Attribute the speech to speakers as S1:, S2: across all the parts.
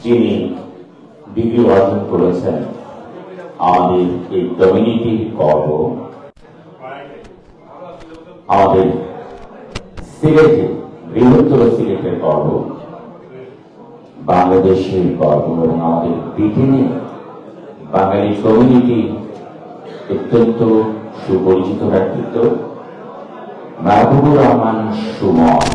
S1: যিনি ডিগ্রি অর্জন করেছেন আমাদের এই কমিউনিটির গর্ব, আমাদের সিলেটের বৃহত্তর সিলেটের গর্ব, বাংলাদেশের গর্ব এবং আমাদের ব্রিটেনে বাঙালি কমিউনিটি অত্যন্ত সুপরিচিত ব্যক্তিত্ব মাহবুবুর রহমান সুমন।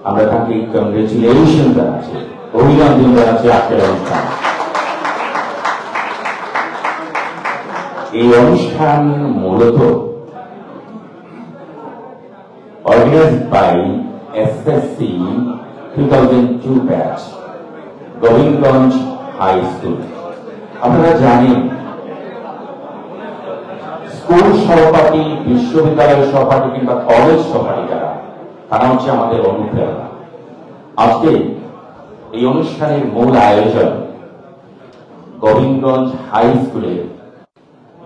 S1: আমরা তাকে কংগ্রেচুলেশন জানাচ্ছি, অভিনন্দন জানাচ্ছি আজকের অনুষ্ঠান। এই অনুষ্ঠান মূলত organized by SSC 2002 batch, Gobindaganj high school. আপনারা জানেন স্কুল সহপাঠী, বিশ্ববিদ্যালয়ের সহপাঠী কিংবা কলেজ সহপাঠী যারা, তারা হচ্ছে আমাদের অনুপ্রেরণা। আজকে এই অনুষ্ঠানের মূল আয়োজন গোবিন্দগঞ্জ হাই স্কুলের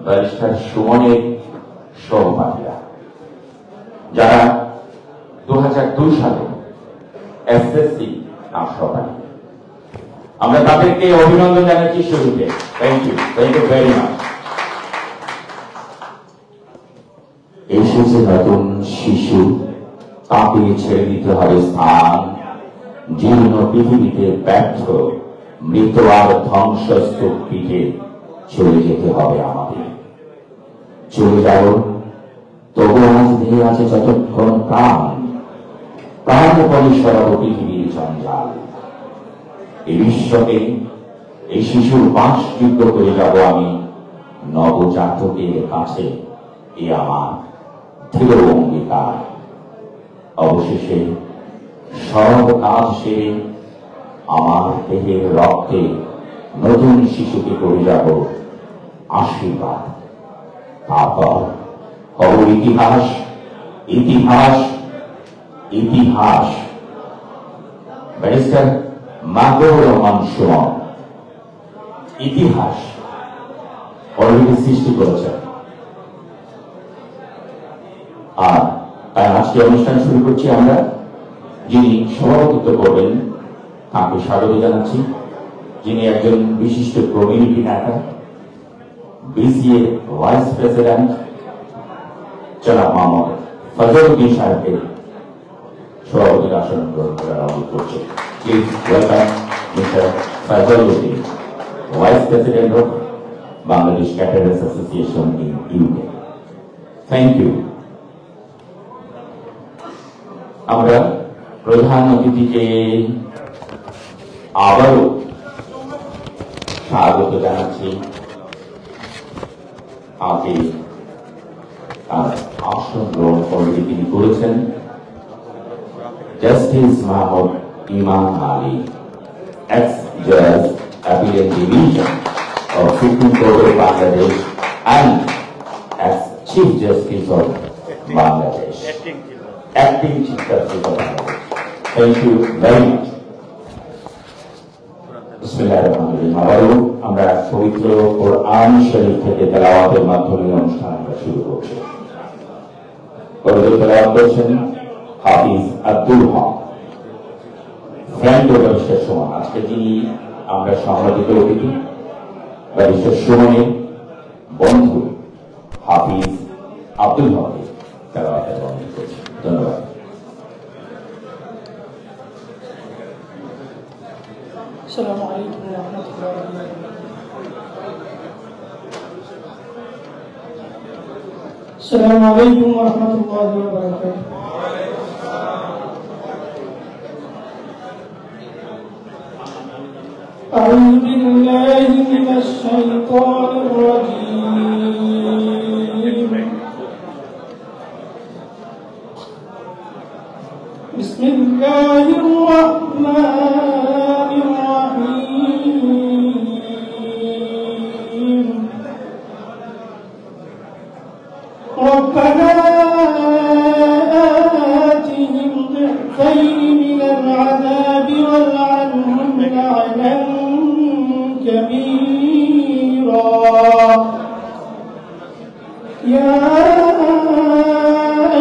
S1: ব্যারিস্টার সুমনের সহপাঠীরা, যারা 2002 সালে এসএসসি সহপাঠী। আমরা তাদেরকে অভিনন্দন জানাচ্ছি শুরুতে। Thank you very much. এসেছে নতুন শিশু, তাকে ছেড়ে দিতে হবে স্থান, জীর্ণ পৃথিবীতে ব্যর্থ মৃত আর ধ্বংসস্তূপ পিঠে চলে যেতে হবে আমাদের। চলে যাব তবু আজ ধেয়ে আছে যতক্ষণ প্রাণ, প্রাণ পরে সরাব পৃথিবীর জঞ্জাল। এই বিশ্বকে এই শিশুর বাসযোগ্য করে যাব আমি নবজাতকের কাছে, এ আমার দৃঢ় অঙ্গীকার। অবশেষে সব কাজ সেরে আমার দেহের রক্তে নতুন শিশুকে করে যাব আশীর্বাদ। তারপর হব ইতিহাস, ইতিহাস, ইতিহাস। ব্যারিস্টার মাহবুবুর রহমান সুমন ইতিহাস অলরেডি সৃষ্টি করেছেন। আর তাই আজকে অনুষ্ঠান শুরু করছি আমরা। যিনি সভাপতিত্ব করবেন তাকে স্বাগত জানাচ্ছি, যিনি একজন বিশিষ্ট কমিউনিটি নেতা, বিসিএ ভাইস প্রেসিডেন্ট জনাব মোহাম্মদ ফজল উদ্দিন সাহেবকে সভাপতির আসন গ্রহণ করার অনুরোধ করছে। Please welcome mister Fazal Uddin, vice president of Bangladesh caterers association in UK. Thank you. আমরা প্রধান অতিথিকে আবারও স্বাগত জানাচ্ছি। আগে আসন গ্রহণ করতে তিনি করেছেন জাস্টিস মাহমুদ ইমাম আলী, এক্স জাজ appellate division of Supreme Court of Bangladesh and as Chief Justice of Bangladesh, Acting Chief Justice of Bangladesh. Thank you very much. বিসমিল্লাহিররহমানিররহিম। আবারও আমরা পবিত্র কোরআন শরীফ থেকে তেলাওয়াতের মাধ্যমে অনুষ্ঠান শুরু করছি। তেলাওয়াত করছেন হাফিজ আব্দুল হক, ফ্রেন্ড ও ব্যারিস্টার সুমন। আজকে যিনি আমরা সম্মানিত অতিথি ব্যারিস্টার সুমনের বন্ধু হাফিজ আব্দুল হককে তেলাওয়াতের অনুরোধ করছি। ধন্যবাদ।
S2: السلام عليكم ورحمة الله وبركاته. السلام عليكم ورحمة الله وبركاته. أعوذ بالله من الشيطان الرجيم. بسم الله الرحمن الرحيم. ربنا آتهم ضعفين من العذاب والعنهم لعنا كبيرا. يا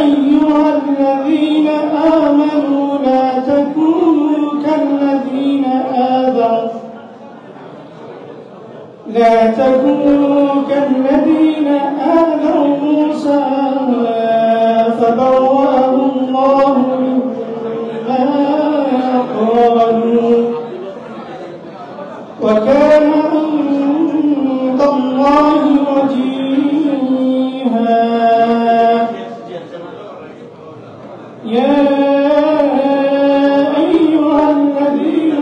S2: أيها الذين آمنوا لا تكونوا كالذين لا تكونوا كالذين آذوا موسى فبرأه الله مما قالوا وكان عند الله وجيها يا أيها الذين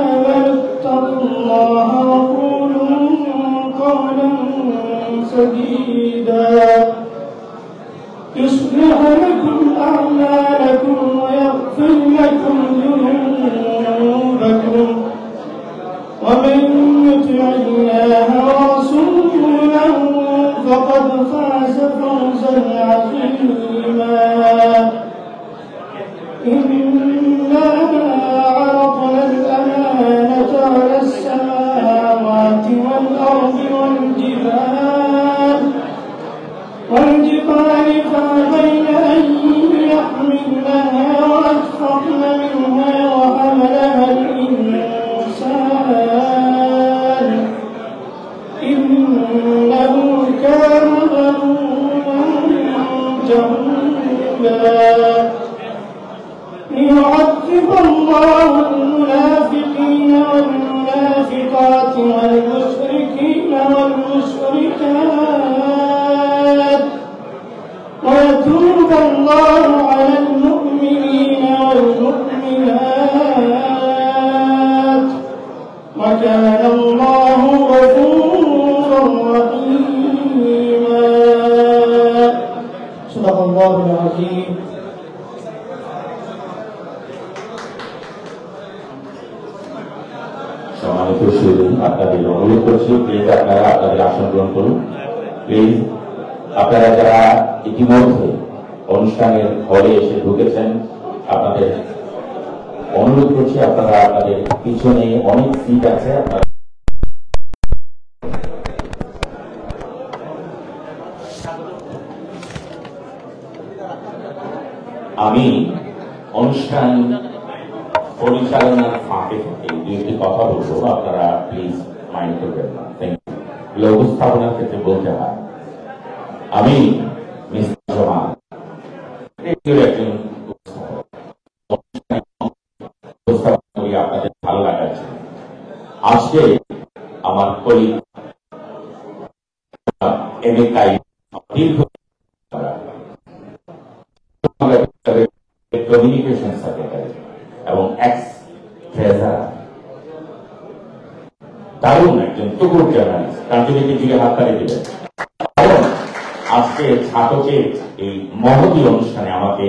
S2: آمنوا اتقوا الله وقولوا قولا سديدا يصلح لكم أعمالكم ويغفر لكم ذنوبكم ومن يطع الله ورسوله فقد فاز فوزا عظيما إنا عرضنا الأمانة على السماوات والأرض والجبال فأبين أن يحملنها وأشفقن منها وحملها الإنسان إنه كان ظلوما جهولا ليعذب الله المنافقين والمنافقات والمشركين والمشركات ويتوب الله على المؤمنين والمؤمنات وكان الله غفورا رحيما صدق الله العظيم
S1: সম্মানিত সুধী, আপনাদের অনুরোধ করছি প্লিজ আপনারা আপনাদের আসন গ্রহণ করুন। প্লিজ আপনারা যারা ইতিমধ্যে অনুষ্ঠানের হলে এসে ঢুকেছেন, আপনাদের অনুরোধ করছি আপনারা আপনাদের পিছনে অনেক সিট আছে, আপনারা আমি অনুষ্ঠান পরিচালনার ফাঁকে ফাঁকে দুইটি কথা বলবো, আপনারা প্লিজ মাইন্ড করবেন না। Thank you. উপস্থাপনার ক্ষেত্রে বলতে হয় আমি মিস্টার জমান একজন উপস্থাপনা করি আপনাদের ভালো লাগার জন্য। আজকে আমার কলিগ দীর্ঘ কমিউনিকেশন সেক্রেটারি এবং এক্স ট্রেজারার, দারুণ একজন টুকুর জার্নালিস্ট, কান্ট্রিবিউটি যুগে হাততালি দিলেন। কারণ আজকে ছাত্রকে এই মহতী অনুষ্ঠানে আমাকে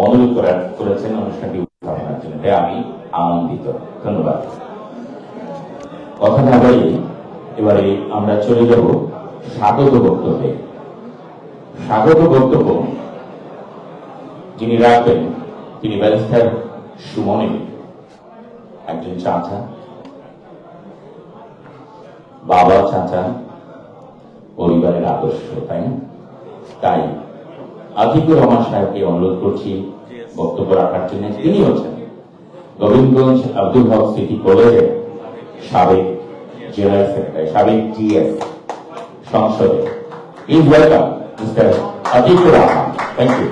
S1: অনুরোধ করেছেন অনুষ্ঠানটি উপস্থাপনার জন্য, তাই আমি আনন্দিত। ধন্যবাদ। কথা না বলে এবারে আমরা চলে যাব স্বাগত বক্তব্যে। স্বাগত বক্তব্য যিনি রাখবেন তিনি ব্যারিস্টার সুমনের একজন চাচা, বাবা চাচা, পরিবারের আদর্শ, তাই না? তাই আতিকুর রহমান সাহেবকে অনুরোধ করছি বক্তব্য রাখার জন্য। তিনি হচ্ছেন গোবিন্দগঞ্জ আব্দুল হক সিটি কলেজের সাবেক জেনারেল সেক্রেটারি, সাবেক জিএস সংসদে। Please welcome mister Atiqur Rahman. Thank you.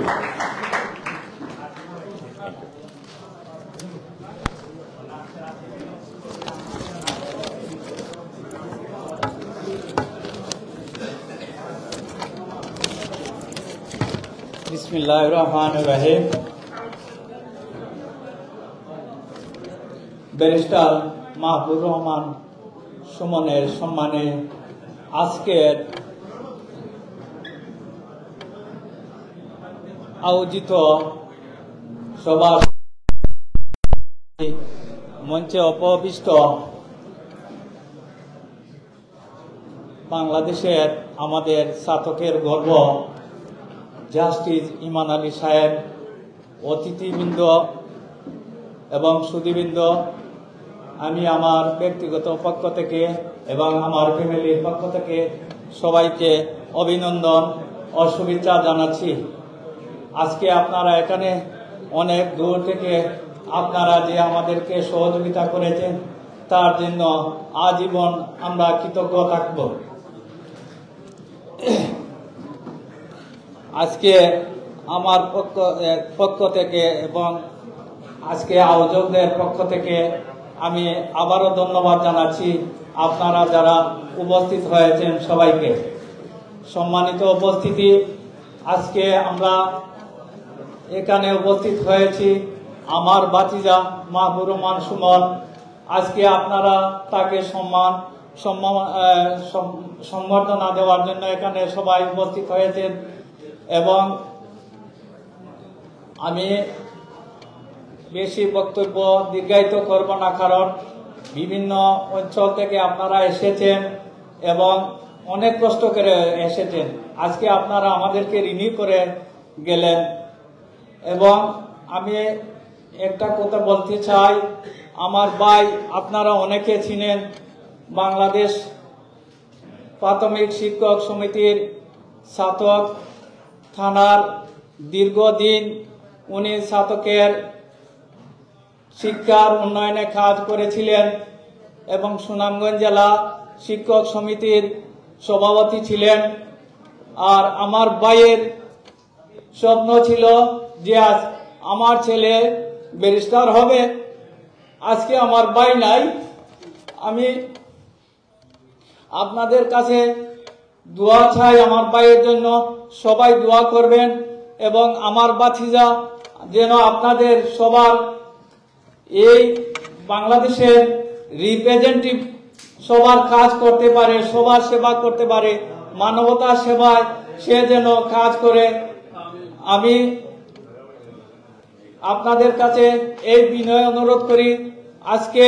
S3: বিসমিল্লাহির রহমানির রহিম। ব্যারিস্টার মাহবুব রহমান সুমনের সম্মানে আজকের আয়োজিত সভা মঞ্চে উপবিষ্ট বাংলাদেশের আমাদের ছাত্রকের গর্ব জাস্টিস ইমান আলী সাহেব, অতিথিবৃন্দ এবং সুধীবৃন্দ, আমি আমার ব্যক্তিগত পক্ষ থেকে এবং আমার ফ্যামিলির পক্ষ থেকে সবাইকে অভিনন্দন ও শুভেচ্ছা জানাচ্ছি। আজকে আপনারা এখানে অনেক দূর থেকে আপনারা যে আমাদেরকে সহযোগিতা করেছেন তার জন্য আজীবন আমরা কৃতজ্ঞ থাকব। আজকে আমার পক্ষ থেকে এবং আজকে আয়োজকদের পক্ষ থেকে আমি আবারও ধন্যবাদ জানাচ্ছি আপনারা যারা উপস্থিত হয়েছেন সবাইকে। সম্মানিত উপস্থিতি, আজকে আমরা এখানে উপস্থিত হয়েছি আমার ভাতিজা মাহবুবুর রহমান সুমন। আজকে আপনারা তাকে সম্বর্ধনা দেওয়ার জন্য এখানে সবাই উপস্থিত হয়েছেন এবং আমি বেশি বক্তব্য দীর্ঘায়িত করব না, কারণ বিভিন্ন অঞ্চল থেকে আপনারা এসেছেন এবং অনেক কষ্ট করে এসেছেন। আজকে আপনারা আমাদেরকে ঋণী করে গেলেন এবং আমি একটা কথা বলতে চাই, আমার ভাই আপনারা অনেকে চিনেন, বাংলাদেশ প্রাথমিক শিক্ষক সমিতির ছাত্র থানার দীর্ঘদিন উনি ছাত্রকের শিক্ষার উন্নয়নে কাজ করেছিলেন এবং সুনামগঞ্জ জেলা শিক্ষক সমিতির সভাপতি ছিলেন। আর আমার ভাইয়ের স্বপ্ন ছিল যে আজ আমার ছেলে ব্যারিস্টার হবে। আজকে আমার ভাই নাই। আমি আপনাদের কাছে দোয়া চাই আমার ভাইয়ের জন্য, সবাই দোয়া করবেন এবং আমার ভাতিজা যেন আপনাদের সবার এই বাংলাদেশের রিপ্রেজেন্টেটিভ সবার কাজ করতে পারে, সবার সেবা করতে পারে, মানবতার সেবায় সে যেন কাজ করে। আমি আপনাদের কাছে এই বিনয় অনুরোধ করি, আজকে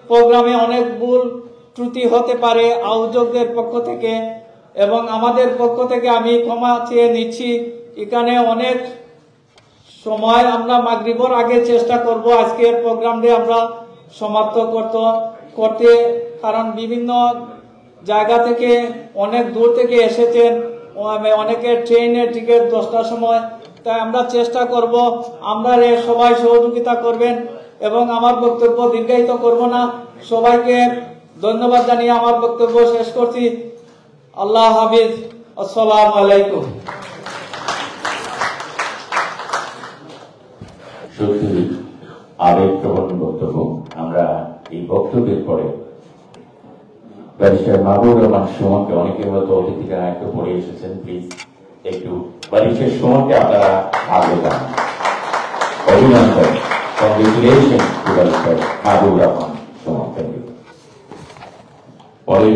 S3: প্রোগ্রামে অনেক ভুল ত্রুটি হতে পারে আয়োজকদের পক্ষ থেকে এবং আমাদের পক্ষ থেকে আমি ক্ষমা চেয়ে নিচ্ছি। এখানে অনেক সময় আমরা মাগরিবের আগে চেষ্টা করব আজকের প্রোগ্রামটি আমরা সমাপ্ত করতে, কারণ বিভিন্ন জায়গা থেকে অনেক দূর থেকে এসেছেন, অনেকের ট্রেনের টিকিট 10টার সময়, তাই আমরা চেষ্টা করব আমরা সবাই সহযোগিতা করবেন এবং আমার বক্তব্য দীর্ঘায়িত করব না। সবাইকে ধন্যবাদ জানিয়ে আমার বক্তব্য শেষ করছি। আল্লাহ হাফিজ। আসসালামু আলাইকুম।
S1: সত্যি আবেগপ্রবণ বক্তব্য। আমরা এই বক্তব্যের পরে ব্যারিস্টার মাহবুবুর রহমান সুমনকে, অনেকে হয়তো অতিথিরা একটু পড়ে এসেছেন, প্লিজ একটু ব্যারিস্টার সুমনকে আপনারা আগে যান। অভিনন্দন, congratulation to barrister Mahbubur Rahman Sumon. Thank you. পরে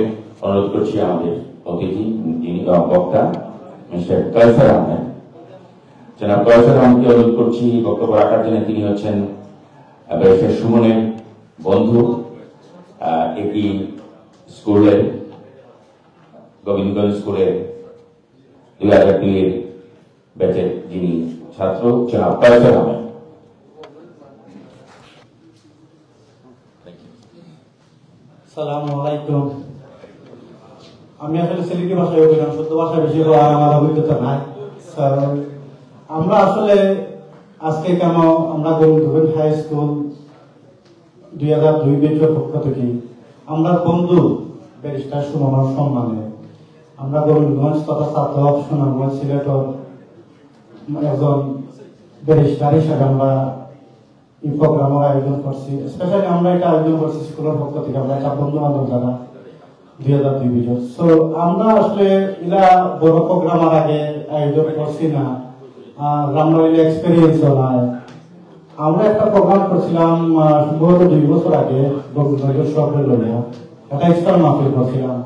S1: অনুরোধ করছি আমাদের অতিথি যিনি বক্তা মিস্টার কায়সার আহমেদ। জনাব কায়সার আহমেদকে অনুরোধ করছি বক্তব্য রাখার জন্য। তিনি হচ্ছেন ব্যারিস্টার সুমনের বন্ধু, একটি স্কুলের গোবিন্দগঞ্জ স্কুলের 2002 ব্যাচের যিনি ছাত্র, জনাব কায়সার আহমেদ।
S2: আসসালামু আলাইকুম। আমি আসলে সিলেটি ভাষায় বললাম, শুদ্ধ ভাষায় বেশি বলার আমার অভিজ্ঞতা নাই। আমরা আসলে আজকে কেন আমরা গোবিন্দগঞ্জ হাই স্কুল 2002 ব্যাচের পক্ষ থেকে আমরা বন্ধু ব্যারিস্টার সুমনের সম্মানে আমরা গোবিন্দগঞ্জ তথা ছাত্র সুনামগঞ্জ সিলেটের একজন ব্যারিস্টার হিসাবে আমরা এই প্রোগ্রামের আয়োজন করছি। স্পেশালি আমরা এটা আয়োজন করছি স্কুলের পক্ষ থেকে, আমরা একটা বন্ধু বান্ধব যারা 2002 ব্যাচের। সো আমরা আসলে এরা বড় প্রোগ্রামের আগে আয়োজন করছি না, আমরা এক্সপেরিয়েন্সও নাই। আমরা একটা প্রোগ্রাম করছিলাম সম্ভবত 2 বছর আগে গোবিন্দগঞ্জ শহরের লইয়া একটা ইস্টার মাহফিল করছিলাম।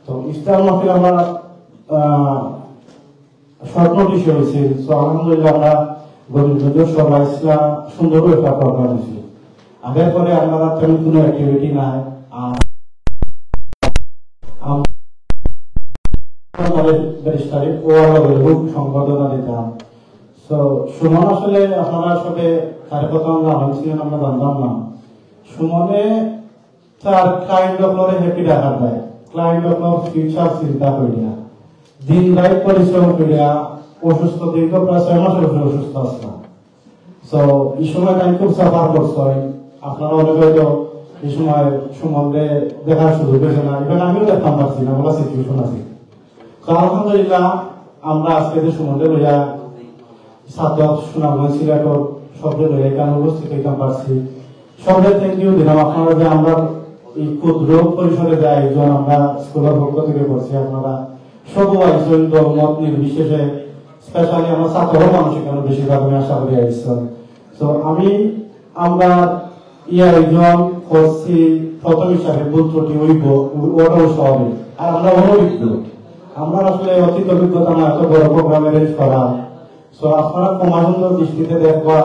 S2: তো ইস্টার মাহফিল আমরা শর্ট নোটিশে হয়েছে। তো আলহামদুলিল্লাহ আমরা গোবিন্দগঞ্জ সবাই ইসলাম সুন্দর একটা প্রোগ্রাম হয়েছে। আগের পরে আমরা তেমন কোনো অ্যাক্টিভিটি নাই। ব্যারিস্টারে সংবর্ধনা দিতাম। তো সুমন আসলে আপনারা আসলে তার কথা আমরা ছিলেন, আমরা জানতাম না। সুমনে তার ক্লায়েন্ট লোকের হ্যাপি রাখা যায়, ক্লায়েন্ট লোকের ফিউচার চিন্তা করিয়া দিন রাত পরিশ্রম করিয়া অসুস্থ, দীর্ঘ প্রায় 6 মাসের উপরে অসুস্থ আসলাম। তো এই সময় আমি খুব সাফার করছি। আপনারা অনেকে হয়তো এই সময় সম্বন্ধে দেখার সুযোগ হয়েছে না, এখানে আমিও দেখতাম পারছি না, বলা সিচুয়েশন আছে। তো আলহামদুলিল্লাহ আমরা আজকে যে সম্বন্ধে লইয়া ছাত্র সুনামগঞ্জ সিলেটর সবরে লইয়া এখানে উপস্থিত হইতাম পারছি, সবরে থ্যাংক ইউ দিলাম আপনারা যে আমরা এই ক্ষুদ্র পরিসরে যে আয়োজন আমরা স্কুলের পক্ষ থেকে করছি, আপনারা সবু আয়োজন মত নির্বিশেষে স্পেশালি আমরা ছাত্র মানুষ এখানে বেশিরভাগ আমি আশা করি আয়োজন। তো আমরা এই আয়োজন করছি প্রথম হিসাবে ভুল ত্রুটি হইব, ওটাও স্বাভাবিক। আর আমরা অনভিজ্ঞ, আমরা আসলে অতীত অভিজ্ঞতা না এত বড় প্রোগ্রাম অ্যারেঞ্জ করা। তো আপনারা ক্ষমাসুন্দর দৃষ্টিতে দেখবা।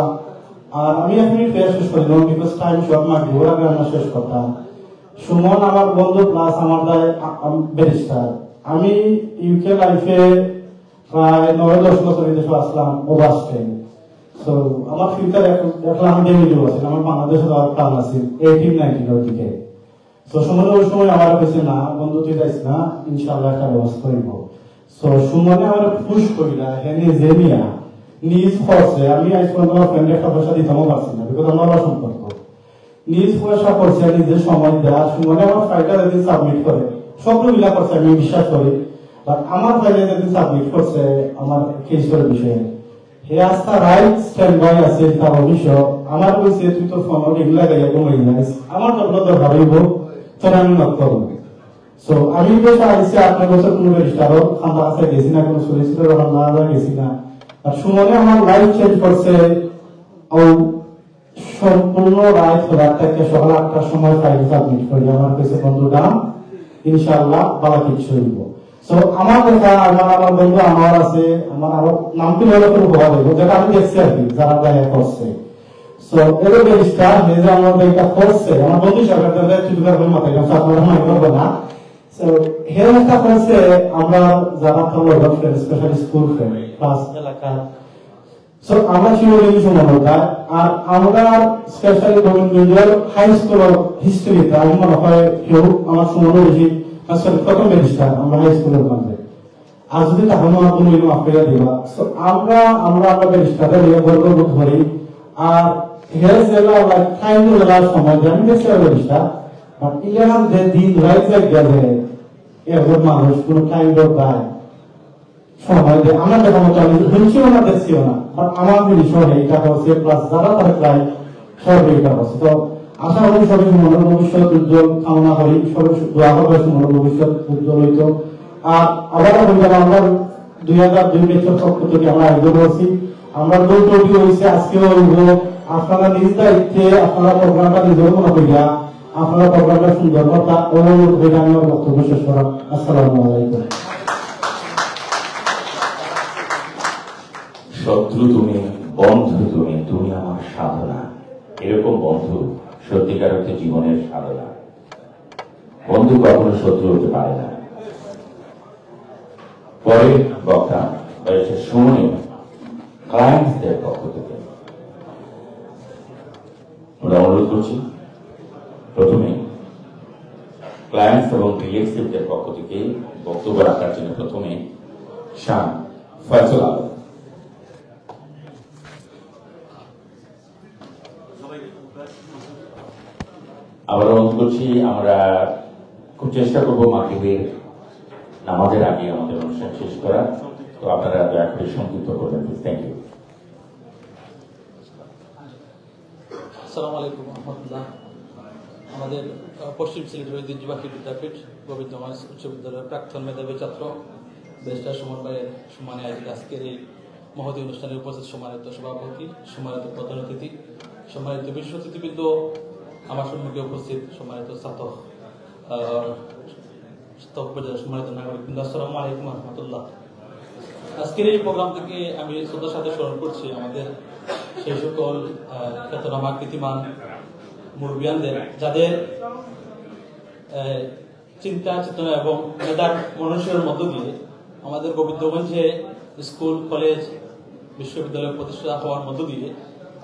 S2: আর আমি এখনই ফের শেষ করলাম, বিকজ টাইম শর্ট মারছি, ওর আগে আমরা শেষ করতাম। সুমন আমার বন্ধু প্লাস আমার ব্যারিস্টার। আমি ইউকে লাইফে প্রায় 9-10 বছর বিদেশে আসলাম ওভারস্টে। তো আমার ফিউচার এখন আমি ডেমিডিও আছি, আমার বাংলাদেশে যাওয়ার প্ল্যান আছে 18-19 দিকে। তো সুমনে ওই সময় আমার কাছে না বন্ধু তুই যাইস না, ইনশাআল্লাহ একটা ব্যবস্থা করব। তো সুমনে আমার পুশ করিলা হেনে জেনিয়া নিজ খরচে, আমি আজ পর্যন্ত আমার ফ্রেন্ডের একটা পয়সা দিতেও পারছি না, বিকজ আমার সম্পর্ক নিজ পয়সা করছে, নিজের সময় দেওয়া। সুমনে আমার ফাইলটা যেদিন সাবমিট করে সবগুলো মিলা করছে, আমি বিশ্বাস করি। বাট আমার ফাইলে যেদিন সাবমিট করছে আমার কেসের বিষয়ে, হে আস্থা রাইট স্ট্যান্ড বাই আছে তার অভিযোগ আমার কইছে তুই তো ফোন এগুলা গাইয়া ঘুমাই যাইস, আমার যখন দরকার হইব তোর আমি নক করবো। সো আমি বেশ আইসি আপনার বছর কোনো রেজিস্টারও খান্দা কাছে গেছি না, কোনো সলিসিটর না গেছি না। আর সুমনে আমার লাইফ চেঞ্জ করছে। ও সম্পূর্ণ রাত রাত থেকে সকাল 8টার সময় ফাইল সাবমিট করি, আমার কাছে বন্ধু নাম ইনশাআল্লাহ বালা কিছু হইব। সো আমার দেখা আমার বন্ধু আমার আছে, আমার আরো নামটি হলো কোনো বলা দেবো, যেটা আমি দেখছি আর কি যারা দেখা করছে। সো এর রেজিস্টার যে আমাদের এটা করছে আমার বন্ধু সরকার চুটকার করে মাথায় গেছে, আপনারা মনে করবো না। সো হের একটা করছে আমরা যারা থাকবো friend, specially school friend class এলাকা। সো আমরা শিবলিঙ্গি সমানতা আর আমরা স্পেশালি গোবিন্দগঞ্জের হাই স্কুলের হিস্ট্রিতে আমি মনে হয় কেউ আমার সুমনে বেশি আসলে প্রথম রেজিস্টার আমরা হাই স্কুলের মধ্যে। আর যদি তাহলে আমার কোনো আপনারা দিবা। সো আমরা রেজিস্টারে নিয়ে গর্ব ধরি। আর হেলথ জেলা টাইম জেলার সময় আমি দেখছি রেজিস্টার, বাট ইলেভেন যে দিন রাইট লাইক গেছে এরকম মানুষ কোনো টাইম দেয় সময় দেয় আমরা দেখা মতো আমি হচ্ছিও না দেখছিও না, বাট আমার জিনিসও এইটা করছে প্লাস যারা তারা প্রায় সবাই এটা করছে। তো আশা করি সবাই মনের ভবিষ্যৎ উজ্জ্বল কামনা করি, সবাই দোয়া করবে মনের ভবিষ্যৎ উজ্জ্বল হইতো। আর আবার বললাম আমরা 2002 বছর পক্ষ থেকে আমরা আয়োজন করছি, আমরা দৌড়ি হয়েছে আজকেও হইব। আপনারা নিজ দায়িত্বে আপনারা প্রোগ্রামটা নিজের মনে করিয়া আপনারা প্রোগ্রামটা সুন্দর কথা অনুরোধ করে আমি বক্তব্য শেষ করা। আসসালামু আলাইকুম।
S1: শত্রু তুমি, বন্ধু তুমি, তুমি আমার সাধনা। এরকম বন্ধু সত্যিকার অর্থে জীবনের সাধনা। বন্ধু কখনো শত্রু হতে পারে না। পরে বক্তা সুমনে ক্লায়েন্টসদের পক্ষ থেকে আমরা অনুরোধ করছি, প্রথমে ক্লায়েন্টস এবং রিলেটিভদের পক্ষ থেকে বক্তব্য রাখার জন্য প্রথমে শাহ ফয়সাল আলম। আবার অনুরোধ করছি, আমরা খুব চেষ্টা করবো মাগরিবের নামাজের আগে আমাদের অনুষ্ঠান শেষ করা। তো আপনারা দয়া করে সংক্ষিপ্ত করবেন। Thank you.
S4: আসসালামু আলাইকুম রহমতুল্লাহ। আমাদের পশ্চিম সিলেটের ঐতিহ্যবাহী বিদ্যাপীঠ গোবিন্দগঞ্জ উচ্চ বিদ্যালয়ের প্রাক্তন মেধাবী ছাত্র ব্যারিস্টার সুমন ভাইয়ের সম্মানে আয়োজিত আজকের এই মহতী অনুষ্ঠানে উপস্থিত সম্মানিত সভাপতি, সম্মানিত প্রধান অতিথি, সম্মানিত বিশেষ অতিথিবৃন্দ, আমার সম্মুখে উপস্থিত সম্মানিত ছাত্র সম্মানিত নাগরিক বৃন্দ, আসসালামু আলাইকুম রহমতুল্লাহ। আজকের এই প্রোগ্রাম থেকে আমি শ্রদ্ধার সাথে স্মরণ করছি আমাদের সেই সকল খ্যাতনামা কৃতিমান মুরব্বিয়ানদের, যাদের চিন্তা চেতনা এবং মেধার মনুষ্যের মধ্য দিয়ে আমাদের গোবিন্দগঞ্জে স্কুল, কলেজ, বিশ্ববিদ্যালয় প্রতিষ্ঠা হওয়ার মধ্য দিয়ে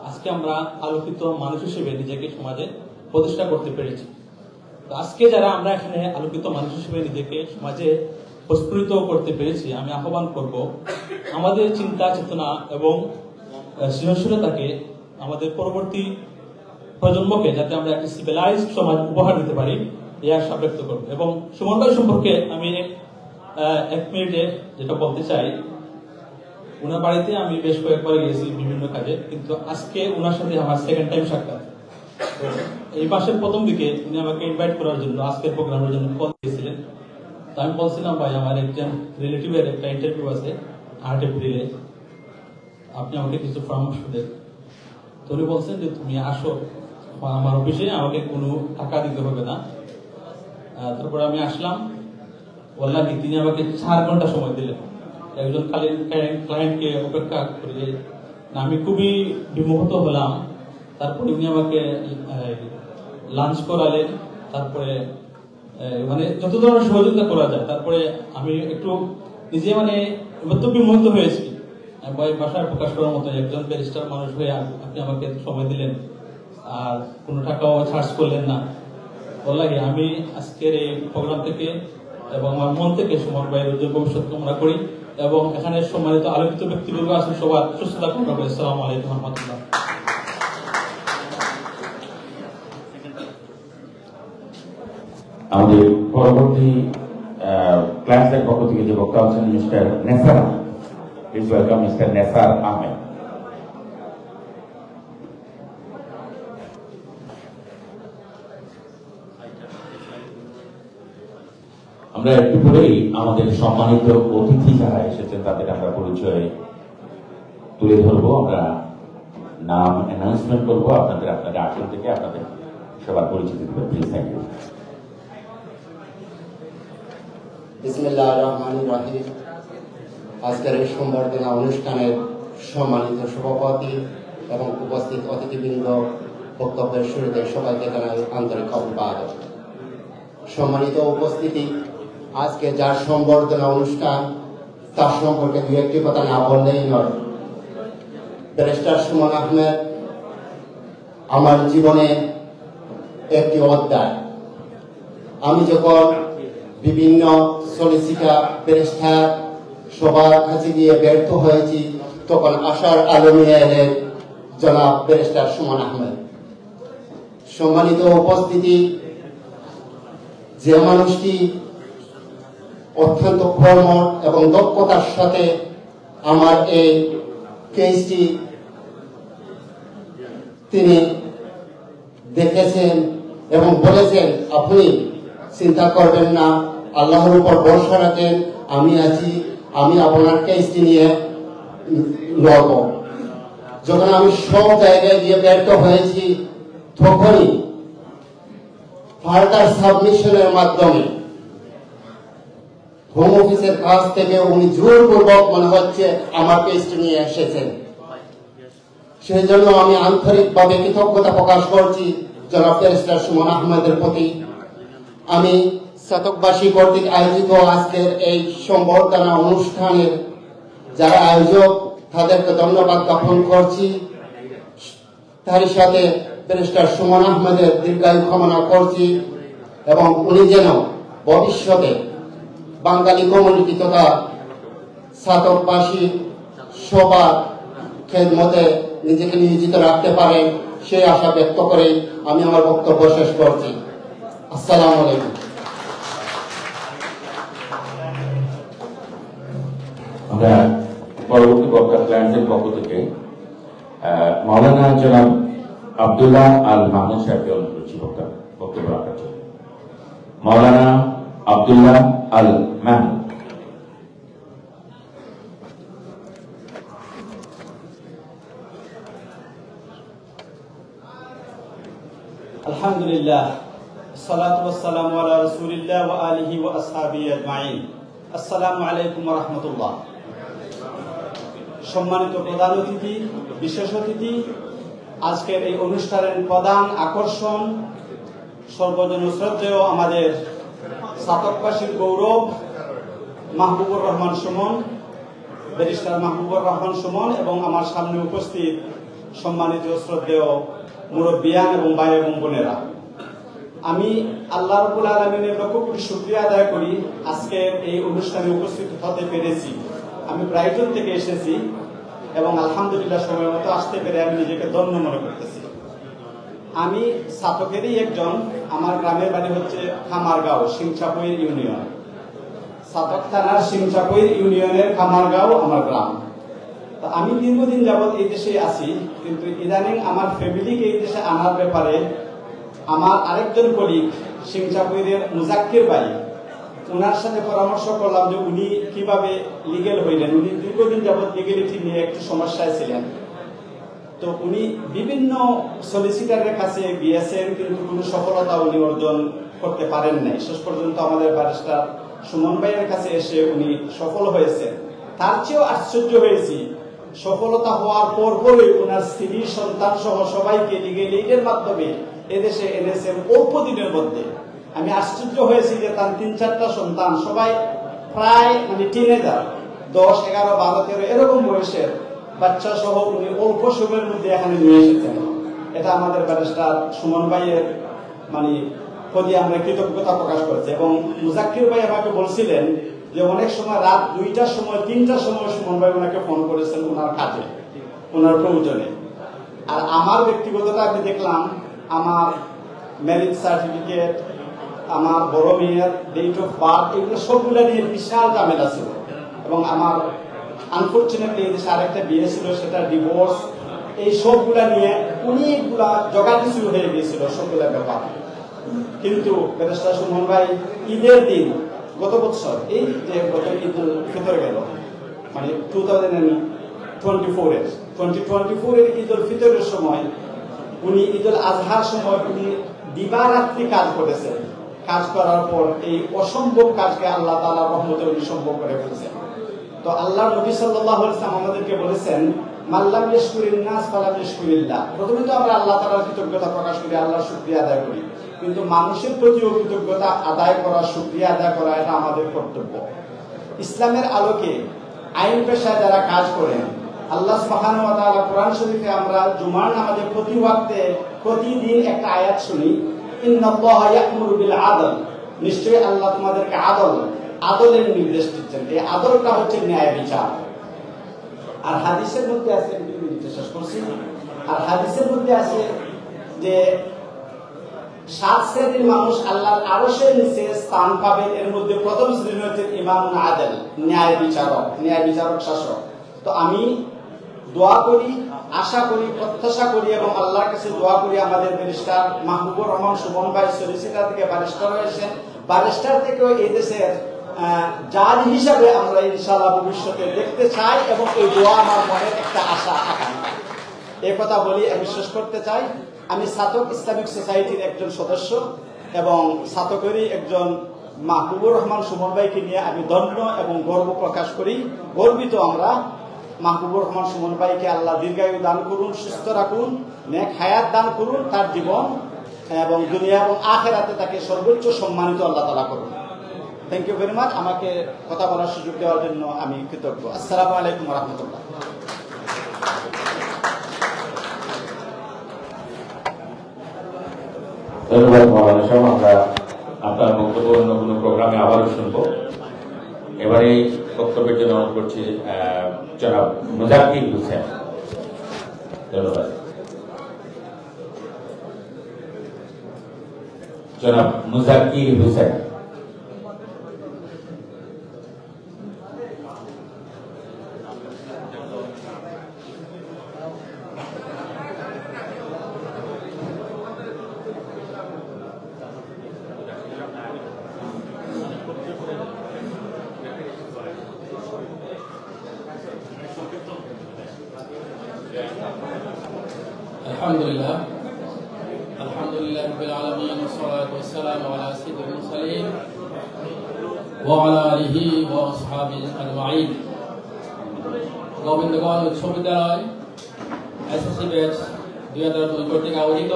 S4: আজকে আমরা আলোকিত মানুষ হিসেবে নিজেকে সমাজে প্রতিষ্ঠা করতে পেরেছি। আজকে যারা আমরা এখানে আলোকিত মানুষ হিসেবে নিজেকে সমাজে প্রস্ফুটিত করতে পেরেছি, আমি আহ্বান করব আমাদের চিন্তা চেতনা এবং সৃজনশীলতাকে আমাদের পরবর্তী প্রজন্মকে যাতে আমরা একটা সিভিলাইজড সমাজ উপহার দিতে পারি এই আশা ব্যক্ত করব। এবং সুমন ভাই সম্পর্কে আমি 1 মিনিটে যেটা বলতে চাই, ওনার বাড়িতে আমি বেশ কয়েকবার গিয়েছি বিভিন্ন কাজে, কিন্তু আজকে ওনার সাথে আমার সেকেন্ড টাইম সাক্ষাৎ। তো এই মাসের প্রথম দিকে উনি আমাকে ইনভাইট করার জন্য আজকের প্রোগ্রামের জন্য কল দিয়েছিলেন। তো আমি বলছিলাম, ভাই আমার একজন রিলেটিভের একটা ইন্টারভিউ আছে 8 এপ্রিলে, আপনি আমাকে কিছু পরামর্শ দেন। তো উনি বলছেন যে তুমি আসো আমার অফিসে, আমাকে কোনো টাকা দিতে হবে না। তারপরে আমি আসলাম, বললাম কি তিনি আমাকে 4 ঘন্টা সময় দিলেন একজন ক্লায়েন্টকে অপেক্ষা করে। আমি খুবই বিমোহিত হলাম। তারপরে উনি আমাকে লাঞ্চ করালেন, তারপরে মানে যত ধরনের সহযোগিতা করা যায়। তারপরে আমি একটু নিজে মানে বিমোহিত হয়েছি, ভাষায় প্রকাশ করার মতো। একজন ব্যারিস্টার মানুষ হয়ে আপনি আমাকে সময় দিলেন আর কোনো টাকাও চার্জ করলেন না। বললাম আমি আজকের এই প্রোগ্রাম থেকে এবং আমার মন থেকে সুমন ভাইয়ের উজ্জ্বল ভবিষ্যৎ কামনা করি এবং এখানে সম্মানিত আলোকিত ব্যক্তিবর্গ আছেন সবার সুস্থতা কামনা করি। আসসালামু আলাইকুম ওয়া রাহমাতুল্লাহ।
S1: আমাদের পরবর্তী ক্লাসের পক্ষ থেকে যে বক্তা আছেন mister Nesar, please welcome mister Nesar Ahmed. আমরা একটু পরেই আমাদের সম্মানিত অতিথি যারা এসেছেন তাদের আমরা পরিচয় তুলে ধরবো। আমরা নাম অ্যানাউন্সমেন্ট করবো, আপনাদের আসন থেকে আপনাদের সবার পরিচিতি দেবেন। Please, thank you.
S5: বিসমিল্লাহির রহমানির রহিম। আজকের এই সংবর্ধনা অনুষ্ঠানের সম্মানিত সভাপতি এবং উপস্থিত অতিথিবৃন্দ, বক্তব্যের শুরুতে সবাইকে জানাই আন্তরিক অভিবাদন। সম্মানিত উপস্থিতি, আজকে যার সংবর্ধনা অনুষ্ঠান তার সম্পর্কে 2-1টি কথা না বললেই নয়। ব্যারিস্টার সুমন আহমেদ আমার জীবনে একটি অধ্যায়। আমি যখন বিভিন্ন সলিসিটার ব্যারিস্টার সবার কাছে গিয়ে ব্যর্থ হয়েছি, তখন আশার আলো নিয়ে এলেন জনাব ব্যারিস্টার সুমন আহমেদ। সম্মানিত উপস্থিতি, যে মানুষটি অত্যন্ত কর্মঠ এবং দক্ষতার সাথে আমার এই কেসটি তিনি দেখেছেন এবং বলেছেন, আপনি চিন্তা করবেন না, আল্লাহর উপর ভরসা রাখেন, আমি আছি, আমি আপনার কেসটি নিয়ে লড়ব। যখন আমি সব জায়গায় গিয়ে ব্যর্থ হয়েছি, তখনই ফার্দার সাবমিশনের মাধ্যমে হোম অফিসের কাছ থেকে উনি জোরপূর্বক মনে হচ্ছে আমার কেসটি নিয়ে এসেছেন। সেই জন্য আমি আন্তরিকভাবে কৃতজ্ঞতা প্রকাশ করছি জনাব ব্যারিস্টার সুমন আহমেদের প্রতি। আমি শতকবাসী কর্তৃক আয়োজিত আজকের এই সংবর্ধনা অনুষ্ঠানের যারা আয়োজক তাদেরকে ধন্যবাদ জ্ঞাপন করছি। তারই সাথে ব্যারিস্টার সুমন আহমেদের দীর্ঘায়ু কামনা করছি এবং উনি যেন ভবিষ্যতে বাঙালি কমিউনিটি তথা শতকবাসী সবার খেদমতে নিজেকে নিয়োজিত রাখতে পারেন, সেই আশা ব্যক্ত করে আমি আমার বক্তব্য শেষ করছি। আসসালামু আলাইকুম।
S1: আমরা পরবর্তী বক্তা ক্লায়েন্টের পক্ষ থেকে মাওলানা জনাব আব্দুল্লাহ আল মাহমুদ সাহেবকে অনুরোধ করছি বক্তব্য রাখার জন্য। মাওলানা আব্দুল্লাহ আল মাহমুদ।
S2: আলহামদুলিল্লাহ, সালাতু ওয়াসসালামু আলা রাসূলিল্লাহ ওয়া আলিহি ওয়া আসহাবিহি আজমাইন। আসসালামু আলাইকুম ওয়া রাহমাতুল্লাহ। সম্মানিত প্রধান অতিথি, বিশেষ অতিথি, আজকের এই অনুষ্ঠানের প্রধান আকর্ষণ সর্বজন শ্রদ্ধেয় আমাদের শতকবাসীর গৌরব মাহবুবুর রহমান সুমন, ব্যারিস্টার মাহবুবুর রহমান সুমন এবং আমার সামনে উপস্থিত সম্মানিত শ্রদ্ধেয় মুরব্বিয়ান এবং ভাই এবং বোনেরা, আমি আল্লাহ রাব্বুল আলামিনের লক্ষ কোটি শুকরিয়া আদায় করি আজকে এই অনুষ্ঠানে উপস্থিত হতে পেরেছি। আমি ব্রাইটন থেকে এসেছি এবং আলহামদুলিল্লাহ সময় মতো আসতে পেরে আমি নিজেকে ধন্য মনে করতেছি। আমি ছাতকেরই একজন। আমার গ্রামের বাড়ি হচ্ছে খামারগাঁও, সিংচাপুর ইউনিয়ন। ছাতক থানার সিংচাপুর ইউনিয়নের খামারগাঁও আমার গ্রাম। তো আমি দীর্ঘদিন যাবৎ এই দেশে আছি, কিন্তু ইদানিং আমার ফ্যামিলিকে এই দেশে আনার ব্যাপারে আমার আরেকজন কলিগ সিংচাপুরের মুজাক্কির ভাই, ওনার সাথে পরামর্শ করলাম যে উনি কিভাবে লিগেল হইলেন। উনি দীর্ঘদিন যাবৎ লিগেলিটি নিয়ে একটু সমস্যায় ছিলেন। তো উনি বিভিন্ন সলিসিটারের কাছে গিয়েছেন, কিন্তু কোনো সফলতা উনি অর্জন করতে পারেন নাই। শেষ পর্যন্ত আমাদের ব্যারিস্টার সুমন ভাইয়ের কাছে এসে উনি সফল হয়েছেন। তার চেয়েও আশ্চর্য হয়েছি, সফলতা হওয়ার পরপরই ওনার স্ত্রী সন্তান সহ সবাইকে লিগেল এইডের মাধ্যমে এদেশে এনেছেন অল্প দিনের মধ্যে। আমি আশ্চর্য হয়েছি যে তার 3-4টা সন্তান সবাই প্রায় টিনেজার, 10, 11, 12, 13 এরকম বয়সের বাচ্চা সহ উনি অল্প সময়ের মধ্যে এখানে নিয়ে এসেছেন। এটা আমাদের ব্যারিস্টার সুমন ভাইয়ের প্রতি আমরা কৃতজ্ঞতা প্রকাশ করছি। এবং মুজাক্কির ভাই আমাকে বলছিলেন যে অনেক সময় রাত 2টার সময় 3টার সময় সুমন ভাই ওনাকে ফোন করেছেন ওনার কাজে, ওনার প্রয়োজনে। আর আমার ব্যক্তিগতটা আমি দেখলাম, আমার ম্যারেজ সার্টিফিকেট, আমার বড় মেয়ের ডেট অফ বার্থ, এগুলো সবগুলো নিয়ে বিশাল ঝামেলা ছিল। এবং আমার আনফরচুনেটলি এই দেশে আরেকটা বিয়ে ছিল, সেটা ডিভোর্স। এই সবগুলা নিয়ে অনেকগুলা জগাখিচু হয়ে গিয়েছিল সবগুলা ব্যাপার। কিন্তু ব্যারিস্টার সুমন ভাই ঈদের দিন গত বছর, এই যে গত ঈদ উল ফিতর গেল 2024 এর ঈদ উল ফিতরের সময়, উনি ঈদ উল আজহার সময় উনি দিবারাত্রি কাজ করেছেন। কাজ করার পর এই অসম্ভব কাজকে আল্লাহ তাআলার রহমতে উনি সম্ভব করে ফেলেছেন। তো আল্লাহর নবী সাল্লাল্লাহু আলাইহি ওয়াসাল্লাম আমাদেরকে বলেছেন, মাল্লাম ইয়াশকুরিন নাস ফালাম ইয়াশকুরিল্লাহ। প্রথমে তো আমরা আল্লাহ তাআলার কৃতজ্ঞতা প্রকাশ করি, আল্লাহর শুকরিয়া আদায় করি, কিন্তু মানুষের প্রতিও কৃতজ্ঞতা আদায় করা, শুকরিয়া আদায় করা, এটা আমাদের কর্তব্য। ইসলামের আলোকে আইন পেশায় যারা কাজ করেন, আল্লাহ সুবহানাহু ওয়া তাআলা কোরআন শরীফে আমরা জুমার নামাজে প্রতি ওয়াক্তে প্রতিদিন একটা আয়াত শুনি, ইন্নাল্লাহা ইয়া'মুরু বিল আদল। নিশ্চয়ই আল্লাহ তোমাদেরকে আদলের নির্দেশ দিচ্ছেন। এই আদলটা হচ্ছে ন্যায় বিচার। আর হাদিসের মধ্যে আছে, শেষ করছি, আর হাদিসের মধ্যে আছে যে 7 শ্রেণীর মানুষ আল্লাহর আরশের নিচে স্থান পাবেন। এর মধ্যে প্রথম শ্রেণী হচ্ছে ইমামুল আদল, ন্যায় বিচারক শাসক। তো আমি দোয়া করি, আশা করি, প্রত্যাশা করি এবং আল্লাহর কাছে দোয়া করি আমাদের ব্যারিস্টার মাহবুবুর রহমান সুমন ভাই সলিসিটার থেকে ব্যারিস্টার হয়েছেন, ব্যারিস্টার থেকেও এই দেশের জাজ হিসাবে আমরা ইনশাআল্লাহ ভবিষ্যতে দেখতে চাই। এবং এই দোয়া আমার মনের একটা আশা, আকাঙ্ক্ষা। এই কথা বলি আমি শেষ করতে চাই। আমি ছাতক ইসলামিক সোসাইটির একজন সদস্য এবং ছাতকেরই একজন মাহবুবুর রহমান সুমন ভাইকে নিয়ে আমি ধন্য এবং গর্ব প্রকাশ করি, গর্বিত আমরা। মাহবুবুর রহমান সুমন ভাইকে আল্লাহ দীর্ঘায়ু দান করুন, সুস্থ রাখুন, নেক হায়াত দান করুন, তার জীবন এবং দুনিয়া এবং আখিরাতে তাকে সর্বোচ্চ সম্মানিত আল্লাহ তাআলা করুন। Thank you very much. আমাকে কথা বলার সুযোগ দেওয়ার জন্য আমি কৃতজ্ঞ। আসসালামু আলাইকুম ওয়া রাহমাতুল্লাহ।
S1: ধন্যবাদ মৌলানা সাহেব। আমরা আপনার বক্তব্য অন্য কোনো প্রোগ্রামে আবারও শুনবো। এবারে বক্তব্যের জন্য অনুরোধ করছি জনাব মুজাক্কির হোসেন। ধন্যবাদ। জনাব Mujakkir Hossain.
S6: Alhamdulillah Rabbil Alamin, wassalatu wassalamu ala sayyidil mursalin wa ala alihi wa ashabihi ajma'in। Gobindaganj উচ্চ বিদ্যালয় এসএসসি ব্যাচ 2002 কর্তৃক আয়োজিত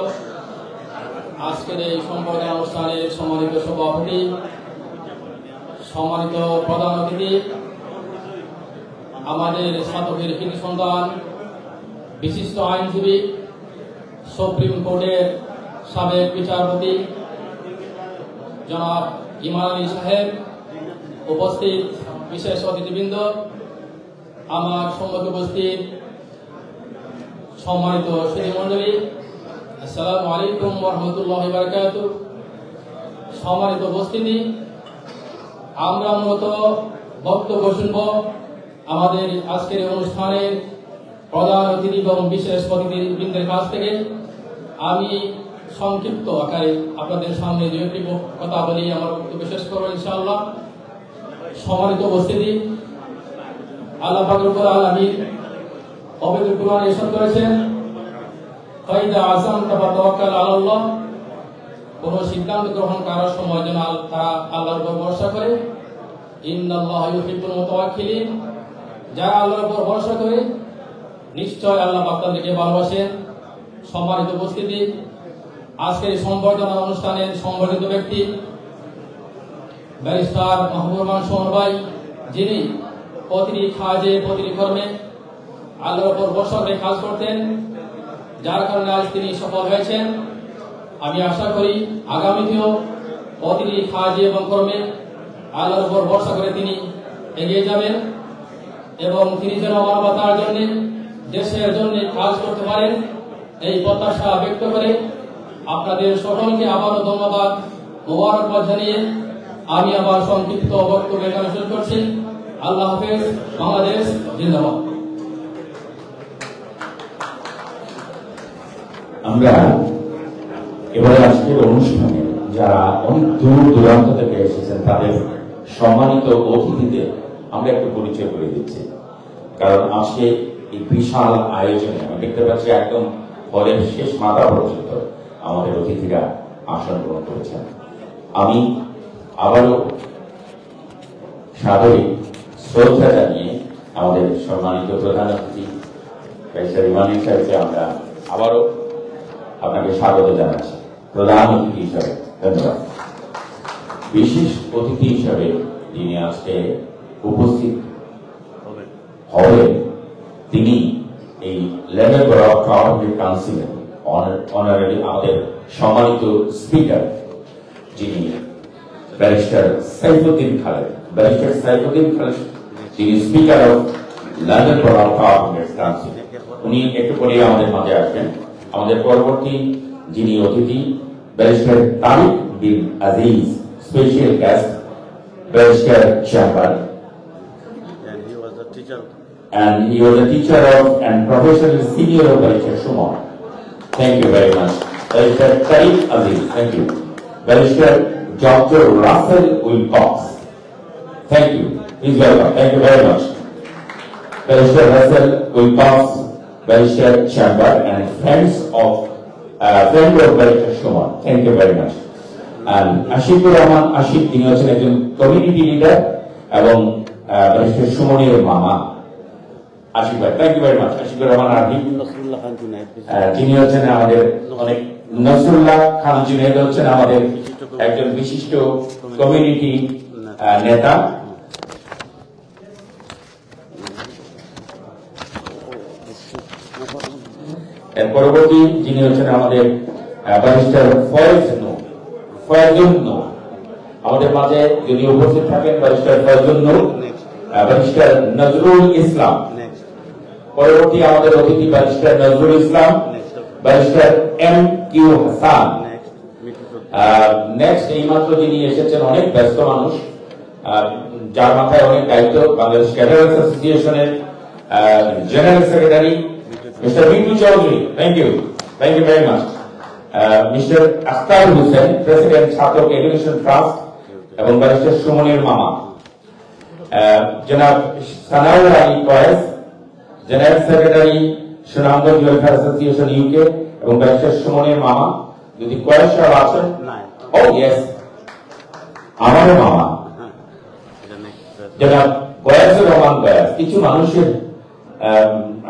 S6: আজকের এই সম্বর্ধনা অনুষ্ঠানের সম্মানিত সভাপতি, সম্মানিত প্রধান অতিথি, আমাদের ছাত্রদের কৃতি সন্তান, বিশিষ্ট আইনজীবী, সুপ্রিম কোর্টের সাবেক বিচারপতি জনাব ইমান আলী সাহেব, উপস্থিত বিশেষ অতিথিবৃন্দ, আমার সম্মুখে উপস্থিত সম্মানিত সুধী মণ্ডলী, আসসালামু আলাইকুম ওয়া রাহমাতুল্লাহি ওয়া বারাকাতুহু। সম্মানিত উপস্থিতি, আমরা মূলত বক্তব্য শুনব আমাদের আজকের অনুষ্ঠানের প্রধান অতিথি এবং বিশেষ অতিথিবৃন্দের কাছ থেকে। আমি সংক্ষিপ্ত আকারে আপনাদের সামনে যে একটি কথা বলি আমার বক্তব্য শেষ করবো ইনশাআল্লাহ। সম্মানিত উপস্থিতি, আল্লাহ পাক রব্বুল আলামিন পবিত্র কুরআনে ইরশাদ করেছেন, ফাইদা আযামতা ফাতাওয়াক্কাল আলাল্লাহ। কোন সিদ্ধান্ত গ্রহণ করার সময় যেন তারা আল্লাহর উপর ভরসা করে। ইন্নাল্লাহা ইউহিব্বুল মুতাওয়াক্কিলিন। যারা আল্লাহর উপর ভরসা করে নিশ্চয় আল্লাহ পাক তাদেরকে ভালোবাসেন। সম্মানিত উপস্থিতি, আজকের সংবর্ধনা অনুষ্ঠানের সংবর্ধিত ব্যক্তি ব্যারিস্টার মাহবুবুর রহমান সুমন ভাই, যিনি প্রতিটি কাজে প্রতিটি কর্মে আল্লাহর উপর ভরসা করে কাজ করতেন, যার কারণে আজ তিনি সফল হয়েছেন। আমি আশা করি আগামীতেও প্রতিটি কাজে এবং কর্মে আল্লাহর উপর ভরসা করে তিনি এগিয়ে যাবেন এবং তিনি যেন মানবতার জন্য দেশের জন্য কাজ করতে পারেন এই প্রত্যাশা ব্যক্ত করে আপনাদের সকলকে আবারও ধন্যবাদ মোবারকবাদ জানিয়ে আমি আমার সংক্ষিপ্ত বক্তব্য এখানে শেষ করছি। আল্লাহ হাফেজ। বাংলাদেশ জিন্দাবাদ।
S1: আমরা এবারে আজকের অনুষ্ঠানে যারা অনেক দূর দূরান্ত থেকে এসেছেন তাদের সম্মানিত অতিথিদের আমরা একটু পরিচয় করে দিচ্ছি। কারণ আজকে এই বিশাল আয়োজনে আমি দেখতে পাচ্ছি একদম হলের শেষ মাথা পর্যন্ত আমাদের অতিথিরা আসন গ্রহণ করেছেন। আমি আবারও সাদরে শ্রদ্ধা জানিয়ে আমাদের সম্মানিত প্রধান অতিথি ব্যারিস্টার ইমানুল সাহেবকে আমরা আবারও আপনাকে স্বাগত জানাচ্ছি প্রধান অতিথি হিসাবে। ধন্যবাদ। বিশেষ অতিথি হিসাবে যিনি আজকে উপস্থিত হবেন তিনি এই লেভেল অফ গভর্নমেন্ট কাউন্সিলের অনারারি আমাদের সম্মানিত স্পিকার যিনি ব্যারিস্টার সাইফুদ্দিন খালেদ। ব্যারিস্টার সাইফুদ্দিন খালেদ যিনি speaker of level of government council, উনি একটু পরে আমাদের মাঝে আসবেন। আমাদের পরবর্তী যিনি অতিথি barrister Tariq bin Aziz, special guest barrister chamber, and he was a teacher of and professional senior of Barrister Shumon. Thank you very much. Barrister Tariq Aziz, thank you. Barrister Dr. Russell Wilcox, thank you. Please welcome. Thank you very much. Barrister Russell Wilcox, Barrister Chamber and friend of Barrister Shumon. Thank you very much. And Ashifur Rahman Ashif, তিনি হচ্ছেন একজন community leader এবং barrister সুমনের মামা আশিক ভাই। Thank you very much. Ashiqur Rahman Arbi, যিনি হচ্ছেন আমাদের অনেক নসরুল্লাহ খান জুনায়েদ হচ্ছেন আমাদের একজন বিশিষ্ট কমিউনিটি নেতা। এর পরবর্তী যিনি হচ্ছেন আমাদের ব্যারিস্টার ফয়জুন নূর, আমাদের মাঝে যিনি উপস্থিত থাকেন ব্যারিস্টার ফয়জুন নূর, ব্যারিস্টার নজরুল ইসলাম। পরবর্তী আমাদের অতিথি barrister Nazrul Islam, barrister M Q Hasan. Next এইমাত্র যিনি এসেছেন অনেক ব্যস্ত মানুষ, যার মাথায় অনেক দায়িত্ব, বাংলাদেশ ক্যাডার্স অ্যাসোসিয়েশনের general secretary mister Mintu Chowdhury. Thank you very much. Mister Akhtar Hossain, president ছাত্র এডুকেশন ট্রাস্ট এবং ব্যারিস্টার সুমনের মামা। জনাব Sanaul Ali Qayes, general secretary Sunamganj welfare association UK এবং ব্যারিস্টার সুমনের মামা। যদি কয়েস সাহেব আছেন? ও ইয়েস, আমারও মামা জনাব কয়েসুর রহমান কয়েস। কিছু মানুষের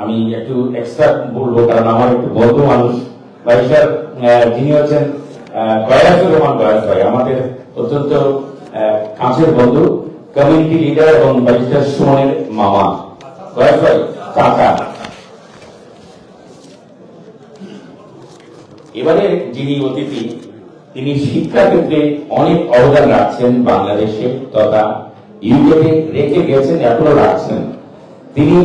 S1: আমি একটু এক্সট্রা বলবো কারণ আমার একটু বন্ধু মানুষ ব্যারিস্টার যিনি হচ্ছেন কয়েসুর রহমান কয়েস ভাই, আমাদের অত্যন্ত কাছের বন্ধু, কমিউনিটি লিডার এবং ব্যারিস্টার সুমনের মামা। কয়েস ভাই কাকা। এবারে যিনি অতিথি তিনি শিক্ষা ক্ষেত্রে অনেক অবদান রাখছেন বাংলাদেশে তথা ইউকেতে রেখে গেছেন, এখনো রাখছেন। তিনি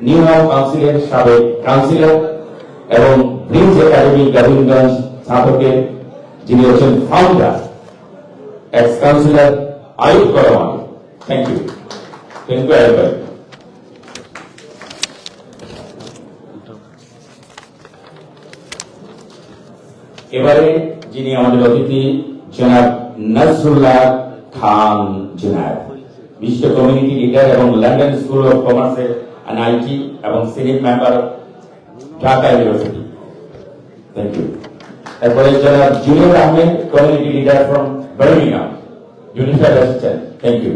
S1: নিউ ইয়র্ক কাউন্সিলের সাবেক কাউন্সিলর এবং প্রিন্স একাডেমি গোবিন্দগঞ্জ ছাত্রকের যিনি হচ্ছেন founder ex councillor Ayub Karman. Thank you everybody. এবারে যিনি আমাদের অতিথি জনাব নজরুল্লাহ খান জুনায়েদ, বিশিষ্ট কমিউনিটি লিডার এবং লন্ডন স্কুল অফ কমার্সের আইটি এবং senate member Dhaka university. Thank you. তারপরে জনাব junior Ahmed, community leader from Birmingham, junior assistant. Thank you.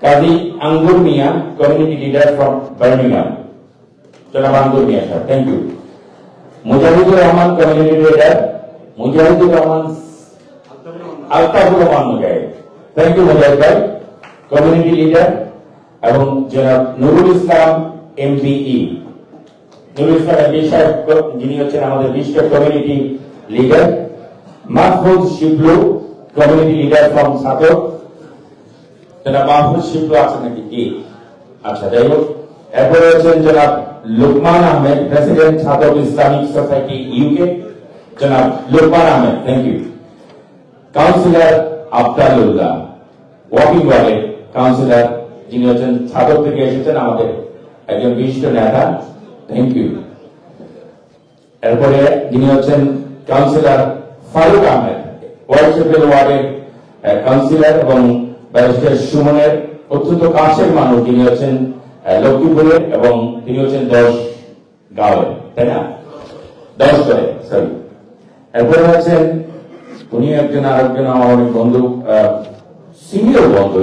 S1: Kazi Angur Mia, community leader from Birmingham, জনাব Angur Mia sir. Thank you. Mujahidur Rahman, community leader, Mujahidur Rahman Altafur Rahman Mujahid. Thank you Mujahid ভাই, community leader. এবং জনাব Nurul Islam MBE, Nurul Islam MB সাহেব যিনি হচ্ছেন আমাদের বিশিষ্ট community leader. Mahfuz Shiblu, community leader from Chhatak. জনাব মাহফুজ শিবলু আছেন নাকি? কি আচ্ছা, যাই হোক। এরপরে হচ্ছেন জনাব লুকমান আহমেদ, প্রেসিডেন্ট ছাত্র ইসলামিক সোসাইটি ইউকে, জনাব Lukman Ahmed. Thank you. Councillor Aftalullah, ওয়াকিং ওয়ার্ডের কাউন্সিলর, যিনি হচ্ছেন ছাত্র থেকে এসেছেন, আমাদের একজন বিশিষ্ট নেতা। Thank you. এরপরে যিনি হচ্ছেন কাউন্সিলর ফারুক আহমেদ, ওয়াইশেপেল ওয়ার্ডের কাউন্সিলর এবং ব্যারিস্টার সুমনের অত্যন্ত কাছের মানুষ, যিনি হচ্ছেন লক্ষ্মীপুরের এবং তিনি হচ্ছেন 10 গাঁওয়ের, তাই না? 10 করে, সরি। এরপরে হচ্ছেন উনি একজন আরেকজন আমার অনেক বন্ধু, সিনিয়র বন্ধু,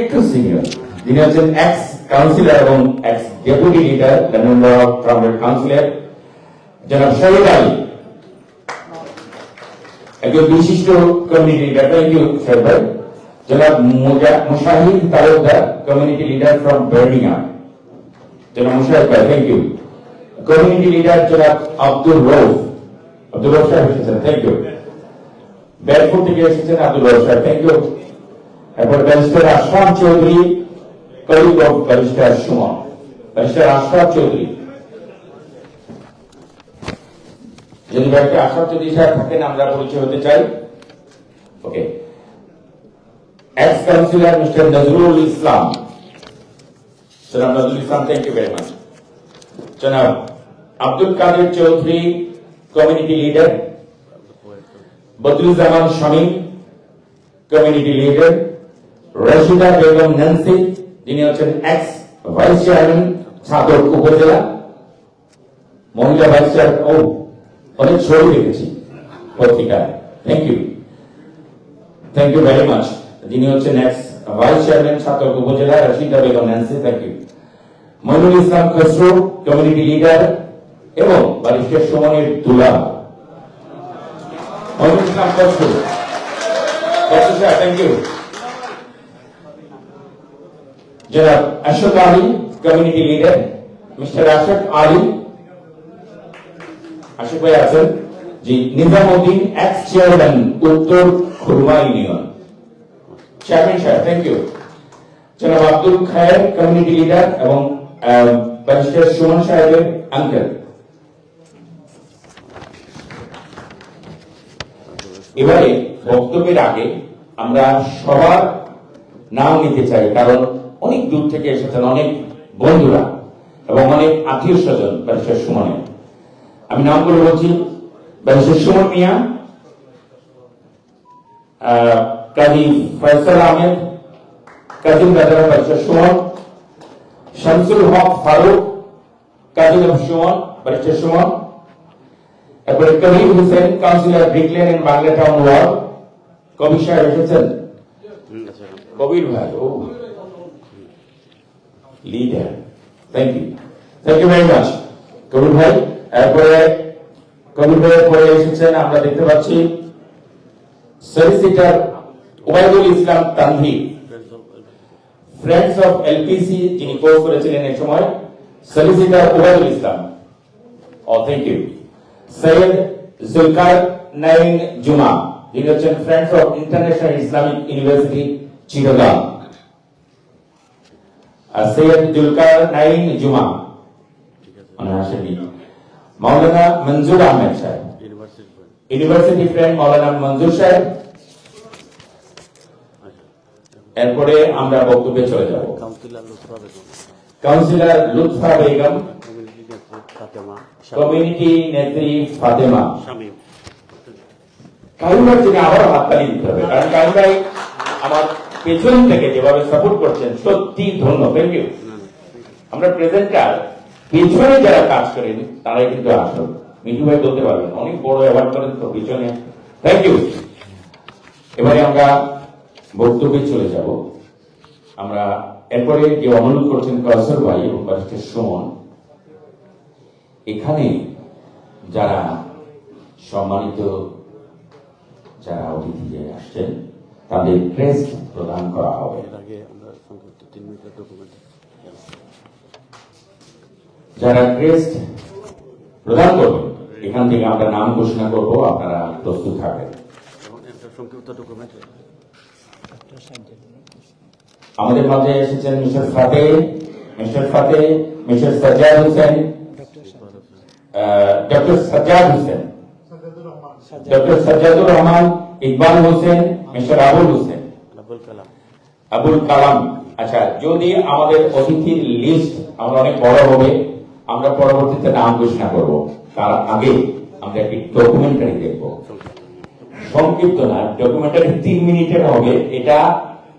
S1: একটু সিনিয়র, যিনি হচ্ছেন এক্স কাউন্সিলর এবং এক্স ডেপুটি লিডার লন্ডন ট্রাম্পের কাউন্সিলর জনাব শহীদ আলী, একজন বিশিষ্ট কমিউনিটি লিডার। থ্যাংক ইউ শহীদ ভাই। জনাব Mushahid Talukdar, community leader from Birmingham, জনাব মুশাহিদ ভাই। Thank you. কমিউনিটি লিডার জনাব আব্দুল রউফ সাহেব এসেছেন। Thank you. ব্যাডফোর্ড থেকে এসেছেন আব্দুল রউফ সাহেব। Thank you. এরপর barrister Ashraf Chowdhury, colleague of barrister Suman, barrister Ashraf Chowdhury. যদি ব্যারিস্টার আশরাফ চৌধুরী সাহেব থাকেন আমরা পরিচয় হতে চাই। Okay. Ex councillor mister Nazrul Islam, জনাব Nazrul Islam. Thank you very much. জনাব Abdul Kader Chowdhury, community leader. Badruzzaman Shamim, community leader. Rashida Begum Nancy, যিনি হচ্ছেন এক্স ভাইস চেয়ারম্যান ছাতক উপজেলা, মহিলা ভাইস চেয়ারম্যান। ও, অনেক ছবি দেখেছি পত্রিকায়। Thank you, thank you very much. যিনি হচ্ছেন এক্স ভাইস চেয়ারম্যান ছাতক উপজেলা, Rashida Begum Nancy. Thank you. Moinul Islam Khasru, community leader এবং ব্যারিস্টার সুমনের দুলা। Moinul Islam Khasru, thank you. জনাব Ashfaq Ali, community leader. Mister Ashfaq Ali, Ashfaq ভাই আছেন জি। Nizamuddin, ex chairman Uttar Khurma union, chairman সাহেব। Thank you. জনাব আব্দুল খায়ের, কমিউনিটি লিডার এবং ব্যারিস্টার সুমন সাহেবের আঙ্কেল। এবারে বক্তব্যের আগে আমরা সবার নাম নিতে চাই, কারণ অনেক দূর থেকে এসেছেন অনেক বন্ধুরা এবং অনেক আত্মীয় স্বজন ব্যারিস্টার সুমনের। আমি নামগুলো বলছি। Barrister Suman Mia, Kazi Faisal Ahmed, Kazim Raja barrister Suman, Shamsul Haque Farooq, Kazim Suman barrister Suman. এরপরে Kabir Hossain, councillor Brick Lane and Bangla town ward, Kabir সাহেব এসেছেন। কবির ভাই, ও leader. Thank you, thank you very much Kabir ভাই। এরপরে কবির ভাইয়ের পরে এসেছেন আমরা দেখতে পাচ্ছি solicitor Obaidul Islam Tanvir, friends of LPC যিনি কোর্স করেছিলেন এক সময়, সলিসিটার ওবায়দুল ইসলাম। ও thank you. Syed Zulkar nine জুমা, যিনি হচ্ছেন friends of international Islamic university Chittagong. Syed Zulkar nine জুমা, মানে আসেনি। মাওলানা মঞ্জুর আহমেদ সাহেব, ইউনিভার্সিটি ফ্রেন্ড মাওলানা মঞ্জুর সাহেব। এরপরে আমরা বক্তব্যে চলে যাব। কাউন্সিলর লুৎফা বেগম, কমিউনিটি নেত্রী ফাতেমা। কায়ুম ভাই থেকে আবারও হাততালি দিতে হবে, কারণ কায়ুম ভাই আমার পেছন থেকে যেভাবে সাপোর্ট করছেন সত্যি ধন্য, থ্যাংক ইউ। আমরা প্রেজেন্টার পেছনে যারা কাজ করেন তারাই কিন্তু আসল। মিঠু ভাই বলতে পারবেন অনেক বড় অ্যাওয়ার্ড করেন তো পিছনে, থ্যাংক ইউ। এবারে আমরা বক্তব্যে চলে যাব। আমরা এরপরে যে অনুরোধ করছেন কাউসার ভাই এবং ব্যারিস্টার সুমন, এখানে যারা সম্মানিত যারা অতিথি আসছেন তাদের ক্রেস্ট প্রদান করা হবে। যারা ক্রেস্ট প্রদান করবেন এখান থেকে আমরা নাম ঘোষণা করব, আপনারা প্রস্তুত থাকবেন। আমাদের মাঝে এসেছেন mister Fateh, mister Sajjad Hossain, doctor Sajjad Hossain, doctor Sajjadur Rahman, Iqbal Hossain, mister Abul Kalam. আচ্ছা, যদি আমাদের অতিথির লিস্ট আমরা অনেক বড় হবে, আমরা পরবর্তীতে নাম ঘোষণা করব, তার আগে আমরা একটি ডকুমেন্টারি দেখব। সংক্ষিপ্ত না, ডকুমেন্টারি 3 মিনিটের হবে, এটা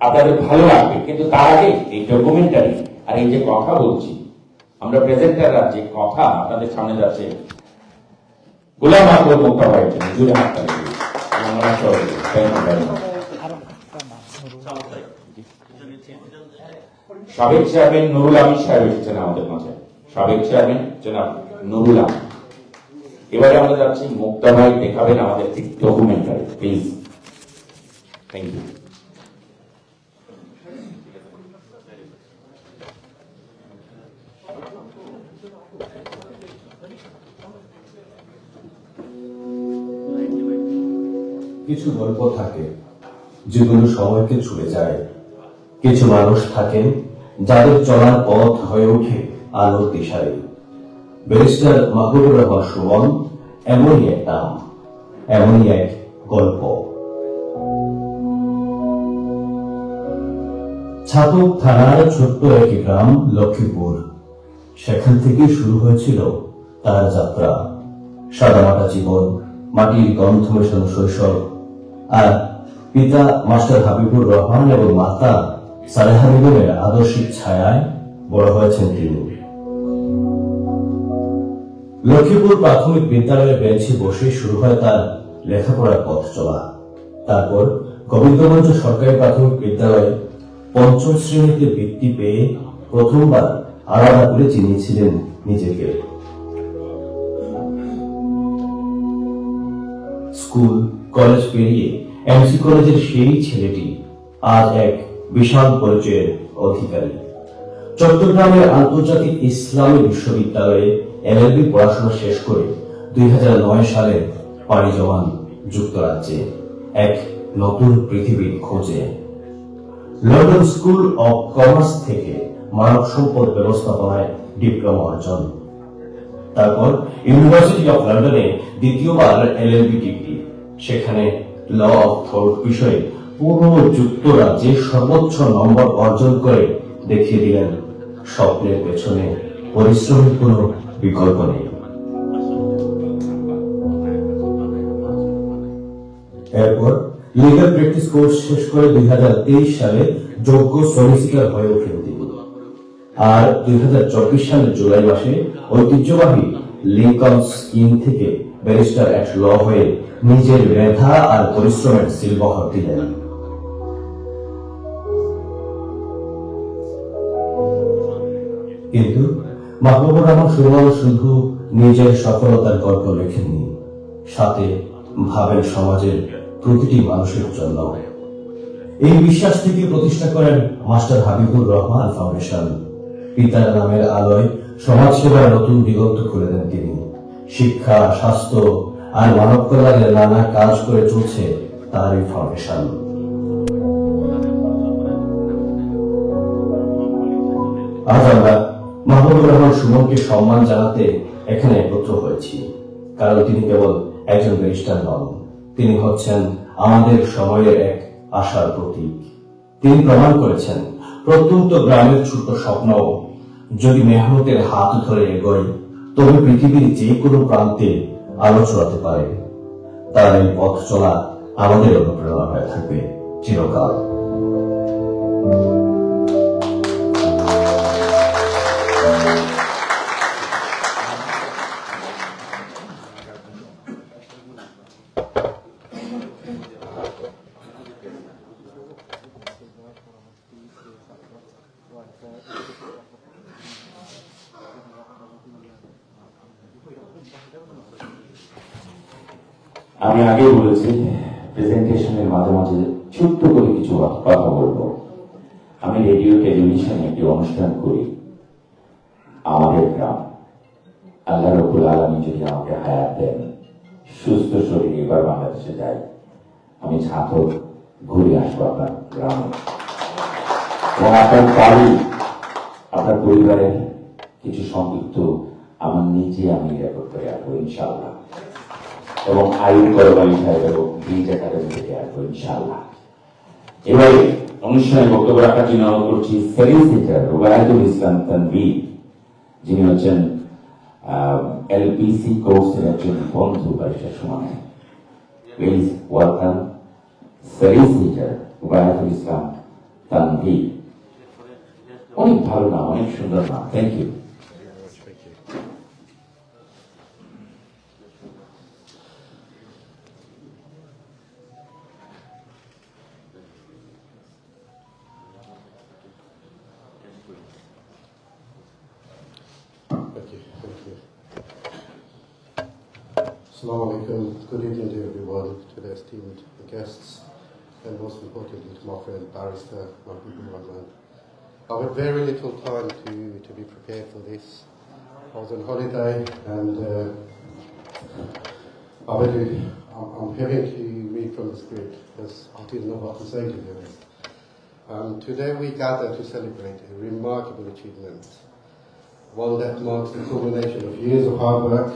S1: আপনাদের ভালো লাগবে, কিন্তু তার আগে এই ডকুমেন্টারি আর এই যে কথা বলছি আমরা প্রেজেন্টাররা, যে কথা আপনাদের সামনে যাচ্ছে, গোলাম আকবর মুক্তা হয়েছেন জুড়ে হাততালি। সাবেক চেয়ারম্যান নুরুল আমিন সাহেব এসেছেন আমাদের মাঝে, সাবেক চেয়ারম্যান জনাব নুরুল আমিন। এবারে আমরা যাচ্ছি, মুক্তা ভাই দেখাবেন আমাদের ঠিক ডকুমেন্টারি, প্লিজ। Thank you.
S7: কিছু গল্প থাকে যেগুলো সময়কে ছুঁয়ে যায়, কিছু মানুষ থাকেন যাদের চলার পথ হয়ে ওঠে আলোর দিশারি। ব্যারিস্টার মাহবুবুর রহমান সুমন এমনই এক নাম, এমনই এক গল্প। ছাতক থানার ছোট্ট একটি গ্রাম লক্ষ্মীপুর, সেখান থেকে শুরু হয়েছিল তার যাত্রা। সাদামাটা জীবন, মাটির গন্ধ মেশানো শৈশব, আর পিতা মাস্টার হাবিবুর রহমান এবং মাতা সালেহা বেগমের আদর্শিক ছায়ায় বড় হয়েছেন তিনি। লক্ষ্মীপুর প্রাথমিক বিদ্যালয়ের বেঞ্চে বসে শুরু হয় তার লেখাপড়ার পথ চলা। তারপর গোবিন্দগঞ্জ সরকারি প্রাথমিক বিদ্যালয়ে 5ম শ্রেণীতে বৃত্তি পেয়ে প্রথমবার আলাদা করে চিনিয়েছিলেন নিজেকে। স্কুল কলেজ পেরিয়ে এমসি কলেজের সেই ছেলেটি আজ এক বিশাল পরিচয়ের অধিকারী। চট্টগ্রামের আন্তর্জাতিক ইসলামী বিশ্ববিদ্যালয়ে এলএলবি পড়াশোনা শেষ করে 2009 সালে পাড়ি জমান যুক্তরাজ্যে এক নতুন পৃথিবীর খোঁজে। লন্ডন স্কুল অব কমার্স থেকে মানব সম্পদ ব্যবস্থাপনায় ডিপ্লোমা অর্জন, তারপর ইউনিভার্সিটি অফ লন্ডনে দ্বিতীয়বার এলএলবি ডিগ্রি। সেখানে ল অফ থট বিষয়ে পুরো যুক্তরাজ্যে সর্বোচ্চ নম্বর অর্জন করে দেখিয়ে দিলেন স্বপ্নের পেছনে পরিশ্রমের কোনো বিকল্প নেই। এরপর লিগ্যাল প্র্যাকটিস কোর্স শেষ করে 2023 সালে যোগ্য সলিসিটর হয়ে ওঠেন তিনি। আর 2024 সালের জুলাই মাসে ঐতিহ্যবাহী লিঙ্কন স্কিম থেকে ব্যারিস্টার এট ল হয়ে নিজের মেধা আর পরিশ্রমের সিলবহর দিলেন। কিন্তু মাহবুবুর রহমান সুমন শুধু নিজের সফলতার গল্প লেখেননি, সাথে ভাবেন সমাজের প্রতিটি মানুষের জন্য। এই বিশ্বাস থেকে প্রতিষ্ঠা করেন মাস্টার হাবিবুর রহমান ফাউন্ডেশন। পিতার নামের আলোয় সমাজ সেবার নতুন দিগন্ত খুলে দেন তিনি। শিক্ষা, স্বাস্থ্য আর মানব কল্যাণের নানা কাজ করে চলছে তার এই ফাউন্ডেশন। আজ আমরা মাহবুবুর রহমান সুমনকে সম্মান জানাতে এখানে একত্র হয়েছি, কারণ তিনি কেবল একজন ব্যারিস্টার নন, তিনি হচ্ছেন আমাদের সময়ের এক আশার প্রতীক। তিনি প্রমাণ করেছেন প্রত্যন্ত গ্রামের ছোট স্বপ্ন যদি মেহনতের হাত ধরে এগোয়, তবে পৃথিবীর যে কোনো প্রান্তে আলো ছড়াতে পারে। তার এই পথ চলা আমাদের অনুপ্রেরণা হয়ে থাকবে চিরকাল।
S1: আমি আগে বলেছি প্রেজেন্টেশনের মাঝে মাঝে ছোট্ট করে কিছু কথা বলবো। আমি রেডিও টেলিভিশনে একটি অনুষ্ঠান করি, আমাদের গ্রাম। আল্লাহ রাব্বুল আলামিন যদি আমাকে হায়াত দেন, সুস্থ শরীরে এবার বাংলাদেশে যাই, আমি ছাত্র ঘুরে আসবো আপনার গ্রামে এবং আপনার বাড়ি, আপনার পরিবারের কিছু সংযুক্ত আমার নিজে আমি রেকর্ড করে আসবো ইনশাআল্লাহ, এবং আইন করবাই সাহেব এবং ব্রিজ একাডেমি থেকে আসবো ইনশাআল্লাহ। এবারে অনুষ্ঠানে বক্তব্য রাখার জন্য অনুরোধ করছি সেলিসিটার রুবায়াতুল ইসলাম তানভীর, যিনি হচ্ছেন এলপিসি কোর্সের একজন বন্ধু barrister Suman. Please welcome solicitor Rubayatul Islam Tanvir. অনেক ভালো নাম, অনেক সুন্দর নাম। Thank you.
S8: Assalamu alaikum. Good evening to everyone, to the esteemed guests, and most importantly to my friend Barrister Mahbubur Rahman. I had very little time to be prepared for this. I was on holiday and I'm having to read from the script because I didn't know what to say to them. Today we gather to celebrate a remarkable achievement, one that marks the culmination of years of hard work,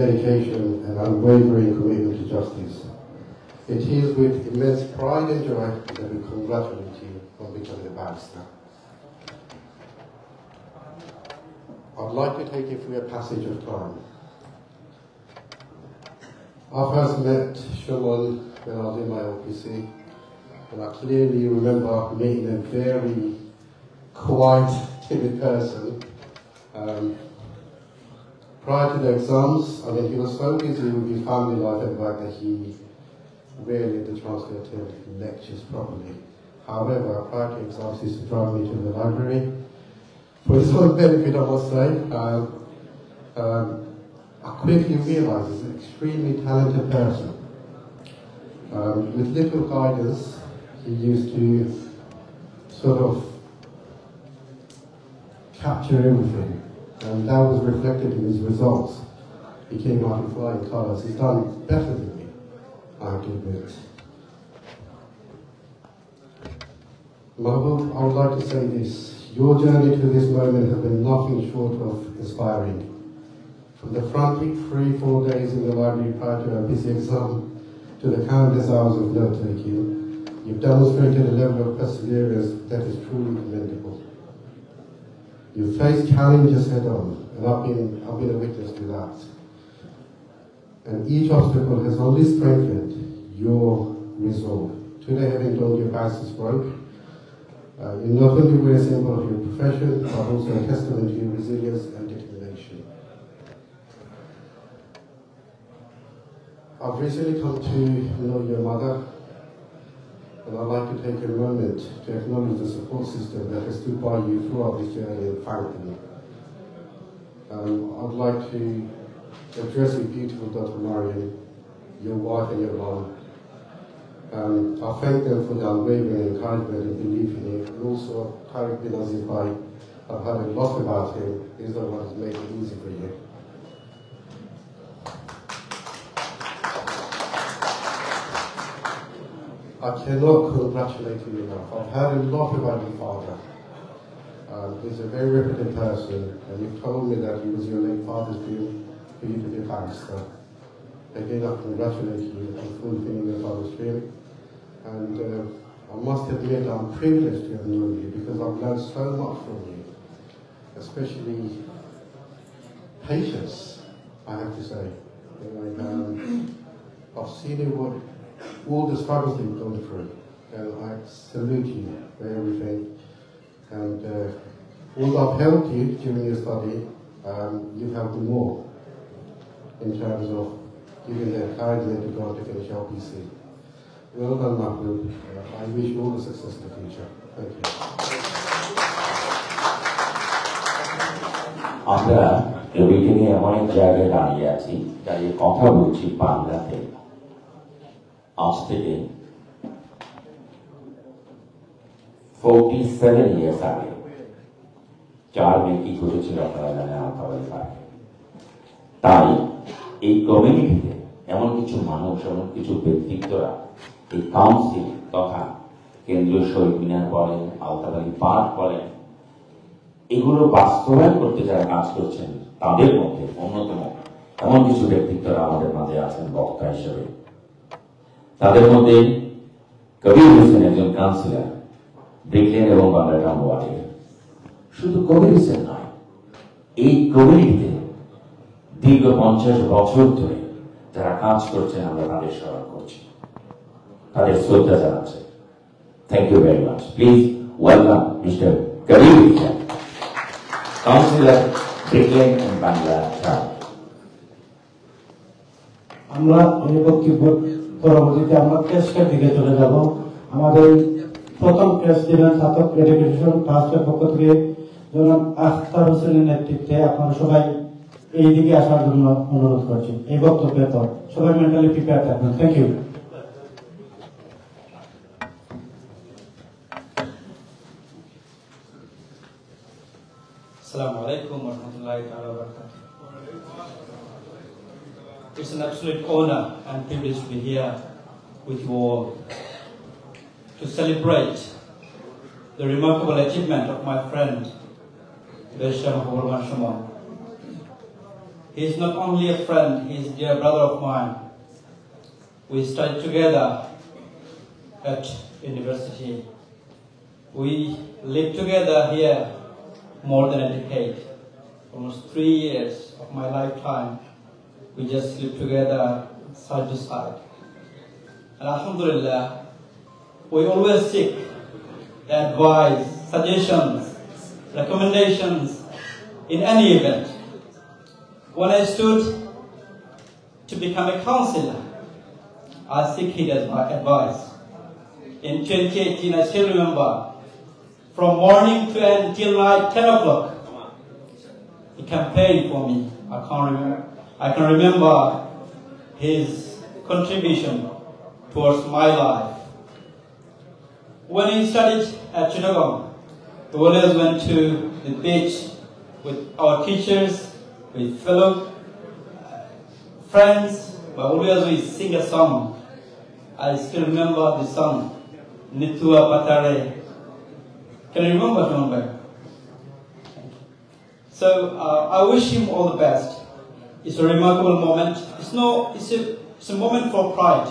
S8: dedication and unwavering commitment to justice. It is with immense pride and joy that we congratulate you on becoming a barrister. I'd like to take you through a passage of time. I first met Shimon when I was in my LPC, and I clearly remember meeting a very quiet, timid person. Prior to the exams, he was so busy with his family life and work that he rarely had the chance to attend lectures properly. However, prior to exams, he used to drive me to the library. For his own benefit, I must say, I quickly realized he's an extremely talented person. With little guidance, he used to sort of capture everything. And that was reflected in his results. He came out in flying colours. He's done better than me, I have to admit. Mahbub, I would like to say this. Your journey to this moment has been nothing short of inspiring. From the frantic 3-4 days in the library prior to our busy exam, to the countless hours of note-taking, you've demonstrated a level of perseverance that is truly commendable. You face challenges head on, and I've been a witness to that. And each obstacle has only strengthened your resolve. Today, having done your barrister's work, you not only were a symbol of your profession, but also a testament to your resilience and determination. I've recently come to know your mother, and I'd like to take a moment to acknowledge the support system that has stood by you throughout this journey and thank them. I'd like to address your beautiful daughter Mariam, your wife and your mom. I thank them for the unwavering encouragement and belief in you. And also, Tariq bin Aziz Bhai, I've heard a lot about him. He's the one who's made it easy for you. I cannot congratulate you enough. I've heard a lot about your father. He's a very reputed person, and he told me that it was your late father's dream for you to be a barrister. Again, I congratulate you on fulfilling your father's dream. And I must admit I'm privileged to have known you because I've learned so much from you, especially patience, I have to say. I've seen you all the struggles that you've gone through, and I salute you for everything. And although I've helped you during your study, you've helped me more in terms of giving the encouragement to go on to finish LPC. Well done, Mahmoud. I wish you all the success in the future. Thank you.
S1: আমরা মিটিংয়ে এমন এক জায়গায় দাঁড়িয়ে আছি, দাঁড়িয়ে কথা বলছি বাংলাতে। আজ থেকে 47 years আগে 4 মে কি ঘটেছিল আপনারা জানেন আলতাবাড়ি পার্কে। তাই এই কমিউনিটিতে এমন কিছু মানুষ, এমন কিছু ব্যক্তিত্বরা এই কাউন্সিল তথা কেন্দ্রীয় শহীদ মিনার বলেন, আলতাবাড়ি পার্ক বলেন, এগুলো বাস্তবায়ন করতে যারা কাজ করছেন তাদের মধ্যে অন্যতম এমন কিছু ব্যক্তিত্বরা আমাদের মাঝে আছেন বক্তা হিসেবে। তাদের মধ্যে কবির হোসেন একজন কাউন্সিলর, ব্রিকলেন এবং বাংলা টাউন ওয়ার্ডের। শুধু কবির হোসেন নয়, এই কমিউনিটিতে দীর্ঘ 50 বছর ধরে যারা কাজ করছেন আমরা তাদের স্মরণ করছি, তাদের শ্রদ্ধা জানাচ্ছি। Thank you very much. Please welcome mister Kabir Hossain, councillor Brick Lane and Bangla town.
S2: আমরা এই বক্তব্য পরবর্তীতে আমরা কেসের দিকে চলে যাব। আমাদের প্রথম কেস দিলেন ছাত্র এডুকেশন ট্রাস্টের পক্ষ থেকে জনাব আখতার হোসেনের নেতৃত্বে। আপনারা সবাই এই দিকে আসার জন্য অনুরোধ করছি। এই বক্তব্যের পর সবাই মেন্টালি প্রিপেয়ার থাকবেন। Thank you.
S9: Assalamu alaikum wa rahmatullahi wa barakatuh. It's an absolute honor and privilege to be here with you all to celebrate the remarkable achievement of my friend, Besham Horman Shimon. He is not only a friend, he is a dear brother of mine. We studied together at university. We lived together here more than a decade, almost 3 years of my lifetime. We just lived together side to side. And alhamdulillah, we always seek advice, suggestions, recommendations in any event. When I stood to become a counselor, I seek his advice. In 2018, I still remember, from morning to until night, 10 o'clock, he campaigned for me. I can remember his contribution towards my life. When he studied at Chittagong, we always went to the beach with our teachers, with fellow friends, but always we sing a song. I still remember the song, Nitua Patare. Can you remember, John Beck? So I wish him all the best. It's a remarkable moment. It's a moment for pride.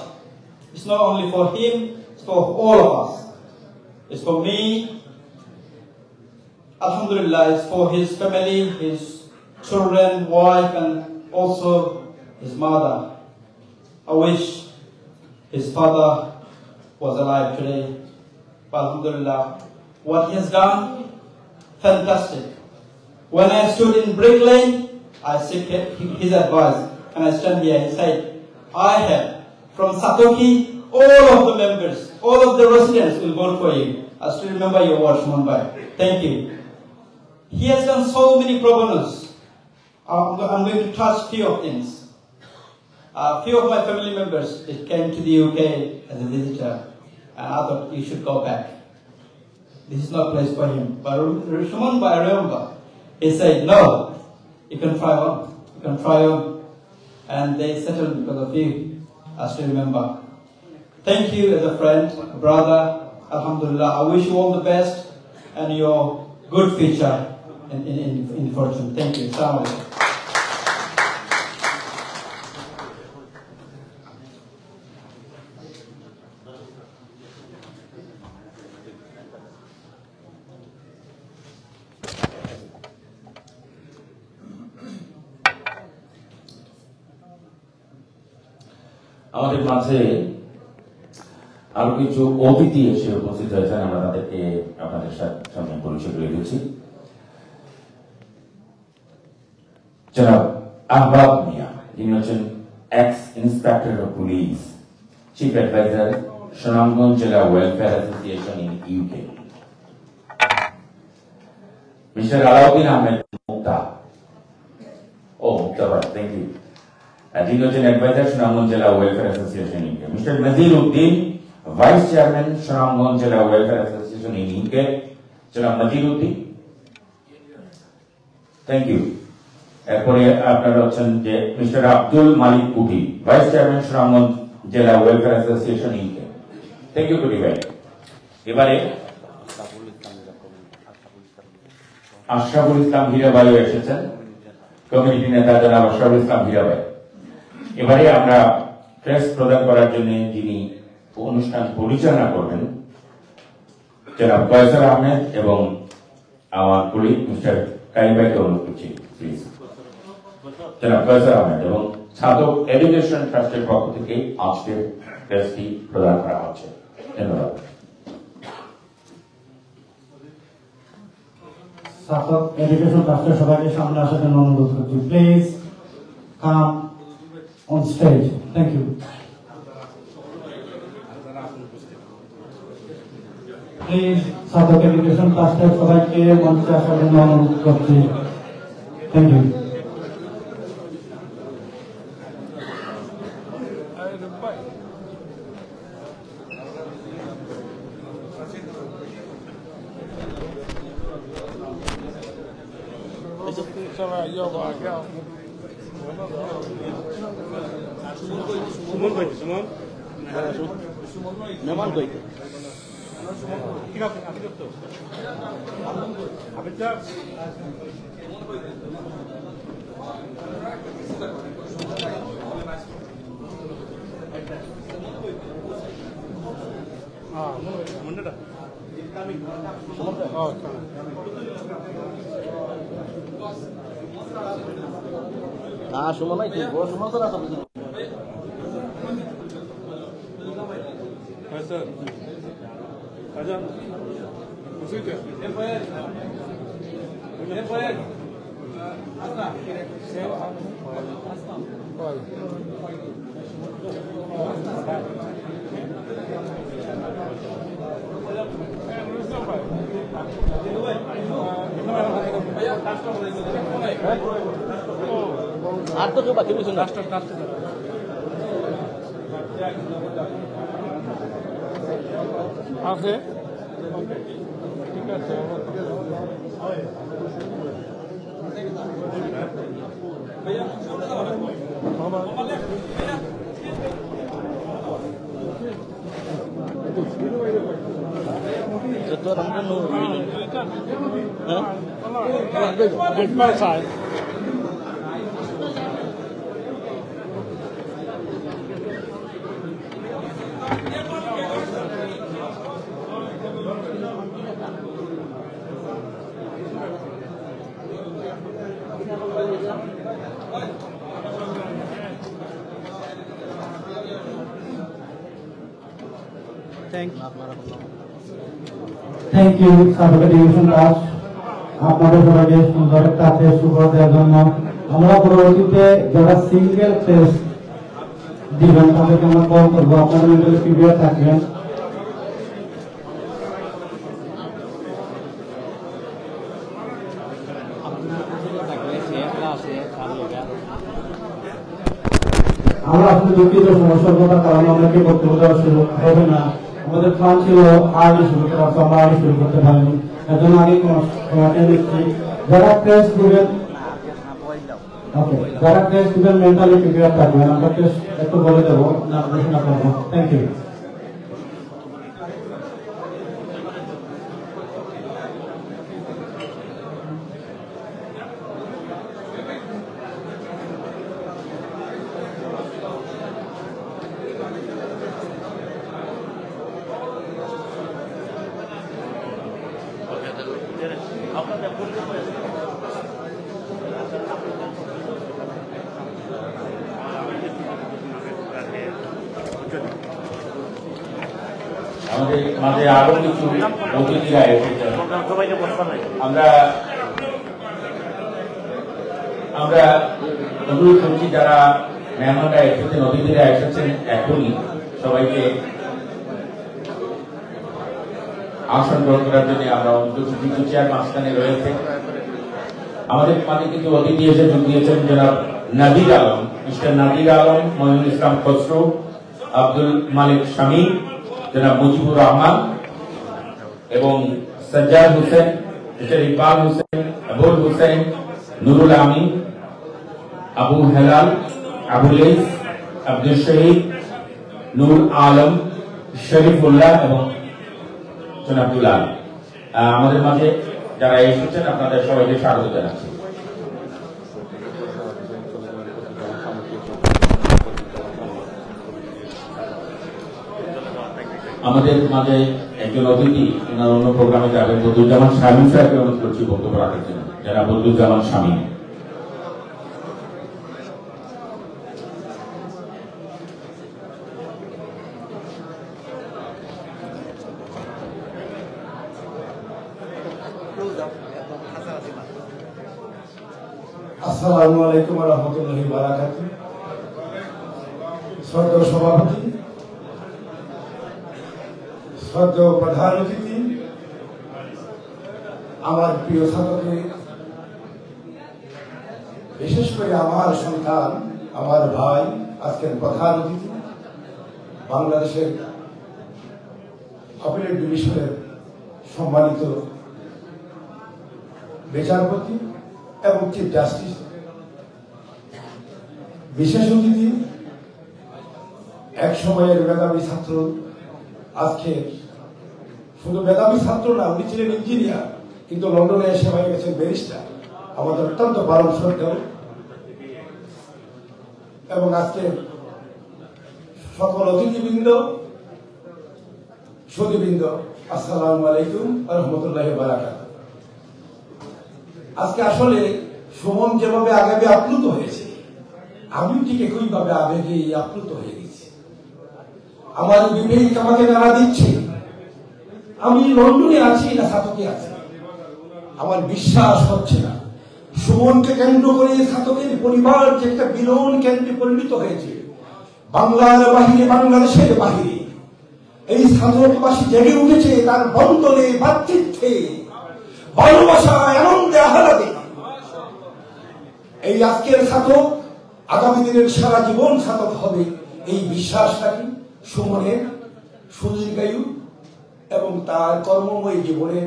S9: It's not only for him, it's for all of us. It's for me. Alhamdulillah, it's for his family, his children, wife, and also his mother. I wish his father was alive today. But alhamdulillah, what he has done, fantastic. When I stood in Brick Lane, I seek his advice, and I stand here. He said, I have, from Satoki, all of the members, all of the residents will vote for you. I still remember your words, Mumbai. Thank you. He has done so many pro bonos. I'm going to touch few of things. Few of my family members, they came to the UK as a visitor, and I thought you should go back. This is not a place for him. But Shumanba, I remember, he said, no, you can try on. You can try on. And they settled because of you. I still remember. Thank you as a friend, a brother. Alhamdulillah. I wish you all the best and your good future in fortune. Thank you. Assalamu alaikum.
S1: আমাদের মাঝে আরো কিছু অতিথি এসে উপস্থিত হয়েছেন, আমরা তাদেরকে আপনাদের সামনে পরিচয় করে দিচ্ছি। জনাব আহবাব মিয়া, যিনি হচ্ছেন ex inspector of police, chief adviser, Sunamganj জেলা welfare association in UK. Mister Alauddin Ahmed Mukta, thank you, যিনি হচ্ছেন অ্যাডভাইজার, সুনামগঞ্জ জেলা welfare association in UK. Mister Nazir Uddin, vice chairman, Sunamganj জেলা ওয়েলফেয়ার অ্যাসোসিয়েশন ইন ইউকে। জনাব নাজির উদ্দিন, থ্যাংক ইউ। এরপরে আপনারা হচ্ছেন যে মিস্টার আব্দুল মালিক কুটি, ভাইস চেয়ারম্যান, সুনামগঞ্জ জেলা welfare association UK. Thank you Kuti ভাই। এবারে আশরাফুল ইসলাম হীরা ভাই এসেছেন, কমিউনিটি নেতা জনাব আশরাফুল ইসলাম হীরা ভাই। এবারে আমরা প্রেস প্রদান করার জন্য যিনি অনুষ্ঠান পরিচালনা করবেন জনাব কয়সার আহমেদ এবং আমার কলিগ মিস্টার কাইম ভাইকে অনুরোধ করছি প্লিজ। জনাব কয়সার আহমেদ এবং ছাদক এডুকেশন ট্রাস্টের পক্ষ থেকে আজকের প্রেসটি প্রদান করা হচ্ছে। ধন্যবাদ।
S2: ছাদক এডুকেশন ট্রাস্টের সবাইকে সামনে আসার জন্য অনুরোধ করছি। Please come on stage. Thank you. Please Chhatak education ট্রাস্টের সবাইকে মঞ্চে আসার জন্য অনুরোধ করছি। Thank you.
S10: আর তো কেউ বাকি কিছু না। আছে ঠিক আছে।
S2: থ্যাংক ইউ ছাদক এডুকেশন ট্রাস্ট আপনাদের সবাইকে সুন্দর কাছে সুখবর দেওয়ার জন্য। আমরা পরবর্তীতে যারা সিঙ্গেল টেস্ট দিবেন তাদেরকে আমরা কল করবো, আপনারা মেন্টালি প্রিপেয়ার থাকবেন। আমরা আসলে দুঃখিত সমস্যার কথা, কারণ আমাকে বক্তব্য দেওয়ার সুযোগ হবে না। আমাদের প্ল্যান ছিল আগে শুরু করা, আমরা আগে শুরু করতে পারিনি, এর জন্য আগে নিচ্ছি। যারা টেস্ট দিবেন, ওকে, যারা টেস্ট দিবেন মেন্টালি প্রিপেয়ার থাকবেন। আমরা টেস্ট একটু বলে দেবো, ঘোষণা করবো। Thank you.
S1: আমাদের মাঝে আরো কিছু অতিথিরা এসেছেন। আমরা অনুরোধ করছি যারা মেহমানরা এসেছেন, অতিথিরা এসেছেন, এখনই সবাইকে আসন গ্রহণ করার জন্য আমরা কিছু চেয়ার মাঝখানে রয়েছে। আমাদের মাঝে কিছু অতিথি এসে যোগ দিয়েছেন জনাব নাদির আলম, মিস্টার নাদির আলম, মহিনুল ইসলাম খসরু, আব্দুল মালিক শামীম, জনাব মুজিবুর রহমান এবং সজ্জাদ হোসেন, মিস্টার ইকবাল হোসেন, আবুল হোসেন, নুরুল আমিন, আবু হেলাল, আবুল ইস, আব্দুল শহীদ, নূর আলম, শরীফুল্লাহ এবং জনাবুল আলম। আমাদের মাঝে যারা এসেছেন আপনাদের সবাইকে স্বাগত জানাচ্ছি। আমাদের মাঝে একজন অতিথি ওনার অন্য প্রোগ্রামে যাবেন, বদরুজ্জামান শামীম সাহেবকে অনুরোধ করছি বক্তব্য রাখার জন্য। যারা বদরুজ্জামান শামীম।
S11: আসসালামু আলাইকুম ওয়া রাহমাতুল্লাহি ওয়া বারাকাতুহু। শ্রদ্ধেয় সভাপতি, শ্রদ্ধেয় প্রধান অতিথি, আমার প্রিয় ছাত্রকে, বিশেষ করে আমার সন্তান, আমার ভাই, আজকের প্রধান অতিথি, বাংলাদেশের অ্যাপিলেট ডিভিশনের সম্মানিত বিচারপতি এবং চিফ জাস্টিস, বিশেষ অতিথি, এক সময়ের মেধাবী ছাত্র, আজকে শুধু মেধাবী ছাত্র না, উনি ছিলেন ইঞ্জিনিয়ার, কিন্তু লন্ডনে এসে হয়ে গেছেন ব্যারিস্টার, আমাদের অত্যন্ত পালন শ্রদ্ধেয়। এবং আজকে সকল অতিথিবৃন্দ, সুধীবৃন্দ, আসসালামু আলাইকুম ওয়া রাহমাতুল্লাহি ওয়া বারাকাতুহু। আজকে আসলে সুমন যেভাবে আবেগে আপ্লুত হয়েছে, আমি ঠিক একইভাবে আবেগে আপ্লুত হয়ে গেছি। আমার বিবেক আমাকে নাড়া দিচ্ছে, আমি লন্ডনে আছি না ছাতকে আছি, আমার বিশ্বাস হচ্ছে না। সুমনকে কেন্দ্র করে ছাতকের পরিবার যে একটা বিলন কেন্দ্রে পরিণত হয়েছে, বাংলার বাহিরে, বাংলাদেশের বাহিরে এই ছাতকবাসী জেগে উঠেছে তার বন্ধনে, ভাতৃত্বে, ভালোবাসায়, আনন্দে, আহ্লাদে। এই আজকের ছাতক আগামী দিনের সারা জীবন ছাতক হবে, এই বিশ্বাস রাখি। সুমনের সুদীর্ঘায়ু এবং তার কর্মময় জীবনের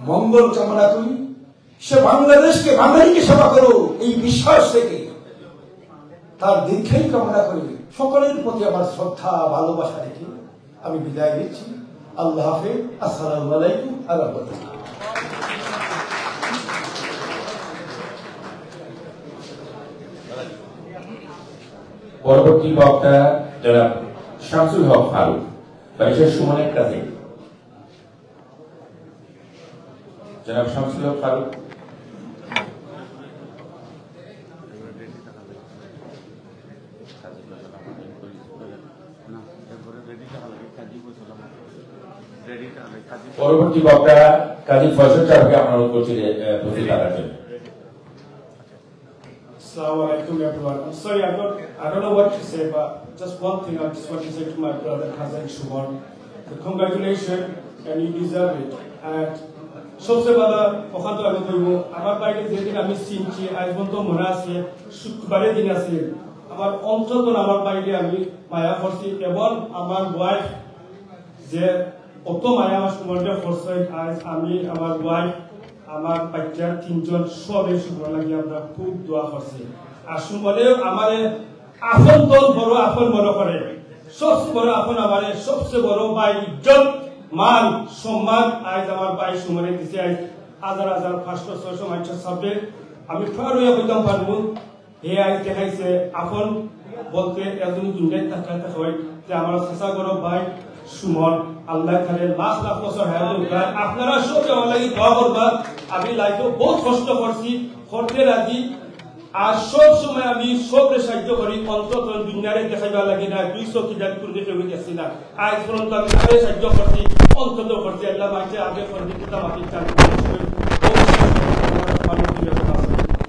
S11: মঙ্গল কামনা করি। সে বাংলাদেশকে, বাঙালিকে সেবা করো, এই বিশ্বাস থেকে তার দীর্ঘায়ু কামনা করি। সকলের প্রতি আমার শ্রদ্ধা, ভালোবাসা রেখে আমি বিদায় নিচ্ছি। আল্লাহ হাফেজ। আসসালামু আলাইকুম ওয়া রাহমাতুল্লাহ।
S1: পরবর্তী বক্তা জনাব শামসুল হক ফারুক, ব্যারিস্টার সুমনের কাছে। জনাব শামসুল হক ফারুক। পরবর্তী বক্তা কাজী ফয়সাল সাহেবকে আমরা অনুরোধ করছি উপস্থিত থাকার জন্য।
S12: Assalamu alaikum everyone. I'm sorry, I don't know what to say, but just one thing I just want to say to my brother Kazan Shuman. So congratulations, and you deserve it. And সবচেয়ে বড় কথা তো আমি বলবো, আমার বাইরে যেদিন আমি চিনছি আজ পর্যন্ত মনে আছে, শুক্রবারের দিন আছে, আমার অন্তত আমার বাইরে আমি মায়া করছি, এবং আমার ওয়াইফ যে অত মায়া আমার সুমনটা করছে, আজ আমি আমার ওয়াইফ, আমার বাচ্চা তিনজন সবে সুমন লাগে আমরা খুব দোয়া করছি। আর সুমনেও আমার আপন দল বড় আপন মনে করে, সবচেয়ে বড় আপন আমার সবচেয়ে বড় ভাই, ইজ্জত, মান, সম্মান আজ আমার ভাই সুমনে দিছে। আজ হাজার হাজার 500-600 মানুষের সামনে আমি ফারুয়া হইতাম পারবো, হে আজ দেখাইছে আপন বলতে এজন দুনিয়ায় থাকা হয় যে আমার চেষ্টা করো ভাই সুমন আল্লাহ খালে লাখ লাখ বছর হায়াত দরকার আপনারা সবে অনলাইন দোয়া করবা আমি লাইফে বহুত কষ্ট করছি করতে রাজি আর সব সময় আমি সবরে সাহায্য করি অন্তত দুনিয়ারে দেখাইবা লাগে না 200 কি জানি করে হয়ে গেছি না আজ পর্যন্ত আমি তারে সাহায্য করছি অন্তত করছি আল্লাহ মাইতে আগে করে দিতে মাফি চাই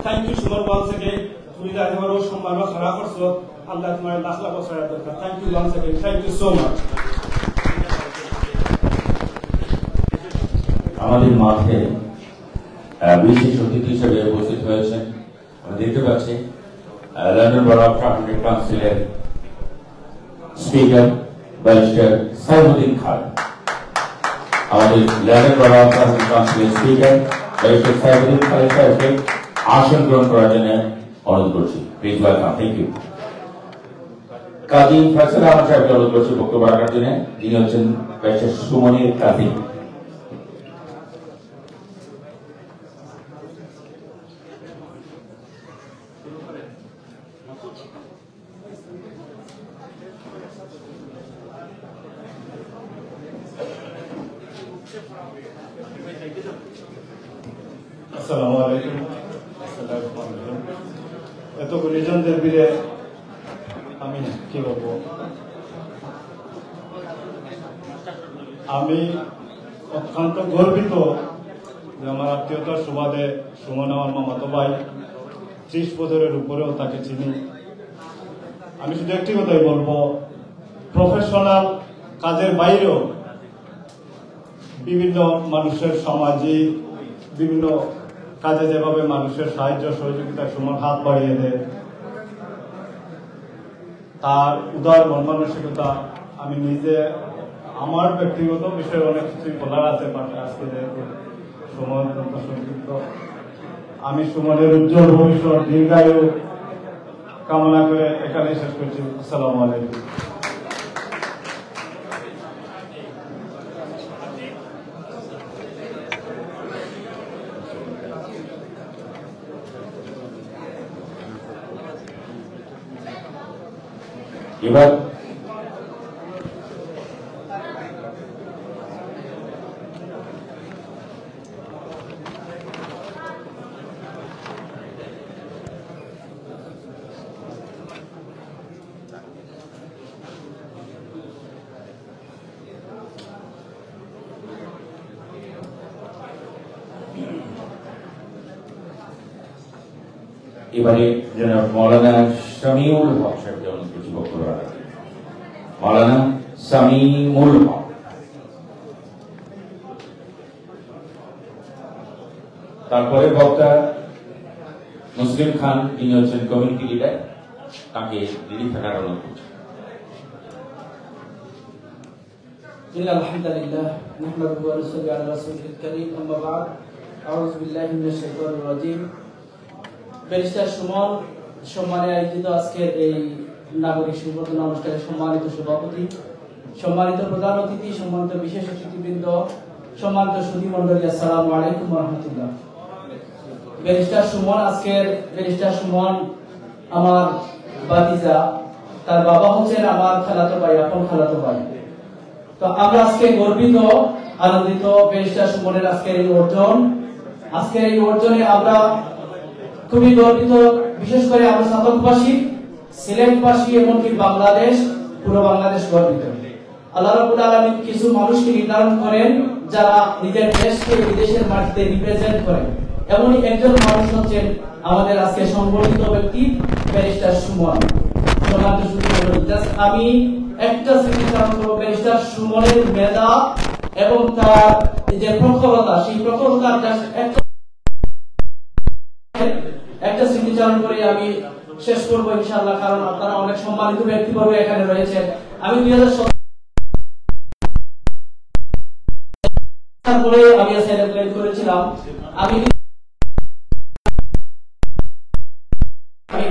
S12: thank you Suman once again তুমি যা তোমারও সম্মান খারাপ করছো আল্লাহ তোমার লাখ লাখ বছর হায়াত দরকার thank you once again thank you so much
S1: আমাদের মাঠে বিশেষ অতিথি হিসেবে উপস্থিত হয়েছেন আমরা দেখতে পাচ্ছি লন্ডন বড় ট্রান্সলেট কাউন্সিলের স্পিকার ব্যারিস্টার সাইফুদ্দিন খান আমাদের লন্ডন বড় ট্রান্সলেট কাউন্সিলের স্পিকার ব্যারিস্টার সাইফুদ্দিন খান সাহেবকে আসন গ্রহণ করার জন্য অনুরোধ করছি প্লিজ ওয়েলকাম থ্যাংক ইউ কাজী ফয়সাল আহমদ সাহেবকে অনুরোধ করছি বক্তব্য রাখার জন্য যিনি হচ্ছেন ব্যারিস্টার সুমনের কাজী
S2: আসসালামু আলাইকুম এত গুণীজনদের ভিড়ে আমি কি বলবো আমি অত্যন্ত গর্বিত যে আমার আত্মীয়তার সুবাদে সুমন আমার মামাতো ভাই 30 বছরের উপরেও তাকে চিনি আমি শুধু একটি কথাই বলবো প্রফেশনাল কাজের বাইরেও বিভিন্ন মানুষের সামাজিক বিভিন্ন কাজে যেভাবে মানুষের সাহায্য সহযোগিতা সুমন হাত বাড়িয়ে দেয় তার উদার মন মানসিকতা আমি নিজে আমার ব্যক্তিগত বিষয়ে অনেক কিছুই বলার আছে আজকে যেহেতু সুমন সংক্ষিপ্ত আমি সুমনের উজ্জ্বল ভবিষ্যৎ দীর্ঘায়ু কামনা করে এখানে শেষ করছি আসসালামু আলাইকুম
S1: এবার এবারে জনাব মৌলানা শামিউল হক সাহেবকে অনুরোধ করছি বক্তব্য রাখার জন্য মৌলানা শামিউল হক তারপরে বক্তা মুসলিম খান যিনি হচ্ছেন কমিউনিটি লিডার তাকে রিলিফ থাকার অনুরোধ করছি
S13: إن الحمد لله نحمده ونصلي على رسوله الكريم أما بعد أعوذ بالله من الشيطان الرجيم ব্যারিস্টার সুমন সম্মানে আয়োজিত আজকের এই নাগরিক সংবর্ধনা অনুষ্ঠানের সম্মানিত সভাপতি সম্মানিত প্রধান অতিথি সম্মানিত বিশেষ অতিথিবৃন্দ সম্মানিত সুধী মণ্ডলী আসসালামু আলাইকুম ওয়া রাহমাতুল্লাহ ব্যারিস্টার সুমন আমার ভাতিজা তার বাবা হচ্ছেন আমার খালাতো ভাই আপন খালাতো ভাই তো আমরা আজকে গর্বিত আনন্দিত ব্যারিস্টার সুমনের আজকের এই অর্জনে আমরা খুবই গর্বিত বিশেষ করে আমরা সাতকবাসী সিলেটবাসী এমনকি পুরো বাংলাদেশ গর্বিত আল্লাহ রাব্বুল আলামিন কিছু মানুষকে নির্ধারণ করেন যারা নিজের দেশকে বিদেশের মাটিতে রিপ্রেজেন্ট করেন এমনই একজন মানুষ হচ্ছেন আমাদের আজকে সংবর্ধিত ব্যক্তি ব্যারিস্টার সুমন আমি একটা স্মৃতিচারণ করব ব্যারিস্টার সুমনের মেধা এবং তার যে প্রখরতা সেই প্রখরতার একটা স্মৃতিচারণ করে আমি শেষ করবো ইনশাআল্লাহ কারণ আপনারা অনেক সম্মানিত ব্যক্তিবর্গ এখানে রয়েছেন আমি 2007 পরে আমি সেলিব্রেট করেছিলাম আমি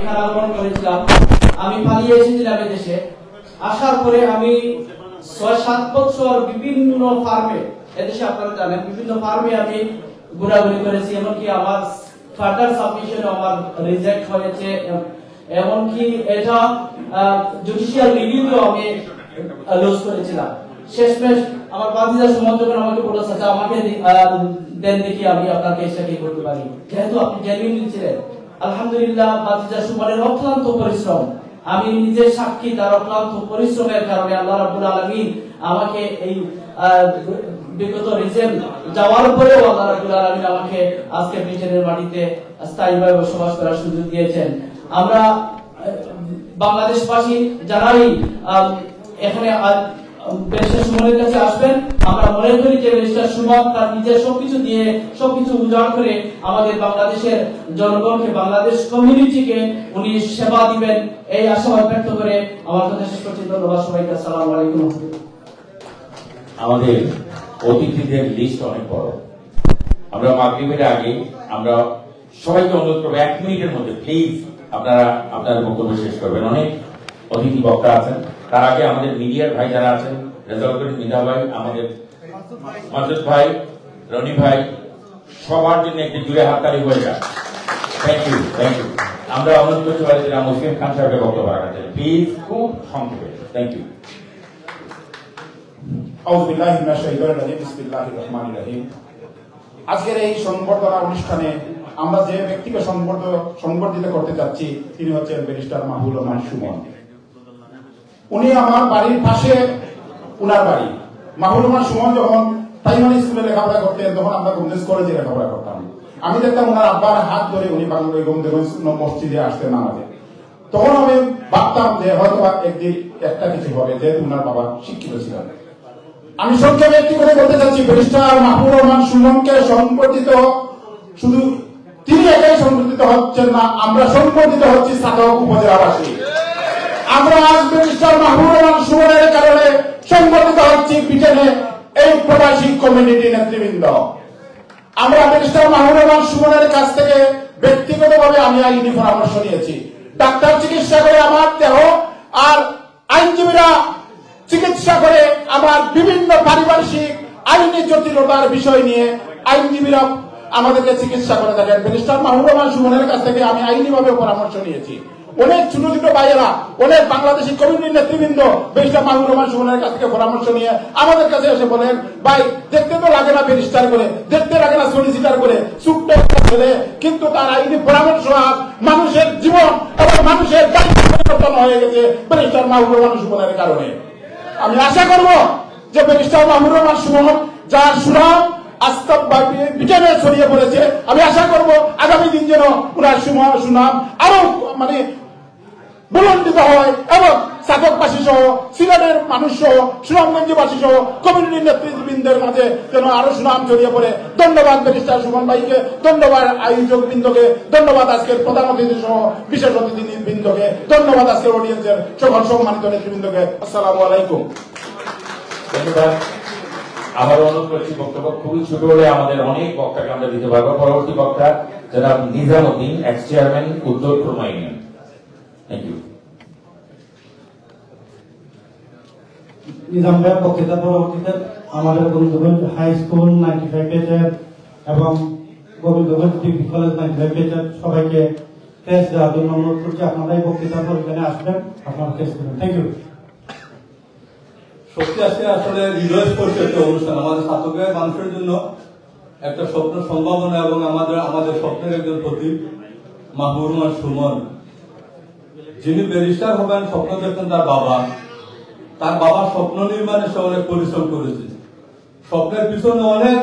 S13: কারাবরণ করেছিলাম আমি পালিয়ে এসেছিলাম দেশে আসার পরে আমি 6-7 বছর বিভিন্ন ফার্মে এদেশে আপনারা জানেন বিভিন্ন ফার্মে আমি ঘোরাঘুরি করেছি এমনকি আমার ফার্দার সাবমিশন আমার রিজেক্ট হয়েছে এমনকি এটা জুডিশিয়াল রিভিউও আমি লুজ করেছিলাম শেষমেশ আমার বাতিজা সুমন যখন আমাকে বলল চাচা আমাকে দেন দেখি আমি আপনার কেসটাকে করতে পারি, যেহেতু আপনি জেনুইন ছিলেন। আলহামদুলিল্লাহ বাতিজা সুমনের অক্লান্ত পরিশ্রম, আমি নিজে সাক্ষী, তার অক্লান্ত পরিশ্রমের কারণে আল্লাহ রাব্বুল আলামিন আমাকে এই বিগত রিজেন্ট যাওয়ার পরেও আল্লাহ রাব্বুল আলামিন আমাকে আজকে ব্রিটেনের মাটিতে স্থায়ীভাবে বসবাস করার সুযোগ দিয়েছেন। আমরা বাংলাদেশবাসী যারাই এখানে ব্যারিস্টার সুমনের কাছে আসবেন, আমরা মনে করি যে ব্যারিস্টার সুমন তার নিজের সবকিছু দিয়ে সবকিছু উজাড় করে আমাদের বাংলাদেশের জনগণকে, বাংলাদেশ কমিউনিটিকে উনি সেবা দিবেন, এই আশাবাদ ব্যক্ত করে আমার কথা শেষ করছি। ধন্যবাদ সবাইকে। আসসালামু আলাইকুম।
S1: আমাদের অতিথিদের লিস্ট অনেক বড়। আমরা মাগরিবের আগে আমরা সবাইকে অনুরোধ করবো 1 মিনিটের মধ্যে প্লিজ আপনারা আপনার বক্তব্য শেষ করবেন। অনেক অতিথি বক্তা আছেন। তার আগে আমাদের মিডিয়ার ভাই যারা আছেন, রেজাল্ট মিতা ভাই, আমাদের মাজেদ ভাই, রনি ভাই, সবার জন্য একটি জুড়ে হাততালি হয়ে যায়। Thank you, thank you. আমরা অনুরোধ করতে পারি মুসলিম খান সাহেবের বক্তব্য রাখাতে প্লিজ, খুব সংক্ষেপে। Thank you.
S14: আজকের এই সংবর্ধনা অনুষ্ঠানে আমরা যে ব্যক্তিকে সংবর্ধিত করতে যাচ্ছি তিনি হচ্ছেন ব্যারিস্টার মাহবুবুর রহমান সুমন। উনি আমার বাড়ির পাশে, উনার বাড়ি। মাহবুবুর রহমান সুমন যখন প্রাইমারি স্কুলে লেখাপড়া করতেন তখন আমরা গমদেশ কলেজে লেখাপড়া করতাম। আমি দেখতাম ওনার আব্বার হাত ধরে উনি গমদেশ মসজিদে আসতেন আমাদের। তখন আমি ভাবতাম যে হয়তো একদিন একটা কিছু হবে, যেহেতু উনার বাবা শিক্ষিত ছিলেন। আমি সংক্ষেপে একটি করে বলতে চাচ্ছি, ব্যারিস্টার মাহবুবুর রহমান সুমনকে সংবর্ধিত শুধু তিনি একাই সংবর্ধিত হচ্ছেন না, আমরা সংবর্ধিত হচ্ছি সাধক উপজেলাবাসী। আমরা আজ ব্যারিস্টার মাহবুবুর রহমান সুমনের কারণে সংবর্ধিত হচ্ছি ব্রিটেনে এই প্রবাসী কমিউনিটি নেতৃবৃন্দ। আমরা ব্যারিস্টার মাহবুবুর রহমান সুমনের কাছ থেকে ব্যক্তিগতভাবে আমি আইনি পরামর্শ নিয়েছি। ডাক্তার চিকিৎসা করে আমার দেহ, আর আইনজীবীরা চিকিৎসা করে আমার বিভিন্ন পারিপার্শ্বিক আইনি জটিলতার বিষয় নিয়ে আইনজীবীরা আমাদেরকে চিকিৎসা করে থাকেন। ব্যারিস্টার মাহবুবুর রহমান সুমনের কাছ থেকে আমি আইনিভাবে পরামর্শ নিয়েছি। অনেক ছোট ছোট ভাইয়েরা, অনেক বাংলাদেশি কমিউনিটি নেতৃবৃন্দ ব্যারিস্টার মাহবুবুর রহমান সুমনের কাছ থেকে পরামর্শ নিয়ে আমাদের কাছে এসে বলেন, ভাই দেখতে তো লাগে না ব্যারিস্টার করে, দেখতে লাগে না সলিসিটার করে, ছোট্ট একটা ছেলে, কিন্তু তার আইনি পরামর্শ আজ মানুষের জীবন এবং মানুষের দায়িত্ব পরিবর্তন হয়ে গেছে ব্যারিস্টার মাহবুবুর রহমান সুমনের কারণে। আমি আশা করব যে ব্যারিস্টার মাহবুবুর রহমান সুমন যার সুনাম আস্তাব ব্রিটেনে ছড়িয়ে পড়েছে, আমি আশা করব আগামী দিন যেন ওনার সুনাম আরো বুলন্দিত হয় এবং সাধকবাসী সহ, সিলেটের মানুষ সহ, সুনামগঞ্জবাসী সহ কমিউনিটি নেতৃবৃন্দের মাঝে যেন আরো সুনাম ছড়িয়ে পড়ে। ধন্যবাদ ব্যারিস্টার সুমন ভাইকে, ধন্যবাদ আয়োজক বৃন্দকে, ধন্যবাদ আজকের প্রধান অতিথি সহ বিশেষ অতিথি বৃন্দকে, ধন্যবাদ আজকের অডিয়েন্সের সকল সম্মানিত নেতৃবৃন্দকে। আসসালামু আলাইকুম।
S1: ধন্যবাদ। আবার অনুরোধ করছি, বক্তব্য খুবই ছোট হলে আমাদের অনেক বক্তাকে আমরা দিতে পারবো। পরবর্তী বক্তা জনাব Nizamuddin, ex chairman Uttar Khurma union. Thank you.
S2: Nizam ভাইয়ের বক্তৃতার পরবর্তীতে আমাদের গোবিন্দগঞ্জ হাই স্কুল 95 পেজের এবং গোবিন্দগঞ্জ ডিগ্রি কলেজ 95 পেজের সবাইকে ক্রেস্ট দেওয়ার জন্য অনুরোধ করছি। আপনারা এই বক্তৃতার পর এখানে আসবেন, আপনারা ক্রেস্ট দেবেন। Thank you.
S9: সত্যি আজকে আসলে হৃদয়স্পর্শী একটা অনুষ্ঠান, আমাদের ছাত্রদের মানুষের জন্য একটা স্বপ্ন সম্ভাবনা এবং আমাদের স্বপ্নের একজন প্রতীক মাহবুবুর রহমান সুমন, যিনি ব্যারিস্টার হবেন স্বপ্ন দেখতেন তার বাবা। তার বাবার স্বপ্ন নির্মাণে সে অনেক পরিশ্রম করেছে, স্বপ্নের পিছনে অনেক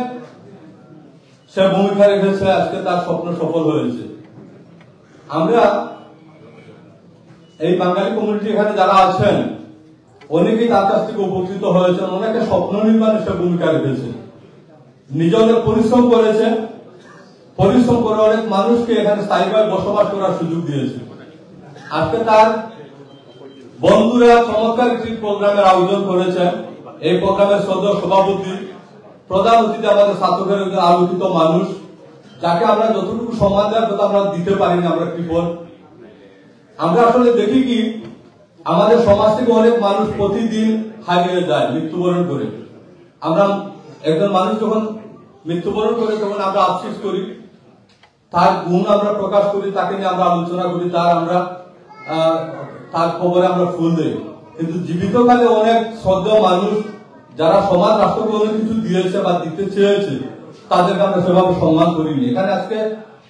S9: সে ভূমিকা রেখেছে, আজকে তার স্বপ্ন সফল হয়েছে। আমরা এই বাঙালি কমিউনিটি এখানে যারা আছেন অনেকেই তার কাছ থেকে উপকৃত হয়েছেন, অনেকে স্বপ্ন নির্মাণে সে ভূমিকা রেখেছে, নিজে অনেক পরিশ্রম করেছে, পরিশ্রম করে অনেক মানুষকে এখানে স্থায়ীভাবে বসবাস করার সুযোগ দিয়েছে। আজকে তার বন্ধুরা চমৎকার একটি প্রোগ্রামের আয়োজন করেছেন। এই প্রোগ্রামের সভাপতি, প্রধান অতিথি আমাদের ছাত্রদের একজন আলোকিত মানুষ, যাকে আমরা যতটুকু সম্মান দেওয়ার কথা আমরা দিতে পারিনি, আমরা কৃপণ। আমরা আসলে দেখি কি আমাদের সমাজ থেকে অনেক মানুষ প্রতিদিন হারিয়ে যায়, মৃত্যুবরণ করে। আমরা একজন মানুষ যখন মৃত্যুবরণ করে তখন আমরা আফসোস করি, তার গুণ আমরা প্রকাশ করি, তাকে নিয়ে আমরা আলোচনা করি, তার খবরে আমরা ফুল দেই। কিন্তু জীবিত কালে অনেক শ্রদ্ধেয় মানুষ
S15: যারা সমাজ রাষ্ট্রকে অনেক কিছু দিয়েছে বা দিতে চেয়েছে তাদেরকে আমরা সেভাবে সম্মান করিনি। এখানে আজকে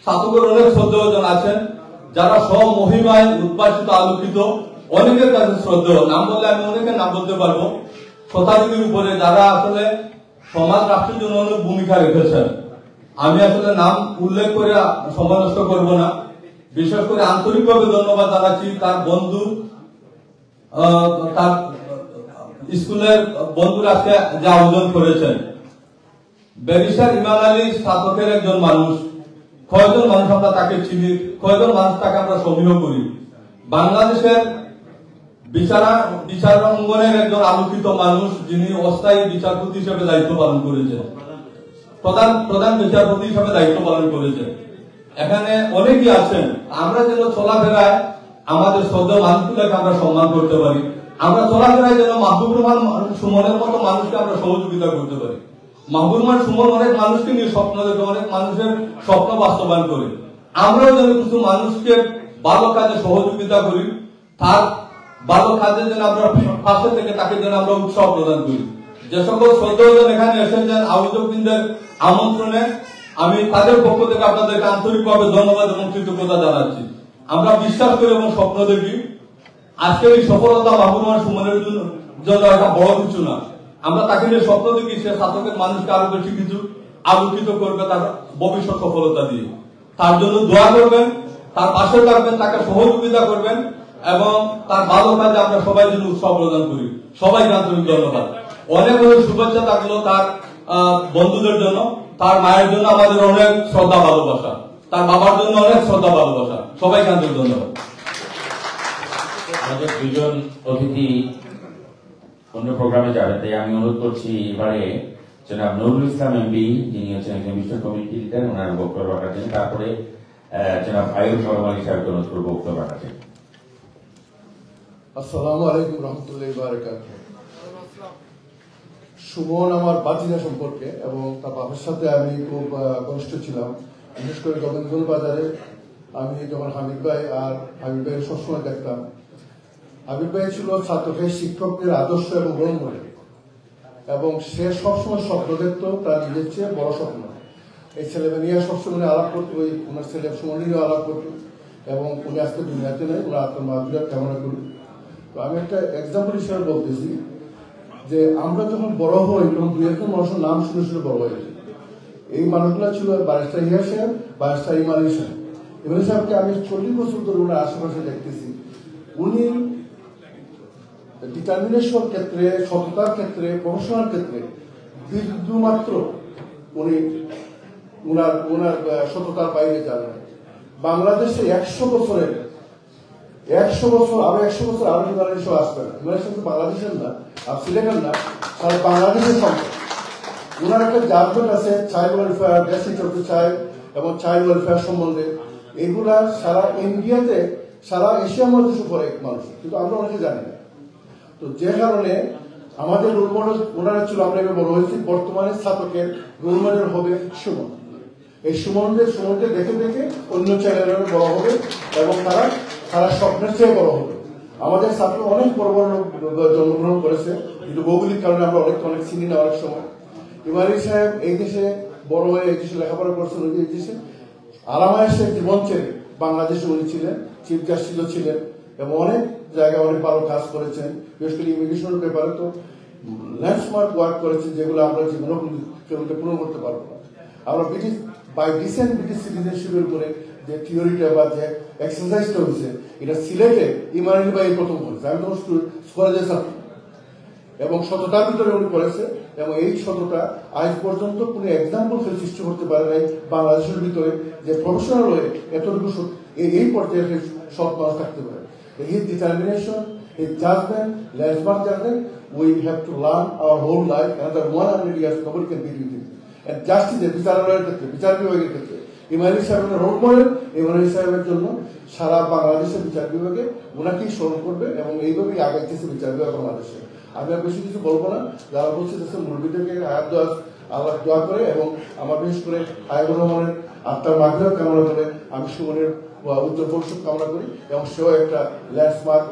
S15: ছাত্রদের অনেক শ্রদ্ধেয়জন আছেন যারা স্বমহিমায় উদ্ভাসিত আলোকিত, অনেকের কাছে শ্রদ্ধেয়। নাম বললে আমি অনেকের নাম বলতে পারবো শতাধিকের উপরে, যারা আসলে সমাজ রাষ্ট্রের জন্য অনেক ভূমিকা রেখেছেন। আমি আসলে নাম উল্লেখ করে সময় নষ্ট করবো না। বিশেষ করে আন্তরিকভাবে ধন্যবাদ জানাচ্ছি তার বন্ধু, তার স্কুলের বন্ধুরা আজকে যে আয়োজন করেছেন। ব্যারিস্টার ইমান আলী স্নাতকের একজন মানুষ, কয়জন মানুষ আমরা তাকে চিনি, কয়জন মানুষ তাকে আমরা সমীহ করি। বাংলাদেশের বিচারাঙ্গনের একজন আলোকিত মানুষ, যিনি অস্থায়ী বিচারপতি হিসেবে দায়িত্ব পালন করেছেন, প্রধান বিচারপতি হিসেবে দায়িত্ব পালন করেছেন। এখানে অনেকেই আছেন। আমরা যেন চলাফেরায় আমাদের শ্রদ্ধেয় মানুষগুলোকে আমরা সম্মান করতে পারি। আমরা চলাফেরায় যেন মাহবুবুর রহমান সুমনের মতো মানুষকে আমরা সহযোগিতা করতে পারি। মাহবুবুর রহমান সুমন অনেক মানুষকে নিয়ে স্বপ্ন দেখে, অনেক মানুষের স্বপ্ন বাস্তবায়ন করে। আমরাও যেন কিছু মানুষকে ভালো কাজে সহযোগিতা করি, তার ভালো কাজে যেন আমরা পাশে থেকে তাকে যেন আমরা উৎসাহ প্রদান করি। যে সকল শ্রদ্ধেয়জন এখানে এসেছেন আয়োজকবৃন্দের আমন্ত্রণে, আমি তাদের পক্ষ থেকে আপনাদেরকে আন্তরিকভাবে ধন্যবাদ এবং কৃতজ্ঞতা জানাচ্ছি। আমরা বিশ্বাস করি এবং স্বপ্ন দেখি আজকের এই সফলতা মাহবুবুর রহমান সুমনের জন্য একটা বড় কিছু না। আমরা তাকে নিয়ে স্বপ্ন দেখি সে ছাত্রদের মানুষকে আরো বেশি কিছু আলোকিত করবে তার ভবিষ্যৎ সফলতা দিয়ে। তার জন্য দোয়া করবেন, তার পাশে থাকবেন, তাকে সহযোগিতা করবেন এবং তার ভালো কাজে আমরা সবাই যেন উৎসাহ প্রদান করি। সবাইকে আন্তরিক ধন্যবাদ। অনেক অনেক শুভেচ্ছা থাকলো তার বন্ধুদের জন্য, তার মায়ের জন্য আমাদের অনেক শ্রদ্ধা ভালোবাসা, তার বাবার জন্য অনেক শ্রদ্ধা ভালোবাসা। সবাইকে আন্তরিক ধন্যবাদ।
S1: আমাদের দুজন অতিথি অন্য প্রোগ্রামে যাবেন, তাই আমি অনুরোধ করছি এবারে জনাব নুরুল ইসলাম এমপি, যিনি হচ্ছেন একজন বিশ্ব কমিটি লিডার, ওনার বক্তব্য রাখাচ্ছেন। তারপরে জনাব আইয়ুব সরম আলী সাহেবকে অনুরোধ করব বক্তব্য রাখাচ্ছেন।
S16: আসসালামু আলাইকুম রহমতুল্লাহি ওয়া বারাকাতুহু। সুমন আমার বাতিজা সম্পর্কে এবং তার বাবার সাথে আমি খুব ঘনিষ্ঠ ছিলাম। বিশেষ করে গোবিন্দগঞ্জ বাজারে আমি যখন হামিদ ভাই আর হাবিব ভাই সবসময় দেখতাম। হাবিব ভাই ছিল ছাত্রকে শিক্ষকদের আদর্শ এবং রোল মডেল, এবং সে সবসময় স্বপ্ন দেখত তার নিজের চেয়ে বড় স্বপ্ন। এই ছেলেকে নিয়ে সবসময় আলাপ করতো, ওই ওনার ছেলে সুমন নিয়েও আলাপ করতো, এবং উনি আজকে দুনিয়াতে নেই, ওনার আত্মার মাধুর্য কামনা করি। তো আমি একটা এক্সাম্পল হিসেবে বলতেছি যে আমরা যখন বড় হই তখন দুই একজন মানুষের নাম শুনে শুনে বড় হয়ে যায়। এই মানুষগুলো ছিল ব্যারিস্টার ইলিয়াস সাহেব, ব্যারিস্টার ইমান আলী সাহেব। ইমান আলী সাহেবকে আমি 40 বছর ধরে ওনার আশেপাশে দেখতেছি। উনি ডিটারমিনেশন ক্ষেত্রে, সততার ক্ষেত্রে, প্রফেশনাল ক্ষেত্রে বিন্দুমাত্র উনি ওনার সততার বাইরে যান। বাংলাদেশে 100 বছর আরো 100 বছর আরো বাংলাদেশ আসবে না। বাংলাদেশের না, আর সিলেটের না, সারা বাংলাদেশের সম্পদ। ওনার একটা জাজমেন্ট আছে child welfare, basic of the child এবং চাইল্ড ওয়েলফেয়ার সম্বন্ধে। এগুলা সারা ইন্ডিয়াতে, সারা এশিয়া মহাদেশে পড়ে মানুষ, কিন্তু আমরা অনেকে জানি না। তো যে কারণে আমাদের রোল মডেল ওনারা ছিল, আমরা এবার বড় হয়েছি। বর্তমানে ছাত্রকের রোল মডেল হবে সুমন। এই সুমনকে দেখে দেখে অন্য ছেলেরা বড় হবে এবং তারা স্বপ্নের চেয়ে বড় হবে। আমাদের ছাত্র অনেক বড় বড় জন্মগ্রহণ করেছে, কিন্তু ভৌগোলিক কারণে আমরা অনেক চিনি না অনেক সময়। ইমান আলী সাহেব এই দেশে বড় হয়ে এই দেশে লেখাপড়া করছেন, এই দেশে আরামায়েশের জীবন ছেড়ে বাংলাদেশে উনি ছিলেন, চিফ জাস্টিসও ছিলেন এবং অনেক জায়গায় অনেক ভালো কাজ করেছেন। বিশেষ করে ইমিগ্রেশনের ব্যাপারে তো ল্যান্ডমার্ক ওয়ার্ক করেছেন, যেগুলো আমরা জীবনে পূরণ করতে পারবো না। আমরা ব্রিটিশ বাই ডিসেন্ট ব্রিটিশ সিটিজেনশিপের উপরে যে থিওরিটা বা যে এক্সারসাইজটা হয়েছে, এটা সিলেটে ইমান আলী ভাই প্রথম করেছে। আমি তখন কলেজে ছাত্র, এবং সততার ভিতরে উনি করেছে, এবং এই সততা আজ পর্যন্ত কোনো এক্সাম্পল সৃষ্টি করতে পারে নাই বাংলাদেশের ভিতরে, যে প্রফেশনাল হয়ে এতটুকু এই পর্যায়ে সৎ মানুষ থাকতে পারে। His determination, his judgment, landmark judgment, we have to learn our whole life. Another 100 years, nobody can beat with him. And justice, বিচারালয়ের ক্ষেত্রে, বিচার বিভাগের ক্ষেত্রে ইমান আলী সাহেবের রোল মডেল। ইমান আলী সাহেবের জন্য সারা বাংলাদেশের বিচার বিভাগে ওনাকেই স্মরণ করবে, এবং এইভাবেই আগাইতেছে বিচার বিভাগ বাংলাদেশে। আমি আর বেশি কিছু বলবো না। যারা বলছে মুরব্বীদেরকে হায়াত আল্লাহ দোয়া করে, এবং আমার বিশেষ করে হায়াতুর রহমানের আত্মার মাগফিরাত কামনা করে আমি সুমনের উজ্জ্বল ভবিষ্যৎ কামনা করি, এবং সেও একটা ল্যান্ডমার্ক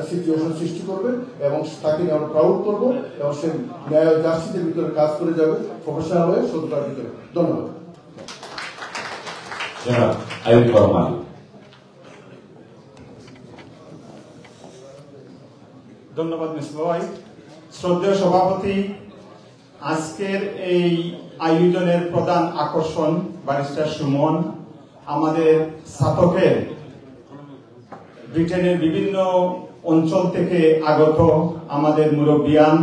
S16: সিচুয়েশন সৃষ্টি করবে এবং তাকে আমরা প্রাউড করবো এবং সে ন্যায় জাস্টিসের ভিতরে কাজ করে যাবে প্রফেশনাল হয়ে সততার ভিতরে। ধন্যবাদ।
S14: ধন্যবাদ মিসবাহ ভাই। শ্রদ্ধেয় সভাপতি, আজকের এই আয়োজনের প্রধান আকর্ষণ ব্যারিস্টার সুমন, আমাদের স্নাতকের ব্রিটেনের বিভিন্ন অঞ্চল থেকে আগত আমাদের মুরব্বিয়ান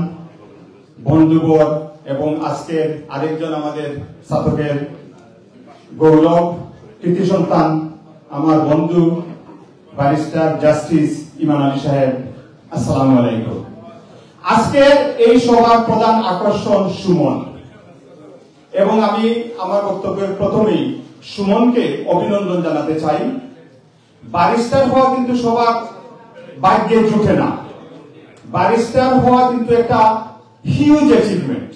S14: বন্ধুবর এবং আজকের আরেকজন আমাদের স্নাতকের গৌরব কৃতি সন্তান আমার বন্ধু ব্যারিস্টার জাস্টিস ইমান আলী সাহেব, আসসালামু আলাইকুম। আজকের এই সভার প্রধান আকর্ষণ সুমন, এবং আমি আমার বক্তব্যের প্রথমেই সুমনকে অভিনন্দন জানাতে চাই। ব্যারিস্টার হওয়া কিন্তু সবার ভাগ্যে জুটে না। ব্যারিস্টার হওয়া কিন্তু একটা হিউজ অ্যাচিভমেন্ট।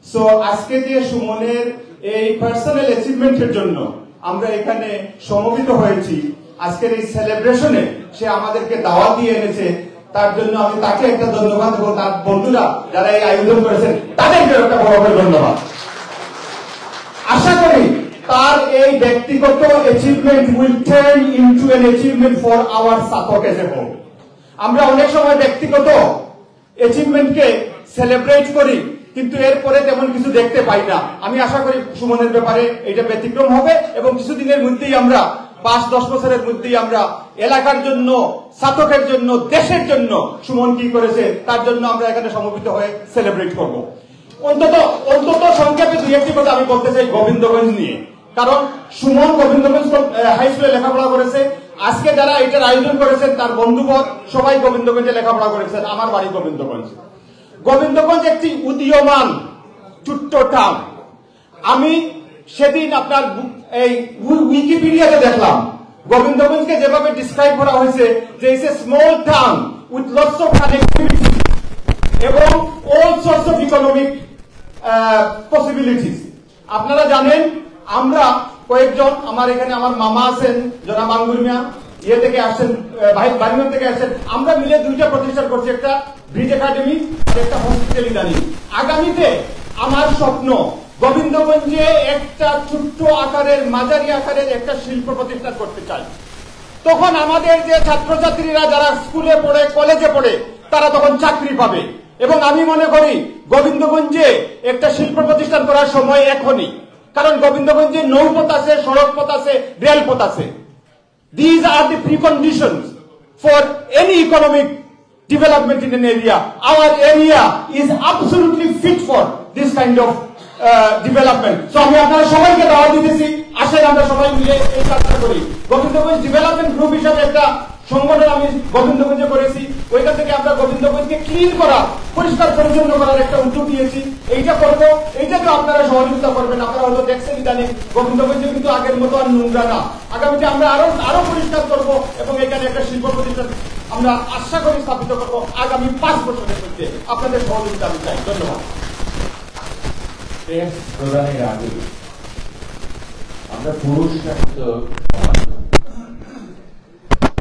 S14: সো আজকে যে সুমনের এই পার্সোনাল অ্যাচিভমেন্টের জন্য আমরা এখানে সমবেত হয়েছি, আজকের এই সেলিব্রেশনে সে আমাদেরকে দাওয়াত দিয়ে এনেছে, তার জন্য আমি তাকে একটা ধন্যবাদ দেবো। তার বন্ধুরা যারা এই আয়োজন করেছেন তাদেরকে একটা বড় করে ধন্যবাদ। আশা করি তার এই ব্যক্তিগত achievement will turn into an achievement for our স্নাতক এজ এ হোল। আমরা অনেক সময় ব্যক্তিগত অ্যাচিভমেন্টকে সেলিব্রেট করি, কিন্তু এরপরে তেমন কিছু দেখতে পাই না। আমি আশা করি সুমনের ব্যাপারে এটা ব্যতিক্রম হবে এবং কিছুদিনের মধ্যেই আমরা 5-10 বছরের মধ্যেই আমরা এলাকার জন্য, স্নাতকের জন্য, দেশের জন্য সুমন কি করেছে তার জন্য আমরা এখানে সমবেত হয়ে সেলিব্রেট করব। অন্তত সংক্ষেপে 2-1টি কথা আমি বলতে চাই গোবিন্দগঞ্জ নিয়ে, কারণ সুমন গোবিন্দগঞ্জ হাই স্কুলে লেখাপড়া করেছে। আজকে যারা এটার আয়োজন করেছেন তার বন্ধুবর সবাই গোবিন্দগঞ্জে লেখাপড়া করেছেন। আমার বাড়ি গোবিন্দগঞ্জ। গোবিন্দগঞ্জ একটি উদীয়মান ছোট্ট টাউন। আমি সেদিন আপনার এই উইকিপিডিয়াতে দেখলাম গোবিন্দগঞ্জকে যেভাবে ডিসক্রাইব করা হয়েছে যে it's a small town with lots of connectivity এবং all sorts of economic possibilities. আপনারা জানেন আমরা কয়েকজন, আমার এখানে আমার মামা আছেন জনাব আঙ্গুর মিয়া, ইয়ে থেকে আসছেন, বাড়িগঞ্জ থেকে আসছেন, আমরা মিলে 2টা প্রতিষ্ঠান করছি, একটা ব্রিজ একাডেমি আর একটা হসপিটাল ইদানি। আগামীতে আমার স্বপ্ন গোবিন্দগঞ্জে একটা ছোট্ট আকারের, মাঝারি আকারের একটা শিল্প প্রতিষ্ঠান করতে চাই। তখন আমাদের যে ছাত্রছাত্রীরা যারা স্কুলে পড়ে, কলেজে পড়ে, তারা তখন চাকরি পাবে। এবং আমি মনে করি গোবিন্দগঞ্জে একটা শিল্প প্রতিষ্ঠান করার সময় এখনই, কারণ গোবিন্দগঞ্জে নৌপথ আছে, সড়ক পথ আছে, রেলপথ আছে। These are the preconditions for any economic development in an area. Our area is absolutely fit for this kind of development. So আমি আপনারা সবাইকে দাওয়াত দিতেছি, আসেন আমরা সবাই মিলে এই কাজটা করি। গোবিন্দগঞ্জ ডেভেলপমেন্ট গ্রুপ হিসাবে একটা সংগঠন আমি গোবিন্দগঞ্জে করেছি। ওইখান থেকে আমরা গোবিন্দগঞ্জকে ক্লিন করা, পরিষ্কার পরিচ্ছন্ন করার একটা উদ্যোগ নিয়েছি। এইটা করবো, এইটাকে আপনারা সহযোগিতা করবেন। আপনারা হয়তো দেখছেন ইদানিং গোবিন্দগঞ্জে কিন্তু আগের মতো আর নোংরা না। আগামীতে আমরা আরো পরিষ্কার করবো এবং এখানে একটা শিল্প প্রতিষ্ঠান আমরা আশা করি স্থাপিত করবো আগামী 5 বছরের মধ্যে। আপনাদের সহযোগিতা আমি চাই। ধন্যবাদ।
S1: প্রদানের আগে আমরা পুরস্কার তো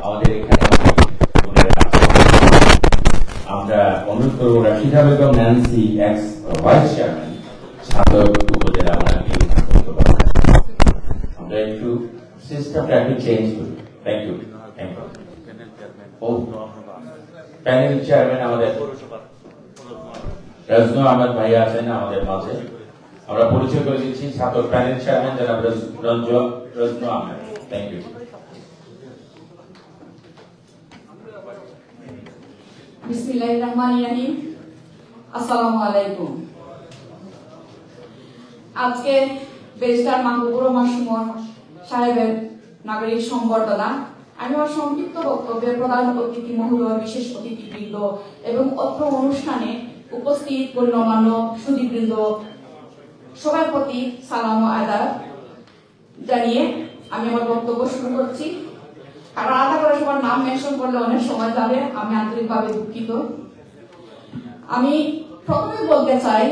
S1: আমাদের এখানে আমরা অনুরোধ করবো Rashida Begum Nancy, x vice chairman, Chhatak উপজেলা, আমরা একটু সিস্টেমটা একটু চেঞ্জ করি। Thank you. প্যানেল চেয়ারম্যান আমাদের রজনু আহমেদ ভাই আছেন আমাদের মাঝে। আমরা পরিচয় করে দিচ্ছি ছাত্র প্যানেল চেয়ারম্যান জনাব রজনু আহমেদ। Thank you.
S17: বিসমিল্লাহির রহমানির রহিম। আসসালামু আলাইকুম। আজকে ব্যারিস্টার মাহবুবুর রহমান সুমন সাহেবের নাগরিক সংবর্ধনা। আমি আমার সংক্ষিপ্ত বক্তব্যে প্রধান অতিথি মহোদয়, বিশেষ অতিথিবৃন্দ এবং অত্র অনুষ্ঠানে উপস্থিত গণ্যমান্য সুধীবৃন্দ সবার প্রতি সালাম ও আদাব জানিয়ে আমি আমার বক্তব্য শুরু করছি। আর আলাদা করে সবার নাম মেনশন করলে অনেক সময় যাবে, আমি আন্তরিকভাবে দুঃখিত। আমি প্রথমে বলতে চাই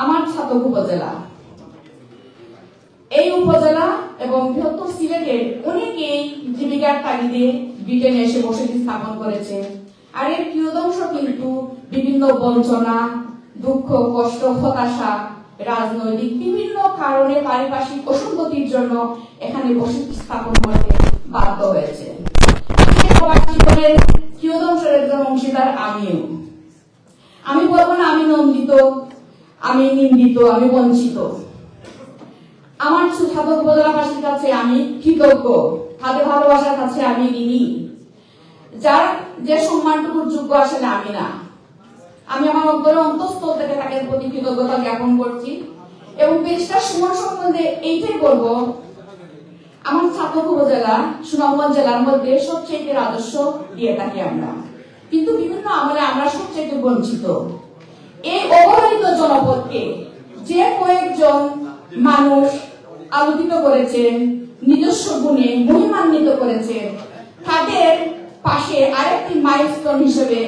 S17: আমার ছাতক উপজেলা, এই উপজেলা এবং বৃহত্তর সিলেটের অনেকেই জীবিকার তাগিদে ব্রিটেনে এসে বসতি স্থাপন করেছে আর এর কিয়দংশ কিন্তু বিভিন্ন বঞ্চনা, দুঃখ, কষ্ট, হতাশা, রাজনৈতিক বিভিন্ন কারণে পারিপার্শ্বিক অসঙ্গতির জন্য এখানে বসতি স্থাপন করতে বাধ্য হয়েছে। জীবনের কিয়দংশের একজন অংশীদার আমিও। আমি বলবো না আমি নন্দিত, আমি নিন্দিত, আমি বঞ্চিত। আমার ছাতক উপজেলাবাসীর কাছে আমি কৃতজ্ঞ, তাদের ভালোবাসার কাছে আমি ঋণী। যার যে সম্মানটুকুর যোগ্য আসলে আমি না, আমি আমার অন্তরে অন্তঃস্থল থেকে তাকে প্রতি কৃতজ্ঞতা জ্ঞাপন করছি। এবং ব্যারিস্টার সুমন সম্বন্ধে এইটাই বলবো, আমার ছাতক উপজেলা সুনামগঞ্জ জেলার মধ্যে সবচেয়ে রাজস্ব দিয়ে থাকি আমরা, কিন্তু বিভিন্ন আমলে আমরা সবচেয়ে বঞ্চিত। এই অবহেলিত জনপদকে যে কয়েকজন মানুষ আলোকিত করেছেন, নিজস্ব গুণে মহিমান্বিত করেছেন, তাদের পাশে আরেকটি মাইলস্টোন হিসেবে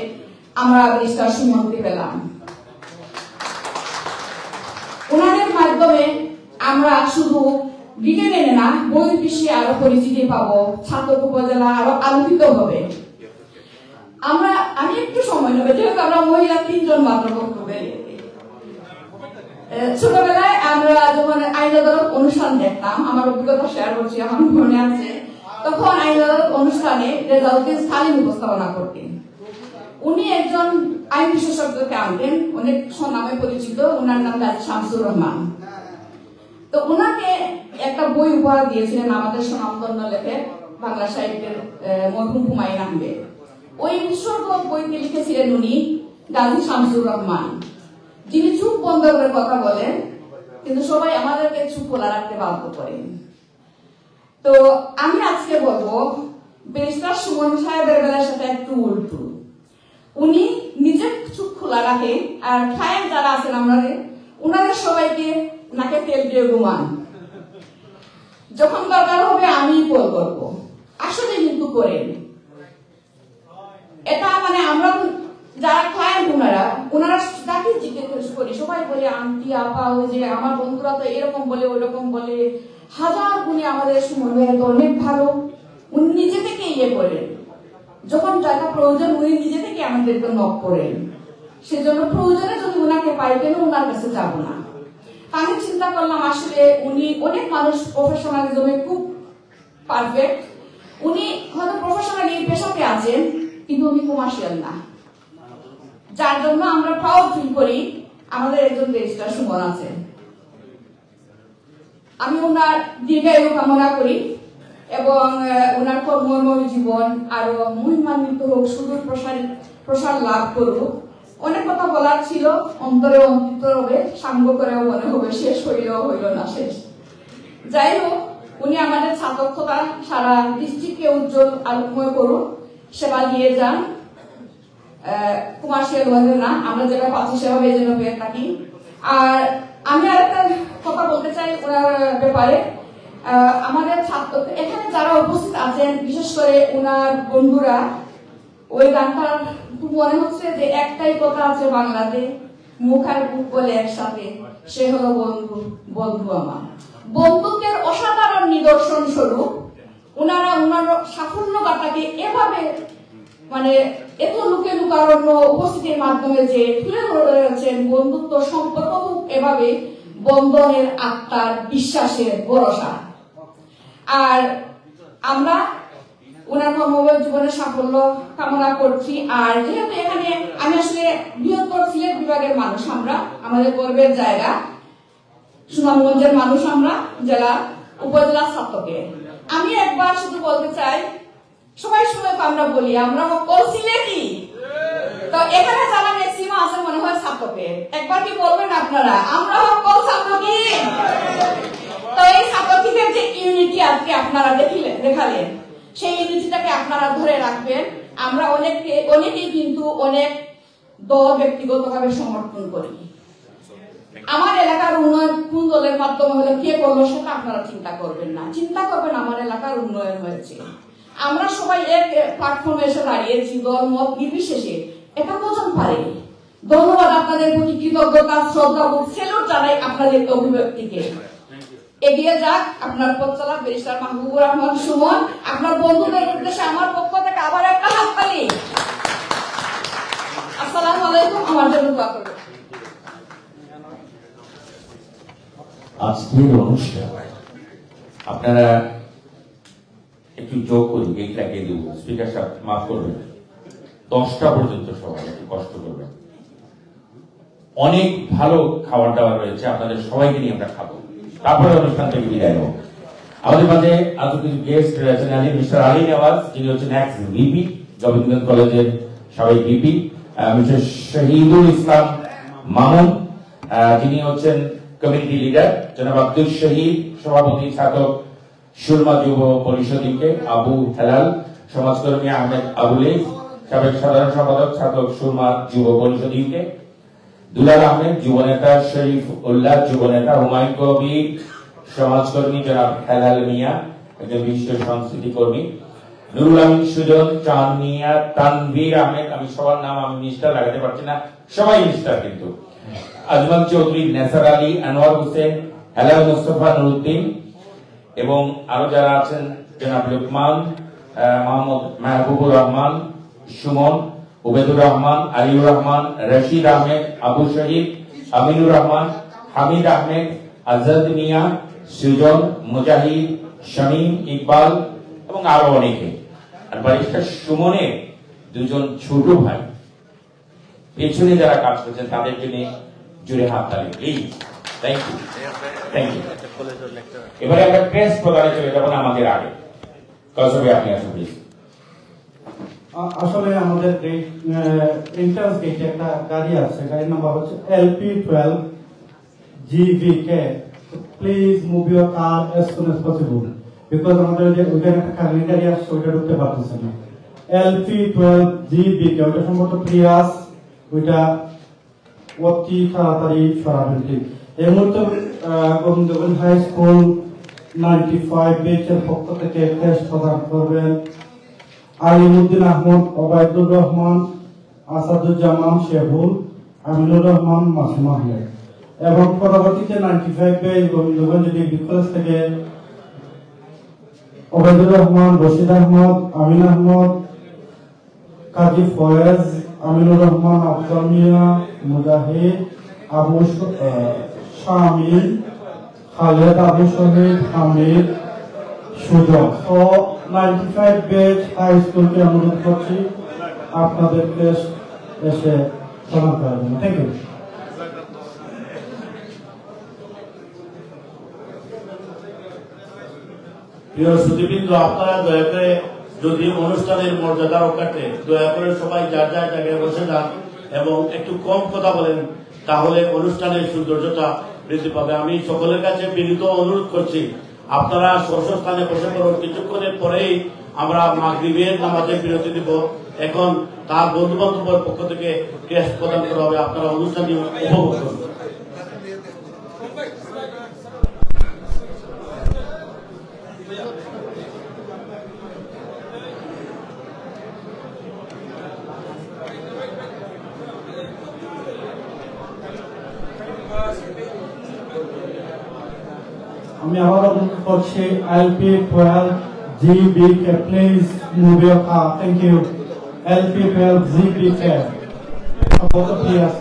S17: আমরা ব্যারিস্টার সুমনকে পেলাম। ওনাদের মাধ্যমে আমরা শুধু ব্রিটেনে না বহির্বিশ্বে আরো পরিচিতি পাবো, ছাতক উপজেলা আরো আলোকিত হবে। আমি একটু সময় নেব, যেহেতু আমরা মহিলা 3 জন মাত্র বক্তব্যে। ছোটবেলায় আমরা যখন আইন আদালত অনুষ্ঠান দেখতাম, আমার অভিজ্ঞতা শেয়ার করছি, আমার মনে আছে, তখন আইন আদালত অনুষ্ঠানে রেজাউদ্দিন সালিম উপস্থাপনা করতেন। উনি একজন আইন বিশেষজ্ঞকে আনতেন, অনেক নামে পরিচিত, ওনার নাম গাজী শামসুর রহমান। তো ওনাকে একটা বই উপহার দিয়েছিলেন আমাদের স্বনামধন্য লেখক বাংলা সাহিত্যের মরহুম হুমায়ুন আহমেদ। ওই উৎসর্গ বইতে লিখেছিলেন উনি গাজী শামসুর রহমান, যিনি চুপ বন্ধ করে কথা বলেন, কিন্তু সবাই আমাদেরকে চুপ খোলা রাখতে বাধ্য করেন। তো আমি আজকে বলবো ব্যারিস্টার সুমন সাহেবের বেলার সাথে একটু উল্টো। উনি নিজে চুপ খোলা রাখে, আর ঠায়ের যারা আছেন আমাদের, ওনাদের সবাইকে নাকে তেল দিয়ে ঘুমান। যখন দরকার হবে আমি কল করবো, আসলে কিন্তু করেন। এটা মানে আমরা যারা ক্লায়েন্ট ওনারা তাকে জিজ্ঞেস করি, সবাই বলে আন্টি, আপা, ওই যে আমার বন্ধুরা তো এরকম বলে ওইরকম বলে, হাজার গুণে আমাদের সুমন ভাই তো অনেক ভালো, উনি নিজে থেকে ইয়ে করেন। যখন টাকা প্রয়োজন উনি নিজে থেকে আমাদেরকে নক করেন। সেজন্য প্রয়োজনে যদি ওনাকে পাই, কেন ওনার কাছে যাব না। আমি চিন্তা করলাম আসলে উনি অনেক মানুষ প্রফেশনালিজমে খুব পারফেক্ট, উনি হয়তো প্রফেশনাল এই পেশাতে আছেন, কিন্তু উনি কমার্শিয়াল না, যার জন্য আমরা প্রাউড ফিল করি আমাদের একজন ব্যারিস্টার সুমন আছে। আমি ওনার দীর্ঘায়ু কামনা করি এবং ওনার কর্মময় জীবন আরো মহিমান্বিত হোক, সুদূর প্রসার লাভ করুক। অনেক কথা বলার ছিল, অন্তরে অন্তর হবে, সাঙ্গ করেও মনে হবে শেষ হইলেও হইল না শেষ। যাই হোক, উনি আমাদের ছাত্রতা সারা ডিস্ট্রিক্টকে উজ্জ্বল আলোকময় করুন, সেবা দিয়ে যান। কমার্শিয়াল ভাবে না, আমরা যেটা পাচ্ছি সেভাবে যেন পেয়ে থাকি। আর আমি আরেকটা কথা বলতে চাই ওনার ব্যাপারে। আমাদের ছাত্র এখানে যারা উপস্থিত আছেন, বিশেষ করে ওনার বন্ধুরা, ওই গানটার মনে হচ্ছে যে একটাই কথা আছে বাংলাতে, মুখ আর বুক বলে একসাথে, সে হলো বন্ধু, বন্ধু আমার। বন্ধুত্বের অসাধারণ নিদর্শন স্বরূপ ওনারা ওনার সাফল্য গাথাকে এভাবে মানে এত লোকে লুকারণ্য উপস্থিতির মাধ্যমে যে তুলে ধরেছেন, বন্ধুত্ব সম্পর্ক এভাবে বন্ধনের আত্মার বিশ্বাসের ভরসা। আর আমরা ওনার কর্মময় জীবনের সাফল্য কামনা করছি। আর যেহেতু এখানে আমি আসলে বৃহত্তর সিলেট বিভাগের মানুষ, আমরা আমাদের গর্বের জায়গা সুনামগঞ্জের মানুষ, আমরা জেলা উপজেলা ছাত্রকে আমি একবার শুধু বলতে চাই, সবাই সময় আমরা বলি আমরা সকল সিলেটি, তো এখানে যারা ম্যাক্সিমাম আছে মনে হয় ছাত্রকে, একবার কি বলবেন আপনারা আমরা সকল ছাত্র কি? তো এই ছাত্রদের যে ইউনিটি আজকে আপনারা দেখালেন, সেই ইউনিটিটাকে আপনারা ধরে রাখবেন। আমরা অনেকেই কিন্তু অনেক দল ব্যক্তিগতভাবে সমর্থন করি। আমার এলাকার উন্নয়ন কোন দলের মাধ্যমে হলে কে করলো সেটা আপনারা চিন্তা করবেন না, চিন্তা করবেন আমার এলাকার উন্নয়ন হয়েছে। আমরা সবাই এক প্ল্যাটফর্মে এসে দাঁড়িয়েছি, দল মত নির্বিশেষে। এটা কজন পারে? ধন্যবাদ আপনাদের প্রতি, কৃতজ্ঞতা, শ্রদ্ধা ও সেলুট জানাই আপনাদের অভিব্যক্তিকে। এগিয়ে যাক আপনার পথ চলা ব্যারিস্টার মাহবুবুর রহমান সুমন। আপনার বন্ধুদের উদ্দেশ্যে আমার পক্ষ থেকে আবার একটা হাততালি। আসসালামু আলাইকুম। আমার জন্য দোয়া করবেন।
S1: আজকের অনুষ্ঠান আপনারা একটু যোগ করি, এইটাকে দেব। স্পিকার সাহেব মাফ করবেন, 10টা পর্যন্ত সবাই একটু কষ্ট করবেন। অনেক ভালো খাবার দাবার রয়েছে, আপনাদের সবাইকে নিয়ে আমরা খাবো, তারপরে অনুষ্ঠান থেকে বিদায় নেব। আমাদের মাঝে আজ কিছু গেস্ট রয়েছেন। মিস্টার আলী নেওয়াজ, যিনি হচ্ছেন এক্স ভিপি, গোবিন্দগঞ্জ কলেজের সাবেক ভিপি। মিস্টার শহীদুল ইসলাম মামুন, যিনি হচ্ছেন কমিউনিটি লিডার। জনাব আব্দুল শহীদ, সভাপতি ছাত্র সুরমা যুব পরিষদ ইউকে। আবু হেলাল, সমাজকর্মী। আহমেদ আবুলেই, সাবেক সাধারণ সম্পাদক ছাত্র সুরমা যুব পরিষদ ইউকে। দুলাল আহমেদ, যুবনেতা। শরীফ উল্লাহ, যুবনেতা। হুমায়ুন কবির, সমাজকর্মী। জনাব হেলাল মিয়া, একজন বিশিষ্ট সংস্কৃতি কর্মী। নুরুল আমিন সুজন, চাঁদ মিয়া, তানভীর আহমেদ, আমি সবার নাম আমি মিস্টার লাগাতে পারছি না, সবাই মিস্টার কিন্তু। আজমল চৌধুরী, নেসার আলী, আনোয়ার হোসেন, হেলাল মুস্তফা, নুরুদ্দিন এবং আরো যারা আছেন, জনাব লুকমান, মোহাম্মদ মাহবুবুর রহমান, সুমন, উবেদুর রহমান, আলিউর রহমান, রশিদ আহমেদ, আবু শহীদ, আমিনুর রহমান, হামিদ আহমেদ, আজাদ মিয়া, সুজন, মুজাহিদ, শামীম, ইকবাল এবং আরো অনেকে। আর ব্যারিস্টার সুমনের দুজন ছোট ভাই পেছনে যারা কাজ করছেন তাদের জন্য জুড়ে হাত তালি please. Thank you, thank you. এবারে আমরা প্রেস প্রদানে চলে যাবো না আমাদের আগে। কসবে আপনি আসুন প্লিজ।
S2: আসলে আমাদের এন্ট্রান্স গেটে একটা গাড়ি আছে, গাড়ির নাম্বার হচ্ছে LP12 GVK। Please move your car as soon as possible because আমাদের যে ওখানে একটা খালি গাড়ি আসছে ওইটা ঢুকতে পারতেছে না। LP12 GVK ওইটা সম্ভবত প্রিয়াস, ওইটা অতি তাড়াতাড়ি সরাবেন। ঠিক এই মুহূর্তে গোবিন্দগঞ্জ হাই স্কুল 95 বেচের পক্ষ থেকে ক্রেস্ট প্রদান করবেন আলিমুদ্দিন আহমদ, ওবায়দুর রহমান, আসাদুজ্জামান শেহুল, আমিনুর রহমান, মাসুম আহমেদ এবং পরবর্তীতে 95 বেচ গোবিন্দগঞ্জ ডিগ্রি কলেজ থেকে ওবায়দুর রহমান, রশিদ আহমদ, আমিন আহমদ, কাজী ফয়েজ, আমিনুর রহমান, আফজাল মিয়া, মুজাহিদ, আবু শামিল, খালেদ, আবু শহীদ, হামিদ, সুজন। তো 95 বেচ হাই স্কুলকে অনুরোধ করছি আপনাদেরকে এসে প্রদান করার জন্য। Thank you.
S18: প্রিয় সুধীবৃন্দ, আপনারা দয়া করে যদি অনুষ্ঠানের মর্যাদা রক্ষার্থে দয়া করে সবাই যার যার জায়গায় বসে যান এবং একটু কম কথা বলেন, তাহলে অনুষ্ঠানের সৌন্দর্যতা বৃদ্ধি পাবে। আমি সকলের কাছে বিনীত অনুরোধ করছি, আপনারা স্ব স্থানে বসে পড়ুন। কিছুক্ষণের পরেই আমরা মাগরিবের নামাজে বিরতি দিব। এখন তার বন্ধু বান্ধবের পক্ষ থেকে ক্রেস্ট প্রদান করা হবে, আপনারা অনুষ্ঠানটি উপভোগ করুন।
S2: আমি আবার অনুরোধ করছি LP12 GBK, please move your car. Thank you. LP12 GBK about the PS.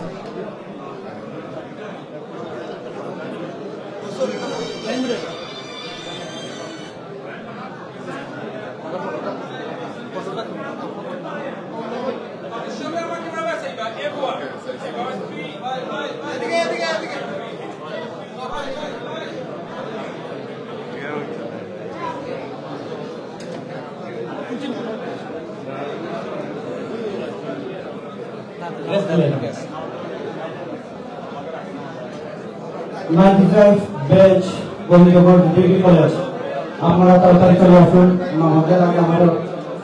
S2: Batch Gobindaganj degree college, আমরা তাড়াতাড়ি চলে আসুন। আমাদের আগে আমাদের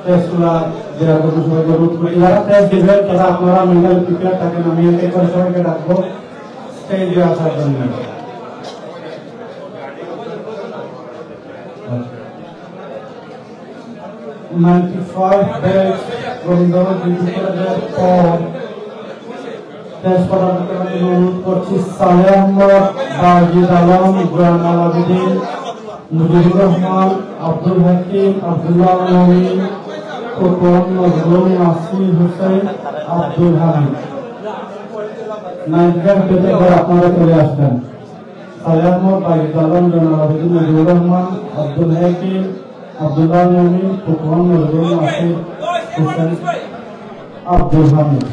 S2: টেস্টগুলা দেওয়ার জন্য সবাইকে অনুরোধ করি। যারা টেস্ট দিবেন তারা আপনারা মেন্টাল প্রিপেয়ার থাকেন। আমি একে করে সবাইকে ডাকবো স্টেজে আসার জন্য। ব্যাচ গোবিন্দগঞ্জ ডিগ্রি কলেজের পর টেস্ট করার জন্য অনুরোধ করছি সালেহ আহমদ, বাজিদ আলম, জামাল আবেদিন, মুজিবুর রহমান, আব্দুল হাকিম, আব্দুল্লাহ আলমী, খোকন, নজরুল, নাসির হোসেন, আব্দুল হামিদ। নাইট্রাম পেতে করে আপনারা চলে আসবেন। সালেহ বাইক আলম, জনাবাদী মজিবুর রহমান, আব্দুল হাকিম, আব্দুল্লাহ মুমিন, ফুকন নজরুল নাসির হোসেন, আব্দুল হামিদ।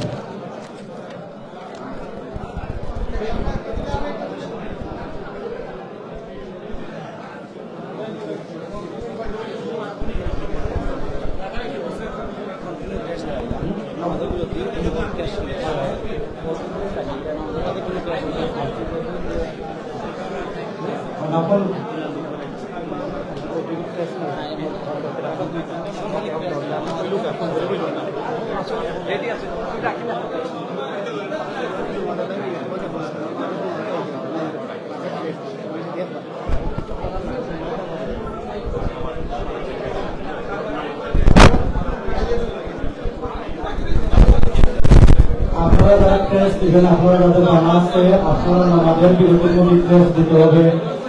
S2: আপনারা যারা টেস্ট দিবেন, আপনারা যাদের জানা আছে, আপনারা আমাদের বিরতির মধ্যে টেস্ট দিতে হবে।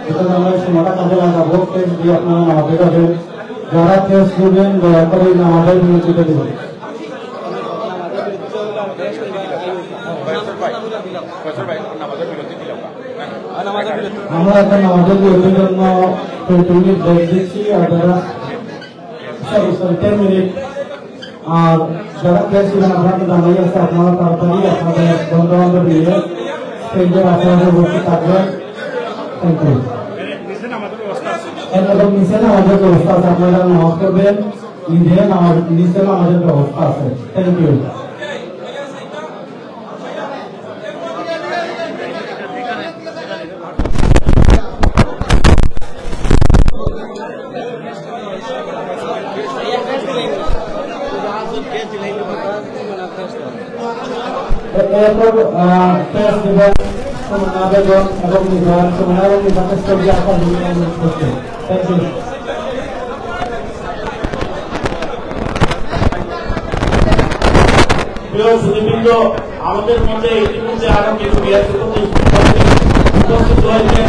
S2: এটা আমরা সময়টা কাজে লাগাবো, টেস্ট দিয়ে আপনারা আমাদের যাবেন। যারা টেস্ট দিবেন দয়া করে আমাদের বিরতিতে দেবেন। আমরা এখন আমাদের বিরতির জন্য 20 মিনিট ব্রেক দিচ্ছি। আর যারা 10 মিনিট, আর যারা টেস্ট দিবেন আপনাকে জানাই আছে, আপনারা তাড়াতাড়ি আপনাদের বন্ধু বান্ধব নিয়ে স্টেজের আশেপাশে উপস্থিত থাকবেন। Thank you. এবং নিচে আমাদের ব্যবস্থা আছে, আপনারা নামাজ করবেন, নিচে আমাদের ব্যবস্থা আছে। Thank you. এরপর টেস্ট দিবেন সুমনা বেগম এবং নিজাম। সুমনা এবং নিজামের ছবি আপনার অনুরোধ করছে। Thank you.
S18: প্রিয় সুধীবৃন্দ, আমাদের মধ্যে ইতিমধ্যে আরো কিছু উপস্থিত হয়েছেন।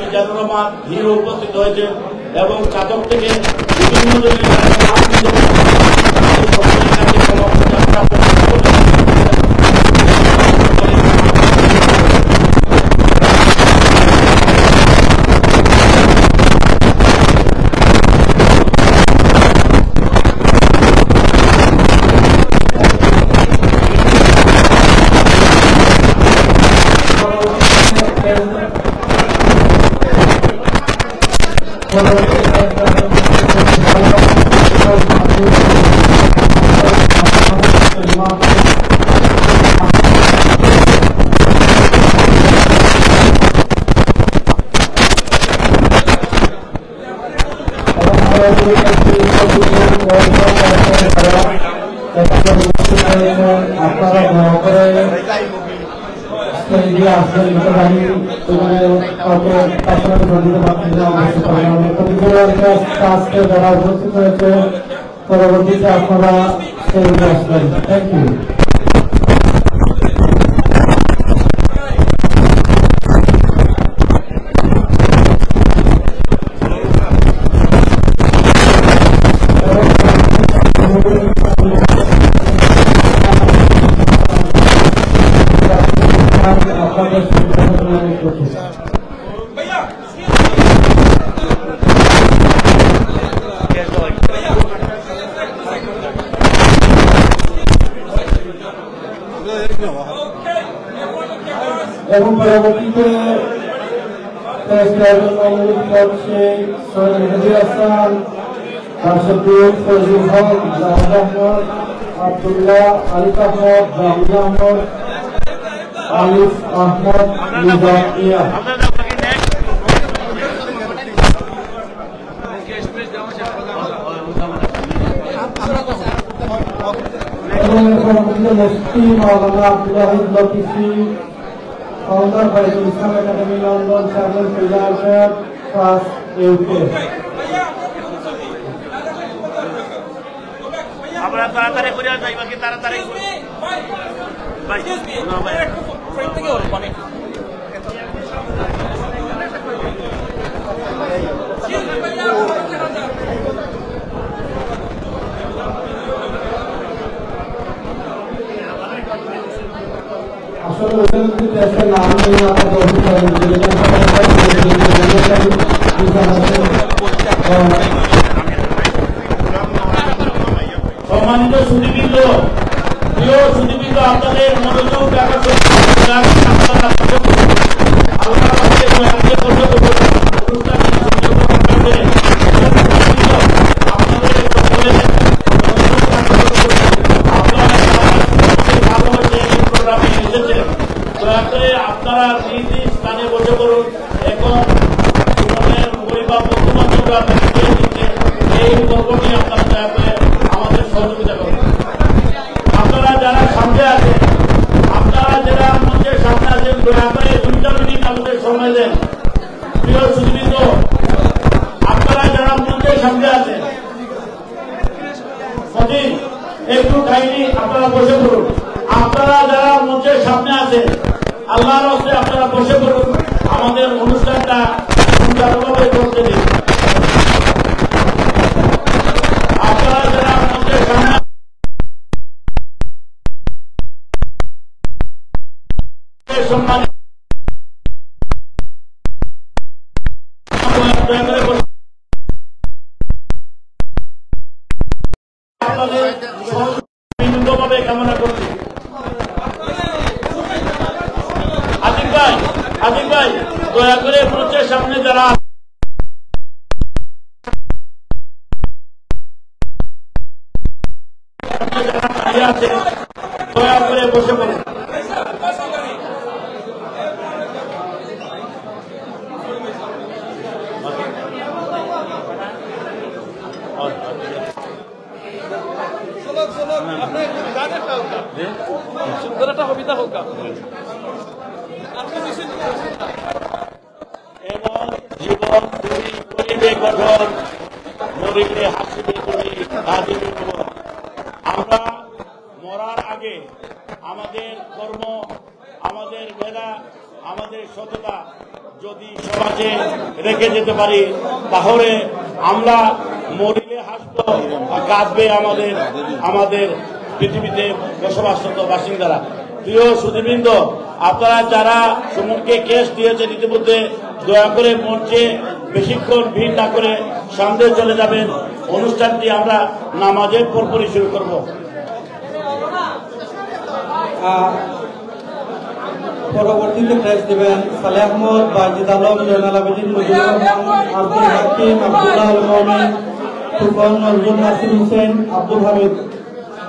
S18: মিজানুর রহমান হিরো উপস্থিত হয়েছেন এবং চাদক থেকে বিভিন্ন যারা উপস্থিত হয়েছে পরবর্তীতে আপনারা আসবেন। Thank you. এবং পরবর্তীতে অনুরোধ করছে সৈয়দ মেহেদী হাসান, রাশেদুল, ফজলুল হক, জাহাদ আহমদ, আব্দুল্লাহ, আরিফ আহমদ, জাহিদ আহমদ, আলিফ আহমদ, নিজাম ইয়া। এবং পরবর্তীতে মুফতি মাওলানা Abdullah Latifi, founder Baitul Islam academy London, channel Philadelphia, France, UK. আমরা তাড়াতাড়ি করে যাইবা কি তাড়াতাড়ি ভাই
S2: আসলে ওখানে যদি দেশের নাম নিয়ে আমাদের অধিকার
S18: সম্মানিত সুধীবৃন্দ, প্রিয় সুধীবৃন্দ, আপনাদের মনোযোগ আপনারা নিজ নিজ স্থানে বসে করুন। এখন এই গল্পটি আপনারা দয়া করে আমাদের সহযোগিতা করুন। আপনারা যারা সামনে আছেন, আপনারা যারা মঞ্চের সামনে আছেন, দয়া করে 2 মিনিট আমাদের সময় দেন। প্রিয় সুধীবৃন্দ, আপনারা যারা মঞ্চের সামনে আছেন, একটু কাহিনী আপনারা বসে পড়ুন। আপনারা যারা মঞ্চের সামনে আছেন, আল্লাহর হস্তে আপনারা বসে পড়ুন, আমাদের অনুষ্ঠানটা সুন্দরভাবে করতে দিন। আপনারা যারা মঞ্চের সামনে সম্মান বিনীতভাবে কামনা করছি। আজিম ভাই দয়া করে মঞ্চের সামনে যারা আছে দয়া করে বসে পড়ুন। এবং জীবন তৈরি করিবে গঠন, মরিলে হাসিবে করি কাঁদিবে জীবন। আমরা মরার আগে আমাদের কর্ম, আমাদের মেধা, আমাদের সততা যদি সমাজে রেখে যেতে পারি, তাহলে আমরা মরিলে হাসব কাঁদবে আমাদের পৃথিবীতে বসবাসরত বাসিন্দারা। প্রিয় সুধীবৃন্দ, আপনারা যারা সুমনকে কেস দিয়েছেন ইতিমধ্যে, দয়া করে মঞ্চে বেশিক্ষণ ভিড় না করে সামনে চলে যাবেন। অনুষ্ঠানটি আমরা নামাজের পরপরই শুরু করব।
S2: পরবর্তীতে প্রেস দিবেন সালেহ আহমদ, বাজিদ আলম, জয়নাল আবেদিন, মুজিবুর রহমান, আব্দুল হাকিম, আব্দুল্লাহ আল মমিন, ফুকন, নজরুল নাসির হোসেন, আব্দুল হামিদ।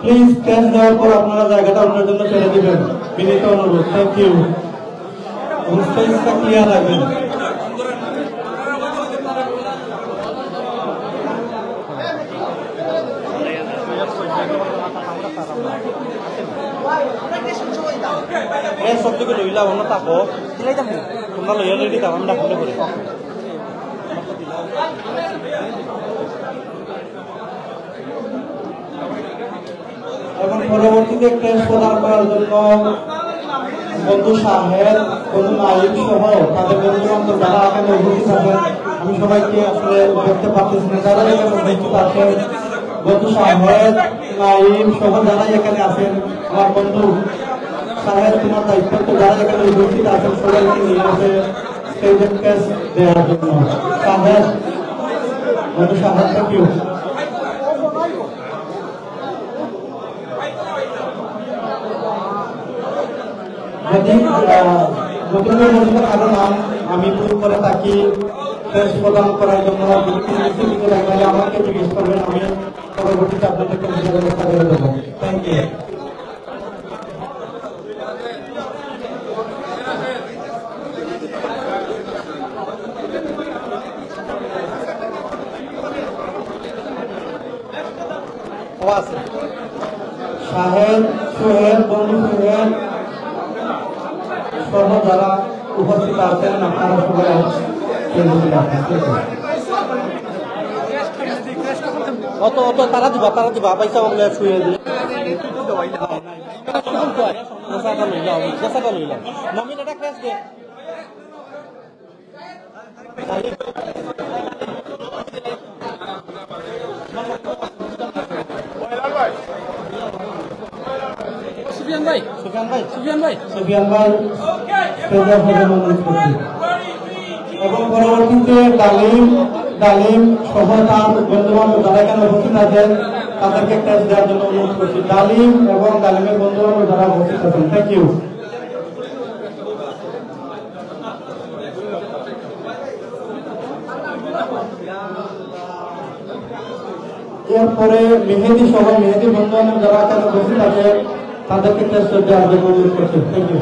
S2: প্লিজ প্রেস দেওয়ার পর আপনারা জায়গাটা অন্যের জন্য ছেড়ে দিবেন, বিনীত অনুরোধ। Thank you. স্পেসটা ক্লিয়ার রাখবেন। সবথেকে লইলা অন্য থাকো তোমরা লইয়া রেডি থাকো, আমরা ডাকলে করে এবং পরবর্তীতে প্রেস প্রদান করার জন্য বন্ধু সাহেব, বন্ধু নাইব সহ তাদের বন্ধু বান্ধব যারা এখানে উপস্থিত আছেন, আমি সবাইকে আসলে দেখতে পাচ্ছি না, যারা এখানে উপস্থিত আছেন, বন্ধু সাহেব, নাইব সহ যারা এখানে আছেন, আমার বন্ধু সাহেব, তোমার দায়িত্ব তো যারা এখানে উপস্থিত আছেন সবাইকে নিয়ে আসে স্টেজের প্রেস দেওয়ার জন্য। সাহেব, বন্ধু সাহেব, থ্যাংক ইউ। যদি কারো নাম আমি ভুল করে থাকি প্রেস প্রদান করার জন্য আমাকে জিজ্ঞেস করবেন, আমি পরবর্তীতে আপনাদেরকে ব্যবস্থা করে দেবো। Thank you. সাহেব, সোহেল, বন্ধু সোহেল সহ যারা উপস্থিত আছেন, আপনারা সবাই অত তারা দিবা পয়সা বলে শুয়ে দিয়ে মমিন এটা ক্রেস দে সুফিয়ান ভাই এবং পরবর্তীতে ডালিম সহ তার বন্ধু বান্ধব যারা এখানে উপস্থিত আছেন তাদেরকে টেস্ট দেওয়ার জন্য অনুরোধ করছি। ডালিম এবং ডালিমের বন্ধু বান্ধব যারা উপস্থিত আছেন, থ্যাংক ইউ। এরপরে মেহেদি সহ মেহেদি বন্ধু বান্ধব যারা এখানে উপস্থিত আছেন তাদেরকে টেস্ট দেওয়ার জন্য অনুরোধ করছি, থ্যাংক ইউ।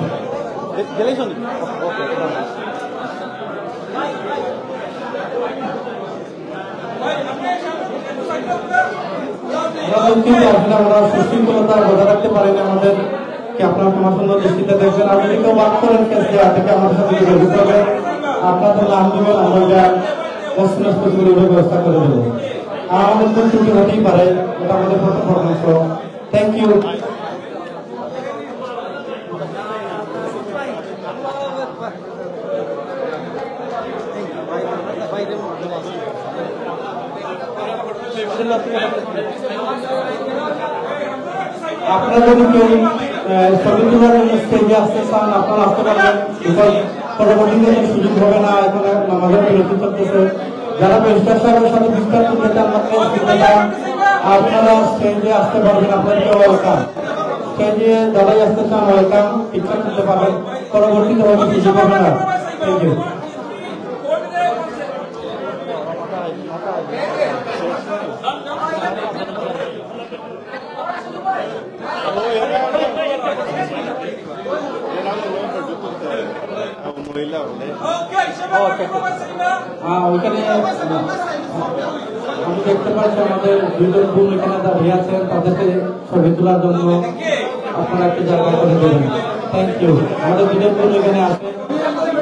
S2: আমরা সুশৃঙ্খলতা বজায় রাখতে পারিনি, আমাদেরকে আপনার ক্ষমা সুন্দর দৃষ্টিতে দেখবেন। আপনি যদি কেউ বাদ করেন কেস দেওয়া থেকে আমাদের সাথে যোগাযোগ করবেন, আপনাদের নাম দিবেন, আমরা ব্যবস্থা করে দেবো। আর আমাদের তো ছুটি হতেই পারে, এটা আমাদের পরামর্শ। Thank you. আপনারা যদি কেউ ছবি তোলার জন্য স্টেজে আসতে চান আপনারা আসতে পারবেন, পরবর্তীতে সুযোগ হবে না, এখন আমাদের বিরতি চলতেছে। যারা ব্যারিস্টার সাহেবের সাথে বিস্তার করতে চান আপনারা স্টেজে আসতে পারবেন, আপনাদেরকে ওয়েলকাম। স্টেজে যারাই আসতে চান ওয়েলকাম, পিকচার করতে পারবেন, পরবর্তীতে হয়তো সুযোগ হবে না। Thank you. ওইখানে আমি দেখতে পাচ্ছি আমাদের দুজন বোন এখানে দাঁড়িয়ে আছেন, তাদেরকে ছবি তোলার জন্য আপনারা একটু জায়গা করে দেবেন। Thank you. আমাদের দুজন বোন এখানে আছে,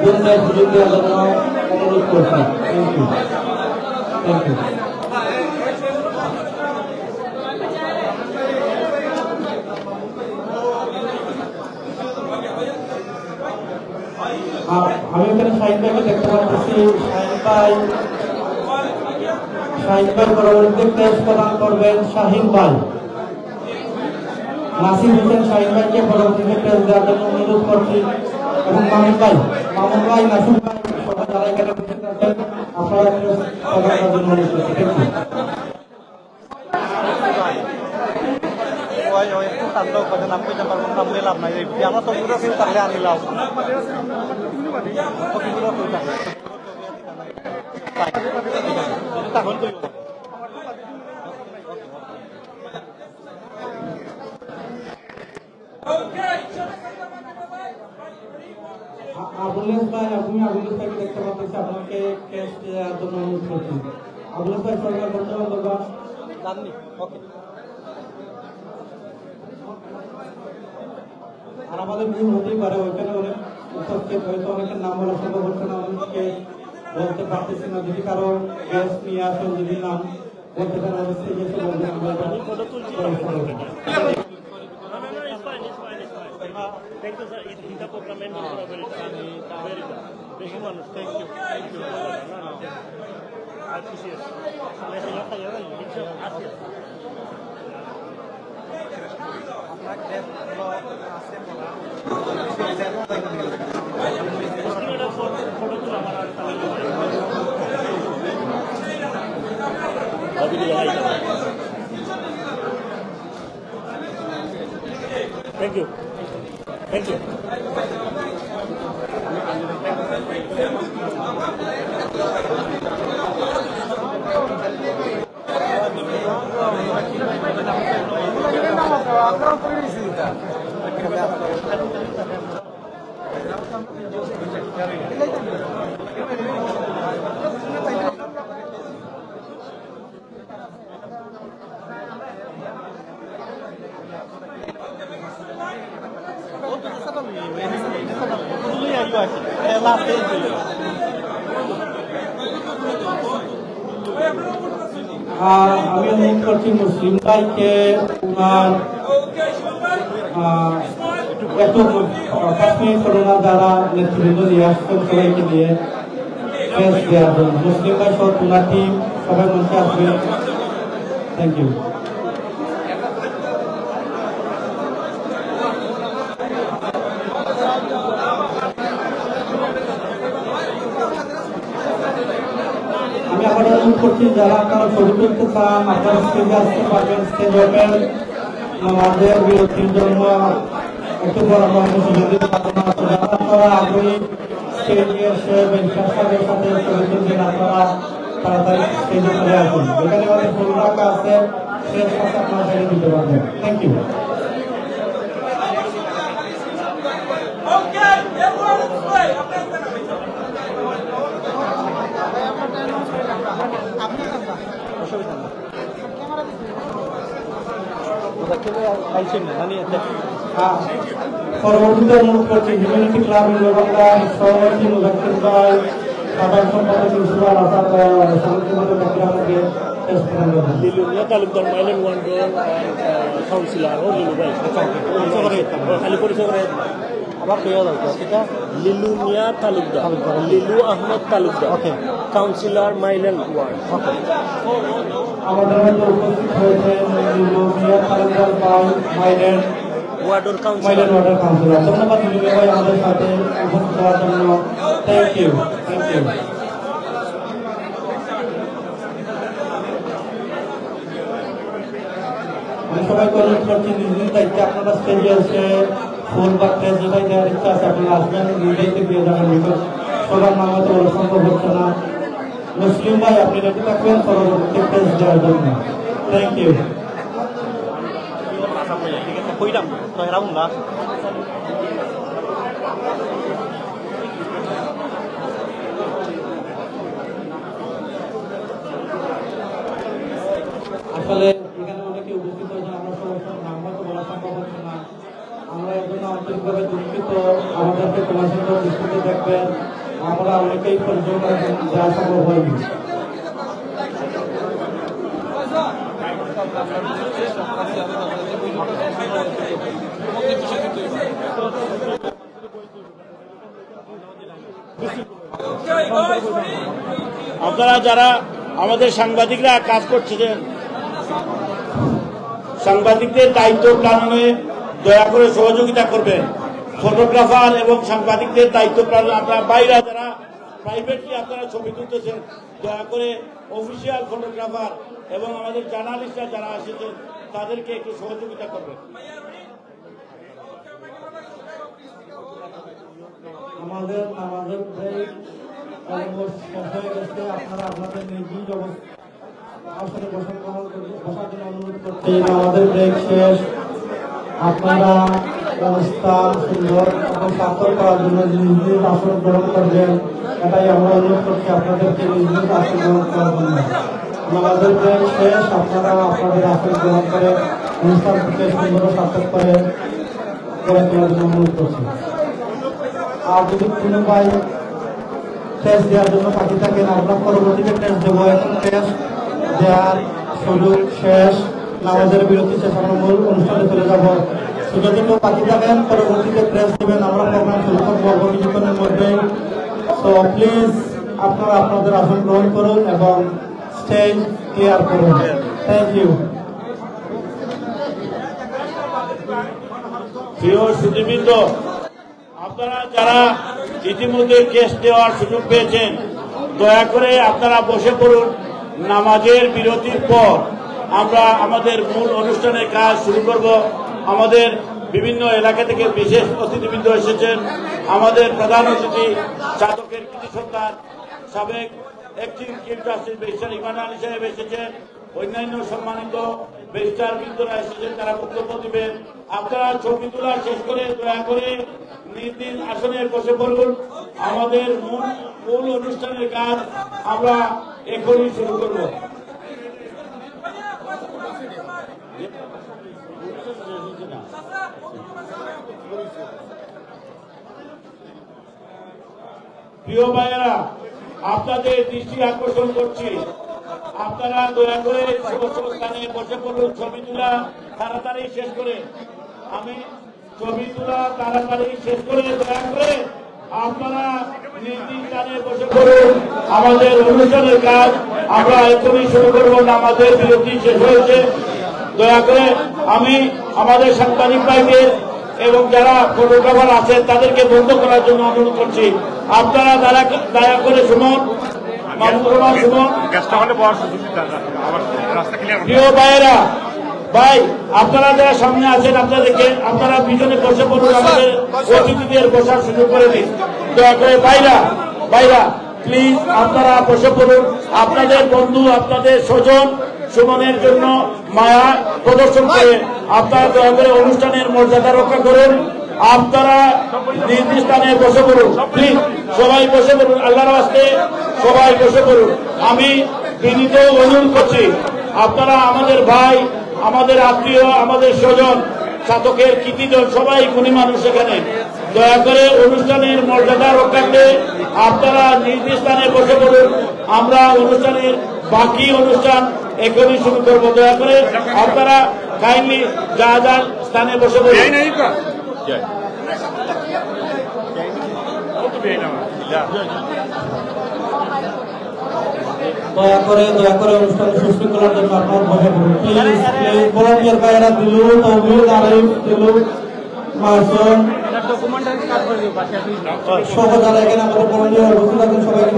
S2: বোনদের সুযোগ দেওয়ার জন্য অনুরোধ করছি। Thank you, thank you. আমি এখানে শাহিন ভাইকে দেখতে পাচ্ছি। শাহিন ভাই পরবর্তীতে টেস্ট প্রদান করবেন। শাহিন ভাই, নাসির হোসেন শাহিন ভাইকে পরবর্তীতে টেস্ট দেওয়ার জন্য অনুরোধ করছি। এবং মামুন ভাই, নাসির ভাই সবাই যারা এখানে উপস্থিত আছেন আপনারা প্রদান করার জন্য অনুরোধ করছি। Thank you.
S19: আমরা তো থাকলে আনিলাম
S2: আবুলেশ ভাই, আপনি আবুলেশ ভাইকে দেখতে পাচ্ছি, আপনাকে টেস্ট দেওয়ার জন্য অনুরোধ করছি। আবুলেশ ভাই সরকার বলতে পারবেন? আর আমাদের ভুল হতেই পারে, ওইখানে অনেক উপস্থিত হয়তো অনেকের নাম বলা সম্ভব হচ্ছে না, অনেককে বলতে পারতেছি না। যদি কারো গেস্ট নিয়ে আসেন, যদি নাম বলতে পারেন অবশ্যই গেছে বলবেন।
S18: Thank you. Thank you.
S2: আমি অনুরোধ করছি মুসলিম ভাইকে ওনার কাশ্মীর করোনা দ্বারা নেতৃবৃন্দ নিয়ে আসছেন, সবাইকে নিয়ে টেস্ট দেওয়ার জন্য। মুসলিম ভাই সহ ওনার টিম সবাই মঞ্চে আসবে। Thank you. আমি আবার অনুরোধ করছি যারা আপনারা ছবি তুলতে চান আপনারা স্টেজে আসতে পারবেন, স্টেজ ওপেন। আমাদের বিরতির জন্য একটু পরামর্শ সুযোগ দিতে পারবেন না। যারা আপনারা আগ্রহী স্টেজে এসে ব্যারিস্টার সাহেবের সাথে ছবি তুলবেন, আপনারা তাড়াতাড়ি স্টেজে চলে আসুন। এখানে আমাদের ফুল রাখা আছে, স্টেজ পাশে আপনারা ছেড়ে দিতে পারবেন। Thank you. পরবর্তীতে অনুরোধ করছি হিউম্যানিটি ক্লাব বাংলার সভাপতি মুজাক্কির ভাই, সাধারণ সম্পাদক প্রিন্সিপাল আসাদ সাংগঠনিক ব্যক্তিরা আমাকে
S20: লিলুনিয়া তালুকদার মাইলেন ওয়ান্ডার কাউন্সিলর ও লিলু ভাই খালি পরিচয় করে আবার পেয়ে দাও সেটা লিলুনিয়া তালুকদার লিলু আহমদ তালুকদার কাউন্সিলর মাইলেন ওয়ার্ড।
S2: আমাদের মধ্যে উপস্থিত হয়েছেন লিলুনিয়া তালুকদার মাইলেন ওয়ার্ডের কাউন্সিলর। ধন্যবাদ লিলু ভাই আমাদের সাথে উপস্থিত হওয়ার জন্য। Thank you, thank you. আমি সবাইকে অনুরোধ করছি নিজ নিজ দায়িত্বে আপনারা স্টেজে এসে ফুল বা ক্রেজ যেটাই দেওয়ার ইচ্ছা আছে আপনারা আসবেন, নিজেইতে দিয়ে যাবেন। বিকজ সবার নাম হয়তো বড় সম্ভব হচ্ছে না। মুসলিম ভাই আপনি রেডি থাকবেন পরবর্তী ক্রেজ দেওয়ার জন্য। Thank you. আসলে এখানে অনেকে উপস্থিত হয়েছেন, আমরা সবাই নাম হয়তো বলা সম্ভব হচ্ছে না। আমরা এর জন্য আন্তরিকভাবে দুঃখিত। আমাদেরকে তোমার সঙ্গে দৃষ্টিতে দেখবেন, আমরা অনেকেই পরিচালনা দেওয়া সম্ভব হয়নি।
S18: আপনারা যারা আমাদের সাংবাদিকরা কাজ করছিলেন, সাংবাদিকদের দায়িত্ব পালনে দয়া করে সহযোগিতা করবেন। ফটোগ্রাফার এবং সাংবাদিকদের দায়িত্ব পালন, আপনারা বাইরে যারা প্রাইভেটলি আপনারা ছবি তুলতেছেন, দয়া করে অফিসিয়াল ফটোগ্রাফার এবং আমাদের জার্নালিস্টরা যারা এসেছেন তাদেরকে একটু সহযোগিতা করবেন।
S2: আমাদের ব্রেক অলমোস্ট শেষ হয়ে গেছে। আপনারা আপনাদের নিজ আসলে বসার জন্য অনুরোধ করছি। আমাদের ব্রেক শেষ। আপনারা অনুষ্ঠান সুন্দর এবং সার্থক করার জন্য নিজ নিজ আসন গ্রহণ করবেন, এটাই আমরা অনুরোধ করছি আপনাদেরকে নিজ নিজ আসন গ্রহণ করার জন্য। আমাদের ব্রেক শেষ। আপনারা আপনাদের আসন গ্রহণ করে অনুষ্ঠানটিকে সুন্দর সার্থক করে গড়ে তোলার জন্য অনুরোধ করছি। আর যদি কোনো ভাই টেস্ট দেওয়ার জন্য বাকি থাকেন, আমরা পরবর্তীতে টেস্ট দেবো। এখন টেস্ট দেওয়ার সুযোগ শেষ। নামাজের বিরতি শেষ, আমরা মূল অনুষ্ঠানে চলে যাব। সুযোগ বাকি থাকেন, পরবর্তীতে টেস্ট দেবেন। আমরা প্রোগ্রাম শুরু করবো অল্প কিছুক্ষণের মধ্যে। সো প্লিজ আপনারা আপনাদের আসন গ্রহণ করুন এবং স্টেজ ক্লিয়ার করুন। Thank you.
S18: প্রিয় সুধীবৃন্দ, আপনারা যারা ইতিমধ্যে কেস দেওয়ার সুযোগ পেয়েছেন, দয়া করে আপনারা বসে পড়ুন। নামাজের বিরতির পর আমরা আমাদের মূল অনুষ্ঠানের কাজ শুরু করব। আমাদের বিভিন্ন এলাকা থেকে বিশেষ অতিথিবৃন্দ এসেছেন। আমাদের প্রধান অতিথি চাতকের কৃতি সরকার, সাবেক অ্যাক্টিং চিফ জাস্টিস ব্যারিস্টার ইমান আলী সাহেব এসেছেন। অন্যান্য সম্মানিত ব্যারিস্টার বৃন্দরা এসেছেন, তারা বক্তব্য দিবেন। আপনারা ছবি তোলা শেষ করে দয়া করে নিজ নিজ আসনে বসে পড়ুন। আমাদের মূল অনুষ্ঠানের কাজ আমরা এখনই শুরু করব। প্রিয় ভাইয়েরা, আপনাদের দৃষ্টি আকর্ষণ করছি, আপনারা দয়া করে সমস্ত স্থানে বসে পড়ুন। ছবি তোলা তাড়াতাড়ি শেষ করে দয়া করে আপনারা নিজ নিজ স্থানে বসে পড়ুন। আমাদের অনুষ্ঠানের কাজ আমরা এখনই শুরু করব। আমাদের বিরতি শেষ হয়েছে। দয়া করে আমি আমাদের সাংবাদিক ভাইদের এবং যারা ফটোগ্রাফার আছেন তাদেরকে বন্ধ করার জন্য অনুরোধ করছি। আপনারা দয়া করে শুনুন। মাহবুবুর রহমান সুমন। প্রিয় ভাইয়েরা, ভাই আপনারা যারা সামনে আছেন আপনাদেরকে আপনারা পিছনে বসে পড়ুন, আমাদের অতিথিদের বসার সুযোগ করে দিন দয়া করে। ভাইরা প্লিজ আপনারা বসে পড়ুন। আপনাদের বন্ধু আপনাদের স্বজন সুমনের জন্য মায়া প্রদর্শন করে আপনারা দয়া করে অনুষ্ঠানের মর্যাদা রক্ষা করুন। আপনারা নিজ স্থানে বসে পড়ুন, প্লিজ সবাই বসে পড়ুন, আল্লাহর ওয়াস্তে সবাই বসে পড়ুন। আমি বিনীত অনুরোধ করছি আপনারা আমাদের ভাই, আমাদের আত্মীয়, আমাদের স্বজন, চাতকের কৃতিজন সবাই গুণী মানুষ এখানে, দয়া করে অনুষ্ঠানের মর্যাদা রক্ষার্থে আপনারা নিজ স্থানে বসে পড়ুন। আমরা অনুষ্ঠানের বাকি অনুষ্ঠান এখনই শুরু করবো। দয়া করে আপনারা কাইন্ডলি যা স্থানে বসে পড়ুন।
S2: দয়া করে অনুষ্ঠান সুশৃঙ্খলার জন্য আপনার বসে পড়ুন প্লিজ। ভলান্টিয়ার ভাইয়েরা দিলু, তৌহিদ, আরিফ, দিলু, মাসুম সহ যারা এখানে আমাদের ভলান্টিয়ার উপস্থিত আছেন সবাইকে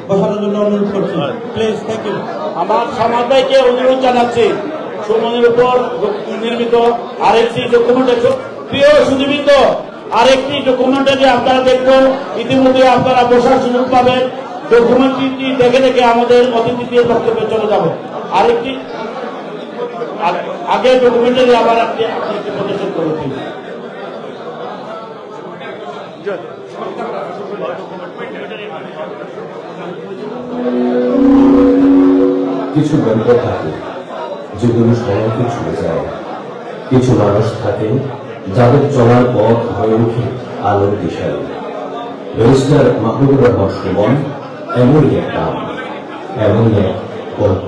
S2: বসানোর জন্য অনুরোধ করছি প্লিজ। Thank you.
S18: আমার সমাজ ভাইকে অনুরোধ জানাচ্ছি সুমনের উপর নির্মিত আরেকটি ডকুমেন্ট। প্রিয় সুধীবৃন্দ, আরেকটি ডকুমেন্টারি আপনারা দেখবো, ইতিমধ্যে আপনারা বসার সুযোগ পাবেন। ডকুমেন্টারিটি দেখে আমাদের অতিথিদের বক্তব্যে চলে যাব। আরেকটি আগে ডকুমেন্টারি আবার আপনি প্রদর্শন করেছি।
S7: কিছু গল্প থাকে যেগুলো সময়কে ছুঁয়ে যায়, কিছু মানুষ থাকে যাদের চলার পথ হয়ে ওঠে আলোর দিশায়। ব্যারিস্টার মাহবুবুর রহমান সুমন এমনই এক নাম, এমনই এক গল্প।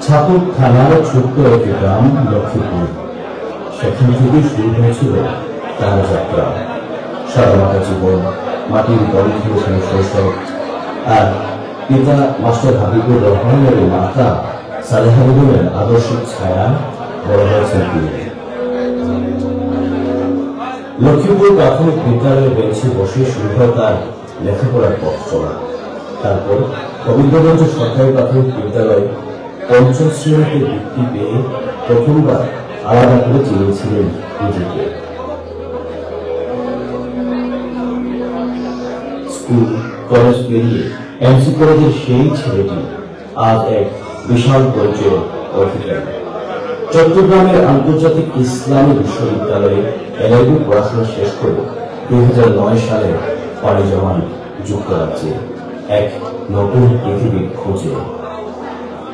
S7: ছাতক থানার ছোট্ট একটি গ্রাম লক্ষ্মীপুর, সেখান থেকে শুরু হয়েছিল তার যাত্রা। সাধারণত জীবন মাটির গন্ধে শৈশব, আর পিতা মাস্টার হাবিবুর রহমানের মাতা সালেহা বেগমের আদর্শিক ছায়া বড় হয়েছেন তিনি। লক্ষ্মীপুর প্রাথমিক বিদ্যালয়ের বেঞ্চে বসে শুরু হয় তার লেখাপড়ার পথ চলা। তারপর গোবিন্দগঞ্জ সরকারি প্রাথমিক বিদ্যালয়ে পঞ্চম শ্রেণীতে বৃত্তি পেয়ে প্রথমবার আলাদা করে চিনিয়েছিলেন নিজেকে। স্কুল কলেজ পেরিয়ে এমসি কলেজের সেই ছেলেটি আজ এক বিশাল পরিচয়ের অধিকারী। চট্টগ্রামের আন্তর্জাতিক ইসলামী বিশ্ববিদ্যালয়ে এলএলবি পড়াশোনা শেষ করে 2009 সালে পাড়ি জমান যুক্তরাজ্যে এক নতুন পৃথিবীর খোঁজে।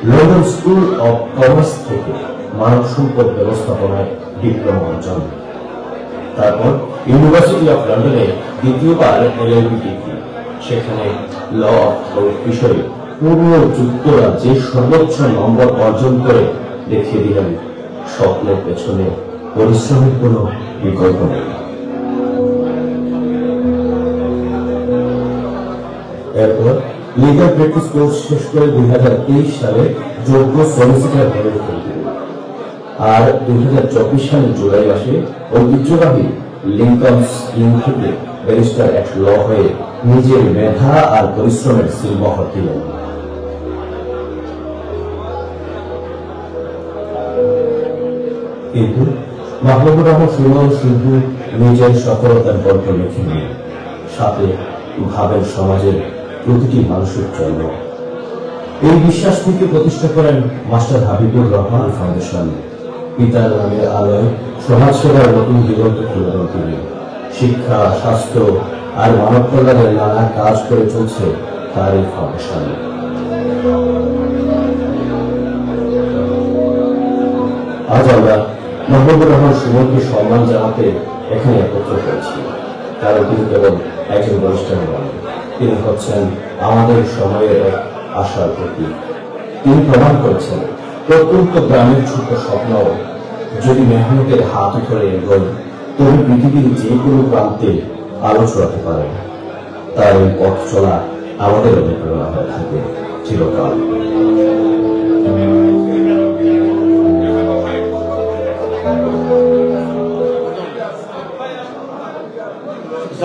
S7: লন্ডন স্কুল অব কমার্স থেকে মানব সম্পদ ব্যবস্থাপনায় ডিপ্লোমা অর্জন, তারপর ইউনিভার্সিটি অফ লন্ডনে দ্বিতীয়বার এলএলবি ডিগ্রি। সেখানে ল অফ বিষয়ে পূর্ণ যুক্তরাজ্যে সর্বোচ্চ নম্বর অর্জন করে দেখিয়ে দিলেন স্বপ্নের পেছনে পরিশ্রমের কোনো বিকল্প নেই। এরপর লিগাল প্র্যাকটিস কোর্স শেষ করে 2023 সালে যোগ্য সলিসিটর হয়ে ওঠেন তিনি। আর 2024 সালের জুলাই মাসে ঐতিহ্যবাহী লিঙ্কন স্কিম থেকে ব্যারিস্টার অ্যাট ল হয়ে নিজের মেধা আর পরিশ্রমের সিলমোহর দিলেন। কিন্তু মাহবুবুর রহমান সুমন শুধু নিজের সফলতার গল্প লিখেননি, সাথে ভাবের সমাজের প্রতিটি মানুষের জন্য। এই বিশ্বাস থেকে প্রতিষ্ঠা করেন মাস্টার হাবিবুর রহমান ফাউন্ডেশন। পিতার নামের আলোয় সমাজ সেবার নতুন দিগন্ত খুলে দেন তিনি। শিক্ষা, স্বাস্থ্য আর মানব কল্যাণের নানা কাজ করে চলছে তার এই ফাউন্ডেশন। আজ আমরা মাহবুবুর রহমান সুমনকে সম্মান জানাতে এখানে একত্র হয়েছি, কারণ তিনি কেবল একজন বরিষ্ঠ নন, তিনি হচ্ছেন আমাদের সময়ের এক আশার প্রতীক। তিনি প্রমাণ করেছেন প্রত্যন্ত গ্রামের ছোট স্বপ্ন যদি মেহনতের হাত ধরে এগোয় তবে পৃথিবীর যে কোনো প্রান্তে আলো ছড়াতে পারে। তার এই পথ চলা আমাদের অনুপ্রেরণা হয়ে থাকে চিরকাল।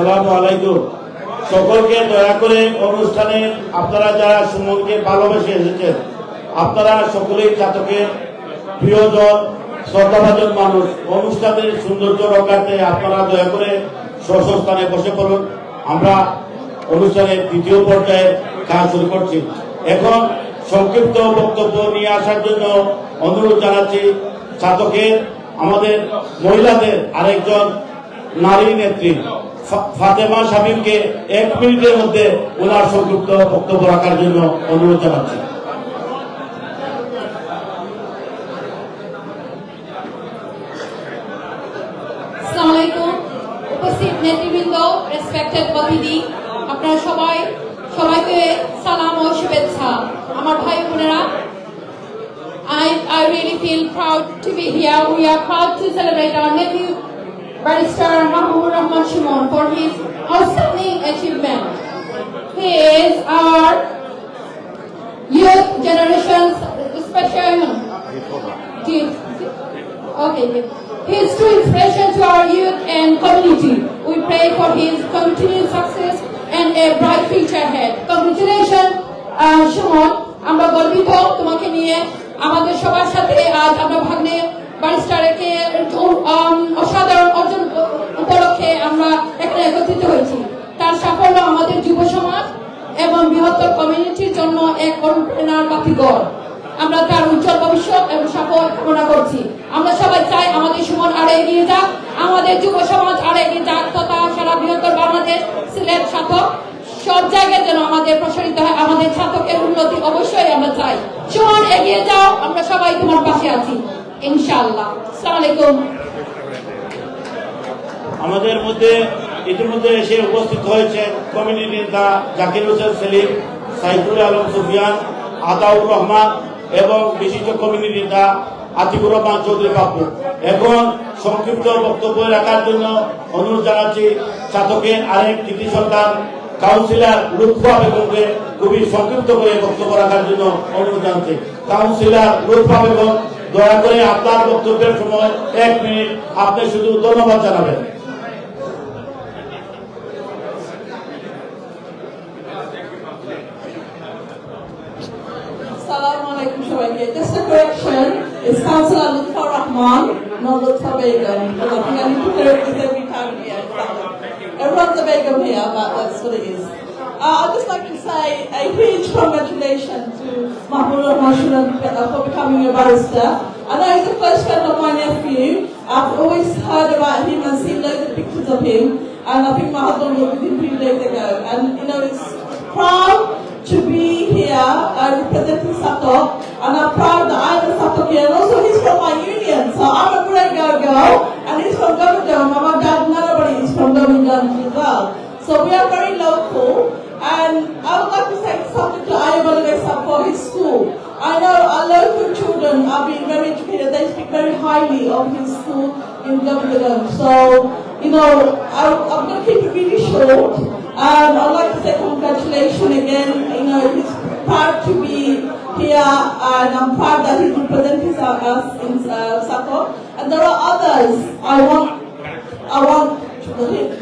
S18: আসসালামু আলাইকুম। সকলকে দয়া করে অনুষ্ঠানে আপনারা যারা সুমনকে ভালোবেসে এসেছেন, আপনারা সকলেই চাতকের প্রিয়জন, শ্রদ্ধাভাজন মানুষ। অনুষ্ঠানের সৌন্দর্য রক্ষার্থে আপনারা দয়া করে স্বস্থানে বসে পড়ুন। আমরা অনুষ্ঠানের দ্বিতীয় পর্যায়ের কাজ শুরু করছি। এখন সংক্ষিপ্ত বক্তব্য নিয়ে আসার জন্য অনুরোধ জানাচ্ছি চাতকের আমাদের মহিলাদের আরেকজন নারী নেত্রী ফাতেমা শামীমকে 1 মিনিটের মধ্যে ওনার সংক্ষিপ্ত বক্তব্য রাখার জন্য অনুরোধ জানাচ্ছি।
S21: আসসালামু আলাইকুম। উপস্থিত নেতৃবৃন্দ, রেসপেক্টেড অতিথি, আপনারা সবাইকে সালাম ও শুভেচ্ছা। আমার ভাই বোনেরা, I really feel proud to be here. We are proud to celebrate our nephew, Barrister Mahbubur Rahman Shimon, for his outstanding achievement. He is our youth generation's special. Okay. He is true inspiration to our youth and community. We pray for his continued success and a bright future ahead. Congratulations, Shimon. আমরা গর্বিত তোমাকে নিয়ে। আমাদের সবার সাথে আজ আমরা ভাগ্নে ব্যারিস্টারকে অসাধারণ অর্জন উপলক্ষে আমরা এখানে একত্রিত হয়েছি। তার সাফল্য আমাদের যুব সমাজ এবং বৃহত্তর কমিউনিটির জন্য এক অনুপ্রেরণার বাতিঘর। আমরা তার উজ্জ্বল ভবিষ্যৎ এবং সাফল্য কামনা করছি। আমরা সবাই চাই আমাদের সুমন আরো এগিয়ে যাক, আমাদের যুব সমাজ আরো এগিয়ে যাক, তথা সারা বৃহত্তর বাংলাদেশ, সিলেট, সাথক সব জায়গায় যেন আমাদের প্রসারিত হয়। আমাদের ছাত্রকের উন্নতি অবশ্যই আমরা চাই। সুমন এগিয়ে যাও, আমরা সবাই তোমার পাশে আছি ইনশাআল্লাহ। আসসালামু আলাইকুম।
S18: আমাদের মধ্যে ইতিমধ্যে এসে উপস্থিত হয়েছে কমিউনিটি নেতা জাকির হোসেন সেলিম, সাইফুল আলম সুফিয়ান, আতাউর রহমান এবং বিশিষ্ট কমিউনিটি নেতা আতিকুর রহমান চৌধুরী বাপু। এখন সংক্ষিপ্ত বক্তব্য রাখার জন্য অনুরোধ জানাচ্ছি চাতকের আরেক কৃতি সন্তান কাউন্সিলর লুৎফা বেগমকে খুবই সংক্ষিপ্ত করে বক্তব্য রাখার জন্য অনুরোধ জানাচ্ছি। কাউন্সিলর লুৎফা বেগম, দয়া করে আপনার বক্তব্যের সময় 1 মিনিট আপনি শুধু ধন্যবাদ জানাবেন।
S22: Assalamu alaikum সবাইকে। Just a correction, it's Councillor Lutfa Rahman, not Lutfa Begum. Because I think I need to correct this every time here. Everyone's a Begum here, but that's what it is. I'd just like to say a huge congratulations to Mahbubur Rahman Shimon for becoming a barrister. I know he's a close friend of my nephew. I've always heard about him and seen loads of pictures of him. And I think my husband was with him 3 days ago. And you know, it's proud to be here representing Satok, and I'm proud that I'm a Satokian, and also he's from my union, so I'm a great girl, and he's from Govindam, and my dad, nobody is from Govindam as well. So we are very local, and I would like to say something to Ayabalagasa for his school. I know our local children are being very educated, they speak very highly of his school in Govindam, so, you know, I'm going to keep it really short. I'd like to say congratulations again. You know, he's proud to be here, and I'm proud that he's representing us in Satok. And there are others. I want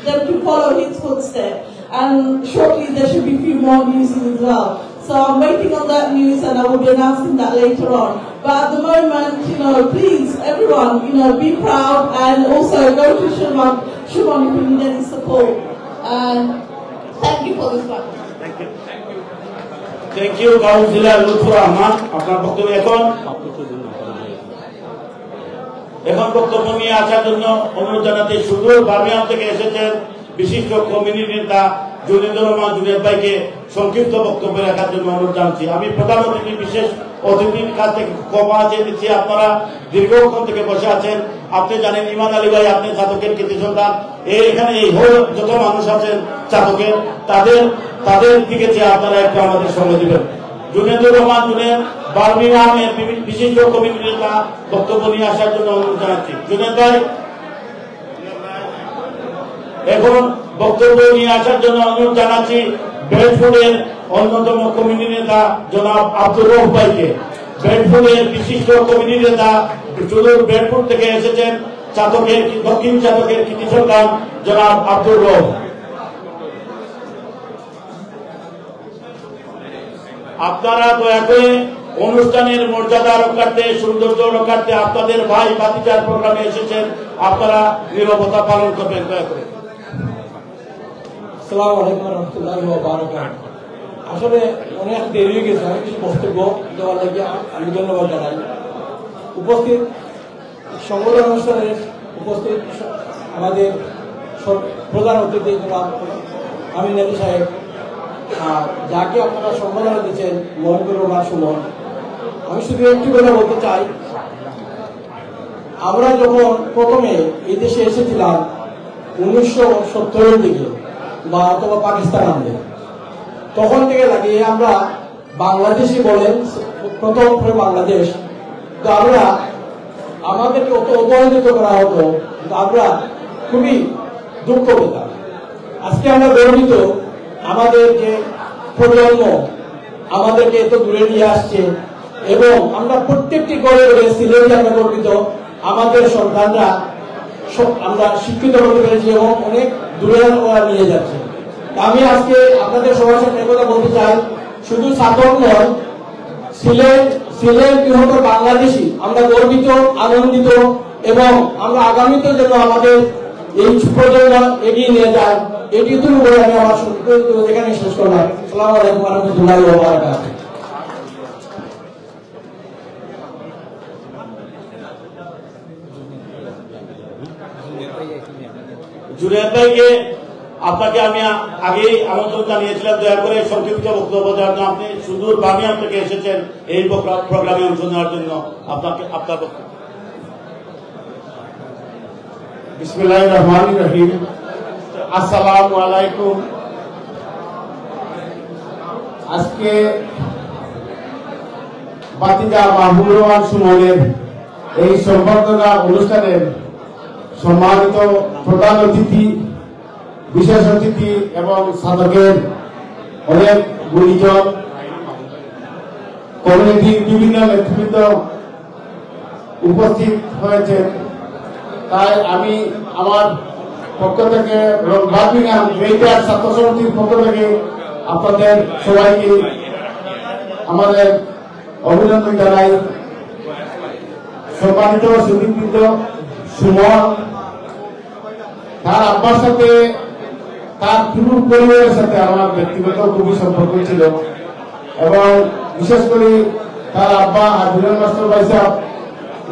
S22: them to follow his footsteps. And shortly there should be a few more news as well. So I'm waiting on that news, and I will be announcing that later on. But at the moment, you know, please, everyone, you know, be proud, and also go to Shimon if you need any support. And thank you for this one.
S18: Thank you, Councillor Lutfur Rahman. আপনার বক্তব্য এখন বক্তব্য নিয়ে আসার জন্য অনুরোধ জানাতে সুদূর বার্মিয়াম থেকে এসেছেন বিশিষ্ট কমিউনিটি নেতা জুনেদুর রহমান জুনেদ ভাইকে সংক্ষিপ্ত বক্তব্য রাখার জন্য অনুরোধ জানাচ্ছি। আমি প্রধান অতিথি বিশেষ অতিথির কাছ থেকে ক্ষমা চেয়ে নিচ্ছি, আপনারা দীর্ঘক্ষণ থেকে বসে আছেন। আপনি জানেন ইমান আলী ভাই আপনি চাতকের কৃতি সন্তান, এখানে এই যত মানুষ আছেন চাতকের তাদের দিকে চেয়ে আপনারা একটু আমাদের সঙ্গে দিবেন। জুনেদুর রহমান জুনেদ বার্মিংহামের বিশিষ্ট কমিউনিটি নেতা বক্তব্য নিয়ে আসার জন্য অনুরোধ জানাচ্ছি। জুনেদ ভাই এখন বক্তব্য নিয়ে আসার জন্য অনুরোধ জানাচ্ছি বেডফোর্ডের অন্যতম কমিউনিটি নেতা জনাব আব্দুর রউফ ভাইকে। বেডফোর্ডের বিশিষ্ট কমিউনিটি নেতা সুদূর বেডফোর্ড থেকে এসেছেন চাতকের দক্ষিণ চাতকের কৃতি সন্তান জনাব আব্দুর রউফ। আপনারা দয়া করে অনুষ্ঠানের মর্যাদা রক্ষার্থে, সৌন্দর্য রক্ষার্থে আপনাদের ভাই ভাতিজার প্রোগ্রামে এসেছেন, আপনারা নীরবতা পালন করবেন দয়া করে।
S3: আসসালামু আলাইকুম ওয়া রাহমাতুল্লাহি ওয়া বারাকাতুহু। আসলে অনেক দেরি হয়ে গেছে, আমি কিছু বক্তব্য দেওয়ার লাগে আমি ধন্যবাদ জানাই। উপস্থিত সংগঠন অনুষ্ঠানের উপস্থিত আমাদের প্রধান অতিথি আমিন আলী সাহেব, যাকে আপনারা সম্বোধনা দিচ্ছেন মহিবুর রহমান সুমন। আমি শুধু একটি কথা বলতে চাই, আমরা যখন প্রথমে এই দেশে এসেছিলাম 1970-এর দিকে বা অথবা পাকিস্তান আমলে, তখন থেকে লাগিয়ে আমরা বাংলাদেশি বলেন, প্রথম বাংলাদেশ, তো আমরা আমাদেরকে অত অবহেলিত করা হতো, আমরা খুবই দুঃখ পেতাম। আজকে আমরা গর্বিত, আমাদের যে প্রজন্ম আমাদেরকে এত দূরে নিয়ে আসছে এবং আমরা প্রত্যেকটি ঘরে ঘরে সিলেটে আমরা গর্বিত, আমাদের সন্তানরা আমরা শিক্ষিত হতে পেরেছি এবং অনেক দূরে ওরা নিয়ে যাচ্ছে। আমি আজকে আপনাদের সবার সাথে কথা বলতে চাই, শুধু ছাত্র নয়, সিলেট বৃহত্তর বাংলাদেশি আমরা গর্বিত, আনন্দিত এবং আমরা আগামীতে যেন আমাদের এই প্রজন্ম এগিয়ে নিয়ে যায়, এটি তুমি বলে আমি আমার এখানে শেষ করলাম। আসসালামু আলাইকুম ওয়া রাহমাতুল্লাহি ওয়া বারাকাতুহু।
S18: জুনায়েদ ভাইকে আপনাকে আমি আগেই আমন্ত্রণ জানিয়েছিলাম, দয়া করে সংক্ষিপ্ত বক্তব্য দেওয়ার জন্য। আপনি সুদূর বামিয়ান থেকে এসেছেন এই প্রোগ্রামে অংশ নেওয়ার জন্য, আপনাকে আপনার বক্তব্য।
S4: বিসমিল্লাহির রহমানির রহিম। আসসালামু আলাইকুম। আজকে বাতিজা মাহবুবুর রহমান সুমনের এই সম্বর্ধনা অনুষ্ঠানের সম্মানিত প্রধান অতিথি, বিশেষ অতিথি এবং সাধকের অনেক গুণীজন, কমিউনিটির বিভিন্ন নেতৃবৃন্দ উপস্থিত হয়েছে, তাই আমি আমার পক্ষ থেকে বার্মিংহাম গ্রেটার ছাত্র সমিতির পক্ষ থেকে আপনাদের সবাইকে আমাদের অভিনন্দন জানাই। সম্মানিত সুদীপবৃন্দ, সুমন তার আব্বার সাথে, তার পুরো পরিবারের সাথে আমার ব্যক্তিগত খুবই সম্পর্ক ছিল এবং বিশেষ করে তার আব্বা হাজুরান মাস্টার ভাই সাহেব,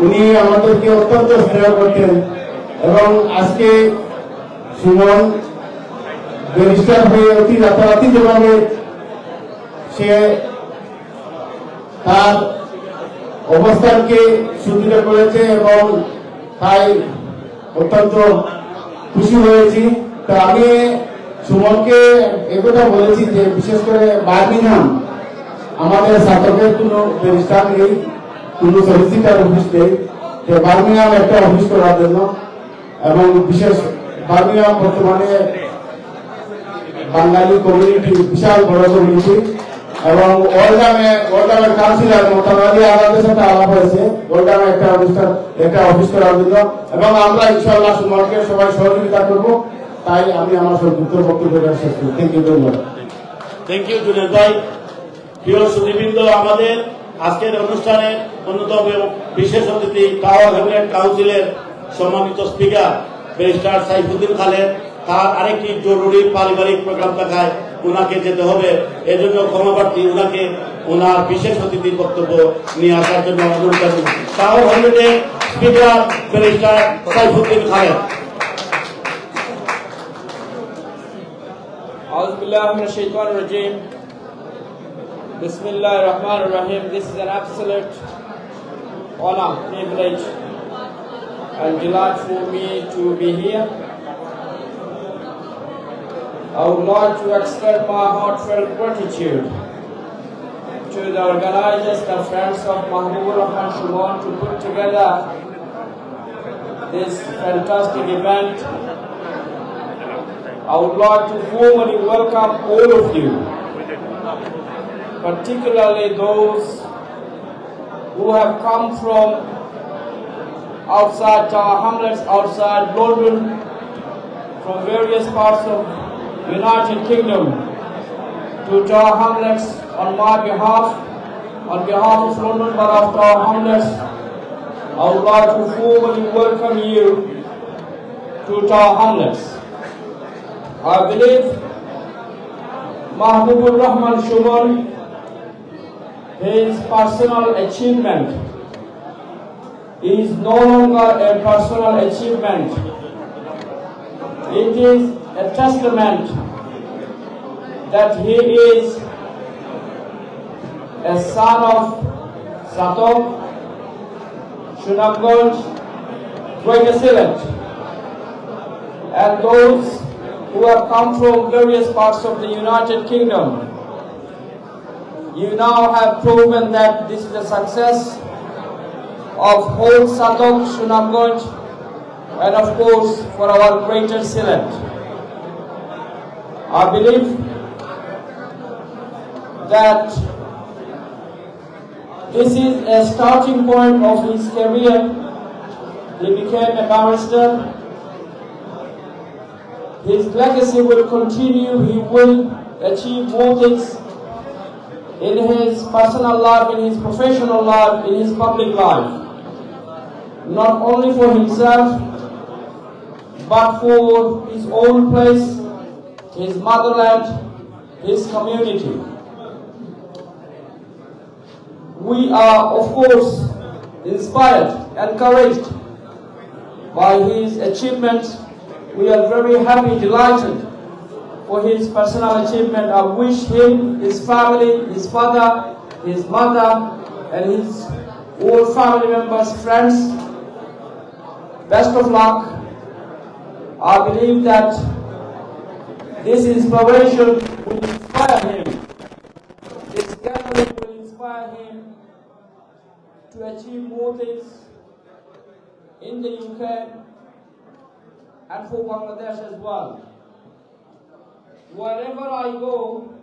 S4: উনি আমাদেরকে অত্যন্ত স্নেহ করতেন এবং আজকে সুমন ব্যারিস্টার হয়ে অতি রাতারাতি যেভাবে সে তার অবস্থানকে সুদৃঢ় করেছে এবং তাই অত্যন্ত খুশি হয়েছি। তো আমি সুমনকে একথা বলেছি যে বিশেষ করে বার্মিংহাম আমাদের ছাত্রদের কোনো ব্যারিস্টার নেই, কোনো সলিসিটার অফিস নেই, বার্মিংহাম একটা অফিস করার জন্য এবং বিশেষ বার্মিংহাম বর্তমানে বাঙালি কমিউনিটি বিশাল বড় কমিউনিটি এবং ওল্ডামের কাউন্সিলর মোতাবালি আমাদের সাথে আলাপ হয়েছে ওল্ডামে একটা অফিস করার জন্য এবং আমরা ইনশাআল্লাহ সুমনকে সবাই সহযোগিতা করব। তাই আমি আমার সংক্ষিপ্ত বক্তব্য শেষ করি। Thank you very much.
S18: Thank you Juned ভাই। প্রিয় সুধীবৃন্দ, আমাদের আজকের অনুষ্ঠানে অন্যতম বিশেষ অতিথি টাওয়ার হ্যামলেট কাউন্সিলের সম্মানিত স্পিকার ব্যারিস্টার সাইফুদ্দিন খালেদ, তার আরেকটি জরুরি পারিবারিক প্রোগ্রাম থাকায় ওনাকে যেতে হবে, এজন্য ক্ষমাপ্রার্থী, ওনাকে ওনার বিশেষ অতিথির বক্তব্য নিয়ে আসার জন্য অনুরোধ জানাই। টাওয়ার হ্যামলেটের speaker barrister Saifuddin Khaled.
S23: أعوذ بالله من الشيطان الرجيم. بسم الله الرحمن الرحيم. This is an absolute honor, privilege, and delight for me to be here. I would like to extend my heartfelt gratitude to the organizers, the friends of Mahbubur Rahman Shuman, to put together this fantastic event. I would like to formally welcome all of you, particularly those who have come from outside Tower Hamlets, outside London, from various parts of United Kingdom to Tower Hamlets on my behalf, on behalf of London Borough of Tower Hamlets, I would like to formally welcome you to Tower Hamlets. I believe Mahbubur Rahman Shuman, his personal achievement is no longer a personal achievement. It is a testament that he is a son of Satok, Shunamganj, Dwegasilat, and those who have come from various parts of the United Kingdom. You now have proven that this is a success of whole Satok, Shunamganj, and of course for our greater Sylhet. I believe that this is a starting point of his career. He became a barrister. His legacy will continue. He will achieve more things in his personal life, in his professional life, in his public life. Not only for himself, but for his own place, his motherland, his community. We are, of course, inspired, encouraged by his achievements. We are very happy, delighted for his personal achievement. I wish him, his family, his father, his mother, and his all family members, friends, best of luck. I believe that this inspiration will inspire him. This gathering will inspire him to achieve more things in the UK and for Bangladesh as well. Wherever I go,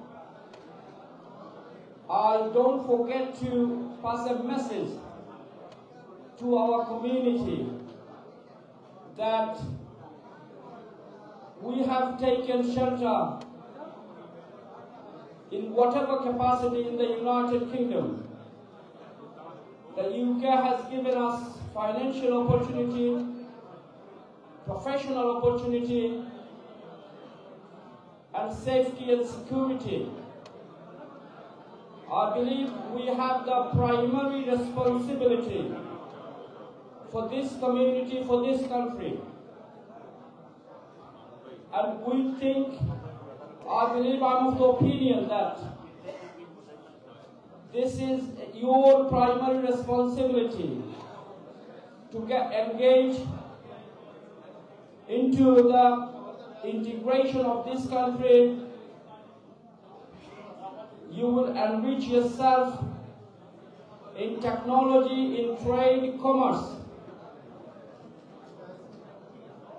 S23: I don't forget to pass a message to our community that we have taken shelter in whatever capacity in the United Kingdom. The UK has given us financial opportunity, professional opportunity, and safety and security. I believe we have the primary responsibility for this community, for this country. And we think, I believe, I'm of the opinion that this is your primary responsibility to get engaged into the integration of this country. You will enrich yourself in technology, in trade, commerce,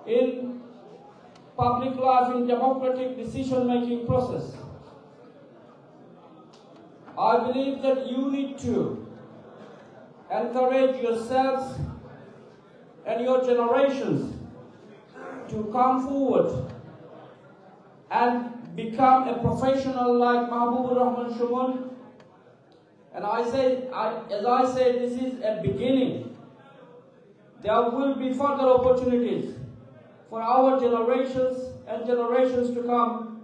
S23: in public life, in democratic decision-making process. I believe that you need to encourage yourselves and your generations to come forward and become a professional like Mahbubur Rahman Shuman. And as I say, this is a beginning. There will be further opportunities for our generations and generations to come.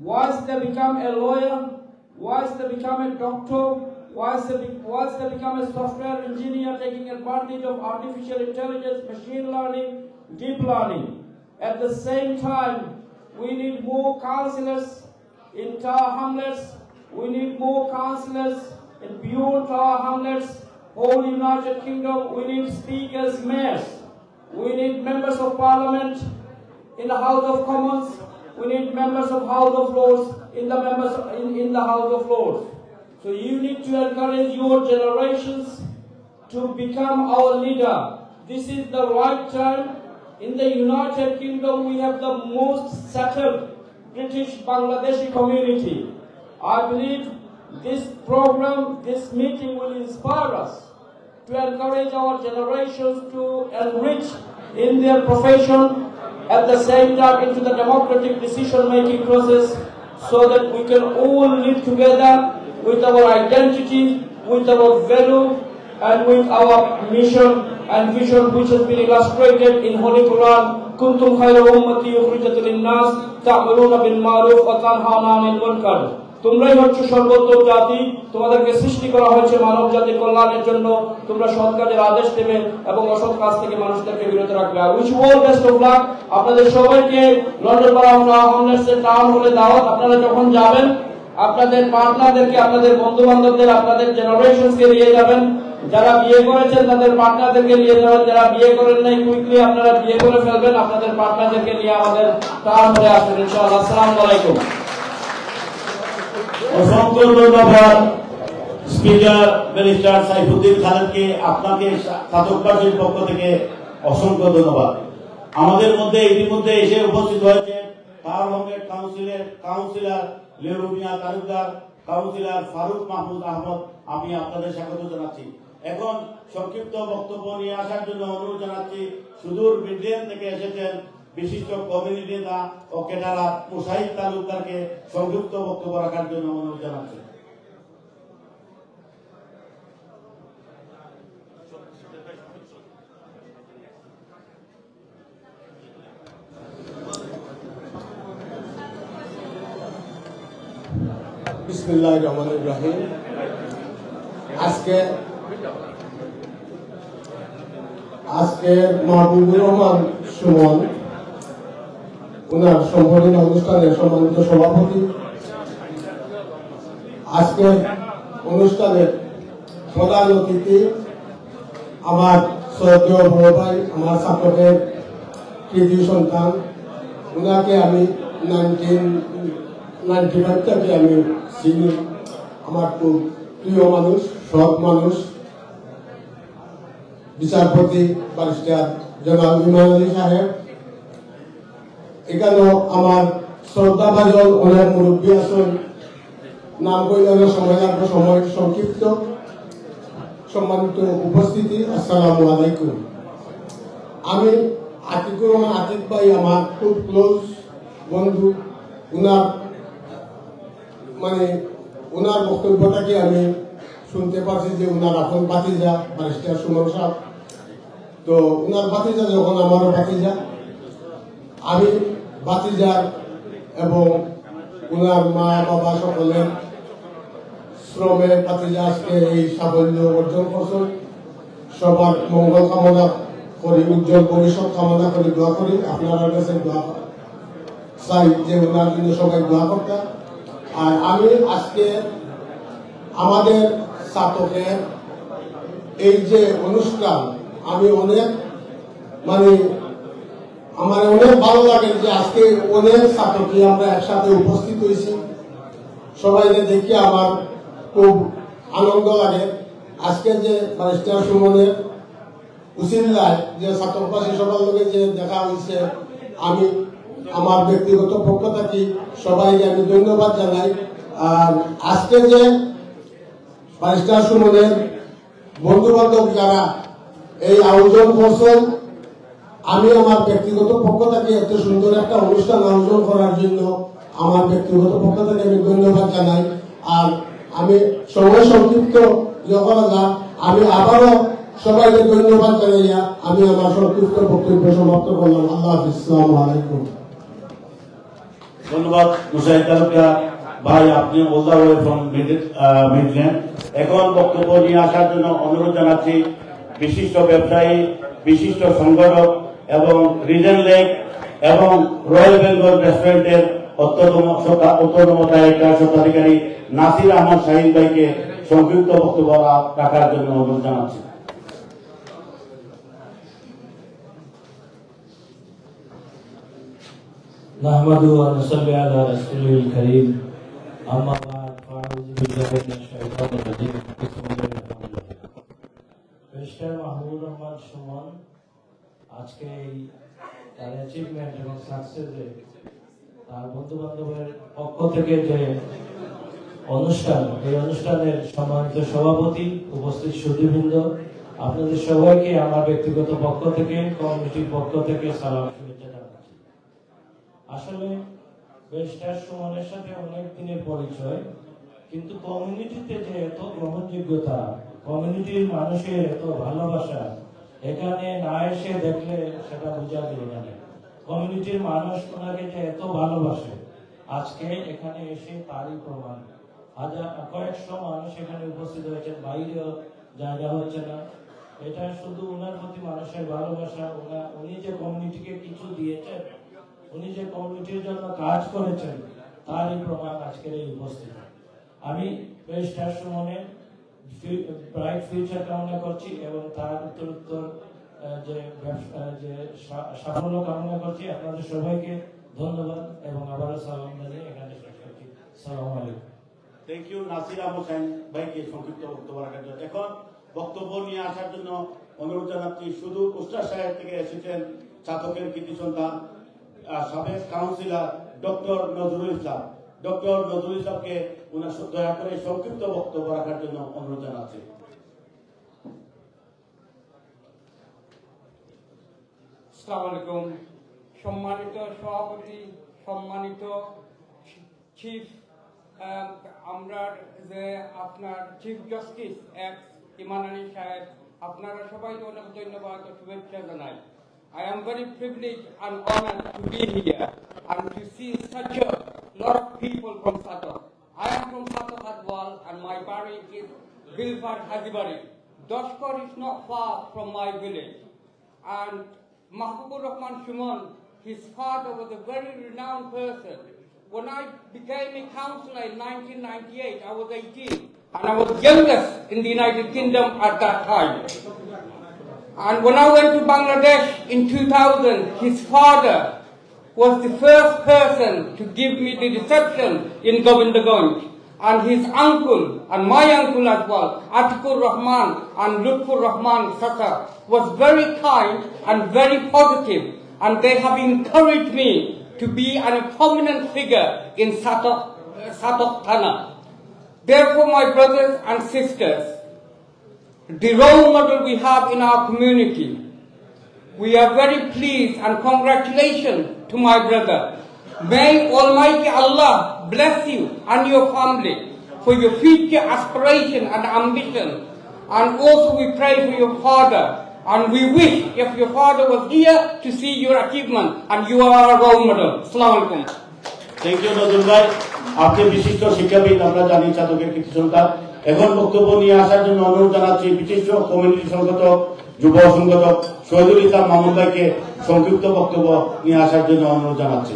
S23: Once they become a lawyer, once they become a doctor, once they become a software engineer taking advantage of artificial intelligence, machine learning, deep learning. At the same time, we need more councillors in Tower Hamlets. We need more councillors in beyond Tower Hamlets, whole United Kingdom. We need speakers, mayors. We need members of parliament in the House of Commons. We need members of House of Lords in the House of Lords. So you need to encourage your generations to become our leader. This is the right time. In the United Kingdom, we have the most settled British Bangladeshi community. I believe this program, this meeting will inspire us to encourage our generations to enrich in their profession, at the same time into the democratic decision-making process, so that we can all live together with our identity, with our value, and with our mission and vision, which has been illustrated in Holy Quran. Kuntum khayra ummati ukhrijat lin-nas ta'muruna bil ma'ruf wa tanhauna 'anil munkar. তোমরাই হচ্ছে সর্বোত্তম জাতি, তোমাদেরকে সৃষ্টি করা হয়েছে মানব জাতির কল্যাণের জন্য। তোমরা সৎ কাজের আদেশ দেবে এবং অসৎ কাজ থেকে মানুষদেরকে বিরত রাখবে। I wish you all best of luck. আপনাদের সবাইকে লন্ডন বারাউন্ডা হোমলেসের টাউন হলে দাওয়াত। আপনারা যখন যাবেন আপনাদের পার্টনারদেরকে, আপনাদের বন্ধু বান্ধবদের, আপনাদের জেনারেশনসকে নিয়ে যাবেন। যারা বিয়ে করেছেন তাদের পার্টনারদেরকে নিয়ে যাবেন, যারা বিয়ে করেন নাই কুইকলি আপনারা বিয়ে করে ফেলবেন, আপনাদের পার্টনারদেরকে নিয়ে আমাদের টাউন হলে আসবেন ইনশাআল্লাহ। আসসালামু আলাইকুম।
S18: অসংখ্য ধন্যবাদ স্পিকার ব্যারিস্টার সাইফুদ্দিন খালেদকে, আপনাকে সাধকবাসীর পক্ষ থেকে অসংখ্য ধন্যবাদ। আমাদের মধ্যে ইতিমধ্যে এসে উপস্থিত হয়েছে টাওয়ার হোমের কাউন্সিলর লেলু মিয়া তালুকদার, কাউন্সিলর ফারুক মাহমুদ আহমদ। আমি আপনাদের স্বাগত জানাচ্ছি। এখন সংক্ষিপ্ত বক্তব্য নিয়ে আসার জন্য অনুরোধ জানাচ্ছি সুদূর মিডল্যান্ড থেকে এসেছেন বিশিষ্ট কমিউনিটি নেতা ও ক্যাডার মুসাহিদ তালুকদারকে সংযুক্ত বক্তব্য রাখার জন্য অনুরোধ জানাচ্ছি।
S16: বিসমিল্লাহির রহমানির রহিম। আজকে মাহবুবুর রহমান সুমন ওনার সম্বোধনা অনুষ্ঠানের সম্মানিত সভাপতি, আজকের অনুষ্ঠানের প্রধান অতিথি আমার শ্রদ্ধেয় বড় ভাই, আমার ছাত্রদের কৃতি সন্তান, ওনাকে আমি 1995 থেকে আমি চিনি। আমার খুব প্রিয় মানুষ, সৎ মানুষ, বিচারপতি ব্যারিস্টার জনাব ইমান আলী সাহেব। এখানেও আমার শ্রদ্ধাভাজন অনেক মুরব্বী আছেন, নাম কইলেও সময় লাগবে, সময় সংক্ষিপ্ত। সম্মানিত উপস্থিতি, আসসালামু আলাইকুম। আমি আতিকুর রহমান আতিক ভাই আমার খুব ক্লোজ বন্ধু। ওনার বক্তব্যটাকে আমি শুনতে পারছি যে ওনার আপন ভাতিজা ব্যারিস্টার সুমন সাহেব। তো ওনার ভাতিজা যখন আমারও ভাতিজা, আমি ভাতিজার এবং ওনার মা বাবা সকলের শ্রমের ভাতিজা আজকে এই সাফল্য অর্জন করছেন। সবার মঙ্গল কামনা করি, উজ্জ্বল ভবিষ্যৎ কামনা করি, দোয়া করি। আপনার কাছে দোয়া চাই যে ওনার জন্য সবাই দোয়া করতে। আর আমি আজকে আমাদের ছাত্রদের এই যে অনুষ্ঠান, আমি অনেক আমার অনেক ভালো লাগে যে আজকে অনেক ছাত্রকে আমরা একসাথে উপস্থিত হয়েছি। সবাইকে দেখে আমার খুব আনন্দ লাগে। আজকে যে ব্যারিস্টার সুমনের উসিলায় যে ছাত্রবাসী সবার লোকে যে দেখা হয়েছে, আমি আমার ব্যক্তিগত পক্ষ থেকে সবাইকে আমি ধন্যবাদ জানাই। আর আজকে যে ব্যারিস্টার সুমনের বন্ধু বান্ধব যারা এই আয়োজন করছেন, আমি আমার ব্যক্তিগত পক্ষ থেকে এত সুন্দর একটা অনুষ্ঠান আয়োজন করার জন্য আমার ব্যক্তিগত পক্ষ থেকে আমি ধন্যবাদ জানাই। আর আমি সময় সংক্ষিপ্ত যখন আমি আবারও সবাইকে ধন্যবাদ জানাইয়া আমি আমার সংক্ষিপ্ত বক্তব্য সমাপ্ত করলাম। আল্লাহ হাফিজ, আসসালামু আলাইকুম।
S18: ধন্যবাদ মুসাহিদ তালুকদার ভাই, আপনি all the way from Midland. এখন বক্তব্য নিয়ে আসার জন্য অনুরোধ জানাচ্ছি বিশিষ্ট ব্যবসায়ী, বিশিষ্ট সংগঠক এবং রিজেন লেক এবং রয়্যাল বেঙ্গল রেস্টুরেন্টের অত্যতম ডাইরেক্টর স্বত্বাধিকারী নাসির আহমদ শাহিন ভাইকে সংক্ষিপ্ত বক্তব্য রাখার জন্য অনুরোধ জানাচ্ছি।
S5: نحمده ونصلي على رسوله الكريم أما بعد فأعوذ بالله من الشيطان الرجيم بسم الله الرحمن الرحيم। ব্যারিস্টার মাহবুবুর রহমান সুমন আজকে তার অ্যাচিভমেন্ট এবং সাকসেসে তার বন্ধু বান্ধবের পক্ষ থেকে যে অনুষ্ঠান, এই অনুষ্ঠানের সম্মানিত সভাপতি, উপস্থিত সুধীবৃন্দ, আপনাদের সবাইকে আমার ব্যক্তিগত পক্ষ থেকে, কমিটির পক্ষ থেকে সালাম শুভেচ্ছা জানাচ্ছি। আসলে ব্যারিস্টার সুমনের সাথে অনেক দিনের পরিচয়, কিন্তু কমিউনিটিতে যে এত গ্রহণযোগ্যতা, কমিউনিটির মানুষের এত ভালোবাসা, এখানে না এসে দেখলে সেটা বোঝা যায় না। কমিউনিটির মানুষ ওনাকে যে এত ভালোবাসে, আজকে এখানে এসে তারই প্রমাণ। কয়েকশো মানুষ এখানে উপস্থিত হয়েছেন, বাইরেও জায়গা হচ্ছে না। এটা শুধু ওনার প্রতি মানুষের ভালোবাসা, উনি যে কমিউনিটিকে কিছু দিয়েছেন, উনি যে কমিউনিটির জন্য কাজ করেছেন, তারই প্রমাণ আজকের এই উপস্থিতি। আমি ব্যারিস্টার সুমনের ব্রাইট ফিউচার কামনা করছি এবং তার উত্তরোত্তর যে সাফল্য কামনা করছি। আপনাদের সবাইকে ধন্যবাদ এবং আবারও সালাম জানিয়ে এখানে শেষ করছি। সালাম আলাইকুম।
S18: থ্যাংক ইউ নাসির আহমদ হোসেন ভাইকে সংক্ষিপ্ত বক্তব্য রাখার জন্য। এখন বক্তব্য নিয়ে আসার জন্য অনুরোধ জানাচ্ছি, শুধু কুষ্টিয়া সাহেব থেকে এসেছেন ছাতকের কৃতি সন্তান সাবেক councillor doctor Nazrul Islam. Doctor Nazrul ইসলামকে উনার দয়া করে সংক্ষিপ্ত বক্তব্য রাখার জন্য অনুরোধ জানাচ্ছি।
S6: আসসালামু আলাইকুম। সম্মানিত সভাপতি, সম্মানিত চিফ, আমরা যে আপনার চিফ জাস্টিস এক্স ইমান আলী সাহেব, আপনারা সবাইকে অনেক ধন্যবাদ ও শুভেচ্ছা জানাই। I am very privileged and honored to be here and to see such a lot of people from Satok. I am from Satok Hadwal and my parish is Bilfar Hazibari. Doshkor is not far from my village. And Mahbubur Rahman Shuman, his father was a very renowned person. When I became a councillor in 1998, I was 18 and I was youngest in the United Kingdom at that time. And when I went to Bangladesh in 2000, his father was the first person to give me the reception in Govindaganj. And his uncle, and my uncle as well, Atikur Rahman and Lutfur Rahman Saka, was very kind and very positive. And they have encouraged me to be a prominent figure in Satok Thana. Therefore, my brothers and sisters, the role model we have in our community, we are very pleased and congratulations to my brother. May Almighty Allah bless you and your family for your future aspiration and ambition. And also we pray for your father. And we wish if your father was here to see your achievement and you are a role model. Assalamu alaikum.
S18: Thank you Nazrul ভাই, আপনি বিশিষ্ট শিক্ষাবিদ, আমরা জানি ছাতকের কৃতি সন্তান। এখন বক্তব্য নিয়ে আসার জন্য অনুরোধ জানাচ্ছি বিশিষ্ট কমিউনিটি সংগঠক, যুব সংগঠক শহীদুল ইসলাম মামুন ভাইকে সংক্ষিপ্ত বক্তব্য নিয়ে আসার জন্য অনুরোধ জানাচ্ছি।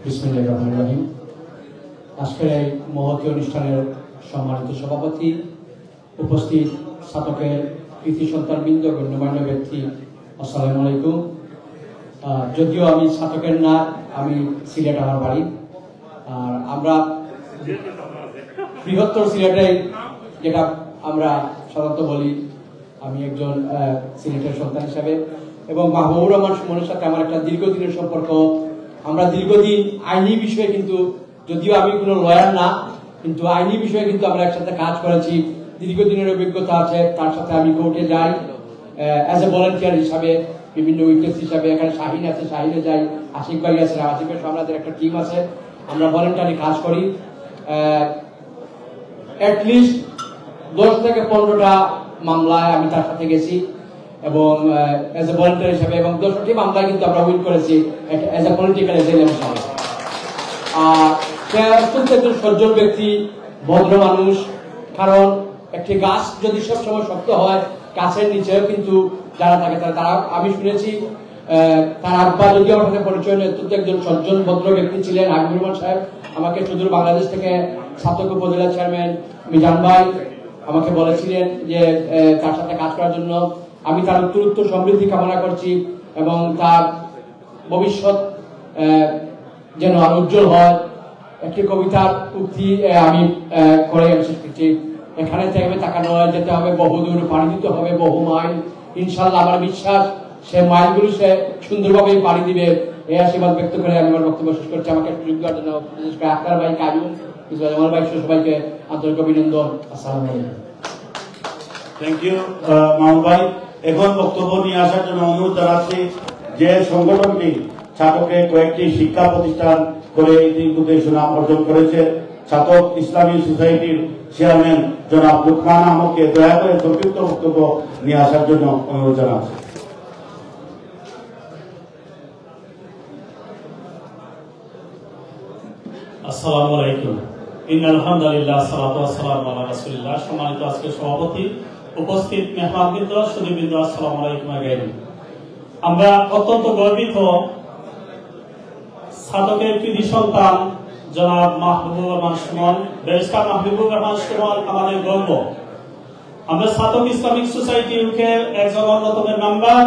S8: বিসমিল্লাহির রহমানির রহিম। আজকের এই মহতী অনুষ্ঠানের সম্মানিত সভাপতি, উপস্থিত ছাতকের কৃতি সন্তান বৃন্দ, গণ্যমান্য ব্যক্তি, আসসালামু আলাইকুম। যদিও আমি ছাতকের না, আমি সিলেট আমার বাড়ি। আর আমরা বৃহত্তর সিলেটে যেটা আমরা সাধারণত বলি, আমি একজন সিলেটের সন্তান হিসাবে এবং মাহবুবুর রহমান সুমনের সাথে আমার একটা দীর্ঘদিনের সম্পর্ক। আমরা দীর্ঘদিন আইনি বিষয়ে, কিন্তু যদিও আমি কোনো লয়ার না, কিন্তু আইনি বিষয়ে কিন্তু আমরা একসাথে কাজ করেছি, দীর্ঘদিনের অভিজ্ঞতা আছে। তার সাথে আমি কোর্টে যাই অ্যাজ এ ভলান্টিয়ার হিসাবে, বিভিন্ন উইটনেস হিসাবে। এখানে শাহিন আছে, শাহিনে যাই, আশিক ভাই আছে, আশিকের সঙ্গে আমাদের একটা টিম আছে, আমরা ভলান্টারি কাজ করি। অ্যাটলিস্ট 10 থেকে 15টা মামলায় আমি তার সাথে গেছি এবং অ্যাজ এ ভলান্টিয়ার হিসাবে, এবং 10টি মামলায় কিন্তু আমরা উইন করেছি অ্যাজ এ পলিটিক্যাল এজেন্ট হিসাবে। সে অত্যন্ত একজন সজ্জন ব্যক্তি, ভদ্র মানুষ। কারণ একটি গাছ যদি সবসময় শক্ত হয়, গাছের নিচেও কিন্তু যারা থাকে তারা, আমি শুনেছি তার আব্বা, যদি আমার সাথে পরিচয় নেই, অত্যন্ত একজন সজ্জন ভদ্র ব্যক্তি ছিলেন। হাবিবুর রহমান সাহেব আমাকে সুদূর বাংলাদেশ থেকে ছাতক উপজেলা চেয়ারম্যান মিজান ভাই আমাকে বলেছিলেন যে তার সাথে কাজ করার জন্য। আমি তার উত্তরোত্তর সমৃদ্ধি কামনা করছি এবং তার ভবিষ্যৎ যেন আরো উজ্জ্বল হয়। একটি কবিতার উক্তি আমি করে শেষ করছি, এখানে থেকে তাকানো যেতে হবে বহুদূর, পাড়ি দিতে হবে বহু মাইল। ইনশাল্লাহ আমার বিশ্বাস সে মাইলগুলো সে সুন্দরভাবে পাড়ি দিবে, এই আশীর্বাদ ব্যক্ত করে আমি আমার বক্তব্য শেষ করছি। আমাকে সুযোগ দেওয়ার জন্য বিশেষ করে আক্তার ভাই, কাজুম, আমার ভাই, সবাইকে আন্তরিক অভিনন্দন। আসসালামু আলাইকুম।
S18: থ্যাংক ইউ মামুন ভাই। এখন বক্তব্য নিয়ে আসার জন্য অনুরোধ জানাচ্ছি যে সংগঠনটি ছাতকে কয়েকটি শিক্ষা প্রতিষ্ঠান করে ইতিমধ্যে সুনাম অর্জন করেছে, ছাতক ইসলামী সোসাইটির চেয়ারম্যান জনাব লুকমান আহমদকে দয়া করে সংক্ষিপ্ত বক্তব্য নিয়ে আসার জন্য অনুরোধ জানাচ্ছি।
S10: আসসালামু আলাইকুম। ইন্নাল হামদুলিল্লাহ সালাতু ওয়াসসালামু আলা রাসূলিল্লাহ। সম্মানিত আজকে সভাপতি, উপস্থিত মেহমানবৃন্দ, সুধীবৃন্দ, আসসালামু আলাইকুম আগাইন। আমরা অত্যন্ত গর্বিত ছাতকের কৃতি সন্তান জনাব মাহবুবুর রহমান সুমন, ব্যারিস্টার মাহবুবুর রহমান সুমন আমাদের গর্ব। আমরা ছাতক ইসলামিক সোসাইটি ইউকের একজন অন্যতম মেম্বার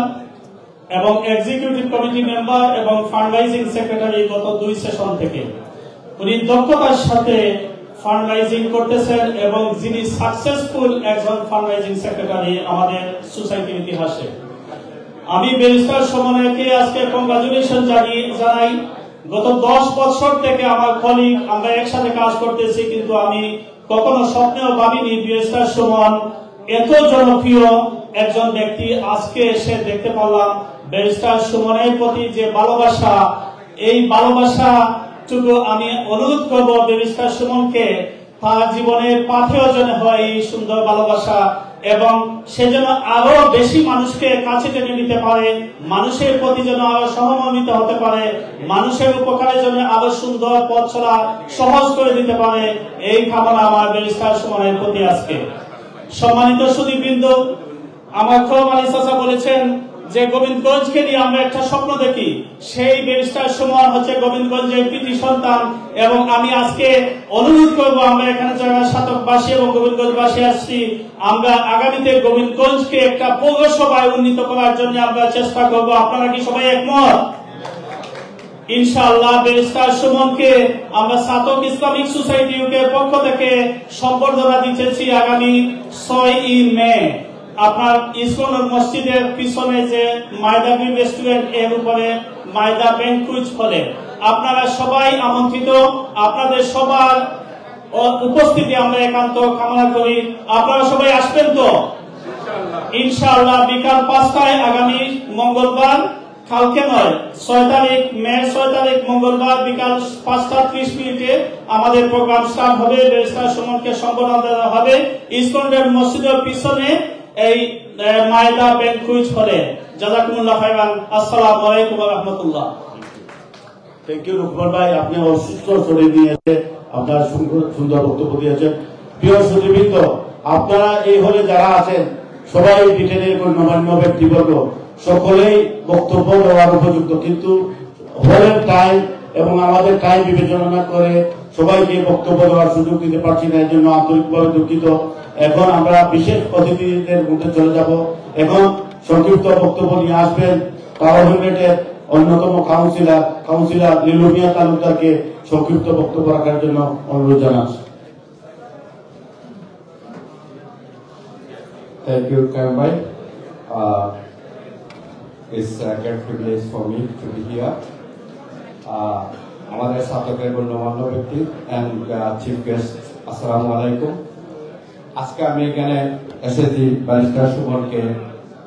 S10: এবং এক্সিকিউটিভ কমিটি মেম্বার এবং ফান্ডরাইজিং সেক্রেটারি গত 2 সেশন থেকে। উনি দক্ষতার সাথে ফান্ডরাইজিং করতেছেন এবং যিনি সাকসেসফুল একজন ফান্ডরাইজিং সেক্রেটারি আমাদের সোসাইটির ইতিহাসে। আমি ব্যারিস্টার সুমনকে আজকে কংগ্রাচুলেশন জানাই। গত 10 বছর থেকে আমার কলিগ, আমরা একসাথে কাজ করতেছি, কিন্তু আমি কখনো স্বপ্নেও ভাবিনি ব্যারিস্টার সুমন এত জনপ্রিয় একজন ব্যক্তি। আজকে এসে দেখতে পারলাম ব্যারিস্টার সুমনের প্রতি যে ভালোবাসা, এই ভালোবাসা টুকু আমি অনুরোধ করব ব্যারিস্টার সুমনকে তার জীবনের পাথেও যেন হয় এই সুন্দর ভালোবাসা, এবং সে যেন আরো বেশি মানুষকে কাছে টেনে নিতে পারে, মানুষের প্রতি যেন আরো সহমর্মিত হতে পারে, মানুষের উপকারে যেন আরো সুন্দর পথ চলা সহজ করে দিতে পারে, এই কামনা আমার ব্যারিস্টার সুমনের প্রতি আজকে। সম্মানিত সুধীবৃন্দ, আমার খোম আলী চাচা বলেছেন যে গোবিন্দগঞ্জকে নিয়ে আমরা একটা স্বপ্ন দেখি, সেই ব্যারিস্টার সুমন হচ্ছে গোবিন্দগঞ্জের কৃতি সন্তান। এবং আমি আজকে অনুরোধ করবো, আমরা এখানে যারা ছাতকবাসী এবং গোবিন্দগঞ্জবাসী আসছি, আমরা আগামীতে গোবিন্দগঞ্জকে একটা পৌরসভায় উন্নীত করার জন্য আমরা চেষ্টা করব। আপনারা কি সবাই একমত? ইনশাআল্লাহ ব্যারিস্টার সুমনকে আমরা ছাতক ইসলামিক সোসাইটি ইউকের পক্ষ থেকে সম্বর্ধনা দিতেছি আগামী 6 মে। আপনার ইসকন মসজিদের পিছনে যে মায়দা গ্রিন রেস্টুরেন্ট, এর উপরে মায়দা ব্যাংকুইট হলে আপনারা সবাই আমন্ত্রিত। আপনাদের সবার উপস্থিতি আমরা একান্ত কামনা করি। আপনারা সবাই আসবেন তো ইনশাআল্লাহ? বিকাল 5টায় আগামী মঙ্গলবার, কালকে নয়, 6 তারিখ মে, 6 তারিখ মঙ্গলবার বিকাল 5:30 আমাদের প্রোগ্রাম স্টার্ট হবে। ব্যারিস্টার সুমনকে সম্বোধন দেওয়া হবে ইসকন মসজিদের পিছনে এই মায়দা ব্যাংকুইট হলে। জাযাকুমুল্লাহ খাইরান। আসসালামু আলাইকুম ওয়া রাহমাতুল্লাহ।
S18: থ্যাংক ইউ রুকমান ভাই, আপনি অসুস্থ শরীর নিয়ে এসে আপনার সুন্দর বক্তব্য দিয়েছেন। প্রিয় সুধীবৃন্দ, আপনারা এই হলে যারা আছেন সবাই ব্রিটেনের গণ্যমান্য ব্যক্তিবর্গ, সকলেই বক্তব্য দেওয়ার উপযুক্ত, কিন্তু হলের টাইম এবং আমাদের টাইম বিবেচনা করে সবাইকে বক্তব্য দেওয়ার সুযোগ দিতে পারছি না, এর জন্য আন্তরিকভাবে দুঃখিত। এখন আমরা বিশেষ অতিথিদের মধ্যে চলে যাব। এখন সংক্ষিপ্ত বক্তব্য নিয়ে আসবেন পার্লামেন্টের অন্যতম কাউন্সিলর লিলু মিয়া তালুকদারকে সংক্ষিপ্ত বক্তব্য রাখার জন্য অনুরোধ জানাচ্ছি।
S11: Thank you, Kambai. It's a great privilege for me to be here. আমাদের ছাতকের গণ্যমান্য ব্যক্তি and চিফ গেস্ট, আসসালামু আলাইকুম। আজকে আমি এখানে এসেছি ব্যারিস্টার সুমনকে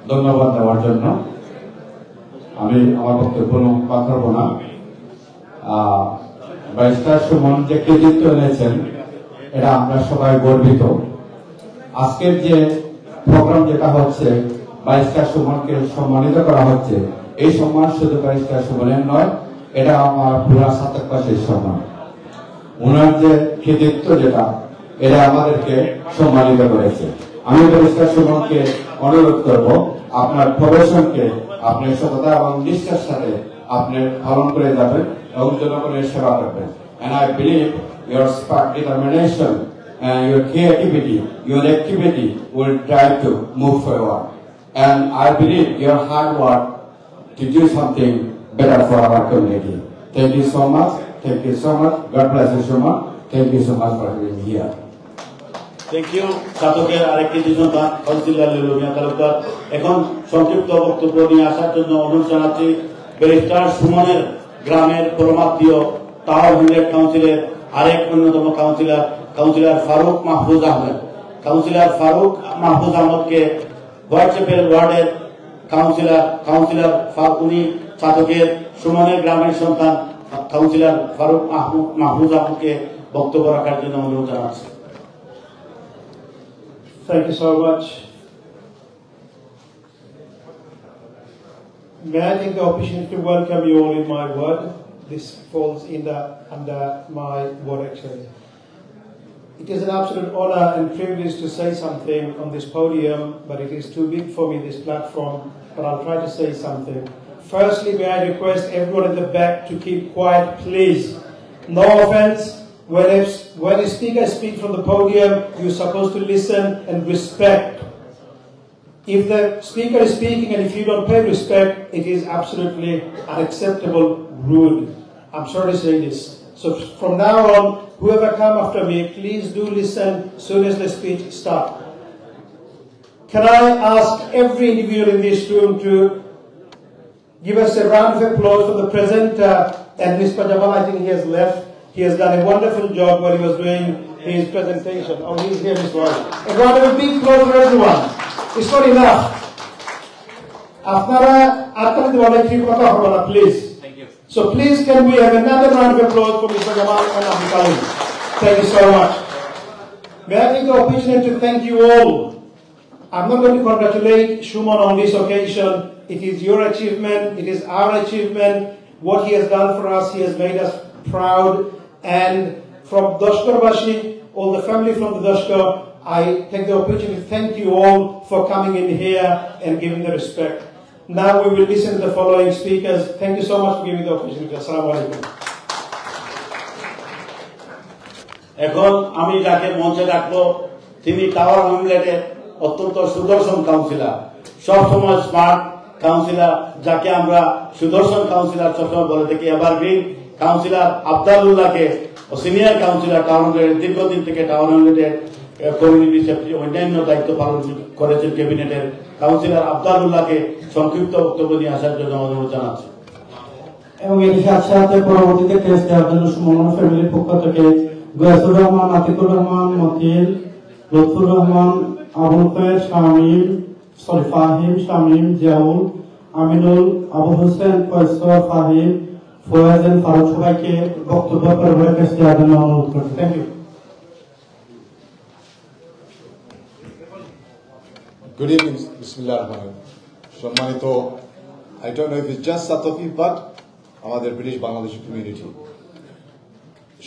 S11: ধন্যবাদ দেওয়ার জন্য। আমি আমার বক্তব্য পাঠ করব না। ব্যারিস্টার সুমন যে কৃতিত্ব এনেছেন, এটা আমরা সবাই গর্বিত। আজকের যে প্রোগ্রাম যেটা হচ্ছে, ব্যারিস্টার সুমনকে সম্মানিত করা হচ্ছে, এই সম্মান শুধু ব্যারিস্টার সুমনের নয়, এটা আমার পুরা ছাতকবাসীর সম্মান। ওনার যে কৃতিত্ব যেটা, এটা আমাদেরকে সম্মানিত করেছে। আমি ব্যারিস্টার সুমনকে অনুরোধ করব, আপনার প্রফেশনকে আপনি সততা এবং নিষ্ঠার সাথে আপনি পালন করে যাবেন এবং জনগণের সেবা করবেন। And I believe your spark, determination, your creativity, your activity will try to move forward. And I believe your hard work to do something better for our community. Thank you so much. Thank you so much. God bless you so much. Thank you so much for being here.
S18: Thank you. ছাতকের আরেকটি সন্তান councillor Lilu মিয়া তালুকদার এখন সংক্ষিপ্ত বক্তব্য নিয়ে আসার জন্য অনুরোধ জানাচ্ছি ব্যারিস্টার সুমনের গ্রামের পরমাত্মীয় টাওয়ার হিমলেট কাউন্সিলের আরেক অন্যতম কাউন্সিলর ফারুক মাহফুজ আহমেদ। কাউন্সিলর ফারুক মাহফুজ আহমদকে হোয়াইটচ্যাপেল ওয়ার্ডের কাউন্সিলর উনি সাধকের সুমনের গ্রামের সন্তান কাউন্সিলর ফারুক মাহফুজ আহমদকে বক্তব্য রাখার জন্য অনুরোধ জানাচ্ছি।
S9: Thank you so much. May I take the opportunity to welcome you all in my word. This falls under my word actually. It is an absolute honor and privilege to say something on this podium, but it is too big for me, this platform, but I'll try to say something. Firstly, may I request everyone at the back to keep quiet, please. No offense. When a speaker speaks from the podium, you're supposed to listen and respect. If the speaker is speaking and if you don't pay respect, it is absolutely unacceptable, rude. I'm sorry to say this. So from now on, whoever come after me, please do listen as soon as the speech starts. Can I ask every individual in this room to give us a round of applause for the presenter and Mr. Jabal, I think he has left. He has done a wonderful job while he was doing his presentation. Oh, he's here as well. A round of a big applause for everyone. It's not enough. Please.
S18: Thank you.
S9: So please can we have another round of applause for Mr. Jamal and Abdul Kalim. Thank you so much. May I take the opportunity to thank you all. I'm not going to congratulate Shumon on this occasion. It is your achievement. It is our achievement. What he has done for us, he has made us proud. And from Doshkorbashi, all the family from the Doshkor, I take the opportunity to thank you all for coming in here and giving the respect. Now we will listen to the following speakers. Thank you so much for giving the opportunity. Assalamu alaikum.
S18: এখন আমি যাকে মঞ্চে ডাকবো তিনি tower হ্যামলেটের অত্যন্ত সুদর্শন councillor, সবসময় স্মার্ট কাউন্সিলর, যাকে আমরা সুদর্শন কাউন্সিলর সবসময় বলে থাকি। এভারগ্রিন কাউন্সিলর আফতাবুল্লাহকে সিনিয়র কাউন্সিলর টাউন হ্যামলেটের, দীর্ঘদিন থেকে টাউন হ্যামলেটের কমিউনিটি সেক্রেটারি অন্যান্য দায়িত্ব পালন করেছেন ক্যাবিনেটের কাউন্সিলর আফতাবুল্লাহকে সংক্ষিপ্ত বক্তব্য নিয়ে আসার জন্য অনুরোধ জানাচ্ছি।
S2: এবং এর সাথে সাথে পরবর্তীতে টেস্ট দেওয়ার জন্য সুমন ফ্যামিলির পক্ষ থেকে গয়াসুর রহমান, আতিকুর রহমান, মতিন, লুৎফুর রহমান, আবুল খায়ের, ফাহিম, শামীম, জিয়াউল, আমিনুল, আবু হোসেন, ফয়সল, ফাহিম, ফয়াজ এন্ড ফারুক সবাইকে বক্তব্য পরিবারের কাছে দেওয়ার জন্য অনুরোধ করছি। Thank you.
S12: Good evening, Bismillah ar-Rahman. Shommanito, I don't know if it's just Satofi, but our British Bangladeshi community.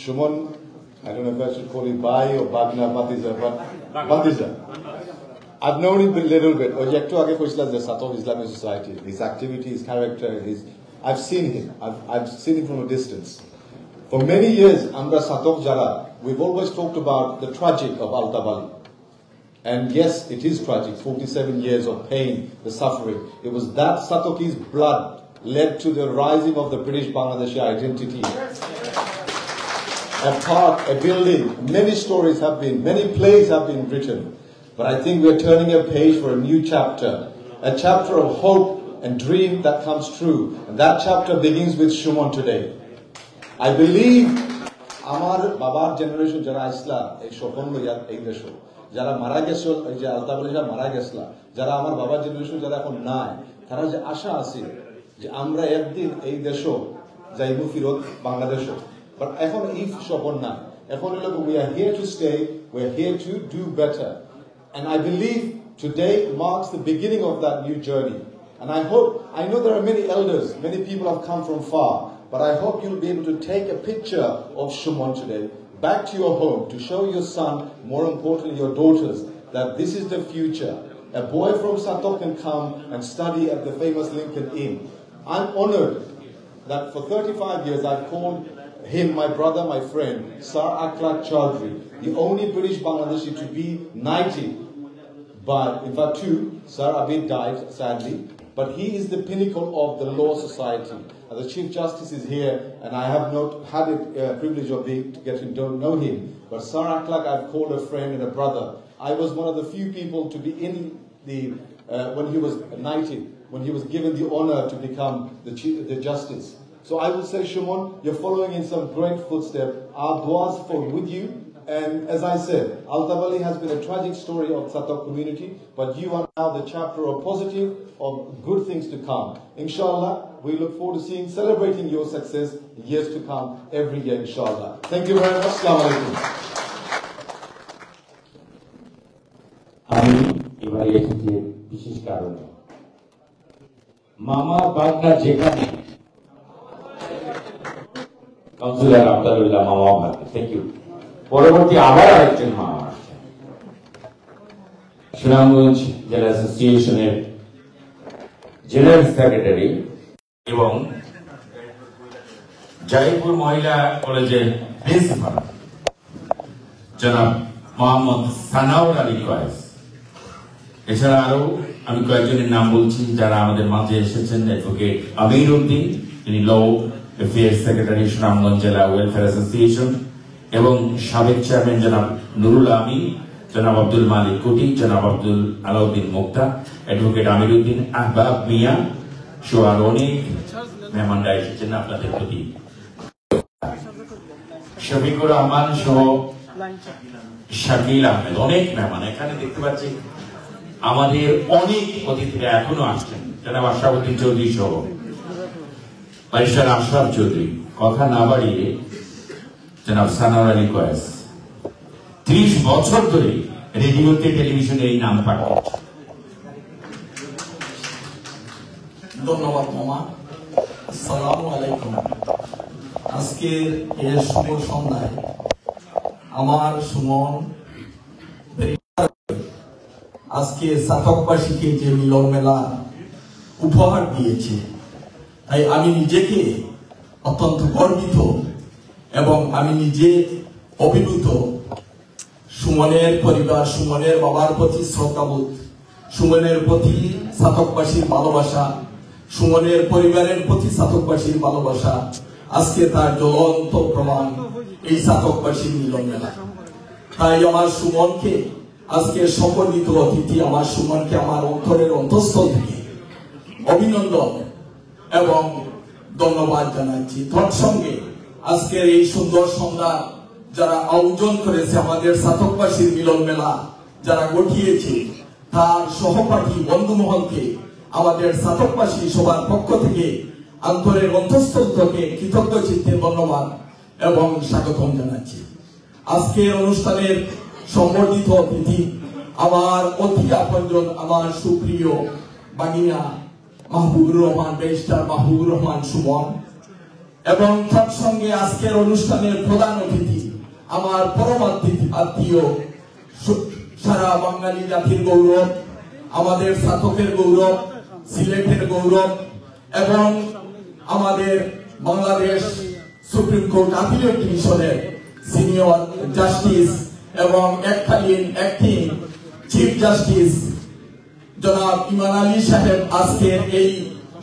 S12: Shumon, I don't know if I should call him Bai or Bagna, Batiza, but Batiza. I've known him a little bit. Ojekto age koisla the Satof Islamic Society, his activity, his character, I've seen him. I've seen him from a distance. For many years, Amra Satof Jara, we've always talked about the tragic of Al-Tabali. And yes, it is tragic, 47 years of pain, the suffering. It was that Satoki's blood led to the rising of the British Bangladeshi identity. A park, a building, many stories have been, many plays have been written. But I think we're turning a page for a new chapter. A chapter of hope and dream that comes true. And that chapter begins with Shumon today. I believe Amar Babar generation Jara Isla, a Shokonlo Yat Eidesho. যারা মারা গেছে, এই যে আলতাবলিরা মারা গেছলা, যারা আমার বাবার generation যারা এখন নাই, তারা যে আশা আছে যে আমরা একদিন এই দেশও যাইব ফিরত বাংলাদেশও, বাট এখন এই স্বপ্ন না। এখন হলো we are here to stay, we are here to do better, and I believe today marks the beginning of that new journey. And I know there are many elders, many people have come from far, but I hope you'll be able to take a picture of Shumon today back to your home to show your son, more importantly your daughters, that this is the future. A boy from Satok can come and study at the famous Lincoln Inn. I'm honored that for 35 years I've called him my brother, my friend, Sir Akhlaq Chaudhry, the only British Bangladeshi to be knighted. But in fact Sir Abid died sadly, but he is the pinnacle of the law society. The Chief Justice is here, and I have not had the privilege of getting to know him. But Sir Akhlaq, I've called a friend and a brother. I was one of the few people to be in when he was knighted, when he was given the honor to become the Justice. So I will say, Shumon, you're following in some great footsteps. Our duas for with you, And as I said, Al-Tabali has been a tragic story of Satok community, but you are now the chapter of positive, of good things to come. Inshallah, we look forward to celebrating your success years to come every year, inshallah. Thank you very much. Assalamu alaikum.
S1: আমি এবারে এসেছি বিশেষ কারণে মামা বাগনা যেখানে councillor Abdullah মামা ভাগ্য thank you পরবর্তী আবার আরেকজন মামা আসছেন সুনামগঞ্জ জেলা অ্যাসোসিয়েশনের জেনারেল সেক্রেটারি এবং জয়পুর মহিলা কলেজের প্রিন্সিপাল জনাব মোহাম্মদ সানাউর আলী কয়েস এছাড়া আরো আমি কয়েকজনের নাম বলছি যারা আমাদের মাঝে এসেছেন অ্যাডভোকেট আমির উদ্দিন তিনি ল অ্যাফেয়ার্স সেক্রেটারি সুনামগঞ্জ জেলা ওয়েলফেয়ার অ্যাসোসিয়েশন এবং সাবেক চেয়ারম্যান জনাব নুরুল আমিন জনাব আব্দুল মালিক কোটি জনাব আব্দুল আলাউদ্দিন মুক্তা অ্যাডভোকেট আমির উদ্দিন আহবাব মিয়া সহ আরো অনেক মেহমানরা এসেছেন আপনাদের প্রতি শফিকুর রহমান সহ শাকিল আহমেদ অনেক মেহমান এখানে দেখতে পাচ্ছি আমাদের অনেক অতিথিরা এখনো আসছেন জনাব আশরাফুদ্দিন চৌধুরী সহ ব্যারিস্টার আশরাফ চৌধুরী কথা না বাড়িয়ে জনাব সানাউর আলী কয়েস 30 বছর ধরে রেডিওতে টেলিভিশনে এই নাম পাঠ করছে
S13: ধন্যবাদ মামা আসসালামু আলাইকুম আজকের এই শুভ সন্ধ্যায় আমার সুমন আজকে সাতকবাসীকে যে মিলন মেলা উপহার দিয়েছে তাই আমি নিজেকে অত্যন্ত গর্বিত এবং আমি নিজে অভিভূত সুমনের পরিবার সুমনের বাবার প্রতি শ্রদ্ধাবোধ সুমনের প্রতি সাতকবাসীর ভালোবাসা সুমনের পরিবারের প্রতি সাতকবাসীর ভালোবাসা আজকে তার জ্বলন্ত প্রমাণ এই সাতকবাসীর মিলন মেলা তাই আমার সুমনকে আজকে সম্মানিত অতিথি আমার সুমনকে আমার অন্তরের অন্তঃস্থল থেকে অভিনন্দন এবং ধন্যবাদ জানাচ্ছি তৎসঙ্গে আজকের এই সুন্দর সন্ধ্যা যারা আয়োজন করেছে আমাদের সাতকবাসীর মিলন মেলা যারা গঠিয়েছে তার সহপাঠী বন্ধু মহলকে আমাদের সাতকবাসী সবার পক্ষ থেকে অন্তরের অন্তঃস্থল থেকে কৃতজ্ঞ চিত্তে ধন্যবাদ এবং স্বাগতম জানাচ্ছি আজকের অনুষ্ঠানের সম্বর্ধিত অতিথি আমার অতি আপনজন আমার সুপ্রিয় বাগিনা মাহবুবুর রহমান ব্যারিস্টার মাহবুবুর রহমান সুমন এবং তার সঙ্গে আজকের অনুষ্ঠানের প্রধান অতিথি আমার পরম আত্মীয় সারা বাঙালি জাতির গৌরব আমাদের সাতকের গৌরব সিলেটের গৌরব এবং আমাদের বাংলাদেশ সুপ্রিম কোর্ট আপিলেট ডিভিশনের সিনিয়র জাস্টিস এবং এককালীন অ্যাক্টিং চিফ জাস্টিস জনাব ইমান আলী সাহেব আজকের এই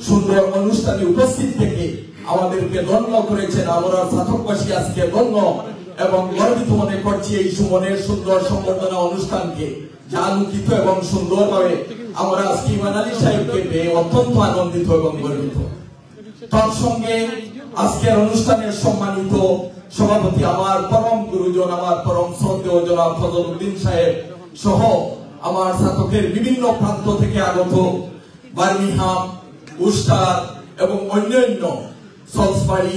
S13: সুন্দর অনুষ্ঠানে উপস্থিত থেকে আমাদেরকে ধন্য করেছেন আমরা সাতকবাসী আজকে ধন্য এবং গর্বিত মনে করছি এই সুমনের সুন্দর সম্বর্ধনা অনুষ্ঠানকে যা আলোকিত এবং সুন্দরভাবে আমরা আজকে ইমান আলী সাহেবকে পেয়ে অত্যন্ত আনন্দিত এবং গর্বিত তার সঙ্গে আজকের অনুষ্ঠানের সম্মানিত সভাপতি আমার পরম গুরুজন আমার পরম শ্রদ্ধেয় জনাব ফজলউদ্দিন সাহেব সহ আমার সাতকের বিভিন্ন প্রান্ত থেকে আগত বার্মিংহাম উস্টার এবং অন্যান্য সলসবাড়ি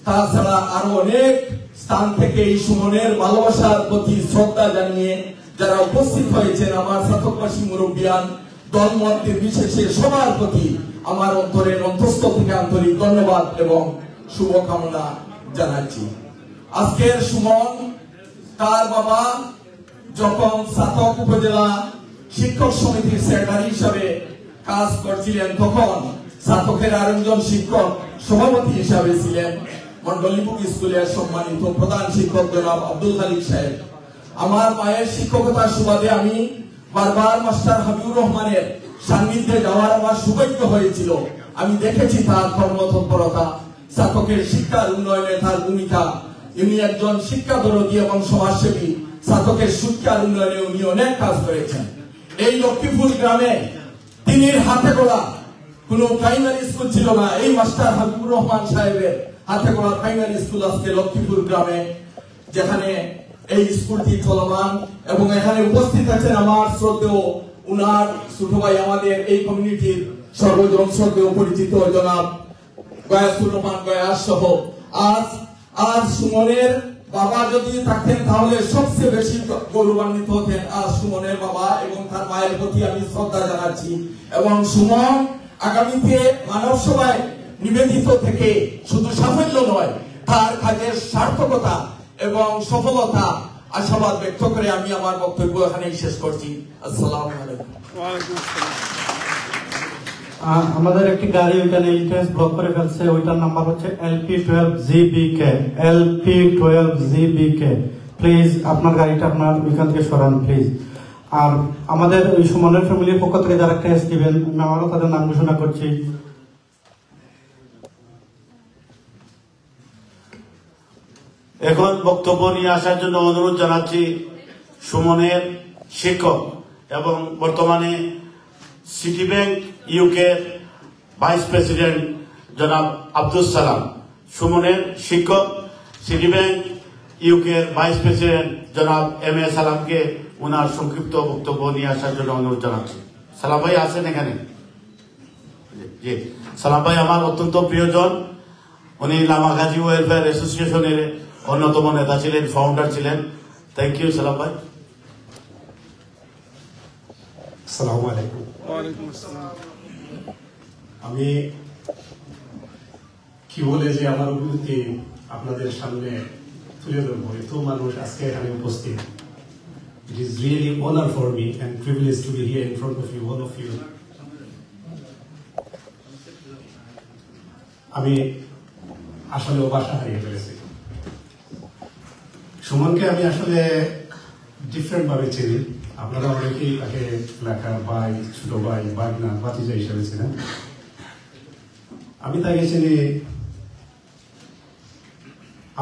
S13: তাছাড়া আরো অনেক স্থান থেকে এই সুমনের ভালোবাসার প্রতি শ্রদ্ধা জানিয়ে যারা উপস্থিত হয়েছেন আমার সাতকবাসী মুরব্বিয়ান দলমত নির্বিশেষে সবার প্রতি আমার অন্তরের অন্তঃস্থল থেকে আন্তরিক ধন্যবাদ এবং শুভকামনা জানাচ্ছি আজকের সুমন তার বাবা যখন সাতক উপজেলা শিক্ষক সমিতির সেক্রেটারি হিসাবে কাজ করছিলেন তখন সাতকের আরেকজন শিক্ষক সভাপতি হিসাবে ছিলেন মন্ডলীপুর স্কুলের সম্মানিত প্রধান শিক্ষক জনাব আব্দুল খালিক সাহেব আমার মায়ের শিক্ষকতার সুবাদে আমি বারবার মাস্টার হাবিবুর রহমানের সান্নিধ্যে যাওয়ার আমার সৌভাগ্য হয়েছিল আমি দেখেছি তার কর্মতৎপরতা সাতকের শিক্ষার উন্নয়নে তার ভূমিকা উনি একজন শিক্ষাদরদী এবং সমাজসেবী সাতকের শিক্ষার উন্নয়নে উনি অনেক কাজ করেছেন এই লক্ষ্মীপুর গ্রামে তিনি হাতে গড়া কোন প্রাইমারি স্কুল ছিল না এই মাস্টার হাবিবুর রহমান সাহেবের হাতে গড়া প্রাইমারি স্কুল আজকে লক্ষ্মীপুর গ্রামে যেখানে এই স্কুলটি চলমান এবং এখানে উপস্থিত আছেন আমার শ্রদ্ধেয় উনার ছোট ভাই আমাদের এই কমিউনিটির সর্বজন শ্রদ্ধেয় পরিচিত জনাব গয়াসুর রহমান গয়াস সহ আজ সুমনের বাবা যদি থাকতেন তাহলে সবচেয়ে বেশি গৌরবান্বিত হতেন। আজ সুমনের বাবা এবং তার মায়ের প্রতি আমি শ্রদ্ধা জানাচ্ছি এবং সুমন আগামীতে মানব সভায় নিবেদিত থেকে শুধু সাফল্য নয় তার কাজের সার্থকতা এবং সফলতা আশাবাদ ব্যক্ত করে আমি আমার বক্তব্য এখানেই শেষ করছি। আসসালামু আলাইকুম।
S2: আমাদের একটি গাড়ি ওইখানে এন্ট্রান্স ব্লক করে ফেলছে, ওইটার নাম্বার হচ্ছে LP12GBK। LP12GBK প্লিজ আপনার গাড়িটা আপনার ওইখান থেকে সরান প্লিজ। আর আমাদের ওই সুমনের ফ্যামিলির পক্ষ থেকে যারা ক্রেস দিবেন আমি আমারও তাদের নাম ঘোষণা করছি।
S18: এখন বক্তব্য নিয়ে আসার জন্য অনুরোধ জানাচ্ছি সুমনের শিক্ষক এবং বর্তমানে সিটি ব্যাংক ইউকের ভাইস প্রেসিডেন্ট জনাব আব্দুল সালাম। সুমনের শিক্ষক সিটি ব্যাংক ইউকের ভাইস প্রেসিডেন্ট জনাব MA সালামকে ওনার সংক্ষিপ্ত বক্তব্য নিয়ে আসার জন্য অনুরোধ জানাচ্ছি। সালাম ভাই আছেন এখানে? জি, সালাম ভাই আমার অত্যন্ত প্রিয়জন। উনি লামাগাজী ওয়েলফেয়ার অ্যাসোসিয়েশনের অন্যতম নেতা ছিলেন, ফাউন্ডার ছিলেন। থ্যাংক ইউ সালাম ভাই।
S14: আসসালামু আলাইকুম। আমি কি বলে যে আমার অনুভূতি আপনাদের সামনে তুলে ধরবো। এত মানুষ আজকে এখানে উপস্থিত। It is really honor for me and privilege to be here in front of you, all of you. আমি আসলে ভাষা হারিয়ে ফেলেছি। সুমনকে আমি আসলে ডিফারেন্ট ভাবে চিনি। আপনারা অনেকেই তাকে লেখা ভাই, ছোট ভাই, বাগনা, ভাতিজা হিসেবে ছিলেন। আমি তাকে চিনি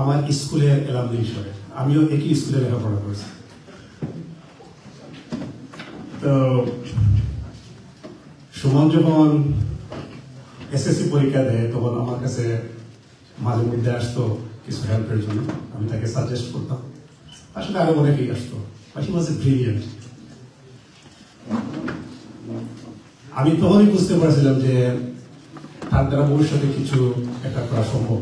S14: আমার স্কুলের এলামনি হিসেবে। আমিও একই স্কুলে লেখাপড়া করেছি। তো সুমন যখন SSC পরীক্ষা দেয় তখন আমার কাছে মাঝে মধ্যে আসতো কিছু হেল্পের জন্য। আমি তাকে সাজেস্ট করতাম, আসলে আরো অনেকেই আসতো। But he was A brilliant. আমি তখনই বুঝতে পারছিলাম যে তার দ্বারা ভবিষ্যতে কিছু একটা করা সম্ভব।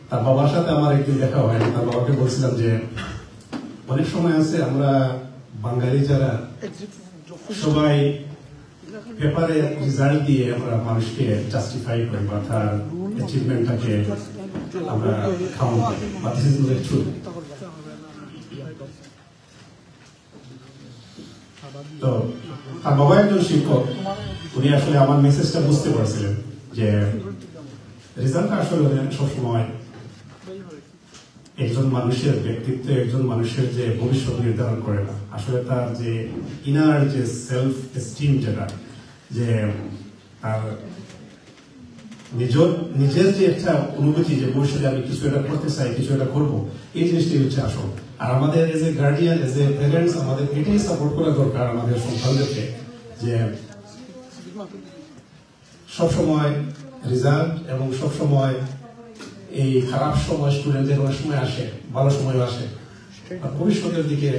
S14: তার বাবার সাথে আমার একদিন দেখা হয়। তার বাবাকে বলছিলাম যে অনেক সময় আছে আমরা বাঙালি যারা সবাই পেপারে রেজাল্ট দিয়ে আমরা মানুষকে জাস্টিফাই করি বা তার অ্যাচিভমেন্টটাকে আমরা কাউন্ট করি, but this is not true. তো তার বাবা একজন শিক্ষক, উনি আসলে আমার মেসেজটা বুঝতে পারছিলেন যে রেজাল্টটা আসলে সবসময় একজন মানুষের ব্যক্তিত্ব, একজন মানুষের যে ভবিষ্যৎ নির্ধারণ করে না। আসলে তার যে ইনার যে সেলফ এস্টিম, যেটা যে তার নিজের যে একটা অনুভূতি যে ভবিষ্যতে আমি কিছু একটা করতে চাই, কিছু একটা করবো, এই জিনিসটাই হচ্ছে আসল। আর আমাদের as a guardian, as a parents আমাদের এটাই সাপোর্ট করা দরকার আমাদের সন্তানদেরকে, যে সবসময় রেজাল্ট এবং সবসময় এই খারাপ সময় স্টুডেন্টদের অনেক সময় আসে, ভালো সময় আসে। আর ভবিষ্যতের দিকে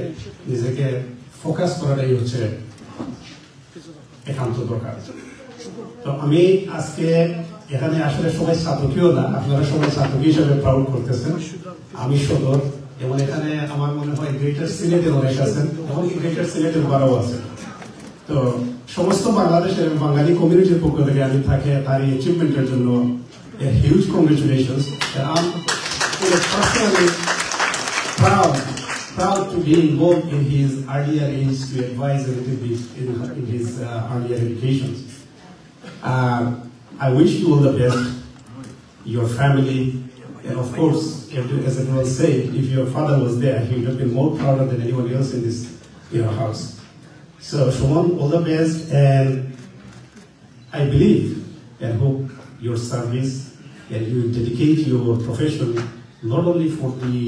S14: নিজেকে ফোকাস করাটাই হচ্ছে একান্ত দরকার। তো আমি আজকে এখানে আসলে সবাই ছাত্রকেও না, আপনারা সবাই ছাত্রী হিসাবে প্রাউড করতেছেন। আমি সদর, এবং এখানে আমার মনে হয় গ্রেটার সিলেটের অনেক আছেন, এমনকি গ্রেটার সিলেটের বারও আছেন। তো সমস্ত বাংলাদেশের বাঙালি কমিউনিটির পক্ষ থেকে আমি তাকে তার এই অ্যাচিভমেন্টের জন্য a huge congratulations, and I'm personally proud to be involved in his earlier age to advise a little bit in his earlier education. I wish you all the best, your family, and of course, as everyone said, if your father was there, he would have been more prouder than anyone else in this house. So, Shumon, all the best, and I believe and hope your service and you dedicate your profession not only for the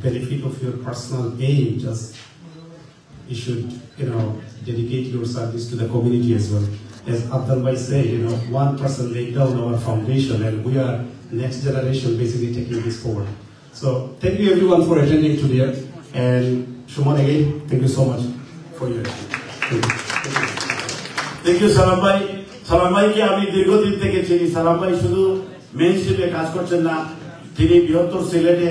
S14: benefit of your personal gain, just you should, dedicate your service to the community as well. As Abdul Bhai said, one person laid down our foundation and we are next generation basically taking this forward. So thank you everyone for attending today, and Shuman again, thank you so much for your attention.
S18: Thank you Salam ভাই। সালাম ভাইকে আমি দীর্ঘদিন থেকে চিনি। সালাম ভাই শুধু মেইন স্ট্রিমে কাজ করছেন না, তিনি বৃহত্তর সিলেটে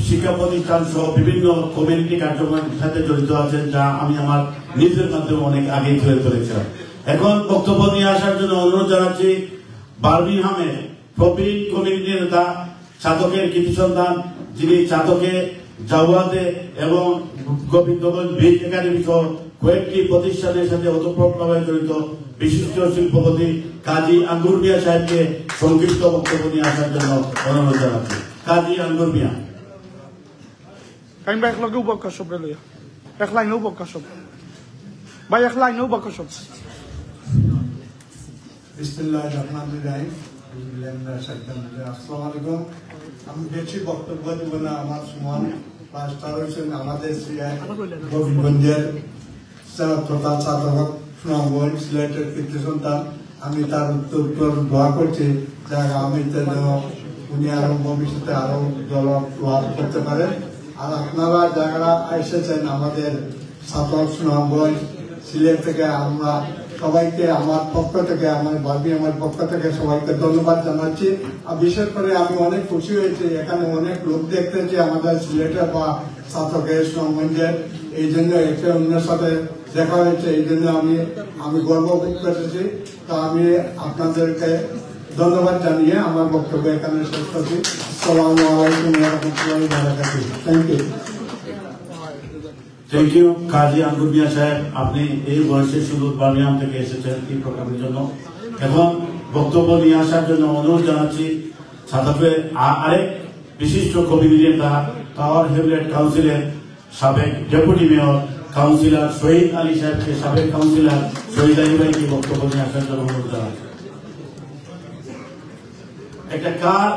S18: শিক্ষা প্রতিষ্ঠান সহ বিভিন্ন কমিউনিটি কার্যক্রমের সাথে জড়িত আছেন, যা আমি আমার নিজের মাধ্যমে অনেক আগেই তুলে ধরেছিলাম। এখন বক্তব্য নিয়ে আসার জন্য অনুরোধ জানাচ্ছি বার্মিংহামে প্রবীণ কমিউনিটি নেতা, চাতকের কৃতি সন্তান, যিনি চাতকে, জাওয়াতে এবং গোবিন্দগঞ্জ বীজ একাডেমি সহ কয়েকটি প্রতিষ্ঠানের সাথে ওতপ্রোতভাবে জড়িত বিশিষ্ট শিল্পপতি কাজী আঙ্গুর মিয়া সাহেবকে সংক্ষিপ্ত বক্তব্য নিয়ে আসার জন্য অনুরোধ জানাচ্ছি। কাজী আঙ্গুর মিয়া।
S15: Kain ba ek lagi ubah kasop beli ya? Ek lain ubah kasop. Banyak lain ubah kasop.
S2: বিসমিল্লাহিররহমানিররহিম। আসসালামু আলাইকুম। আমি বেশি বক্তব্য দেব না, আমার সমান পাঁচটা রয়েছেন আমাদের গোবিন্দগঞ্জের তথা চাতক সুনামগঞ্জ সিলেটের কৃতি সন্তান। আমি তার উত্তর দোয়া করছি যে আগামীতে যেন উনি আরো ভবিষ্যতে আরো লাভ করতে পারেন। আর আপনারা যারা এসেছেন আমাদের চাতক সুনামগঞ্জ সিলেট থেকে, আমরা সবাইকে আমার পক্ষ থেকে, আমার ভাবি আমার পক্ষ থেকে সবাইকে ধন্যবাদ জানাচ্ছি। আর বিশেষ করে আমি অনেক খুশি হয়েছি, এখানে অনেক লোক দেখতেছি আমাদের সিলেটের বা চাতকের সুনামগঞ্জের, এই জন্য একে অন্যের সাথে দেখা হয়েছে, এই জন্য আমি গর্ববোধ করেছি। তো আমি আপনাদেরকে ধন্যবাদ জানিয়ে আমার বক্তব্য এখানে শেষ করছি। আসসালামু আলাইকুম ওয়া রাহমাতুল্লাহি ওয়া বারাকাতুহু। Thank you.
S18: Thank you Kazi Angur Mia সাহেব, আপনি এই বয়সে শুধু বার্মিংহাম থেকে এসেছেন এই প্রোগ্রামের জন্য। এখন বক্তব্য নিয়ে আসার জন্য অনুরোধ জানাচ্ছি সাতাফের আরেক বিশিষ্ট কমিউনিটি নেতা, টাওয়ার হ্যামলেট কাউন্সিলের সাবেক ডেপুটি মেয়র কাউন্সিলর শহীদ আলী সাহেবকে, সাবেক কাউন্সিলর শহীদ আলী ভাইকে বক্তব্য নিয়ে আসার জন্য অনুরোধ জানাচ্ছি। একটা কার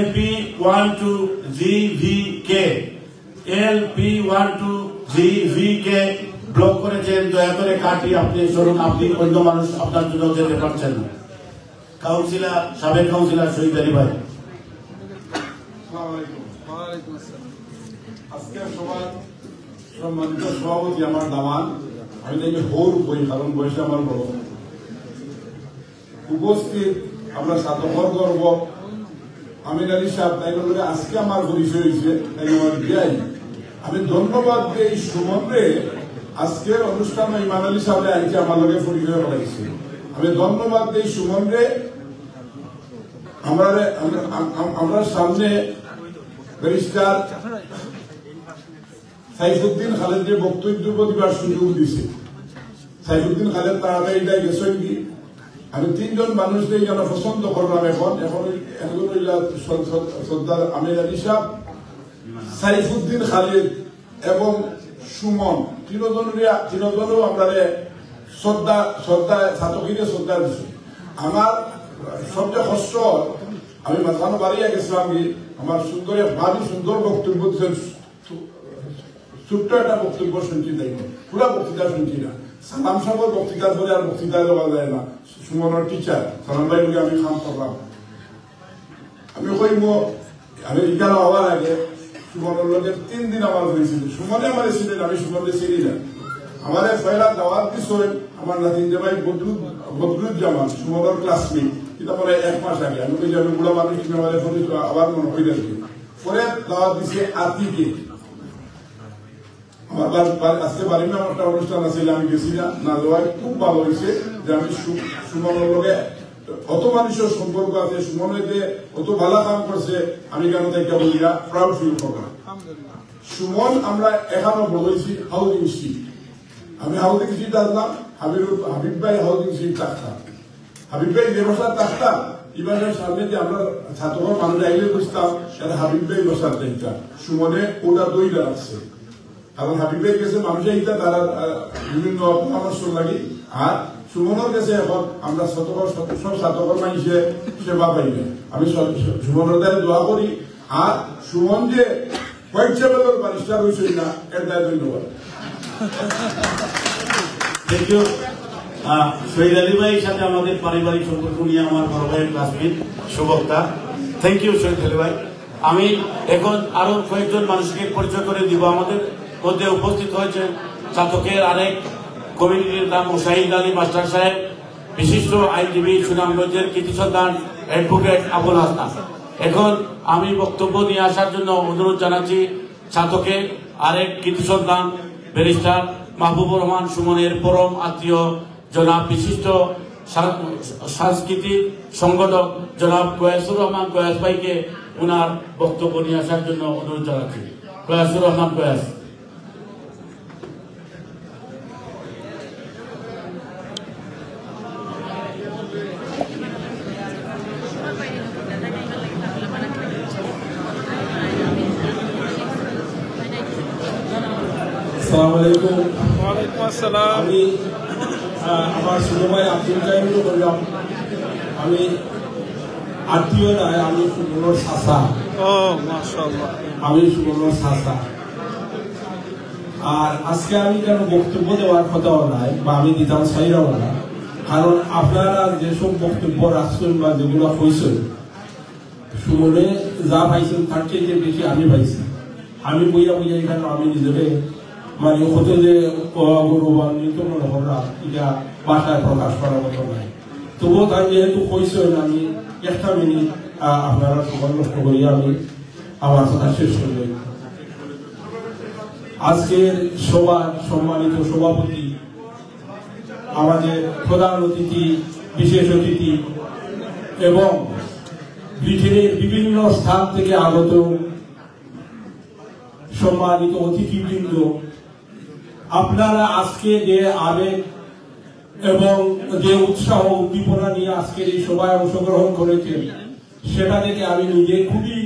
S18: LP12GVK LP12GVK ব্লক করেছেন, দয়া করে কাটি আপনি সরুন, আপনি অন্য মানুষ আপনার জন্য যেতে পারছেন না। কাউন্সিলর, সাবেক কাউন্সিলর শহীদ আলী ভাই।
S17: আজকে সবার সম্মানিত সভাপতি আমার দামান, আমি দেখি হোর বই, কারণ বয়সে আমার বড় উপস্থিত আমরা সাতকর গর্ব আমির আলী সাহেব, তাই বলে আজকে আমার পরিচয় হয়েছে, তাই আমার বিয়াই আমি ধন্যবাদ দিই সুমনরে। আজকের অনুষ্ঠানে ইমান আলী সাহেব আজকে আমার লগে পরিচয় করাইছে, আমি ধন্যবাদ দিই সুমনরে। আমরা সামনে ব্যারিস্টার সাইফুদ্দিন খালেদকে বক্তব্য দিবার সুযোগ দিছে। সাইফুদ্দিন খালেদ তাড়াতাড়ি গেছেন কি, আমি তিনজন মানুষকে যেন পছন্দ করলাম। এখন সর্দার আমির আলী সাহেব, সাইফুদ্দিন খালেদ এবং সুমন, তিনজনও আমরা শ্রদ্ধা ছাত্রীকে শ্রদ্ধা দিচ্ছি। আমার সবচেয়ে কষ্ট, আমি মাথানো বাড়িয়ে গেছিলাম কি, আমার সুন্দর ভাবি সুন্দর বক্তব্য দিচ্ছেন, ছোট্ট একটা বক্তব্য শুনছি, তাই পুরা বক্তৃতা শুনছি না। সালাম সাহেবের বক্তৃতার পরে আর বক্তৃতা দেওয়া যায় না। সুমনের টিচার সালাম ভাই আমি খাম করলাম, আমি কইব আমি এখানে হওয়ার আগে সুমনের লোকের 3 দিন আমার হয়েছিল। সুমনে আমার ছিলেন, আমি সুমনে চিনি না। আমার পয়লা দাওয়াত দিছিল আমার নাতিন জামাই বদরুজ্জামান, সুমনের ক্লাসমেট, কিন্তু আমার 1 মাস আগে। আমি কই আমি বুড়া মানুষ, তুমি আমার আবার মনে হয়ে যাচ্ছে। পরে দাওয়াত দিছে আতিকে, আমার আজকে বাড়িতে আমার একটা অনুষ্ঠান আছে, আমি গেছি না যাওয়ায় খুব ভালো হয়েছে যে আমি সুমনের লগে অত মানুষের সম্পর্ক আছে, সুমনের যে অত ভালো কাম করছে, আমি কেন থেকে বলিয়া প্রাউড ফিল করলাম। সুমন আমরা এখনো বলেছি হাউজিং স্ট্রিট, আমি হাউজিং স্ট্রিট আসলাম, হাবিব ভাই হাউজিং স্ট্রিট থাকতাম। হাবিব ভাই যে বসার থাকতাম, এবারের সামনে যে আমরা ছাত্র মানুষ আইলে বুঝতাম হাবিব ভাই বসার দেখতাম। সুমনে ওটা দইটা আসছে, কারণ হাবিব ভাই গেছে মানুষের ইটা তারা বিভিন্ন পরামর্শ লাগে। আর সুমনের কাছে এখন আমরা সব ছাত্রকর মানুষে সেবা পাইবে। আমি সুমনের দ্বারা দোয়া করি। আর সুমন যে হোয়াইটসঅ্যাপের বারিস্টার হয়েছে না, এর দায় ধন্যবাদ।
S18: থ্যাংক ইউ শহীদ আলী ভাইয়ের সাথে আমাদের পারিবারিক সম্পর্ক নিয়ে আমার বড় ভাইয়ের ক্লাসমেট সুবক্তা। থ্যাংক ইউ শহীদ আলী ভাই। আমি এখন আরো কয়েকজন মানুষকে পরিচয় করে দিব। আমাদের মধ্যে উপস্থিত হয়েছে চাতকের আরেক কমিটির নাম শাহিদ আলী মাস্টার সাহেব, বিশিষ্ট আইনজীবী, সুনামগঞ্জের কৃতি সন্তান অ্যাডভোকেট আবুল হাসনান। এখন আমি বক্তব্য নিয়ে আসার জন্য অনুরোধ জানাচ্ছি চাতকের আরেক কৃতি সন্তান ব্যারিস্টার মাহবুবুর রহমান সুমনের পরম আত্মীয় জনাব বিশিষ্ট সাংস্কৃতিক সংগঠক জনাব গয়াসুর রহমান গয়াস ভাইকে ওনার বক্তব্য নিয়ে আসার জন্য অনুরোধ জানাচ্ছি। গয়াসুর রহমান গয়াস।
S7: আসসালামু আলাইকুম। ওয়ালাইকুম আসসালাম। আমি আমার ছোট ভাই আব্দুল কাইম বললাম, আমি আত্মীয় নয়, আমি সুবর্ণর চাচা। ও মাশাআল্লাহ। আমি সুবর্ণর চাচা। আর আজকে আমি কেন বক্তব্য দেওয়ার কথাও নাই বা আমি দিতাম চাইরাও না, কারণ আপনারা যেসব বক্তব্য রাখছেন বা যেগুলো হয়েছেন সুমনে যা পাইছেন তার চেয়ে বেশি আমি পাইছি। আমি বইয়া বইয়া এখানে আমি নিজেকে মানে হতে যে গৌরবান্বিত মনে হল এটা বাসায় প্রকাশ করার মতো নাই। তবুও তাই যেহেতু কইছেন আমি একটা মিনিট আপনারা সময় নষ্ট করি আমি আমার কথা শেষ করব। আজকের সবার সম্মানিত সভাপতি, আমাদের প্রধান অতিথি, বিশেষ অতিথি এবং ব্রিটেনের বিভিন্ন স্থান থেকে আগত সম্মানিত অতিথিবৃন্দ, আপনারা আজকে যে আবেগ এবং যে উৎসাহ উদ্দীপনা নিয়ে আজকের এই সভায় অংশগ্রহণ করেছেন সেটা থেকে আমি নিজে খুবই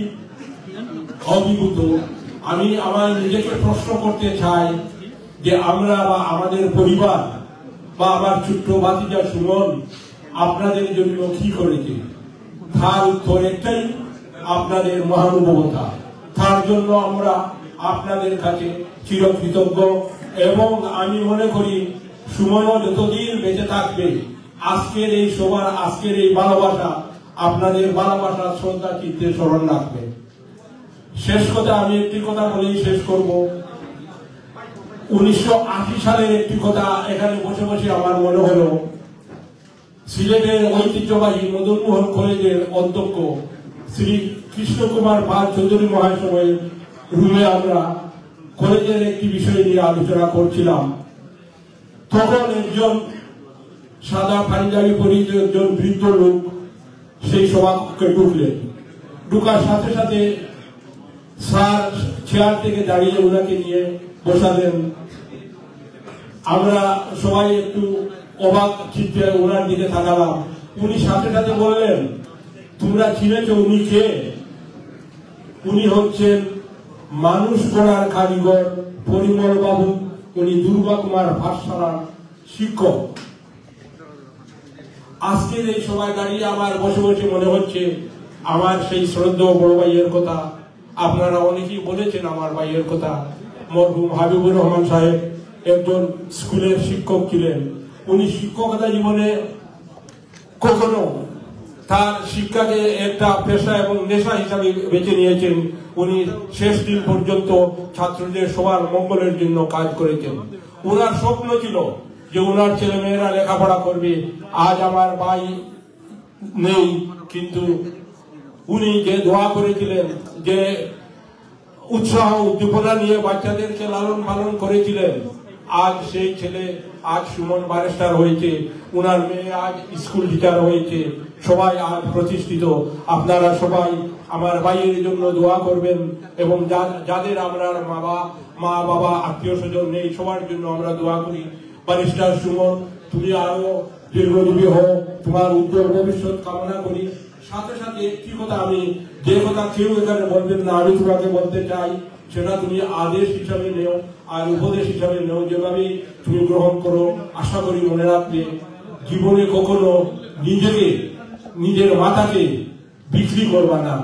S7: অভিভূত। আমি আমার নিজেকে প্রশ্ন করতে চাই যে আমরা বা আমাদের পরিবার বা আমার ছোট্ট ভাতিজা সুমন আপনাদের জন্য কি করেছে, তার উত্তর একটাই, আপনাদের মহানুভবতা। তার জন্য আমরা আপনাদের কাছে চিরকৃতজ্ঞ এবং আমি মনে করি সুমনও যতদিন বেঁচে থাকবে আজকের এই সবার আজকের এই ভালোবাসা আপনাদের ভালোবাসা শ্রদ্ধা চিত্তে স্মরণ রাখবে। শেষ কথা আমি একটি কথা বলেই শেষ করব। 1980 সালের একটি কথা এখানে বসে বসে আমার মনে হলো, সিলেটের ঐতিহ্যবাহী মদনমোহন কলেজের অধ্যক্ষ শ্রী কৃষ্ণ কুমার পাল চৌধুরী মহাশয়ের রুমে আমরা কলেজের একটি বিষয় নিয়ে আলোচনা করছিলাম। তখন একজন সাদা পাঞ্জাবি পরিহিত একজন বৃদ্ধ লোক সেই সভাকক্ষে ঢুকলেন। ঢুকার সাথে সাথে স্যার চেয়ার থেকে দাঁড়িয়ে ওনাকে নিয়ে বসালেন। আমরা সবাই একটু অবাক চিত্তে ওনার দিকে তাকালাম। উনি সাথে সাথে বললেন, তোমরা চিনেছ উনি কে? উনি হচ্ছেন মানুষ গড়ার কারিগর পরিমল বাবু, উনি দুর্গা কুমার পাঠশালার শিক্ষক। আজকের এই সভায় দাঁড়িয়ে আমার বসে বসে মনে হচ্ছে আমার সেই শ্রদ্ধেয় বড় ভাইয়ের কথা। আপনারা অনেকেই বলেছেন আমার ভাইয়ের কথা। মরহুম হাবিবুর রহমান সাহেব একজন স্কুলের শিক্ষক ছিলেন। উনি শিক্ষকতা জীবনে কখনো তার শিক্ষাকে একটা পেশা এবং নেশা হিসাবে বেছে নিয়েছেন। উনি শেষ দিন পর্যন্ত ছাত্রদের সবার মঙ্গলের জন্য কাজ করেছেন। ওনার স্বপ্ন ছিল যে ওনার ছেলে মেয়েরা লেখাপড়া করবে। আজ আমার ভাই নেই, কিন্তু উনি যে দোয়া করেছিলেন, যে উৎসাহ উদ্দীপনা নিয়ে বাচ্চাদেরকে লালন পালন করেছিলেন, আজ সেই ছেলে আজ সুমন ব্যারিস্টার হয়েছে, উনার মেয়ে আজ স্কুল টিচার হয়েছে, সবাই আজ প্রতিষ্ঠিত। আপনারা সবাই আমার ভাইয়ের জন্য দোয়া করবেন এবং যাদের আমরা মা বাবা আত্মীয় স্বজন নেই সবার জন্য আমরা দোয়া করি। ব্যারিস্টার সুমন, তুমি আরো দীর্ঘজীবী হও, তোমার উজ্জ্বল ভবিষ্যৎ কামনা করি। সাথে সাথে একটি কথা, আমি যে কথা কেউ এখানে বলবেন না, আমি তোমাকে বলতে চাই, সেটা তুমি আদেশ হিসাবে নেও আর উপদেশ হিসাবে নেও, যেভাবে তুমি গ্রহণ করো। আশা করি মনে রাখবে, জীবনে কখনো নিজেকে নিজের মাথাকে বিক্রি করবা না,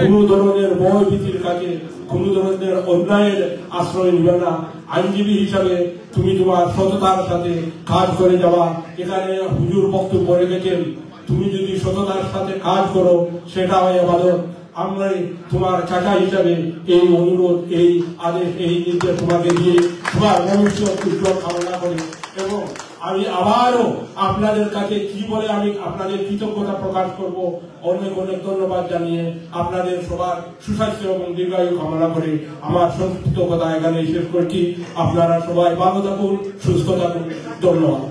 S7: কোন ধরনের ভয় ভীতির কাছে কোন ধরনের অন্যায়ের আশ্রয় নিবে না। আইনজীবী হিসাবে তুমি তোমার সততার সাথে কাজ করে যাওয়া। এখানে হুজুর বক্তব্য রেখেছেন, তুমি যদি সততার সাথে কাজ করো সেটা হয় ইবাদত। আমরা তোমার চাচা হিসাবে এই অনুরোধ, এই আদেশ, এই নির্দেশ তোমাকে দিয়ে তোমার ভবিষ্যৎ উজ্জ্বল কামনা করি। এবং আমি আবারও আপনাদের কাছে কি বলে আমি আপনাদের কৃতজ্ঞতা প্রকাশ করব, অনেক অনেক ধন্যবাদ জানিয়ে আপনাদের সবার সুস্বাস্থ্য এবং দীর্ঘায়ু কামনা করে আমার সংক্ষিপ্ত কথা এখানে শেষ করছি। আপনারা সবাই ভালো থাকুন, সুস্থ থাকুন। ধন্যবাদ।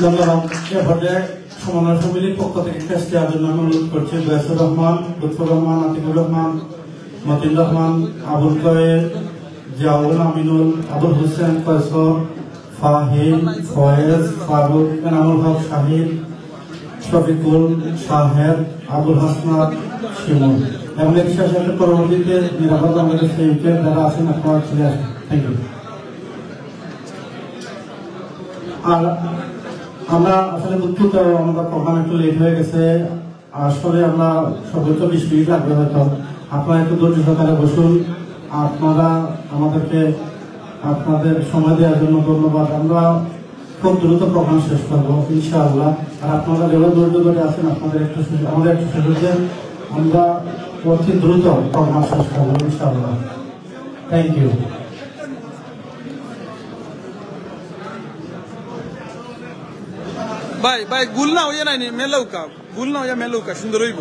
S2: ধন্যবাদ। এ পর্যায়ে সমন্বয় সমিতির পক্ষ থেকে শেষ দেওয়ার জন্য অনুরোধ করছি জয়সুর রহমান, লুৎফুর রহমান, আতিকুর রহমান, মতিন রহমান, আবুল কয়ের, জিয়াউল আমিনুল, আবুল হোসেন, কয়সর, ফাহিম, ফয়েজ, ফারুক, এনামুল হক, শাহিদ, শফিকুল, শাহেদ, আবুল হাসনাত, শিমুল এবং এর শেষে পরবর্তীতে নিরাপদ বাংলাদেশ যারা আছেন আপনারা চলে আসেন। Thank you. আর আমরা আসলে দুঃখিত, আমাদের প্রোগ্রাম একটু লেট হয়ে গেছে। আসলে আমরা সর্বোচ্চ 20 মিনিট লাগবে হয়তো। আপনারা একটু ধৈর্য সহকারে বসুন। আপনারা আমাদেরকে আপনাদের সময় দেওয়ার জন্য ধন্যবাদ। আমরা খুব দ্রুত প্রোগ্রাম শেষ করবো ইনশাআল্লাহ। আর আপনারা যেভাবে ধৈর্য ধরে আছেন আপনাদের একটু আমাদের একটু সুযোগ দেন, আমরা অতি দ্রুত প্রোগ্রাম শেষ করবো ইনশাআল্লাহ। Thank you.
S15: ভাই ভাই গুল না হইয়া নাই মেলৌকা, গুল না হইয়া মেলৌকা সুন্দর হইব।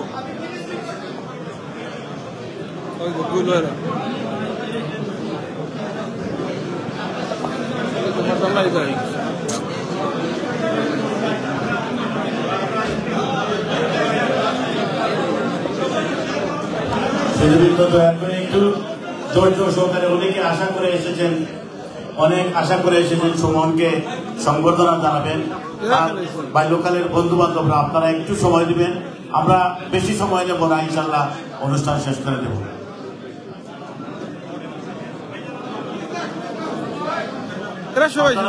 S15: গুল হয়ে
S18: দয়া করে একটু ধৈর্য সহকারে, অনেকে আশা করে এসেছেন, সুমনকে সংবর্ধনা জানাবেন। বাল্যকালের বন্ধু বান্ধবরা আপনারা একটু সময় দিবেন, আমরা বেশি সময় নেব না, ইনশাল্লাহ অনুষ্ঠান শেষ করে দেব।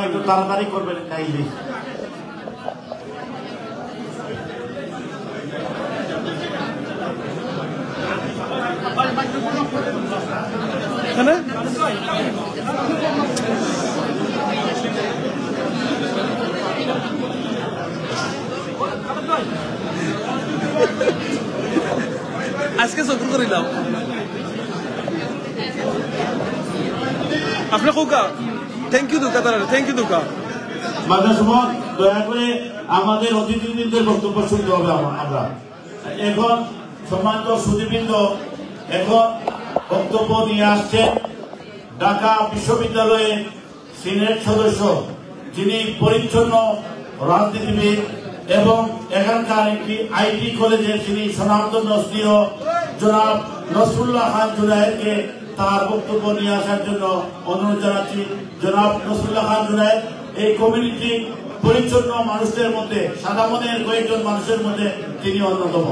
S18: একটু তাড়াতাড়ি করবেন কাইন্ডলি।
S15: আজকে চতুর করিলাম আপনি কোকা। থ্যাংক ইউ দুকা, তারা থ্যাংক ইউ দুকা।
S18: সুমন দয়া করে আমাদের অতিথিবৃন্দের বক্তব্য শুনতে হবে। আমরা এখন সম্মানিত সুধীবৃন্দ এখন বক্তব্য নিয়ে আসছেন ঢাকা বিশ্ববিদ্যালয়ের সিনেট সদস্য, যিনি পরিচ্ছন্ন রাজনীতিবিদ এবং এখানকার একটি আইটি কলেজের যিনি স্বনামধন্য স্নেহ জনাব নসরুল্লাহ খান জুনায়েদকে তার বক্তব্য নিয়ে আসার জন্য অনুরোধ জানাচ্ছি। জনাব নসরুল্লাহ খান জুনায়েদ এই কমিউনিটি পরিচ্ছন্ন মানুষদের মধ্যে, সাদা মনের কয়েকজন মানুষের মধ্যে তিনি অন্যতম।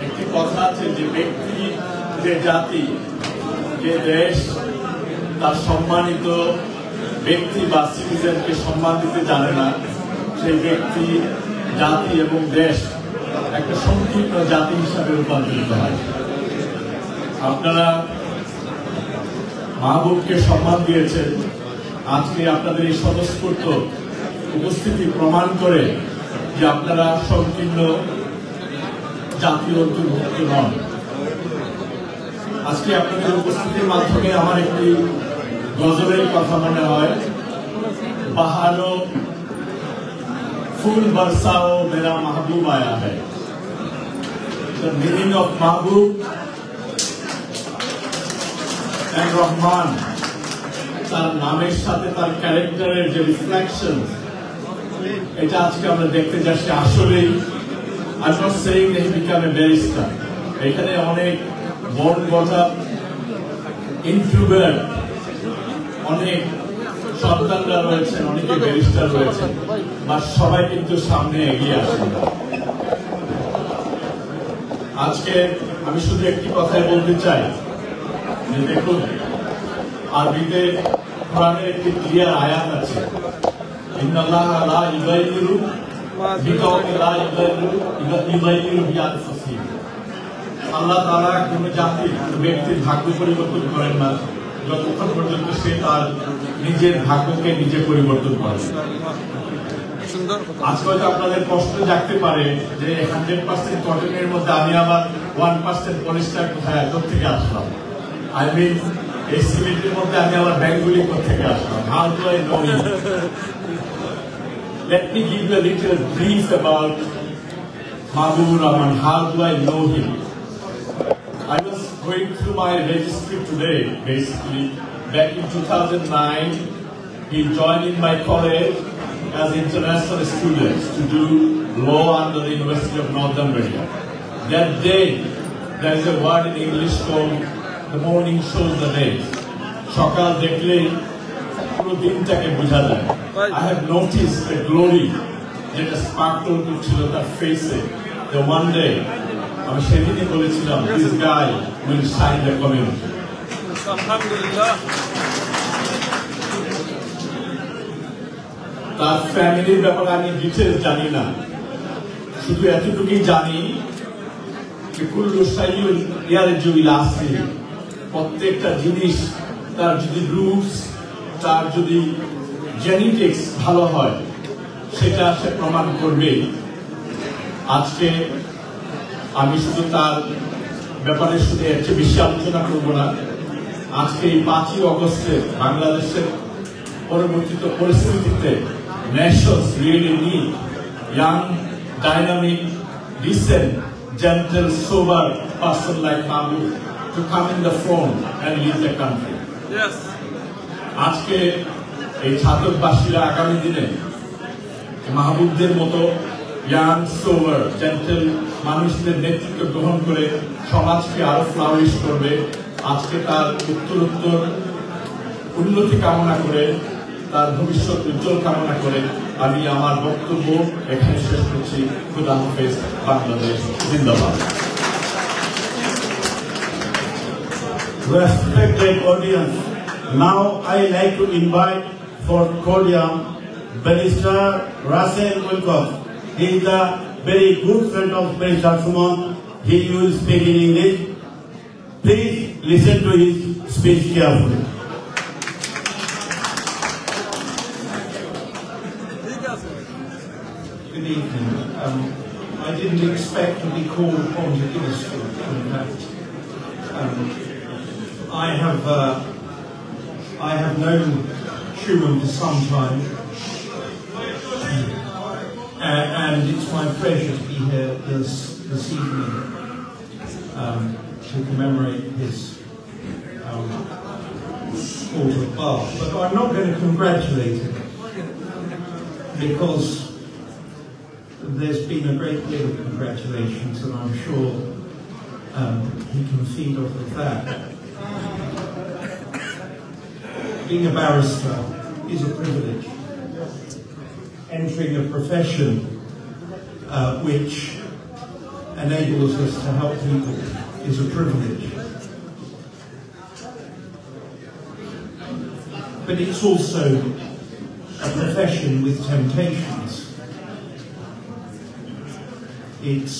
S19: একটি কথা আছে যে ব্যক্তি, যে জাতি, যে দেশ তার সম্মানিত ব্যক্তি বা সিটিজেনকে সম্মান দিতে জানে না, সেই ব্যক্তি, জাতি এবং দেশ একটা সংকীর্ণ জাতি হিসাবে রূপান্তরিত হয়। আপনারা মাহবুবকে সম্মান দিয়েছেন, আজকে আপনাদের এই স্বতঃস্ফূর্ত উপস্থিতি প্রমাণ করে যে আপনারা সংকীর্ণ জাতীয় অন্তর্ভুক্ত নন। আজকে আপনাদের উপস্থিতির মাধ্যমে আমার একটি গজলের কথা মনে হয়, বাহারো ফুল বরসাও মেরা মাহবুব আয়া হ্যায়। The meaning of Mahbub and Rahman, তার নামের সাথে তার ক্যারেক্টারের যে রিফ্লেকশন, এটা আজকে আমরা দেখতে যাচ্ছি। আসলেই I'm not saying that he become a barrister. এখানে অনেক বড় কথা ইনফ্লুয়েন্স, অনেক সন্তানরা রয়েছেন, অনেকে ব্যারিস্টার রয়েছেন, বা সবাই কিন্তু সামনে এগিয়ে আসেন। আজকে আমি শুধু একটি কথাই বলতে চাই যে দেখুন, আরবিতে কোরআনের একটি ক্লিয়ার আয়াত আছে, ইন্নাল্লাহ লা ইউগাইরু বিকাউমিন লা ইউগাইরু বিআনফুসিহিম। আল্লাহ তাআলা কোন জাতির, কোন ব্যক্তির ভাগ্য পরিবর্তন করেন না, যতক্ষণ পর্যন্ত সে তার নিজের ভাগ্যকে নিজে পরিবর্তন করে। আজকে হয়তো আপনাদের কষ্ট জাগতে পারে যে 100% কটনের মধ্যে আমি আবার 1% পলিস্টার কোথায় থেকে আসলাম। আই মিন এই সিমেন্টের মধ্যে আমি আবার ব্যাংকগুলি থেকে আসলাম। How do I know him? Let me give you a little brief about Mahbubur Rahman. How do I know him? I was going through my registry today, basically. Back in 2009, he joined in my college as international students to do law under the University of Northumbria. That day, there is a word in English called the morning shows the day. Shakal dekhle puro dintake bujha jay. I have noticed the glory that a sparkle chilo tar face e. The one day, আমি সেদিনই বলেছিলাম this guy will shine the community. আলহামদুলিল্লাহ। তার ফ্যামিলির ব্যাপারে আমি details জানি না, শুধু এতটুকুই জানি যে কুল্লু শাইউল ইয়ারজু ইলা আসলি, প্রত্যেকটা জিনিস তার যদি রুটস, তার যদি জেনেটিক্স ভালো হয় সেটা সে প্রমাণ করবে। আজকে আমি শুধু তার ব্যাপারে শুধু এর চেয়ে বেশি আলোচনা করবো না। আজকে এই 5ই অগস্টে বাংলাদেশের পরবর্তীত পরিস্থিতিতে nations really need young, dynamic, decent, gentle, sober person like Mahbub to come in the front and lead the country. Yes. আজকে এই ছাত্রবাসীরা আগামী দিনে মাহবুবদের মতো ইয়াং, সোবার, জেন্টেল মানুষদের নেতৃত্ব গ্রহণ করে সমাজকে আরো ফ্লাউরিশ করবে। আজকে তার উত্তরোত্তর উন্নতি কামনা করে, তার ভবিষ্যৎ উজ্জ্বল কামনা করে আমি আমার বক্তব্য এখানে শেষ করছি। খুদা হাফেজ। বাংলাদেশ জিন্দাবাদ।
S14: Respected audience, now I like to invite for podium Barrister Russell Wilcox. He is a very good friend of Barrister Suman. He will speak in English. Please listen to his speech carefully.
S20: Good evening. I didn't expect to be called upon to give a speech. In fact, I have known Shuman for some time, and it's my pleasure to be here this evening to commemorate his order of Bath. But I'm not going to congratulate him because there's been a great deal of congratulations, and I'm sure he can feed off of that. Being a barrister is a privilege. Entering a profession which enables us to help people is a privilege. But it's also a profession with temptations. It's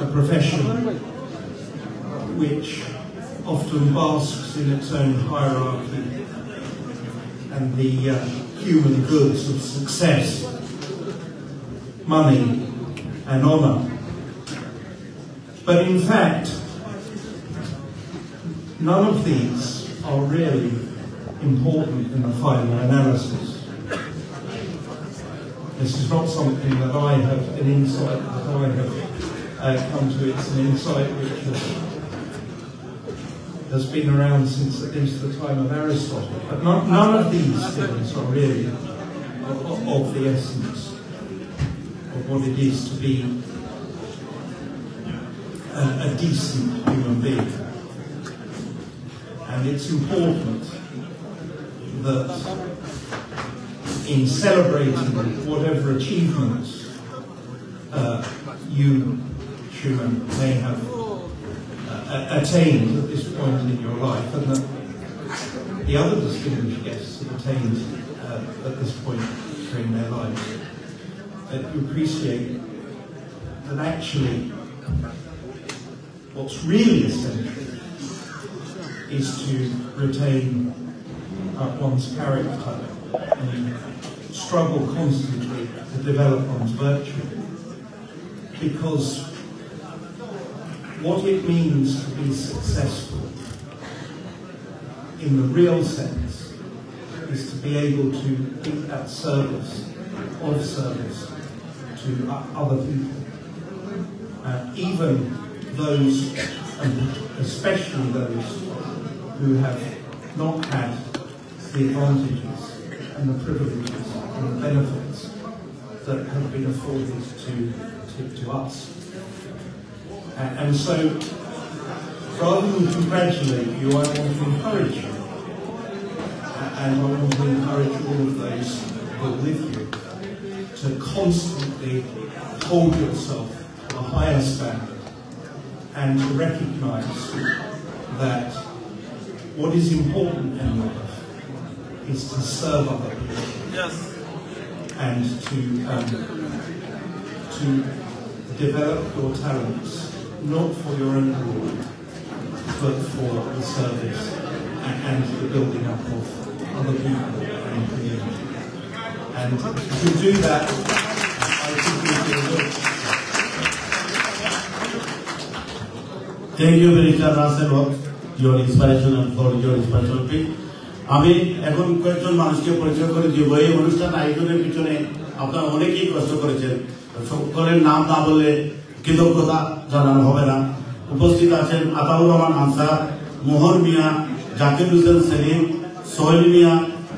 S20: a profession which often basks in its own hierarchy and the human goods of success, money and honour. But in fact, none of these are really important in the final analysis. This is not something that I have an insight that I have come to. It's an insight which has been around since at least the time of Aristotle. But none of these things are really of the essence of what it is to be a decent human being. And it's important that in celebrating whatever achievements you, Shuman, may have attained at this point in your life, and that the other distinguished guests have attained at this point during their lives, that you appreciate that actually what's really essential is to retain up one's character and struggle constantly to develop one's virtue. Because what it means to be successful in the real sense is to be able to be at service, of service to other people. Even those, and especially those who have not had the advantages and the privileges and the benefits that have been afforded to us. And so, rather than congratulate you, I want to encourage you. And I want to encourage all of those who are with you to constantly hold yourself to a higher standard and to recognise that what is important in life is to serve other people. Yes. And to develop your talents, not for your own glory, but for the service and the building up of other people and community. And to do that, I think we will do.
S18: Thank you very much for your inspiration and for your inspirational speech. আমি এখন কয়েকজন মানুষকে পরিচয় করে দিব। এই অনুষ্ঠান আয়োজনের পিছনে আপনারা অনেকেই কষ্ট করেছেন। সকলের নাম না বললে কৃতজ্ঞতা জানানো হবে না। উপস্থিত আছেন আতাউর রহমান আনসার, মোহন মিয়া, জাকির হোসেন সেলিম, সোহেল মিয়া,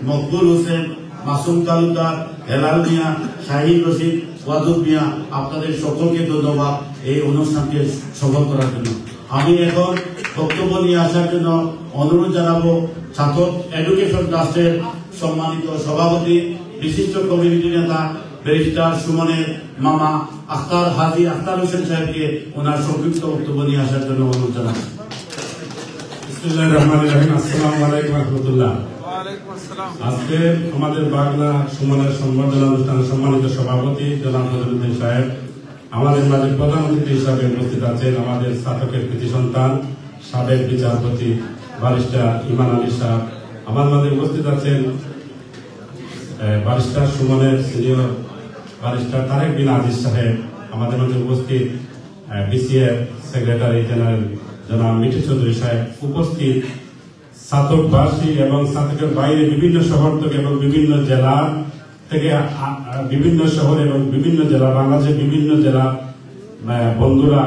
S18: মকবুল হোসেন, মাসুম তালুকদার, হেলাল মিয়া, শাহিদ রশিদ, ওয়াদুদ মিয়া। আপনাদের সকলকে ধন্যবাদ এই অনুষ্ঠানকে সফল করার জন্য। আমি এখন বক্তব্য নিয়ে আসার জন্য অনুরোধ জানাবো ছাত্র এডুকেশন ট্রাস্টের সম্মানিত সভাপতি, বিশিষ্ট কমিউনিটি নেতা ব্যারিস্টার সুমনের মামা আখতার হাজি আখতার হোসেন সাহেবকে ওনার সংক্ষিপ্ত বক্তব্য নিয়ে আসার জন্য অনুরোধ জানাবো।
S14: বিসমিল্লাহির রহমানির রহিম। আসসালামু আলাইকুম ওয়া রাহমাতুল্লাহ। আজকে আমাদের বাংলা সুমনের সম্বর্ধনা অনুষ্ঠানের সম্মানিত সভাপতি জনাব ফজলুদ্দিন সাহেব, আমাদের মাঝে প্রধান অতিথি হিসাবে উপস্থিত আছেন আমাদের স্নাতকের কৃতি সন্তান সাবেক বিচারপতি ব্যারিস্টার ইমান আলী সাহেব, আমার মাঝে উপস্থিত আছেন ব্যারিস্টার সুমনের সিনিয়র ব্যারিস্টার তারেক বিন আজিজ সাহেব, আমাদের মাঝে উপস্থিত বিসিএর সেক্রেটারি জেনারেল জনাব মিঠু চৌধুরী সাহেব, উপস্থিত স্নাতকবাসী এবং স্নাতকের বাইরে বিভিন্ন শহর থেকে এবং বিভিন্ন জেলা থেকে, বিভিন্ন শহর এবং বিভিন্ন জেলা, বাংলাদেশের বিভিন্ন জেলা বন্ধুরা,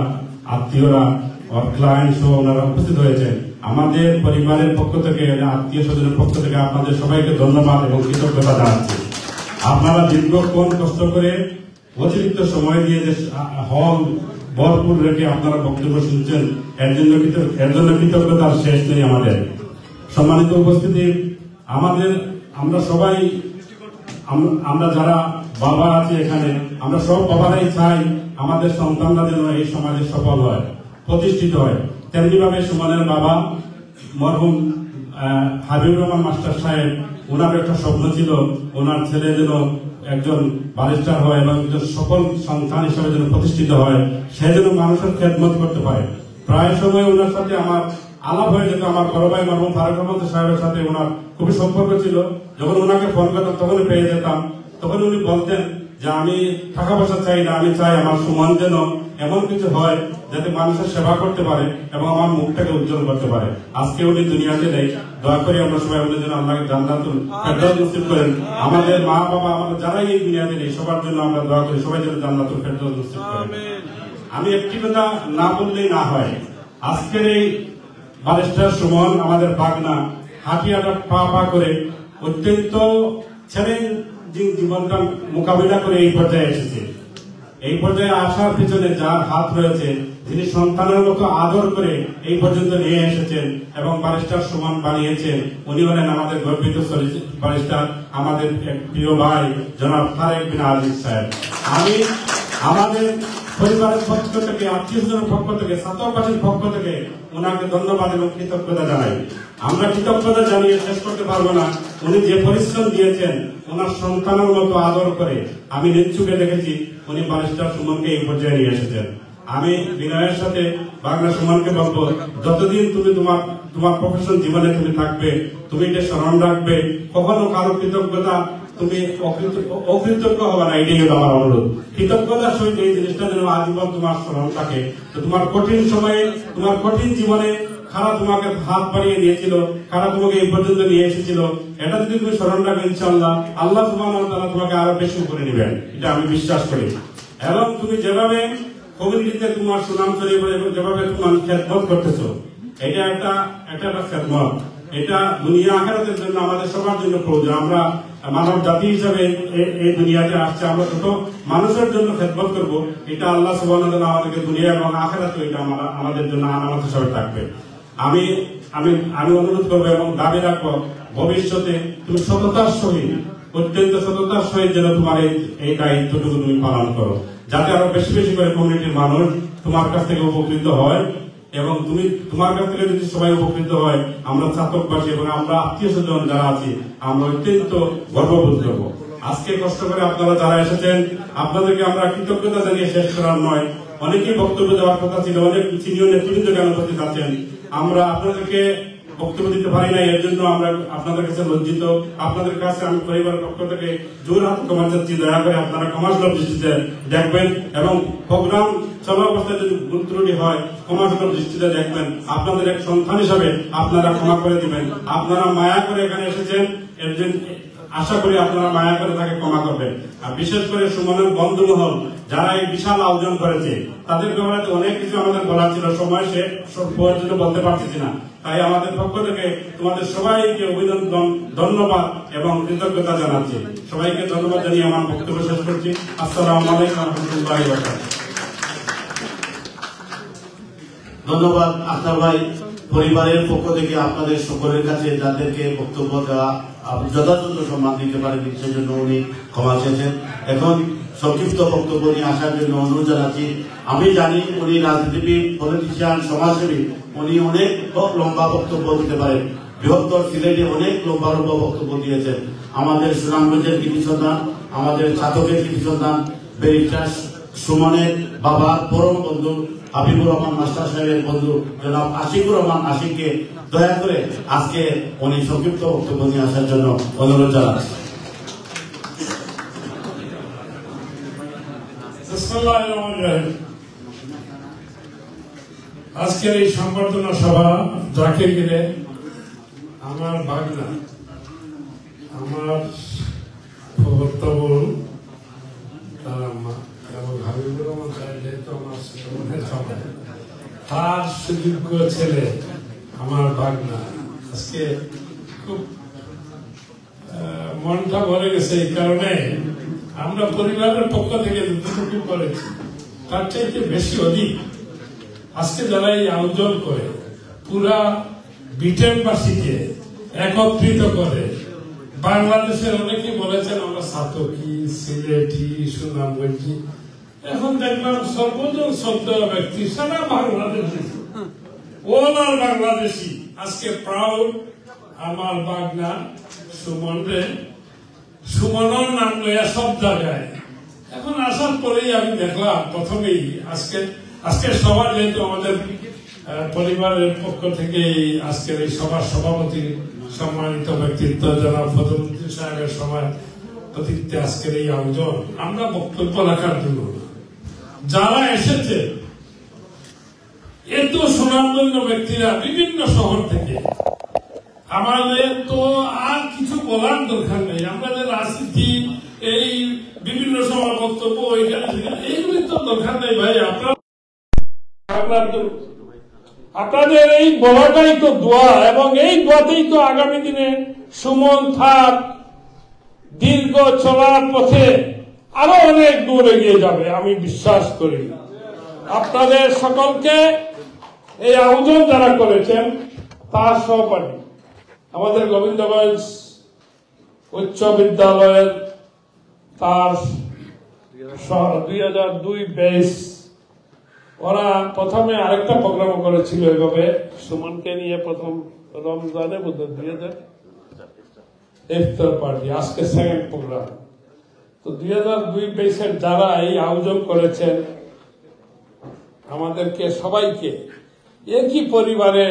S14: আত্মীয়রা, ক্লায়েন্ট সহ ওনারা উপস্থিত হয়েছেন। আমাদের পরিবারের পক্ষ থেকে, আত্মীয় স্বজনের পক্ষ থেকে আপনাদের সবাইকে ধন্যবাদ এবং কৃতজ্ঞতা জানাচ্ছি। আপনারা দীর্ঘক্ষণ কষ্ট করে অতিরিক্ত সময় দিয়ে যে হল ভরপুর রেখে আপনারা বক্তব্য শুনছেন, এর জন্য কৃতজ্ঞতার শেষ নেই আমাদের। সম্মানিত উপস্থিতি, আমরা সবাই, আমরা যারা বাবা আছে এখানে, আমরা সব বাবারাই চাই আমাদের সন্তানরা যেন এই সমাজে সফল হয়, প্রতিষ্ঠিত হয়। তেমনি ভাবে সুমনের বাবা মরহুম হাবিবুর রহমান মাস্টার সাহেব, ওনার একটা স্বপ্ন ছিল ওনার ছেলে যেন একজন ব্যারিস্টার হয় এবং একজন সফল সন্তান হিসেবে যেন প্রতিষ্ঠিত হয়, সে যেন মানুষের খেদমত করতে পারে। প্রায় সময় ওনার সাথে আমার আলাপ হয়ে যেত। আমার বড় ভাই মরহুম ফারুক রহমান সাহেবের সাথে ওনার খুবই সম্পর্ক ছিল। যখন ওনাকে ফোন করতাম তখনই পেয়ে যেতাম। তখন উনি বলতেন যে আমি টাকা পয়সা চাই না, আমি চাই আমার সুমন যেন এমন কিছু হয় যাতে মানুষের সেবা করতে পারে এবং আমার মুখটাকে উজ্জ্বল করতে পারে। আজকে উনি দুনিয়াতে নেই, দয়া করে আমরা সবাই বলে যেন আল্লাহকে জান্নাতুল ফেরদাউস নসিব করেন। আমাদের মা বাবা, আমাদের যারাই এই দুনিয়াতে নেই, সবার জন্য আমরা দোয়া করি সবাই যেন জান্নাতুল ফেরদাউস নসিব করেন। আমি একটি কথা না বললেই না হয়, আজকের এই ব্যারিস্টার সুমন আমাদের বাগনা হাঁটিয়াটা পা করে অত্যন্ত চ্যালেঞ্জিং জীবনটা মোকাবিলা করে এই পর্যায়ে এসেছে। এই পর্যায়ে আসার পিছনে যার হাত রয়েছে, তিনি সন্তানের মতো আদর করে এই পর্যন্ত নিয়ে এসেছেন এবং ব্যারিস্টার সুমন বানিয়েছেন। উনি হলেন আমাদের গর্বিত ব্যারিস্টার, আমাদের প্রিয় ভাই জনাব তারেক বিন আজিজ সাহেব। আমি আমাদের পরিবারের পক্ষ থেকে, আত্মীয় স্বজনের পক্ষ থেকে, ছাত্রবাসীর পক্ষ থেকে ওনাকে ধন্যবাদ এবং কৃতজ্ঞতা জানাই। আমরা কৃতজ্ঞতা জানিয়ে শেষ করতে পারবো না। উনি যে পরিশ্রম দিয়েছেন, ওনার সন্তানের মতো আদর করে আমি নিচ্ছুকে দেখেছি উনি ব্যারিস্টার সুমনকে এই পর্যায়ে নিয়ে এসেছেন। আমি বিনয়ের সাথে বাংলা সুমনকে বলবো, যতদিন তুমি তোমার প্রফেশনাল জীবনে তুমি থাকবে, তুমি এটা স্মরণ রাখবে, কখনো কারো কৃতজ্ঞতা তুমি অকৃতজ্ঞ হবে না, এটাই হলো আমার অনুরোধ। কৃতজ্ঞতার সহিত এই জিনিসটা যেন আজীবন তোমার স্মরণ থাকে। তো তোমার কঠিন সময়ে, তোমার কঠিন জীবনে খারা তোমাকে হাত বাড়িয়ে দিয়েছিল, খারা তোমাকে এই পর্যন্ত নিয়ে এসেছিল, এটা যদি তুমি স্মরণ রাখো, ইনশাআল্লাহ আল্লাহ সুবহানাহু ওয়া তাআলা তোমাকে আরো বেশি উপরে নেবেন, এটা আমি বিশ্বাস করি। এবং তুমি যেভাবে কমিউনিটিতে তোমার সুনাম ছড়িয়ে পড়ে এবং যেভাবে তোমার খেদমত করতেছো, এটা একটা খেদমত, এটা দুনিয়া আখিরাতের জন্য আমাদের সবার জন্য প্রয়োজন। আমরা মানব জাতি হিসাবে এই দুনিয়াতে আসছে, আমরা ছোট মানুষের জন্য খেদমত করব, এটা আল্লাহ সুবহানাহু ওয়া তাআলা আমাদেরকে দুনিয়া এবং আখিরাতে এটা আমাদের জন্য আনামত হিসাবে থাকবে। আমি আমি আমি অনুরোধ করবো এবং দাবি রাখবো, ভবিষ্যতে তুমি সততার সহিত, অত্যন্ত সততার সহিত যেন তোমার এই দায়িত্বটুকু তুমি পালন করো, যাতে আরো বেশি বেশি করে কমিউনিটির মানুষ তোমার কাছ থেকে উপকৃত হয়। এবং তুমি তোমার কাছ থেকে যদি সবাই উপকৃত হয়, আমরা ছাত্রবাসী এবং আমরা আত্মীয় স্বজন যারা আছি, আমরা অত্যন্ত গর্ববোধ করবো। আজকে কষ্ট করে আপনারা যারা এসেছেন, আপনাদেরকে আমরা কৃতজ্ঞতা জানিয়ে শেষ করার নয়, অনেকেই বক্তব্য দেওয়ার কথা ছিল, অনেক সিনিয়র নেতৃত্ব জ্ঞান উপস্থিত আছেন, আমরা আপনাদেরকে বক্তব্য দিতে পারি না, এর জন্য আমরা আপনাদের কাছে লজ্জিত। আপনাদের কাছে আমি পরিবারের পক্ষ থেকে জোর হাত ক্ষমা চাচ্ছি, দয়া করে আপনারা ক্ষমাসুলভ দৃষ্টিতে দেখবেন এবং প্রোগ্রাম চলা অবস্থায় যদি ভুল ত্রুটি হয় ক্ষমাসুলভ দৃষ্টিতে দেখবেন। আপনাদের এক সন্তান হিসাবে আপনারা ক্ষমা করে দিবেন। আপনারা মায়া করে এখানে এসেছেন, এর জন্য আশা করি আপনারা মায়া করে তাকে ক্ষমা করবেন। আর বিশেষ করে সুমনের বন্ধু মহল যারা এই বিশাল আয়োজন করেছে, তাদের ব্যাপারে অনেক কিছু আমাদের বলার ছিল, সময় শেষ পর্যন্ত বলতে পারতেছি না। তাই আমাদের পক্ষ থেকে তোমাদের সবাইকে অভিনন্দন, ধন্যবাদ এবং কৃতজ্ঞতা জানাচ্ছি। সবাইকে ধন্যবাদ জানিয়ে আমার বক্তব্য শেষ করছি। আসসালামু আলাইকুম ওয়া রাহমাতুল্লাহি ওয়া বারাকাতুহু।
S18: ধন্যবাদ আখতার ভাই। পরিবারের পক্ষ থেকে আপনাদের সকলের কাছে যাদেরকে বক্তব্য দেওয়া যথাযথ সম্মান দিতে পারেন, সেই জন্য উনি ক্ষমা চেয়েছেন। এখন সংক্ষিপ্ত বক্তব্য নিয়ে আসার জন্য অনুরোধ জানাচ্ছি। আমি জানি উনি রাজনীতিবিদ, পলিটিশিয়ান, সমাজসেবী, উনি অনেক লম্বা বক্তব্য দিতে পারেন। বৃহত্তর সিলেটে অনেক লম্বা লম্বা বক্তব্য দিয়েছেন। আমাদের সুনামগঞ্জের কৃতি সন্তান, আমাদের ছাত্রদের কৃতি সন্তান, ব্যারিস্টার সুমনের বাবার পরম বন্ধু হাবিবুর রহমান মাস্টার সাহেবের বন্ধু জনাব আশিকুর রহমান আশিককে দয়া করে আজকে উনি সংক্ষিপ্ত বক্তব্য নিয়ে আসার জন্য অনুরোধ জানাচ্ছি।
S14: আজকের এই সংবর্ধনা সভা যাকে গেলে আমার ভাগনা, আমার বক্তব্য তার আম্মা এবং হাবিবুর রহমান সাহেব যেহেতু আমার সবাই, তার সুযোগ্য ছেলে আমার ভাগনা, আজকে খুব মনটা ভরে গেছে। এই কারণে আমরা পরিবারের পক্ষ থেকে যতটুকু করেছি তার চাইতে বেশি অধিক আজকে যারা এই আয়োজন করে পুরা ব্রিটেনবাসীকে একত্রিত করে। বাংলাদেশের অনেকে বলেছেন আমরা সাতকি, সিলেটি, সুনামগঞ্জি, এখন দেখলাম সর্বজন শ্রদ্ধেয় ব্যক্তি সারা বাংলাদেশি, ওনার বাংলাদেশি আজকে প্রাউড আমার বাগনা সুমন রে, সুমনের নাম লইয়া সব জায়গায়। এখন আসার পরেই আমি দেখলাম প্রথমেই আজকে সবার যেহেতু আমাদের পরিবারের পক্ষ থেকে আজকের এই সভার সভাপতি সম্মানিত ব্যক্তিত্ব জনাব ফজলুদ্দিন সাহেবের সভাপতিত্বে আজকের এই আয়োজন, আমরা বক্তব্য রাখার জন্য যারা এসেছে এত সুনামধন্য ব্যক্তিরা বিভিন্ন শহর থেকে, আমাদের তো আর কিছু বলার দরকার নেই। আমাদের রাজনীতি এই বিভিন্ন সময় বক্তব্য এইগুলি তো দরকার নেই ভাই। আপনাদের এই বলাটাই তো দোয়া, এবং এই দোয়াতেই তো আগামী দিনে সুমন থাক দীর্ঘ চলার পথে আরো অনেক দূর এগিয়ে যাবে আমি বিশ্বাস করি। আপনাদের সকলকে এই আয়োজন যারা করেছেন তার সহপাঠী আমাদের গোবিন্দগঞ্জ উচ্চ বিদ্যালয়ের তার 2002 ব্যাচ, ওরা প্রথমে আরেকটা প্রোগ্রাম করেছিল এভাবে সুমনকে নিয়ে, প্রথম রমজানে বোধ 2000 ইফতার পার্টি, আজকে সেকেন্ড প্রোগ্রাম। তো 2002 ব্যাচের যারা এই আয়োজন করেছেন
S3: আমাদেরকে সবাইকে একই পরিবারে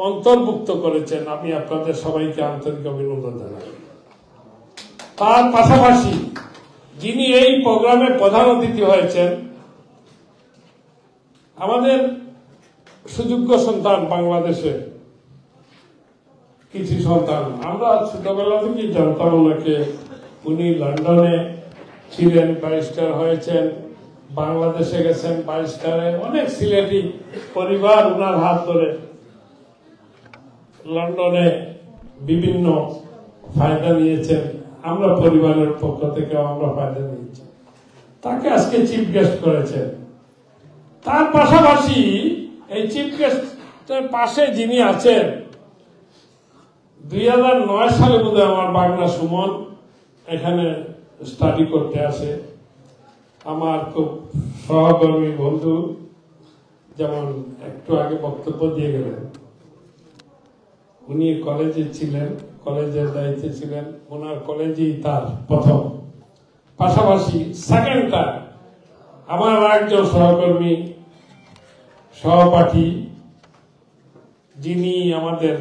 S3: অন্তর্ভুক্ত করেছেন, আমি আপনাদের সবাইকে আন্তরিক অভিনন্দন জানাই। তার পাশাপাশি যিনি এই প্রোগ্রামে প্রধান অতিথি হয়েছেন, আমাদের সুযোগ্য সন্তান, বাংলাদেশের কিছু সন্তান, আমরা ছোটবেলা থেকেই জানতাম ওনাকে। উনি লন্ডনে ছিলেন, ব্যারিস্টার হয়েছেন, বাংলাদেশে গেছেন ব্যারিস্টারে, অনেক সিলেটি পরিবার উনার হাত ধরে লন্ডনে বিভিন্ন ফায়দা নিয়েছেন। আমরা পরিবারের পক্ষ থেকে আমরা ফায়দা নিয়েছি। তাকে আজকে চিফ গেস্ট করেছেন। তার পাশাপাশি এই চিফ গেস্টের পাশে যিনি আছেন, 2009 সালে বোধহয় আমার বাগনা সুমন এখানে স্টাডি করতে আসে। আমার খুব সহকর্মী বন্ধু, যেমন একটু আগে বক্তব্য দিয়ে গেলেন, উনি কলেজে ছিলেন, কলেজের দায়িত্বে ছিলেন, ওনার কলেজেই তার প্রথম। পাশাপাশি সেকেন্ডটা আমার একজন সহকর্মী, সহপাঠী, যিনি আমাদের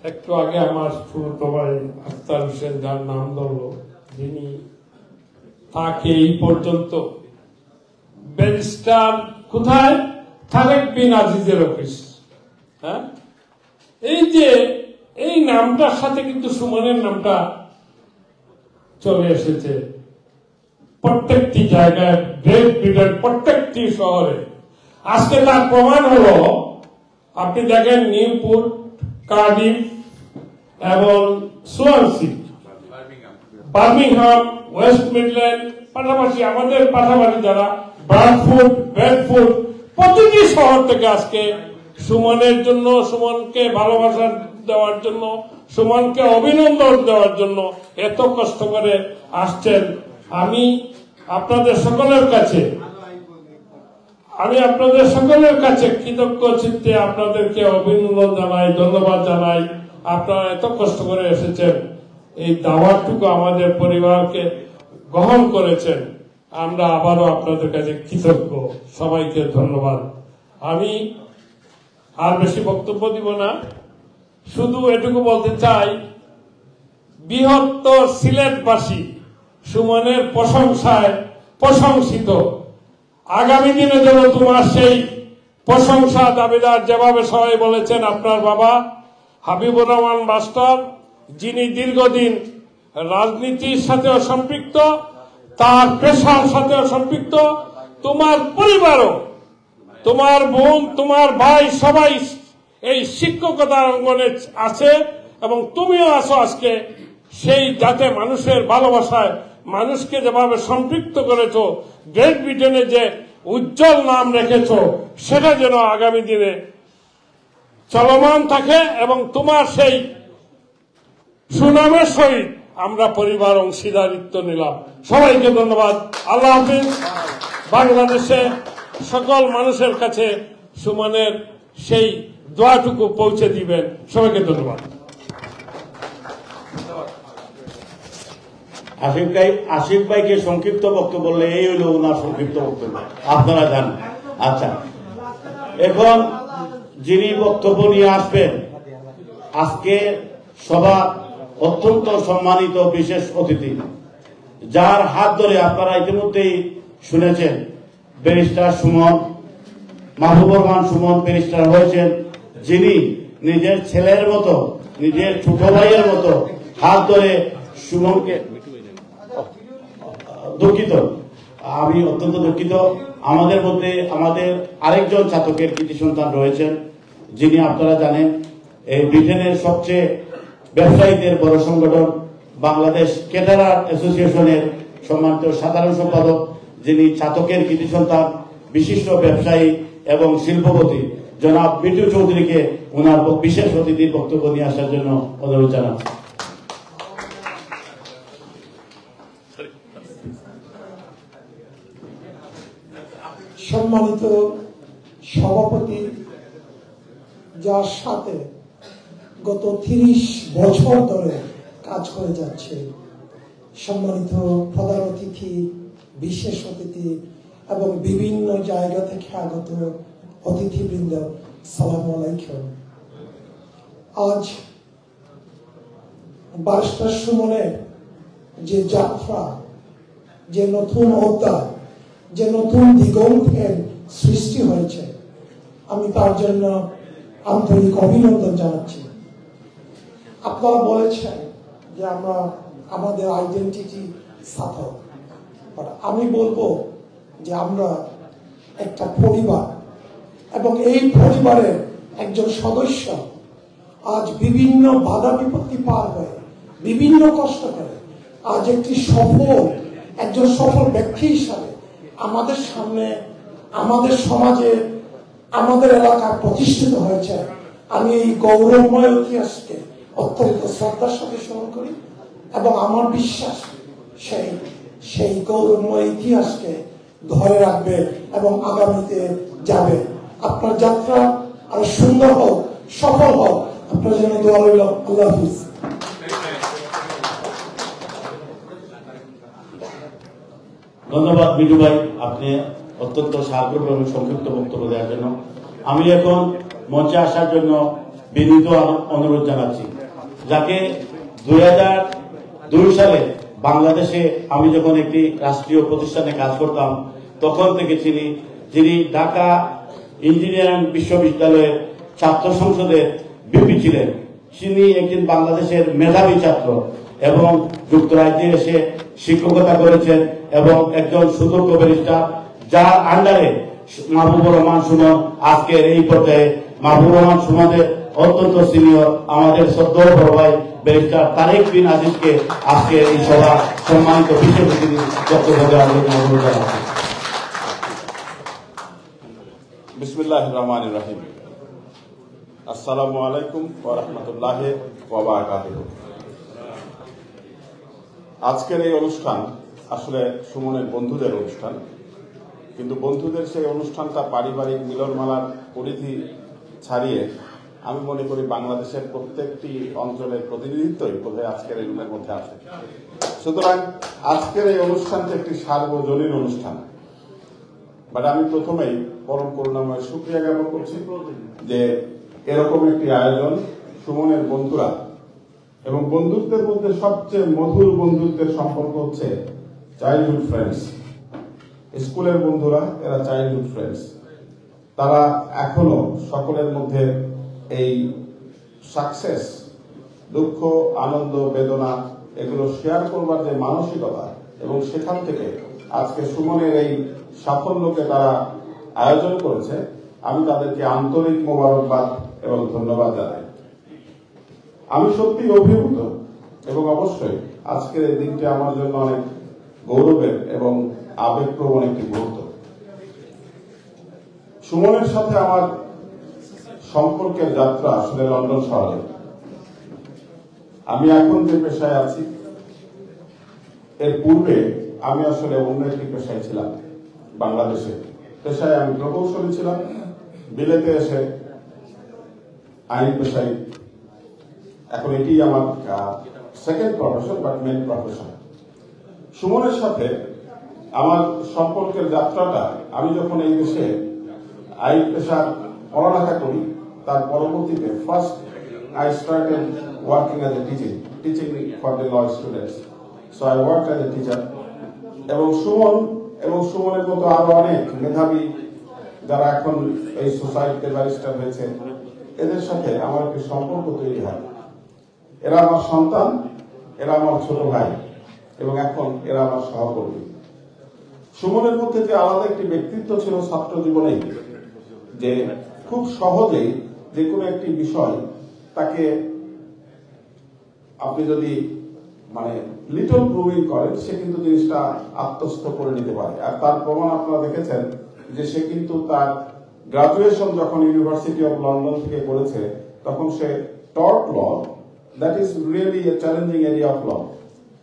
S3: একটু আগে আমার ছোট ভাই আখতার হোসেন যার নাম ধরল, যিনি তাকে এই পর্যন্ত ব্যারিস্টার কোথায়, তারেক বিন আজিজের অফিস, হ্যাঁ, এই যে এই নামটার সাথে কিন্তু সুমনের নামটা চলে এসেছে প্রত্যেকটি জায়গায়, গ্রেট ব্রিটেন প্রত্যেকটি শহরে। আজকে তার প্রমাণ হলো, আপনি দেখেন নিউপুট, কার্ডিফ এবং সোয়ানসি, বার্মিংহাম, ওয়েস্ট মিডল্যান্ড, পাশাপাশি আমাদের পাশাপাশি যারা ব্রাডফোর্ড, বেডফোর্ড, প্রতিটি শহর থেকে আজকে সুমনের জন্য, সুমনকে ভালোবাসা দেওয়ার জন্য, সুমনকে অভিনন্দন দেওয়ার জন্য এত কষ্ট করে আসছেন। আমি আপনাদের সকলের কাছে কৃতজ্ঞ চিত্তে আপনাদেরকে অভিনন্দন জানাই, ধন্যবাদ জানাই। আপনারা এত কষ্ট করে এসেছেন, এই দাওয়াতটুকু আমাদের পরিবারকে গ্রহণ করেছেন, আমরা আবারও আপনাদের কাছে কৃতজ্ঞ। সবাইকে ধন্যবাদ। আমি আর বেশি বক্তব্য দিব না, শুধু এটুকু বলতে চাই, বৃহত্তর সিলেটবাসী সুমনের প্রশংসায় প্রশংসিত। আগামী দিনে যেন তোমার সেই প্রশংসা দাবিদার, যেভাবে সবাই বলেছেন, আপনার বাবা হাবিবুর রহমান মাস্টার, যিনি দীর্ঘদিন রাজনীতির সাথেও সম্পৃক্ত, তার পেশার সাথেও সম্পৃক্ত, তোমার পরিবারও, তোমার বোন, তোমার ভাই, সবাই এই শিক্ষকতার অঙ্গনে আছে এবং তুমিও আছো আজকে। সেই যাতে মানুষের ভালোবাসায় মানুষকে যেভাবে সম্পৃক্ত করেছো, গ্রেট ব্রিটেনে যে উজ্জ্বল নাম রেখেছো, সেটা যেন আগামী দিনে চলমান থাকে এবং তোমার সেই সুনামের সহিত আমরা পরিবার অংশীদারিত্ব নিলাম। সবাইকে ধন্যবাদ। আল্লাহ হাফিজ। বাংলাদেশে সকল মানুষের কাছে সুমনের সেই দোয়াটুকু পৌঁছে দিবেন। সবাইকে ধন্যবাদ।
S18: আশিক ভাইকে সংক্ষিপ্ত বক্তব্য বললে এই হইল ওনার সংক্ষিপ্ত বক্তব্য, আপনারা জানেন। আচ্ছা, এখন যিনি বক্তব্য নিয়ে আসবেন, আজকে সভা অত্যন্ত সম্মানিত বিশেষ অতিথি, যার হাত ধরে আপনারা ইতিমধ্যেই শুনেছেন, ব্যারিস্টার সুমন, মাহবুবুর রহমান সুমন ব্যারিস্টার হয়েছেন, যিনি নিজের ছেলের মতো, নিজের ছোট ভাইয়ের মতো হাত ধরে সুমনকে, দুঃখিত, আমি অত্যন্ত দুঃখিত, আমাদের মধ্যে আমাদের আরেকজন ছাত্রকের কৃতি সন্তান রয়েছেন, যিনি আপনারা জানেন এই ব্রিটেনের সবচেয়ে ব্যবসায়ীদের বড় সংগঠন বাংলাদেশ ক্যাটারার অ্যাসোসিয়েশনের সম্মানিত সাধারণ সম্পাদক, যিনি ছাত্রকের কৃতি সন্তান, বিশিষ্ট ব্যবসায়ী এবং শিল্পপতি জনাব বিটু চৌধুরীকে ওনার বিশেষ অতিথির বক্তব্য নিয়ে আসার জন্য অনুরোধ জানাচ্ছি।
S21: সম্মানিত সভাপতি, যার সাথে গত 30 বছর ধরে কাজ করে যাচ্ছে, সম্মানিত প্রধান অতিথি, বিশেষ অতিথি এবং বিভিন্ন জায়গা থেকে আগত অতিথিবৃন্দ, সালামু আলাইকুম। আজ ব্যারিস্টার সুমনের যে যাত্রা, যে নতুন অধ্যায়, যে নতুন দিগন্তের সৃষ্টি হয়েছে, আমি তার জন্য আন্তরিক অভিনন্দন জানাচ্ছি। আপনারা বলেছেন যে আমরা আমাদের আইডেন্টিটি সাধক, আমি বলবো যে আমরা একটা পরিবার, এবং এই পরিবারের একজন সদস্য আজ বিভিন্ন বাধা বিপত্তি পার হয়ে, বিভিন্ন কষ্ট করে আজ একজন সফল ব্যক্তি হিসাবে আমাদের সামনে, আমাদের সমাজে, আমাদের এলাকায় প্রতিষ্ঠিত হয়েছে। আমি এই গৌরবময় ইতিহাসকে অত্যন্ত শ্রদ্ধার সাথে স্মরণ করি এবং আমার বিশ্বাস সেই গৌরবময় ইতিহাসকে ধরে রাখবে এবং আগামীতে যাবে। আপনার যাত্রা আরো সুন্দর হোক, সফল হোক, আপনার জন্য দোয়া রইল। আল্লাহ হাফিজ।
S18: ধন্যবাদ বিজু ভাই, আপনি অত্যন্ত সার্বিক এবং সংক্ষিপ্ত বক্তব্য দেওয়ার জন্য। আমি এখন মঞ্চে আসার জন্য বিনীত অনুরোধ জানাচ্ছি, যাকে 2002 সালে বাংলাদেশে আমি যখন একটি রাষ্ট্রীয় প্রতিষ্ঠানে কাজ করতাম তখন থেকে যিনি ঢাকা ইঞ্জিনিয়ারিং বিশ্ববিদ্যালয়ের ছাত্র সংসদের ভিপি ছিলেন। তিনি একজন বাংলাদেশের মেধাবী ছাত্র এবং যুক্তরাজ্যে এসে শিক্ষকতা করেছেন এবং একজন সুদক্ষ ব্যারিস্টার, যার আন্ডারে মাহবুবুর রহমান সুমন আজকের এই পর্যায়ে। মাহবুবুর রহমান সুমনের অত্যন্ত সিনিয়র আমাদের শ্রদ্ধেয় বড় ভাই ব্যারিস্টার তারেক বিন আজিজকে আজকের এই সভা সম্মানিত বিশেষ অতিথি বক্তব্য দেওয়ার জন্য অনুরোধ জানাচ্ছি।
S4: বিসমিল্লাহির রহমানির রহিম। আসসালামু আলাইকুম ওয়া রাহমাতুল্লাহি ওয়া বারাকাতুহু। আজকের এই অনুষ্ঠান আসলে সুমনের বন্ধুদের অনুষ্ঠান, কিন্তু বন্ধুদের সেই অনুষ্ঠানটা পারিবারিক মিলনমেলার পরিধি ছাড়িয়ে আমি মনে করি বাংলাদেশের প্রত্যেকটি অঞ্চলের প্রতিনিধিত্বই বোধহয় আজকের এই রুমের মধ্যে আছে। সুতরাং আজকের এই অনুষ্ঠানটি একটি সার্বজনীন অনুষ্ঠান। বাট আমি প্রথমেই পরম করুণাময় শুকরিয়া জ্ঞাপন করছি যে এরকম একটি আয়োজন, সুমনের বন্ধুরা, এবং বন্ধুত্বের মধ্যে সবচেয়ে মধুর বন্ধুত্বের সম্পর্ক হচ্ছে চাইল্ডহুড ফ্রেন্ডস। স্কুলের বন্ধুরা, এরা চাইল্ডহুড ফ্রেন্ডস। তারা এখনো সকলের মধ্যে এই সাকসেস, দুঃখ, আনন্দ, বেদনা এগুলো শেয়ার করবার যে মানসিকতা, এবং সেখান থেকে আজকে সুমনের এই সাফল্যকে তারা আয়োজন করেছে, আমি তাদেরকে আন্তরিক মোবারকবাদ এবং ধন্যবাদ জানাই। আমি সত্যি অভিভূত এবং অবশ্যই আজকের এই দিনটি আমার জন্য অনেক গৌরবের এবং আবেগপ্রবণ একটি মুহূর্ত। সুমনের সাথে আমার সম্পর্কের যাত্রা আসলে লন্ডন শহরে। আমি এখন যে পেশায় আছি, এর পূর্বে আমি আসলে অন্য একটি পেশায় ছিলাম। বাংলাদেশে পেশায় আমি প্রকৌশলী ছিলাম, বিলেতে এসে আইন পেশায়। এখন এটি আমার second profession, but main profession. সুমনের সাথে আমার সম্পর্কের যাত্রাটা, আমি যখন এই দেশে আইন পেশার পড়ালেখা করি, তার পরবর্তীতে first I started working as a teaching for the law students. So I work as a teacher. এবং সুমনের মতো আরো অনেক মেধাবী যারা এখন এই সোসাইটিতে ব্যারিস্টার হয়েছে, এদের সাথে আমার একটি সম্পর্ক তৈরি হয়। এরা আমার সন্তান, এরা আমার ছোট ভাই, এবং এখন এরা আমার সহকর্মী। সুমনের মধ্যে যে আলাদা একটি ব্যক্তিত্ব ছিল ছাত্র জীবনেই, যে খুব সহজেই যে কোনো একটি বিষয় তাকে আপনি যদি লিটল প্রুভিং করেন, সে কিন্তু জিনিসটা আত্মস্থ করে নিতে পারে। আর তার প্রমাণ আপনারা দেখেছেন যে সে কিন্তু তার গ্রাজুয়েশন যখন ইউনিভার্সিটি অফ লন্ডন থেকে করেছে, তখন সে tort law, that is really a challenging area of law,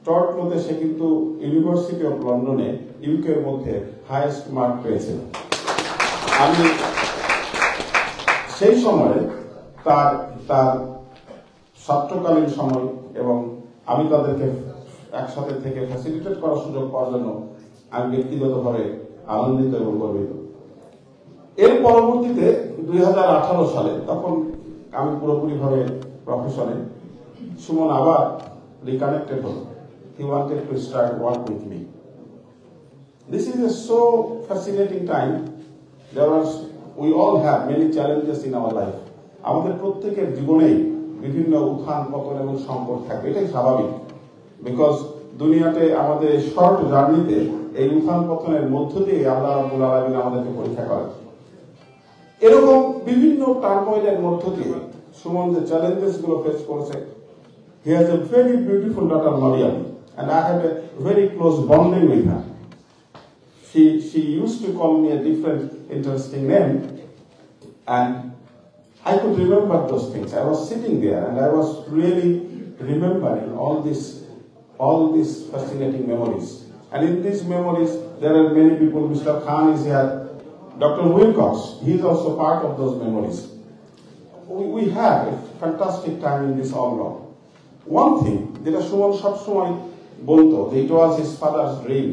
S4: tort লতে সে কিন্তু ইউনিভার্সিটি অফ লন্ডনে ইউকে এর মধ্যে হাইয়েস্ট মার্ক পেয়েছে। আমি সেই সময়ে তার ছাত্রকালীন সময়, এবং আমি তাদেরকে একসাথে থেকে ফ্যাসিলিটেট করার সুযোগ পাওয়ার জন্য আমি ব্যক্তিগতভাবে আনন্দিত এবং গর্বিত। এর পরবর্তীতে 2018 সালে, তখন আমি পুরোপুরিভাবে প্রফেশনে, সুমন আবার রিকানেক্টেড হল। He wanted to start work with me. This is a so fascinating time. We all have many challenges in our life. আমাদের প্রত্যেকের জীবনেই বিভিন্ন উত্থান পতন এবং সংকট থাকবে, এটাই স্বাভাবিক। বিকজ দুনিয়াতে আমাদের শর্ট জার্নিতে এই উত্থান পতনের মধ্য দিয়ে আল্লাহ রাব্বুল আলামিন আমাদেরকে পরীক্ষা করেন। এরকম বিভিন্ন টার্মোইলের মধ্য দিয়ে সুমন যে চ্যালেঞ্জেস গুলো ফেস করেছে, he has a very beautiful daughter Maryam, and I have a very close bonding with her. She used to call me a different interesting name, and I could remember those things. I was sitting there and I was really remembering all these fascinating memories. And in these memories, there are many people. Mr. Khan is here. Dr. Wilcox, he is also part of those memories. We had a fantastic time in this all-round. One thing, যেটা সুমন সবসময় বলতো, it was his father's dream.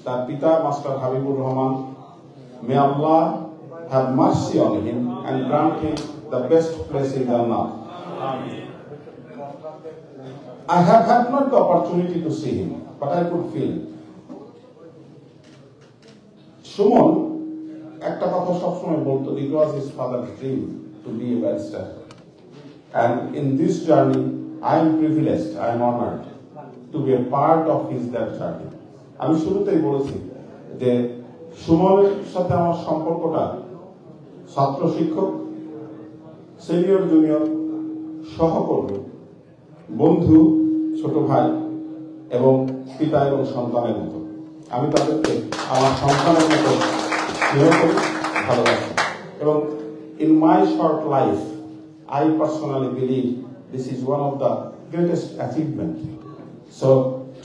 S4: তার পিতা master Habibur Rahman, may Allah have mercy on him and grant him the best place in Jannah. I have had not the opportunity to see him, but I could feel. Suman একটা কথা সবসময় বলতো, it was his father's dream to be a barrister. And in this journey, I am privileged, I am honored to be a part of that journey. আমি শুরুতেই বলেছি যে সুমনের সাথে আমার সম্পর্কটা ছাত্র শিক্ষক, সিনিয়র জুনিয়র, সহকর্মী, বন্ধু, ছোট ভাই এবং পিতা এবং সন্তানের মতো। আমি তাদেরকে আমার সন্তানের মতো স্নেহ করি, ভালোবাসি। এবং in my short life, I personally believe this is one of the greatest achievement. So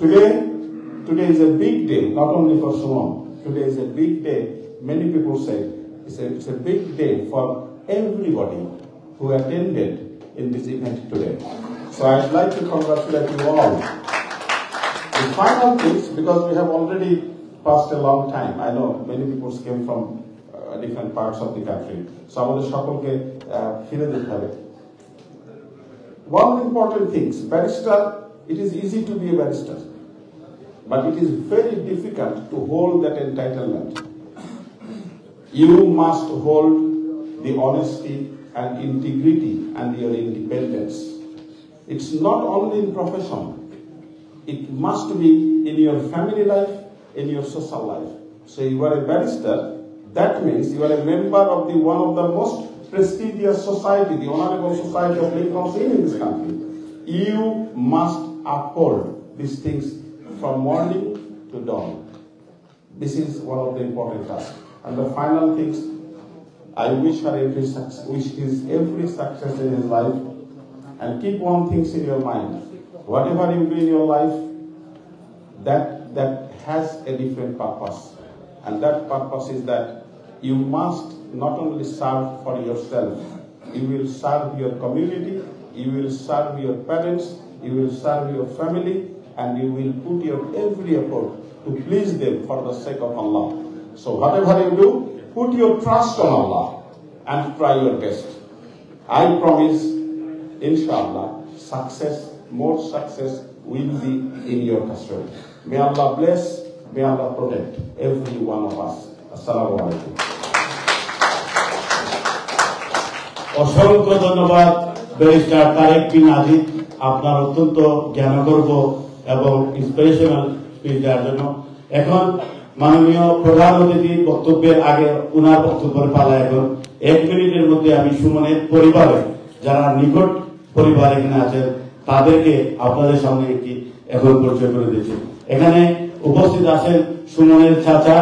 S4: today is a big day, not only for Suman. Today is a big day. Many people say it's a big day for everybody who attended in this event today. So I'd like to congratulate you all. The final things, because we have already passed a long time. I know many people came from different parts of the country. So আমাদের সকলকে ফিরে যেতে হবে। One important thing, barrister, it is easy to be a barrister, but it is very difficult to hold that entitlement. You must hold the honesty and integrity and your independence. It's not only in profession, it must be in your family life, in your social life. So you are a barrister, that means you are a member of one of the most prestigious society, the Honorable Society of Lincoln's Inn in this country. You must uphold these things from morning to dawn. This is one of the important tasks. And the final things, I wish every success in his life. And keep one thing in your mind. Whatever you do in your life, that has a different purpose. And that purpose is that you must not only serve for yourself, you will serve your community, you will serve your parents, you will serve your family, and you will put your every effort to please them for the sake of Allah. So whatever you do, put your trust on Allah and try your best. I promise, inshallah, more success will be in your custody. May Allah bless, may Allah protect every one of us. Assalamu alaikum.
S18: অসংখ্য ধন্যবাদ barrister Tarique বিন আজিজ, আপনার অত্যন্ত জ্ঞানগর্ভ এবং inspirational speech দেওয়ার জন্য। এখন মাননীয় প্রধান অতিথি বক্তব্যের আগে উনার বক্তব্যের পালা। এখন 1 মিনিটের মধ্যে আমি সুমনের পরিবারে যারা নিকট পরিবার এখানে আছেন তাদেরকে আপনাদের সামনে একটি এখন পরিচয় করে দিচ্ছি। এখানে উপস্থিত আছেন সুমনের চাচা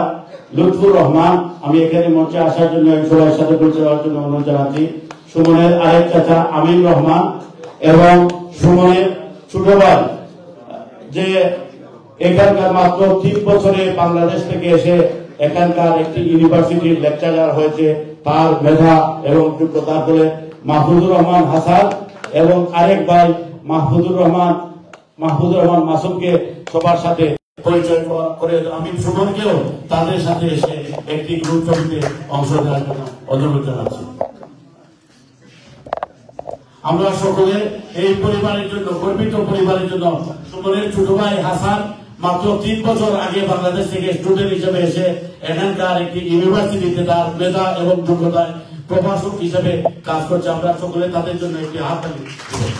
S18: লুৎফুর রহমান। আমি এখানে মঞ্চে আসার জন্য সবার সাথে পরিচয় হওয়ার জন্য অনুরোধ জানাচ্ছি। সুমনের আরেক চাচা আমিন রহমান এবং সুমনের ছোট ভাই, যে এখানকার মাত্র 3 বছরে বাংলাদেশ থেকে এসে এখানকার একটি ইউনিভার্সিটির লেকচারার হয়েছে, তার মেধা এবং যোগ্যতার ফলে মাহফুজুর রহমান হাসান এবং আরেক ভাই মাহফুজুর রহমান মাসুমকে সবার সাথে পরিচয় করে আমি সুমনকেও তাদের সাথে এসে একটি গ্রুপ ছবিতে অংশ নেওয়ার জন্য অনুরোধ জানাচ্ছি। আমরা সকলে এই পরিবারের জন্য গর্বিত পরিবারের জন্য সুমনের ছোট ভাই হাসান মাত্র 3 বছর আগে বাংলাদেশ থেকে স্টুডেন্ট হিসেবে এসে এখানকার একটি ইউনিভার্সিটিতে তার মেধা এবং যোগ্যতায় প্রভাষক হিসেবে কাজ করছে। আমরা সকলে তাদের জন্য একটি হাততালি দেব।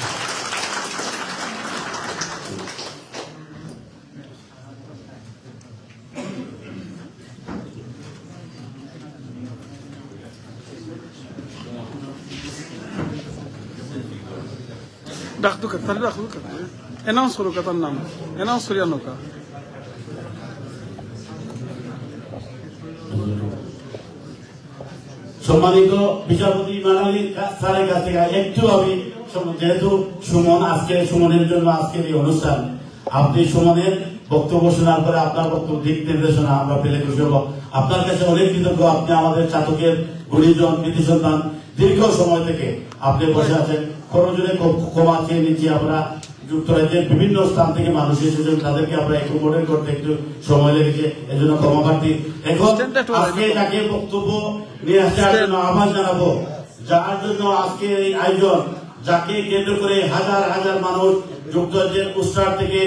S15: Dakduka, tali dakduka. Announce karo ka tan naam. Announce kariya noka.
S18: সম্মানিত বিচারপতি মানালি স্যারের কাছ থেকে একটু আমি যেহেতু সুমন আজকে সুমনের জন্য আজকের এই অনুষ্ঠান, আপনি সুমনের বক্তব্য শোনার পরে আপনার বক্তব্য দিক নির্দেশনা আমরা পেলে খুশি হব। আপনার কাছে অনেক কৃতজ্ঞ। আপনি আমাদের চাতকের গুণীজন কৃতি সন্তান, দীর্ঘ সময় থেকে আপনি বসে আছেন। খরচে ক্ষমা চেয়ে নিচ্ছি। আমরা যুক্তরাজ্যের বিভিন্ন স্থান থেকে মানুষ এসেছেন, তাদেরকে আমরা একোমোডেট করতে একটু সময় লেগেছে, এজন্য ক্ষমা প্রার্থী। এখন আজকে যাকে বক্তব্য নিয়ে আসার জন্য আহ্বান জানাবো, যার জন্য আজকে এই আয়োজন, যাকে কেন্দ্র করে হাজার হাজার মানুষ যুক্তরাজ্যের উস্টার থেকে,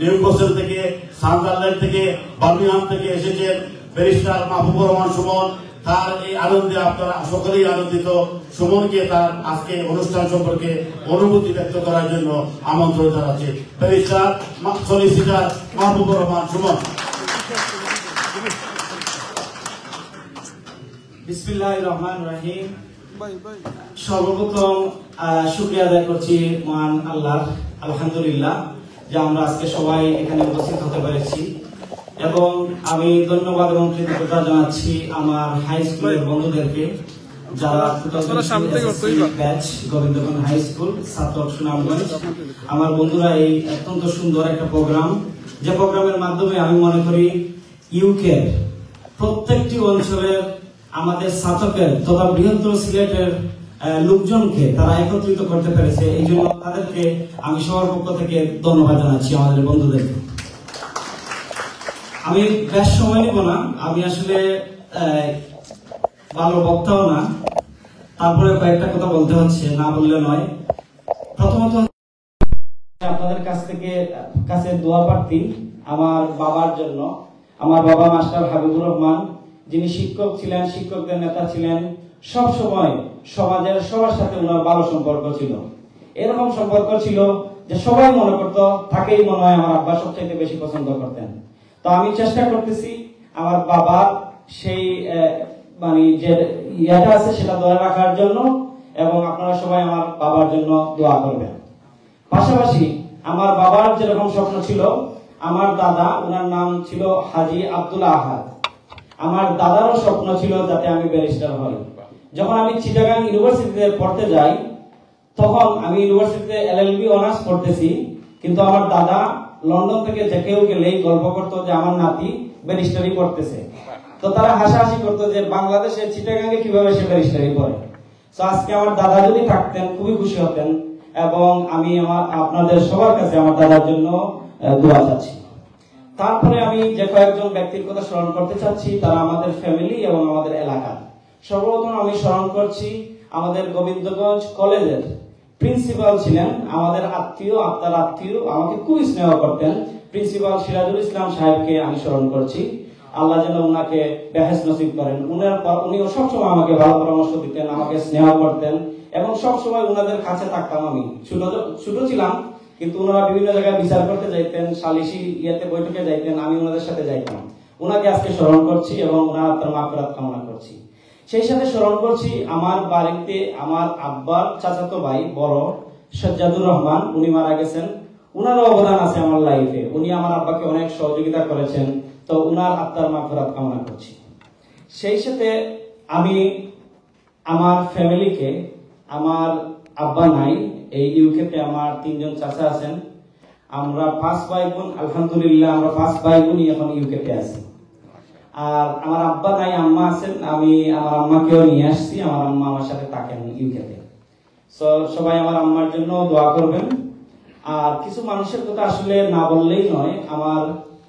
S18: নিউক্যাসল থেকে, সান্ডারল্যান্ড থেকে, বার্মিংহাম থেকে এসেছেন। ব্যারিস্টার মাহবুবুর রহমান সুমন, তার এই আনন্দে আপনারা সকলেই আনন্দিত। সুমনকে তার আজকে অনুষ্ঠান সম্পর্কে অনুভূতি ব্যক্ত করার জন্য আমন্ত্রণ জানাচ্ছি ব্যারিস্টার সলিসিটার মাহবুবুর রহমান সুমন।
S10: বিসমিল্লাহির রহমানির রহিম। সর্বপ্রথম শুকরিয়া আদায় করছি মহান আল্লাহর, আলহামদুলিল্লাহ, যে আমরা আজকে সবাই এখানে উপস্থিত হতে পেরেছি। এবং আমি ধন্যবাদ এবং কৃতজ্ঞতা জানাচ্ছি আমার হাই স্কুলের বন্ধুদেরকে, যারা batch Gobindganj high school, Chhatak, Sunamganj. আমার বন্ধুরা এই অত্যন্ত সুন্দর একটা প্রোগ্রাম, যে প্রোগ্রামের মাধ্যমে আমি মনে করি ইউকে প্রত্যেকটি অঞ্চলের আমাদের সাতকের তথা বৃহত্তর সিলেটের লোকজনকে তারা একত্রিত করতে পেরেছে। এই জন্য তাদেরকে আমি সবার পক্ষ থেকে ধন্যবাদ জানাচ্ছি, আমাদের বন্ধুদেরকে। আমি বেশ সময় নিব না, আমি আসলে ভালো বক্তাও না, তারপরে কয়েকটা কথা বলতে হচ্ছে, না বললে নয়। প্রথমত আপনাদের কাছে দোয়া প্রার্থী আমার বাবার জন্য। আমার বাবা মাস্টার হাবিবুর রহমান, যিনি শিক্ষক ছিলেন, শিক্ষকদের নেতা ছিলেন, সব সময় সমাজের সবার সাথে ওনার ভালো সম্পর্ক ছিল। এরকম সম্পর্ক ছিল যে সবাই মনে করতো তাকেই মনে হয় আমার আব্বা সবচাইতে বেশি পছন্দ করতেন। তো আমি চেষ্টা করতেছি আমার বাবার সেই মানে যে ইয়াটা আছে সেটা ধরে রাখার জন্য, এবং আপনারা সবাই আমার বাবার জন্য দোয়া করবেন। পাশাপাশি আমার বাবার যেরকম স্বপ্ন ছিল, আমার দাদা, ওনার নাম ছিল হাজী আব্দুল আহাদ, আমার দাদারও স্বপ্ন ছিল যাতে আমি ব্যারিস্টার হই। যখন আমি চিটাগাং ইউনিভার্সিটিতে পড়তে যাই, তখন আমি ইউনিভার্সিটিতে এলএলবি অনার্স পড়তেছি, কিন্তু আমার দাদা লন্ডন থেকে যে কেউ গেলেই গল্প করতো যে আমার নাতি ব্যারিস্টারি পড়তেছে। তো তারা হাসাহাসি করতো যে বাংলাদেশে চিটাগাঙ্গে কিভাবে সে ব্যারিস্টারি পড়ে। তো আজকে আমার দাদা যদি থাকতেন খুবই খুশি হতেন, এবং আমি আপনাদের সবার কাছে আমার দাদার জন্য দোয়া চাচ্ছি। তারপরে আমি যে কয়েকজন ব্যক্তির কথা স্মরণ করতে চাচ্ছি, তারা আমাদের ফ্যামিলি এবং আমাদের এলাকা। সর্বপ্রথম আমি স্মরণ করছি আমাদের গোবিন্দগঞ্জ কলেজের প্রিন্সিপাল ছিলেন, আমাদের আত্মীয়, আপনার আত্মীয়, আমাকে খুবই স্নেহ করতেন, প্রিন্সিপাল সিরাজুল ইসলাম সাহেবকে আমি স্মরণ করছি। আল্লাহ যেন উনাকে বেহেশত নসিব করেন। উনিও সবসময় আমাকে ভালো পরামর্শ দিতেন, আমাকে স্নেহ করতেন, এবং সবসময় উনাদের কাছে থাকতাম। আমি ছোট ছিলাম, কিন্তু ওনারা বিভিন্ন জায়গায় বিচার করতে যাইতেন, সালিশি ইয়েতে বৈঠকে যাইতেন, আমি ওনাদের সাথে যাইতাম। ওনাকে আজকে স্মরণ করছি এবং ওনার আত্মার মাগফিরাত কামনা করছি। সেই সাথে স্মরণ করছি আমার বাড়িতে আমার আব্বার চাচাতো ভাই বড় সজ্জাদুর রহমান, উনি মারা গেছেন। উনারও অবদান আছে আমার লাইফে, উনি আমার আব্বাকে অনেক সহযোগিতা করেছেন, তো উনার আত্মার মাগফিরাত কামনা করছি। সেই সাথে আমি আমার ফ্যামিলিকে, আমার আব্বা নাই এই ইউকেতে, আমার 3 জন চাচা আছেন, আমরা 5 ভাই বোন, আলহামদুলিল্লাহ আমরা 5 ভাই বোনই এখন ইউকেতে আছি। আর আমার আব্বা নাই, আম্মা আছেন, আমি আমার আম্মাকেও নিয়ে আসছি, আমার আম্মা আমার সাথে থাকেন ইউকেতে। সবাই আমার আম্মার জন্য দোয়া করবেন। আর কিছু মানুষের কথা আসলে না বললেই নয়, আমার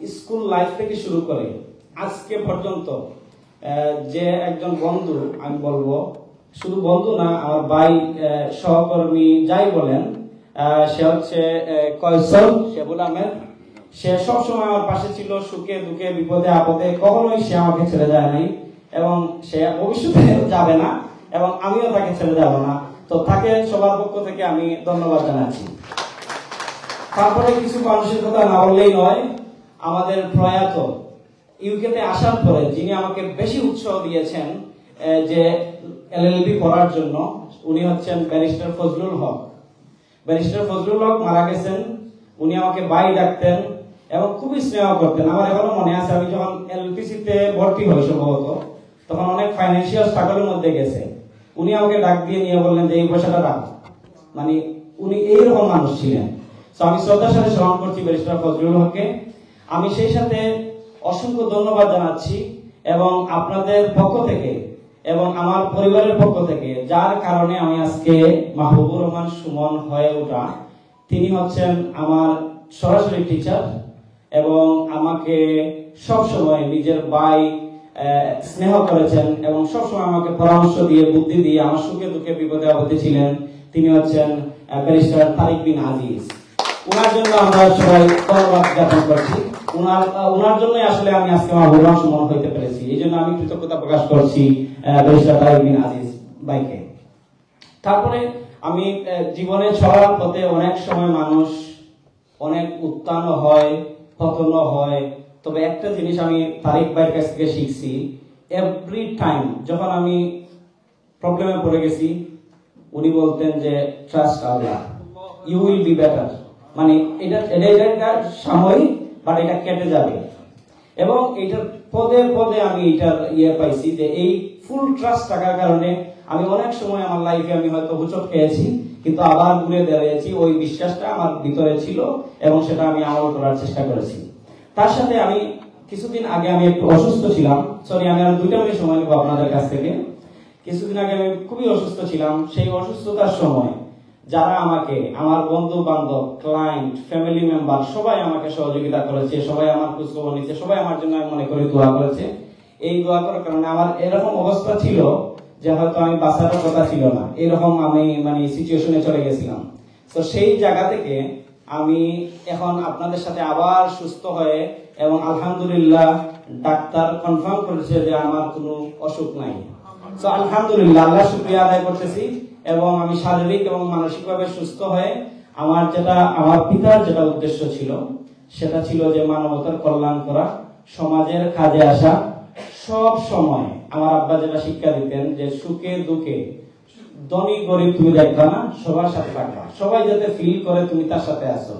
S2: স্কুল লাইফ থেকে শুরু করে আজকে পর্যন্ত যে একজন বন্ধু, আমি বলবো শুধু বন্ধু না, আমার ভাই, সহকর্মী যাই বলেন, সে হচ্ছে কয়সল শেবুল আহমেদ। সে সবসময় আমার পাশে ছিল, সুখে দুঃখে বিপদে আপদে, কখনোই সে আমাকে ছেড়ে যায় নাই এবং সে ভবিষ্যতে যাবে না এবং আমিও তাকে ছেড়ে যাব না। তো তাকে সবার পক্ষ থেকে আমি ধন্যবাদ জানাচ্ছি। তারপরে কিছু মানুষের কথা না বললেই নয়, আমাদের প্রয়াত ইউকেতে আসার পরে যিনি আমাকে বেশি উৎসাহ দিয়েছেন যে এলএলবি পড়ার জন্য, উনি হচ্ছেন ব্যারিস্টার ফজলুল হক। ব্যারিস্টার ফজলুল হক মারা গেছেন। উনি আমাকে ভাই ডাকতেন এবং খুবই স্নেহ করতেন। আমার এখনো মনে আছে, আমি যখন এলপিসিতে ভর্তি হই সম্ভবত, তখন অনেক ফাইন্যান্সিয়াল স্ট্রাগলের মধ্যে গেছে, উনি আমাকে ডাক দিয়ে নিয়ে বললেন যে এই পয়সাটা রাখ। মানে উনি এইরকম মানুষ ছিলেন। তো আমি শ্রদ্ধার সাথে স্মরণ করছি ব্যারিস্টার ফজলুল হককে। আমি সেই সাথে অসংখ্য ধন্যবাদ জানাচ্ছি এবং আপনাদের পক্ষ থেকে এবং আমার পরিবারের পক্ষ থেকে, যার কারণে আমি আজকে মাহবুবুর রহমান সুমন হয়ে ওঠা, তিনি হচ্ছেন আমার সরাসরি টিচার এবং আমাকে সবসময় নিজের ভাই স্নেহ করেছেন এবং সবসময় আমাকে পরামর্শ দিয়ে, বুদ্ধি দিয়ে, আমার সুখে দুঃখে বিপদে আপদে ছিলেন। তিনি হচ্ছেন ব্যারিস্টার তারিক বিন আজিজ। ওনার জন্য আমরা সবাই ধন্যবাদ জ্ঞাপন করছি। ওনার জন্যই আসলে আমি আজকে মাহবুবুর রহমান সুমন হইতে পেরেছি। এই জন্য আমি কৃতজ্ঞতা প্রকাশ করছি ব্যারিস্টার তারিক বিন আজিজ ভাইকে। তারপরে আমি জীবনে চলার পথে অনেক সময় মানুষ অনেক উত্থান হয়, পতন হয়, তবে একটা জিনিস আমি তারিক ভাইয়ের কাছ থেকে শিখছি, এভরি টাইম যখন আমি প্রবলেমে পড়ে গেছি, উনি বলতেন যে trust Allah, you will be better. মানে এটা সাময়িক, বাট এটা কেটে যাবে। এবং এটার পদে পদে আমি এটার পাইছি যে এই ফুল ট্রাস্ট থাকার কারণে আমি অনেক সময় আমার লাইফে আমি হয়তো হুচট খেয়েছি, কিন্তু আবার ঘুরে দাঁড়িয়েছি। ওই বিশ্বাসটা আমার ভিতরে ছিল এবং সেটা আমি আমল করার চেষ্টা করেছি। তার সাথে আমি কিছুদিন আগে আমি একটু অসুস্থ ছিলাম। সরি, আমি আর 2 মিনিট সময় নেব আপনাদের কাছ থেকে। কিছুদিন আগে আমি খুবই অসুস্থ ছিলাম। সেই অসুস্থতার সময় যারা আমাকে, আমার বন্ধু বান্ধব, ক্লায়েন্ট, ফ্যামিলি মেম্বার সবাই আমাকে সহযোগিতা করেছে, সবাই আমার খোঁজখবর নিয়েছে, সবাই আমার জন্য আমি মনে করি দোয়া করেছে। এই দোয়া করার কারণে আমার এরকম অবস্থা ছিল যে হয়তো আমি বাঁচার কথা ছিল না, এরকম আমি মানে সিচুয়েশনে চলে গেছিলাম। তো সেই জায়গা থেকে আমি এখন আপনাদের সাথে আবার সুস্থ হয়ে এবং আলহামদুলিল্লাহ ডাক্তার কনফার্ম করেছে যে আমার কোনো অসুখ নাই। তো আলহামদুলিল্লাহ, আল্লাহ শুকরিয়া আদায় করতেছি এবং আমি শারীরিক এবং মানসিকভাবে সুস্থ হয়ে আমার পিতার যেটা উদ্দেশ্য ছিল সেটা ছিল যে মানবতার কল্যাণ করা, সমাজের কাজে আসা। সব সময় আমার আব্বা যেটা শিক্ষা দিতেন যে সুখে দুঃখে ধনী গরিব তুমি দেখবা না, সবার সাথে থাকবা, সবাই যাতে ফিল করে তুমি তার সাথে আছো,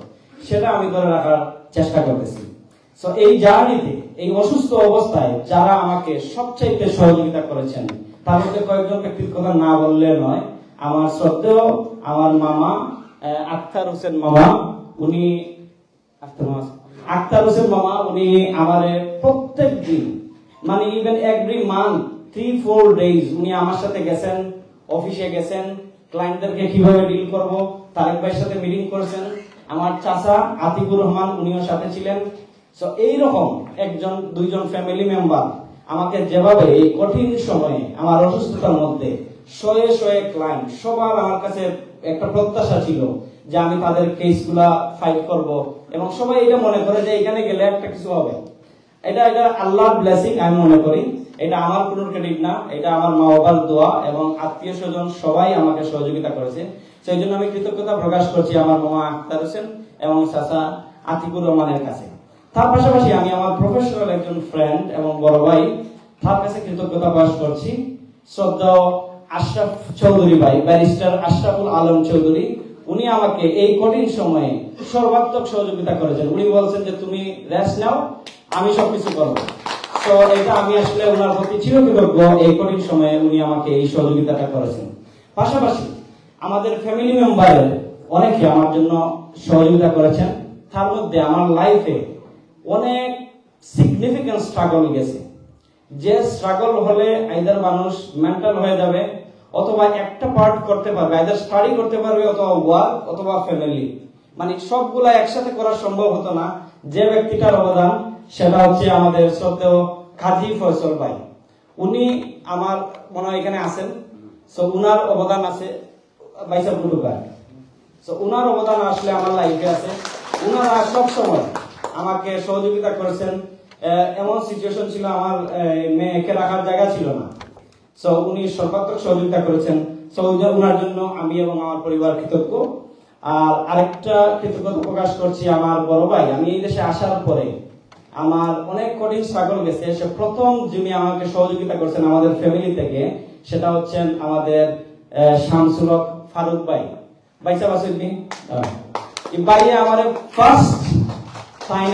S2: সেটা আমি ধরে রাখার চেষ্টা করতেছি। তো এই জার্নিতে, এই অসুস্থ অবস্থায় যারা আমাকে সবচাইতে সহযোগিতা করেছেন, তার মধ্যে কয়েকজন ব্যক্তির কথা না বললে নয়। আমার শ্রদ্ধেয় আমার মামা আখতার হোসেন মামা, উনি আমার প্রত্যেক দিন, মানে ইভেন এভরি মান্থ 3-4 days উনি আমার সাথে গেছেন, অফিসে গেছেন, ক্লায়েন্টদেরকে কিভাবে ডিল করব তারেক ভাইয়ের সাথে মিটিং করেছেন। আমার চাচা আতিকুর রহমান উনিও সাথে ছিলেন। সো এইরকম 1-2জন ফ্যামিলি মেম্বার আমাকে যেভাবে এই কঠিন সময়ে আমার অসুস্থতার মধ্যে শয়ে ক্লায়েন্ট, সবার আমার কাছে একটা প্রত্যাশা ছিল যে আমি তাদের কেসগুলা ফাইট করব এবং সবাই এটা মনে করে যে এখানে গেলে একটা কিছু হবে। এটা আল্লাহর ব্লেসিং আমি মনে করি। এটা আমার কোনো ক্রেডিট না, এটা আমার মা বাবার দোয়া এবং আত্মীয় স্বজন সবাই আমাকে সহযোগিতা করেছে। সেই জন্য আমি কৃতজ্ঞতা প্রকাশ করছি আমার মামা আখতার হোসেন এবং চাচা আতিকুর রহমানের কাছে। তার পাশাপাশি আমি আমার প্রফেশনাল একজন ফ্রেন্ড এবং বড় ভাই, তার কাছে কৃতজ্ঞতা প্রকাশ করছি। শ্রদ্ধেয় আশরাফ চৌধুরী ভাই, ব্যারিস্টার আশরাফুল আলম চৌধুরী, উনি আমাকে এই কঠিন সময়ে সর্বাত্মক সহযোগিতা করেছেন। উনি বলছেন যে তুমি রেস্ট নাও, আমি সবকিছু করবো। তো এটা আমি আসলে ওনার প্রতি চিরকৃতজ্ঞ। এই কঠিন সময়ে উনি আমাকে এই সহযোগিতাটা করেছেন। পাশাপাশি আমাদের ফ্যামিলি মেম্বারের অনেকে আমার জন্য সহযোগিতা করেছেন। তার মধ্যে আমার লাইফে অনেক সিগনিফিক্যান্ট স্ট্রাগল গেছে, যে স্ট্রাগল হলে আইদার মানুষ মেন্টাল হয়ে যাবে অথবা একটা পার্ট করতে পারবে, আইদার স্টাডি করতে পারবে অথবা ওয়ার্ক অথবা ফ্যামিলি, মানে সবগুলা একসাথে করা সম্ভব হতো না। যে ব্যক্তিটার অবদান
S16: সেটা হচ্ছে আমাদের শ্রদ্ধেয় কাজী ফয়সল ভাই। উনি আমার মনে হয় এখানে আছেন, সো উনার অবদান আছে বাইসা বুলুকার। সো উনার অবদান আসলে আমার লাইফে আছে। উনারা সব সময় আমাকে সহযোগিতা করেছেন। এমন সিচুয়েশন ছিল আমার মেয়েকে রাখার জায়গা ছিল না, সো উনি সর্বাত্মক সহযোগিতা করেছেন। সো উনার জন্য আমি এবং আমার পরিবার কৃতজ্ঞ। আর আরেকটা কৃতজ্ঞতা প্রকাশ করছি আমার বড় ভাই। আমি এই দেশে আসার পরে আমার অনেক কঠিন স্ট্রাগল গেছে, সে প্রথম যিনি আমাকে সহযোগিতা করছেন আমাদের ফ্যামিলি থেকে, সেটা হচ্ছেন আমাদের শামসুল হক ফারুক ভাই। ভাইসা বাসুদ্দিন ভাই আমার ফার্স্ট টাইম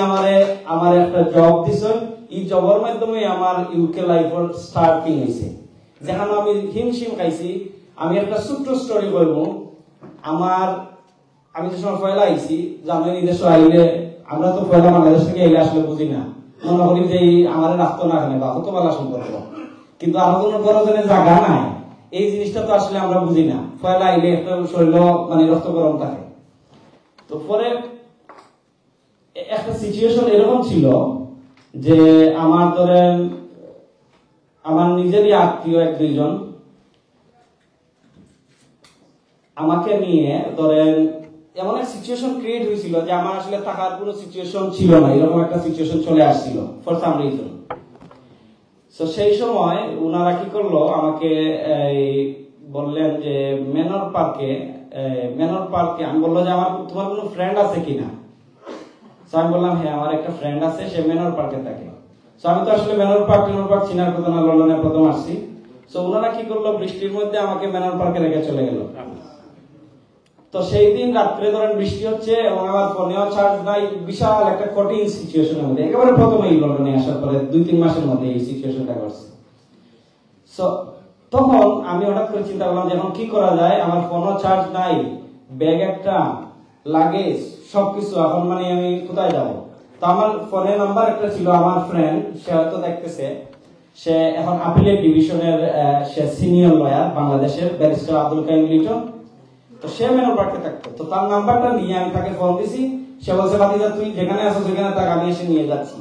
S16: আমার একটা জব দিছেন। এই জবের মাধ্যমে আমার ইউকে লাইফের স্টার্টিং হয়েছে, যেখানে আমি হিমশিম খাইছি। আমি একটা ছোট্ট স্টোরি বলবো। আমি যে সময় পয়লা আইছি, জানেন এই দেশে আইলে আমরা তো পয়লা বাংলাদেশ থেকে এলে আসলে বুঝি না, মনে করি যে আমার রাখতো না এখানে বা হতো পালা সম্পর্ক, কিন্তু আমার কোনো বড় জনের জায়গা নাই। এই জিনিসটা তো আসলে আমরা বুঝি না। পয়লা আইলে একটা শরীর মানে রক্ত গরম থাকে। তো পরে একটা সিচুয়েশন এরকম ছিল যে আমার ধরেন আমার নিজেরই আত্মীয় এক দুইজন আমাকে নিয়ে ধরেন এমন এক সিচুয়েশন ক্রিয়েট হয়েছিল যে আমার আসলে টাকার কোনো সিচুয়েশন ছিল না, এরকম একটা সিচুয়েশন চলে আসছিল ফর সাম রিজন। তো সেই সময় উনারা কি করলো, আমাকে বললেন যে মেনর পার্কে আমি বললো যে তোমার কোনো ফ্রেন্ড আছে কিনা। আমি বললাম হ্যাঁ আমার একটা ফ্রেন্ড আছে, সে মেনর পার্কে থাকে। আমি তো আসলে মেনর পার্ক চিনার কথা না, লন্ডনে প্রথম আসছি। ওনারা কি করলো, বৃষ্টির মধ্যে আমাকে মেনর পার্কে রেখে চলে গেল। তো সেই দিন রাত্রে ধরেন বৃষ্টি হচ্ছে এবং আমার ফোনেও চার্জ নাই, বিশাল একটা কঠিন সিচুয়েশনের মধ্যে একেবারে প্রথমেই লন্ডনে আসার পরে 2-3 মাসের মধ্যে এই সিচুয়েশনটা করছে। তখন আমি হঠাৎ করে চিন্তা করলাম যে এখন কি করা যায়, আমার ফোনও চার্জ নাই, ব্যাগ একটা, লাগেজ সবকিছু, এখন মানে আমি কোথায় যাব। তো আমার ফোনের নাম্বার একটা ছিল, আমার ফ্রেন্ড, সে হয়তো দেখতেছে, সে এখন আপিলেট ডিভিশনের সে সিনিয়র লয়ার বাংলাদেশের, ব্যারিস্টার আব্দুল কাইম লিটন। তো সে মেনর পার্কে থাকতো। তো তার নাম্বারটা নিয়ে আমি তাকে ফোন দিছি। সে বলছে ভাতিজা তুই যেখানে আছো সেখানে থাক, আমি এসে নিয়ে যাচ্ছি।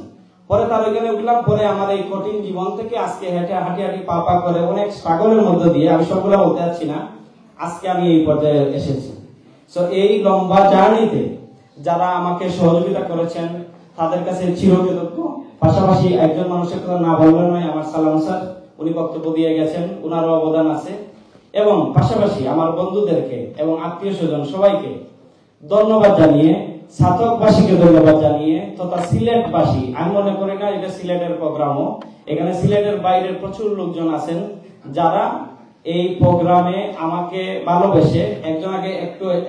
S16: পরে তার ওইখানে উঠলাম। পরে আমার এই কঠিন জীবন থেকে আজকে হাঁটি পা করে অনেক স্ট্রাগলের মধ্যে দিয়ে, আমি সবগুলো বলতে যাচ্ছি না, আজকে আমি এই পর্যায়ে এসেছি। এই লম্বা জার্নিতে যারা আমাকে সহযোগিতা করেছেন তাদের কাছে চিরকৃতজ্ঞ। পাশাপাশি একজন মানুষের কথা না বলবেন নয়, আমার সালাম স্যার, উনি বক্তব্য দিয়ে গেছেন, উনারও অবদান আছে। এবং পাশাপাশি আমার বন্ধুদেরকে এবং আত্মীয় স্বজন সবাইকে ধন্যবাদ জানিয়ে, ছাতকবাসীকে ধন্যবাদ জানিয়ে, তথা সিলেটবাসী, আমি মনে করি না এটা সিলেটের প্রোগ্রামও, এখানে সিলেটের বাইরের প্রচুর লোকজন আছেন যারা এই প্রোগ্রামে আমাকে ভালোবেসে।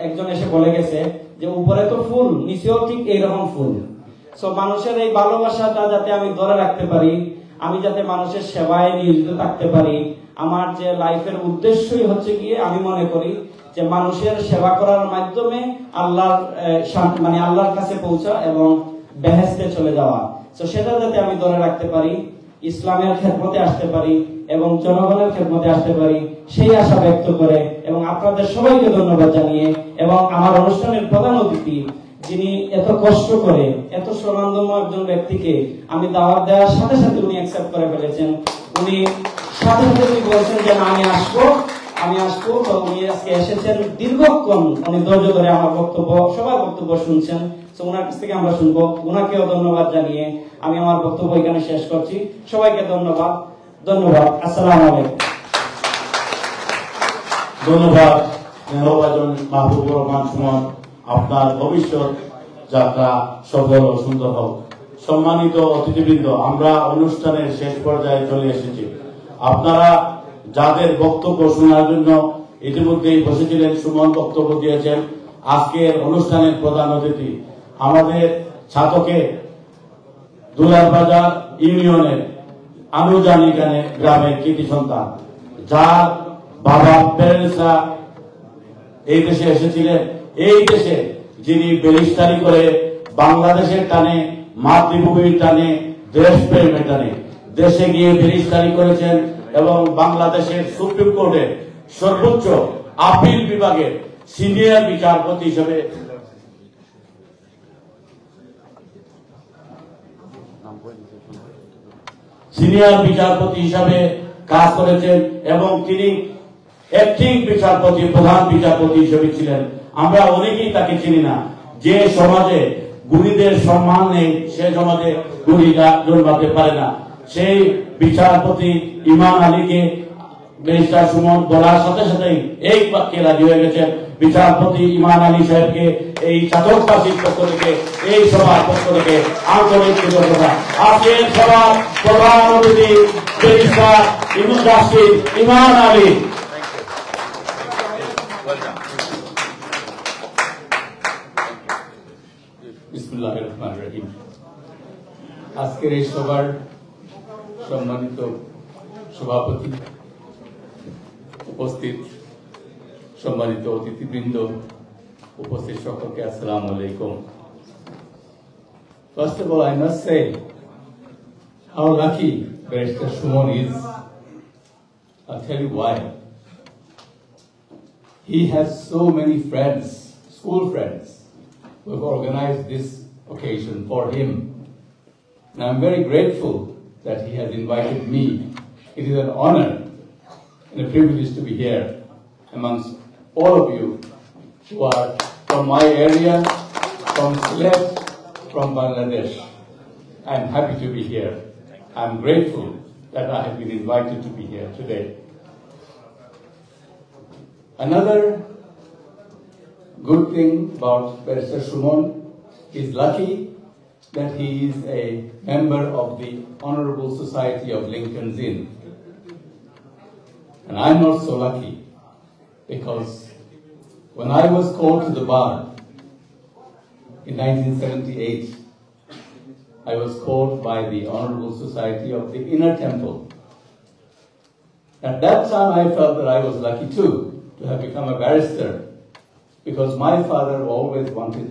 S16: একজন এসে বলে গেছে যে উপরে তো ফুল, নিচেও ঠিক এইরকম ফুল। মানুষের এই ভালোবাসাটা যাতে আমি ধরে রাখতে পারি, আমি যাতে মানুষের সেবায় নিয়োজিত থাকতে পারি। আমার যে লাইফের উদ্দেশ্যই হচ্ছে গিয়ে, আমি মনে করি যে মানুষের সেবা করার মাধ্যমে আল্লাহর কাছে পৌঁছা এবং বেহেশতে চলে যাওয়া। সেটা যাতে আমি ধরে রাখতে পারি, ইসলামের খেদমতে আসতে পারি এবং জনগণের খেদমতে আসতে পারি, সেই আশা ব্যক্ত করে এবং আপনাদের সবাইকে ধন্যবাদ জানিয়ে, এবং আমার অনুষ্ঠানের প্রধান অতিথি যিনি এত কষ্ট করে এত সম্মানধন্য একজন ব্যক্তিকে আমি দাওয়াত দেওয়ার সাথে সাথে উনি অ্যাকসেপ্ট করে ফেলেছেন। উনি সাথে সাথে বলছেন যে আমি আসবো। তো উনি আজকে এসেছেন, দীর্ঘক্ষণ উনি ধৈর্য ধরে আমার সবার বক্তব্য শুনছেন। ওনার কাছ থেকে আমরা শুনবো। ওনাকেও ধন্যবাদ জানিয়ে আমি আমার বক্তব্য এখানে শেষ করছি। সবাইকে ধন্যবাদ। আসসালামু আলাইকুম।
S18: ধন্যবাদ মেহরবান মাহবুবুর রহমান সুমন। আপনার ভবিষ্যৎ যাত্রা সফল ও সুন্দর হোক। সম্মানিত অতিথিবৃন্দ, আমরা অনুষ্ঠানের শেষ পর্যায়ে চলে এসেছি। আপনারা যাদের বক্তব্য শোনার জন্য ইতিমধ্যেই বসেছিলেন, সুমন বক্তব্য দিয়েছেন। আজকের অনুষ্ঠানের প্রধান অতিথি আমাদের ছাতকে দুলারবাজার ইউনিয়নের আনুজানি গ্রামের কৃতি সন্তান, যার বাবা প্যারেন্টসরা এই দেশে এসেছিলেন, এই দেশে যিনি ব্যারিস্টারি করে বাংলাদেশের টানে, মাতৃভূমির টানে, দেশপ্রেমের টানে দেশে গিয়ে ব্যারিস্টারি করেছেন এবং বাংলাদেশের সুপ্রিম কোর্টের সর্বোচ্চ আপিল বিভাগের সিনিয়র বিচারপতি হিসেবে সিনিয়র বিচারপতি হিসাবে কাজ করেছেন এবং তিনি অ্যাক্টিং বিচারপতি, প্রধান বিচারপতি হিসেবে ছিলেন। আমরা অনেকেই তাকে চিনি না। যে সমাজে গুণীদের সম্মান নেই সে সমাজে গুণীরা জন্মাতে পারে না। সেই বিচারপতি ইমাম আলীকে ব্যারিস্টার সুমন বলার সাথে সাথেই এই বাক্যে রাজি হয়ে গেছেন। বিচারপতি ইমাম আলী সাহেবকে এই চাতকবাসীর পক্ষ থেকে, এই সভার পক্ষ থেকে আন্তরিক কৃতজ্ঞতা। আজকের সভার প্রধান অতিথি ব্যারিস্টার জাস্টিস ইমাম আলী।
S5: বিসমিল্লাহির রহমানির রহিম। আজকের এই সভার সম্মানিত সভাপতি, উপস্থিত সম্মানিত অতিথিবৃন্দ, উপস্থিত সকলকে আসসালামু আলাইকুম। First of all, I must say how lucky Barrister Shumon is. I'll tell you why. He has so many friends, school friends, who have organized this occasion for him. And I'm very grateful that he has invited me. It is an honor and a privilege to be here amongst all of you who are from my area, from Sylhet, from Bangladesh. I'm happy to be here. I'm grateful that I have been invited to be here today. Another good thing about Barrister Shumon, he's lucky that he is a member of the Honorable Society of Lincoln's Inn. And I'm not so lucky, because when I was called to the bar in 1978, I was called by the Honorable Society of the Inner Temple. At that time, I felt that I was lucky too to have become a barrister, because my father always wanted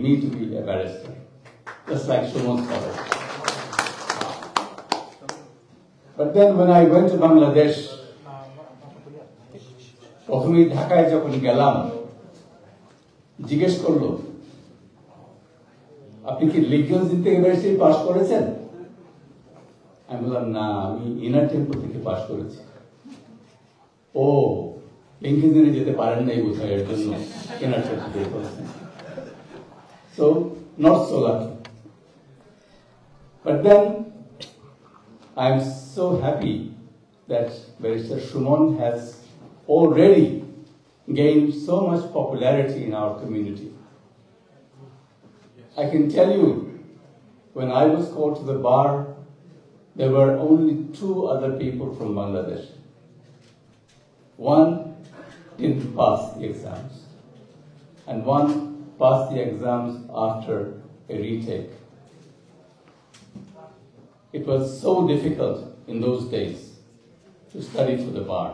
S5: me to be a barrister, just like Shumon's father. But then when I went to Bangladesh, প্রথমে ঢাকায় যখন গেলাম, জিজ্ঞেস করলো, আপনি কি Lincoln's in থেকে ব্যারিস্টারি pass করেছেন? আমি বললাম, না, আমি ইনার টেম্পল থেকে পাস করেছি। ও, লিঙ্কনস ইনে যেতে পারেন নাই বোধহয়, এর জন্য ইনার টেম্পল থেকে করেছেন। So, not so lucky. But then, I'm so happy that Barrister Shumon has already gained so much popularity in our community. I can tell you, when I was called to the bar, there were only 2 other people from Bangladesh. One didn't pass the exams, and one passed the exams after a retake. It was so difficult in those days to study for the bar.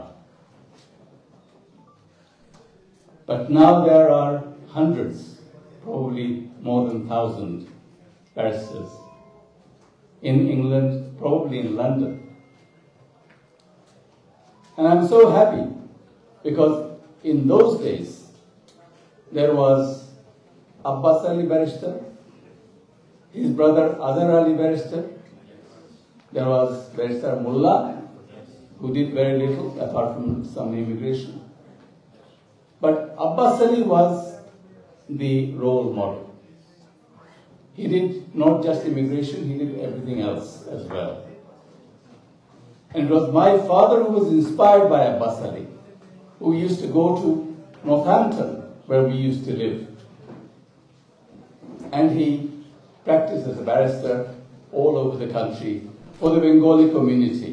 S5: But now there are hundreds, probably more than 1,000 barristers in England, probably in London. And I'm so happy because in those days there was Abbas Ali barrister, his brother Azhar Ali barrister, there was Barrister Mullah, who did very little apart from some immigration. But Abbas Ali was the role model. He did not just immigration, he did everything else as well. And it was my father who was inspired by Abbas Ali, who used to go to Northampton, where we used to live. And he practiced as a barrister all over the country for the Bengali community.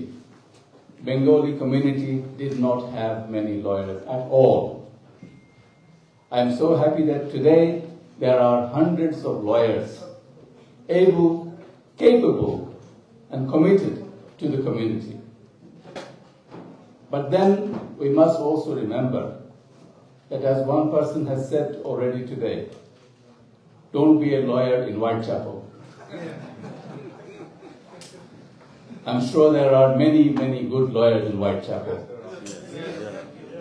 S5: Bengali community did not have many lawyers at all. I am so happy that today there are hundreds of lawyers able, capable, and committed to the community. But then we must also remember that, as one person has said already today, don't be a lawyer in Whitechapel. I'm sure there are many, many good lawyers in Whitechapel.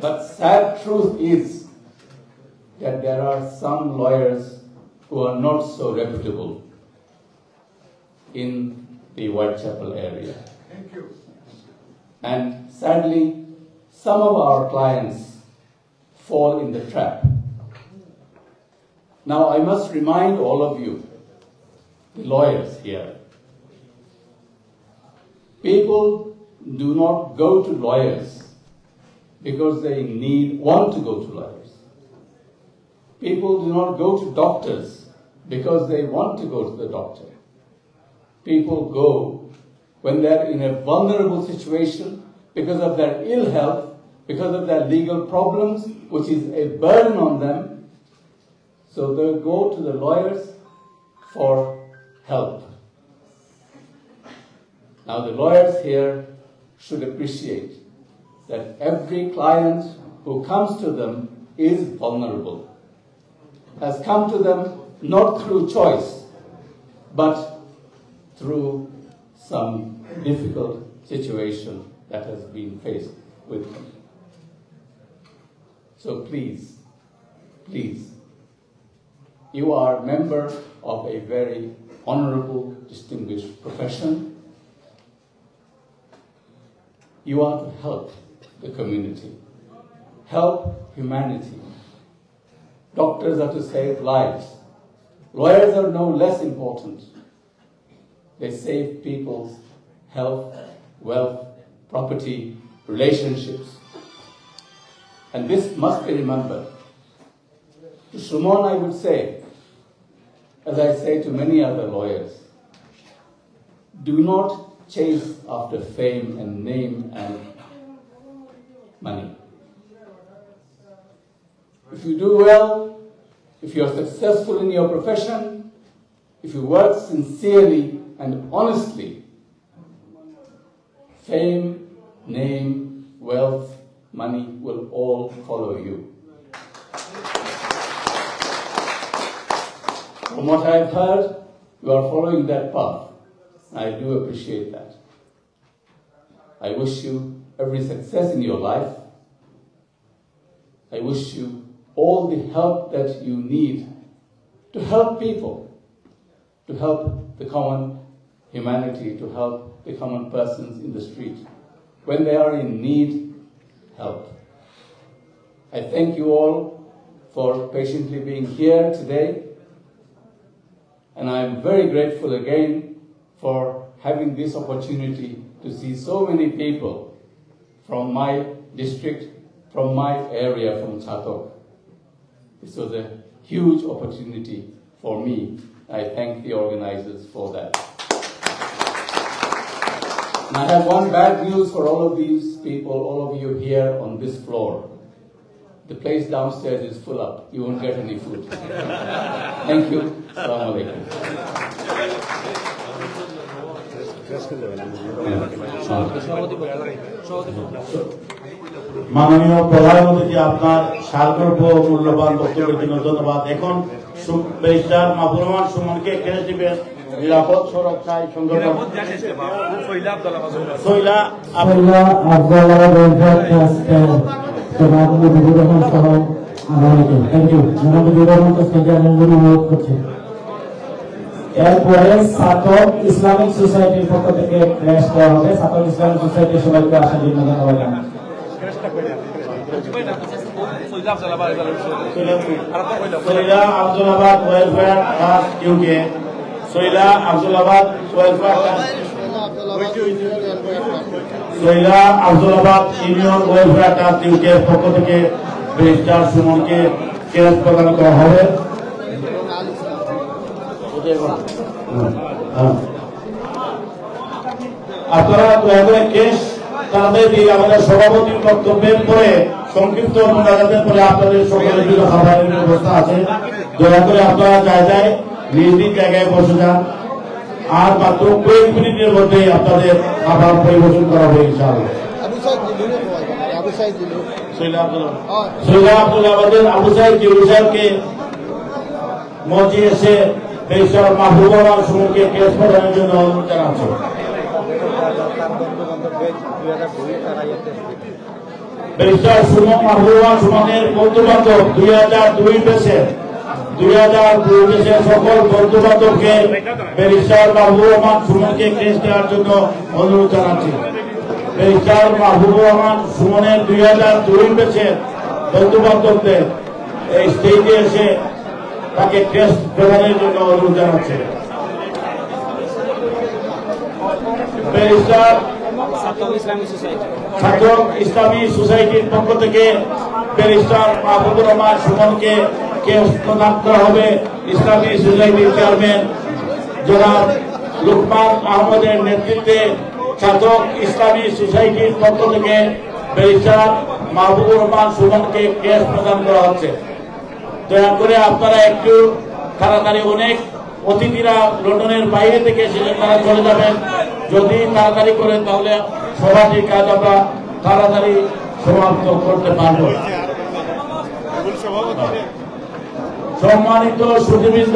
S5: But sad truth is that there are some lawyers who are not so reputable in the Whitechapel area. Thank you. And sadly, some of our clients fall in the trap. Now, I must remind all of you, the lawyers here, people do not go to lawyers because they want to go to lawyers. People do not go to doctors because they want to go to the doctor. People go when they're in a vulnerable situation because of their ill health, because of their legal problems, which is a burden on them. So they go to the lawyers for help. Now the lawyers here should appreciate that every client who comes to them is vulnerable, has come to them not through choice, but through some difficult situation that has been faced with them. So please, please, you are a member of a very honorable, distinguished profession. You are to help the community, help humanity. Doctors are to save lives. Lawyers are no less important. They save people's health, wealth, property, relationships. And this must be remembered. To Shumon, I would say, as I say to many other lawyers, do not chase after fame and name and money. If you do well, if you are successful in your profession, if you work sincerely and honestly, fame, name, wealth, money will all follow you. From what I've heard, you are following that path. I do appreciate that. I wish you every success in your life. I wish you all the help that you need to help people, to help the common humanity, to help the common persons in the street. When they are in need, help. I thank you all for patiently being here today. And I'm very grateful again for having this opportunity to see so many people from my district, from my area, from Chatok. This was a huge opportunity for me. I thank the organizers for that. And I have one bad news for all of these people, all of you here on this floor. The place downstairs is full up. You won't get any food. Thank you. Assalamu alaikum.
S10: মাননীয় প্রধানমন্ত্রী আপনার সার্বভৌম মূল্যবান বক্তব্যের জন্য ধন্যবাদ। এখন barrister Mahbubur Rahman সুমনকে এখানে দিবেন নিরাপদ সুরক্ষায় সংগঠন সৈলা জনাব মুজিবুর রহমান সহ আমাকে থ্যাংক ইউ। জনাব মুজিবুর রহমান তো স্টেজের জন্য অনুরোধ করছে। এরপরে ছাত্র ইসলামিক সোসাইটির পক্ষ থেকে ক্র্যাশ দেওয়া হবে। ছাত্র ইসলামিক সোসাইটির সবাইকে আসার জন্য ধন্যবাদ জানাই। Saila Abdullabad welfare trust UK, Saila Abdullabad welfare trust, Saila Abdullabad union welfare trust UK পক্ষ থেকে ব্যারিস্টার সুমনকে ক্যাশ প্রদান করা হবে। আপনারা দয়া করে ক্যাশ তাড়াতাড়ি আমাদের সভাপতির বক্তব্যের পরে সংক্ষিপ্ত মোনাজাতের পরে আপনাদের সকলের জন্য খাবারের ব্যবস্থা আছে। দয়া করে আপনারা জায়গায় নিজ নিজ জায়গায় বসে যান। আর মাত্র কয়েক মিনিটের মধ্যে আপনাদের খাবার পরিবেশন করা হবে ইনশাআল্লাহ। সৈয়দ আব্দুল্লাহ আবু সাইদ জিলু সাহেবকে মঞ্চে এসে ব্যারিস্টার মাহবুবুর রহমান সুমনকে ক্যাশ প্রদানের জন্য অনুরোধ জানাচ্ছি। ব্যারিস্টার মাহবুবুর রহমান সুমনের বন্ধু বান্ধব 2002 ব্যাচের
S18: 2002 দেশের সকল বন্ধু বান্ধবকে ব্যারিস্টার মাহবুবুর রহমান সুমনকে কেস দেওয়ার জন্য অনুরোধ জানাচ্ছি। ব্যারিস্টার মাহবুবুর রহমান সুমনের 2002 ব্যাচের বন্ধু বান্ধবদের এই স্টেজে এসে তাকে কেস প্রদানের জন্য অনুরোধ জানাচ্ছে। ব্যারিস্টার ছাত্র ইসলামী সোসাইটির পক্ষ থেকে ব্যারিস্টার মাহবুবুর রহমান সুমনকে কেস প্রদান করা হবে। ইসলামী সোসাইটির চেয়ারম্যান জনাব লুকমান আহমদের নেতৃত্বে ছাত্র ইসলামী সোসাইটির পক্ষ থেকে ব্যারিস্টার মাহবুবুর রহমান সুমনকে কেস প্রদান করা হচ্ছে। দয়া করে আপনারা একটু তাড়াতাড়ি, অনেক অতিথিরা লন্ডনের বাইরে থেকে এসেছেন, তারা চলে যাবেন। যদি তাড়াতাড়ি করেন তাহলে সভাটির কাজ আমরা তাড়াতাড়ি সমাপ্ত করতে পারব। সম্মানিত সুধীবৃন্দ,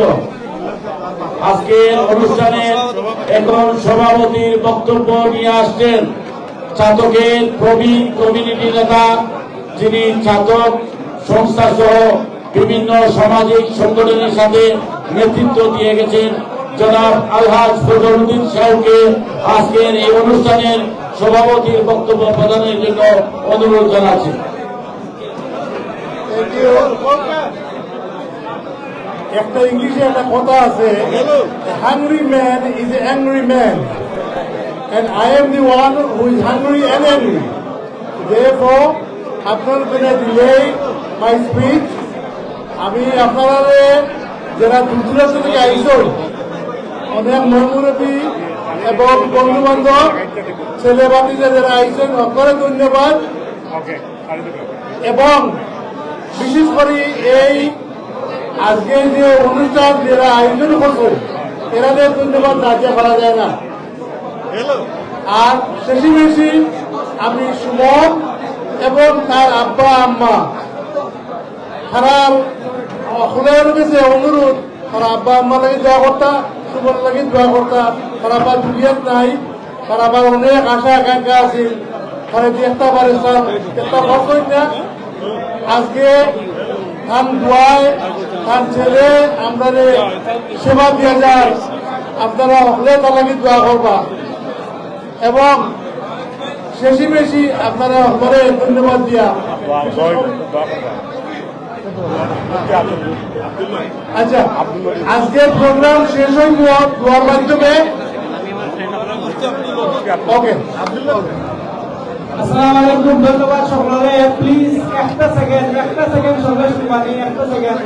S18: আজকের অনুষ্ঠানে এখন সভাপতির বক্তব্য নিয়ে আসছেন চাতকের প্রবীণ কমিউনিটি নেতা, যিনি চাতক সংস্থা সহ বিভিন্ন সামাজিক সংগঠনের সাথে নেতৃত্ব দিয়ে গেছেন, জনাব আলহাজ ফজলুদ্দিন সাহেবকে আজকের এই অনুষ্ঠানের সভাপতির বক্তব্য প্রদানের জন্য অনুরোধ জানাচ্ছি।
S6: একটা ইংলিশে একটা কথা আছে, hungry man is a angry man, and I am the one who is hungry and angry. Therefore, I'm not going to delay my speech. আমি আপনারা যারা দূরদূরান্ত থেকে আইসন, অনেক মহামুরব্বী এবং বন্ধু বান্ধব, ছেলে বাতিজা যারা আইসন, সকলে ধন্যবাদ। এবং বিশেষ করে এই আজকের যে অনুষ্ঠান যারা আয়োজন করছে, এরাদের ধন্যবাদ রাজ্যে করা যায় না। আর বেশি বেশি আমি সুমন এবং তার আব্বা আম্মা খারাপ সকলের কাছে অনুরোধ, তার আব্বা আম্মা লাগে দোয়া করতা, সুমন লাগে দোয়া করতা। তারা আবার দুনিয়াত নাই, তারা আবার অনেক আশা আকাঙ্ক্ষা আছে, তারা দেখতে পারে একটা বছর না। আজকে তার দোয়ায় তার ছেলে আমরা সেবা দিয়া যায়, আপনারা হলে তার লাগে দোয়া করবা এবং বেশি বেশি আপনারা করে ধন্যবাদ দিয়া। আচ্ছা, আজকের প্রোগ্রাম শেষ হইব দোয়ার মাধ্যমে। ওকে,
S16: আসসালামু আলাইকুম, ধন্যবাদ সকলে। প্লিজ একটা সেকেন্ড সবাই শুনবানি, একটা সেকেন্ড।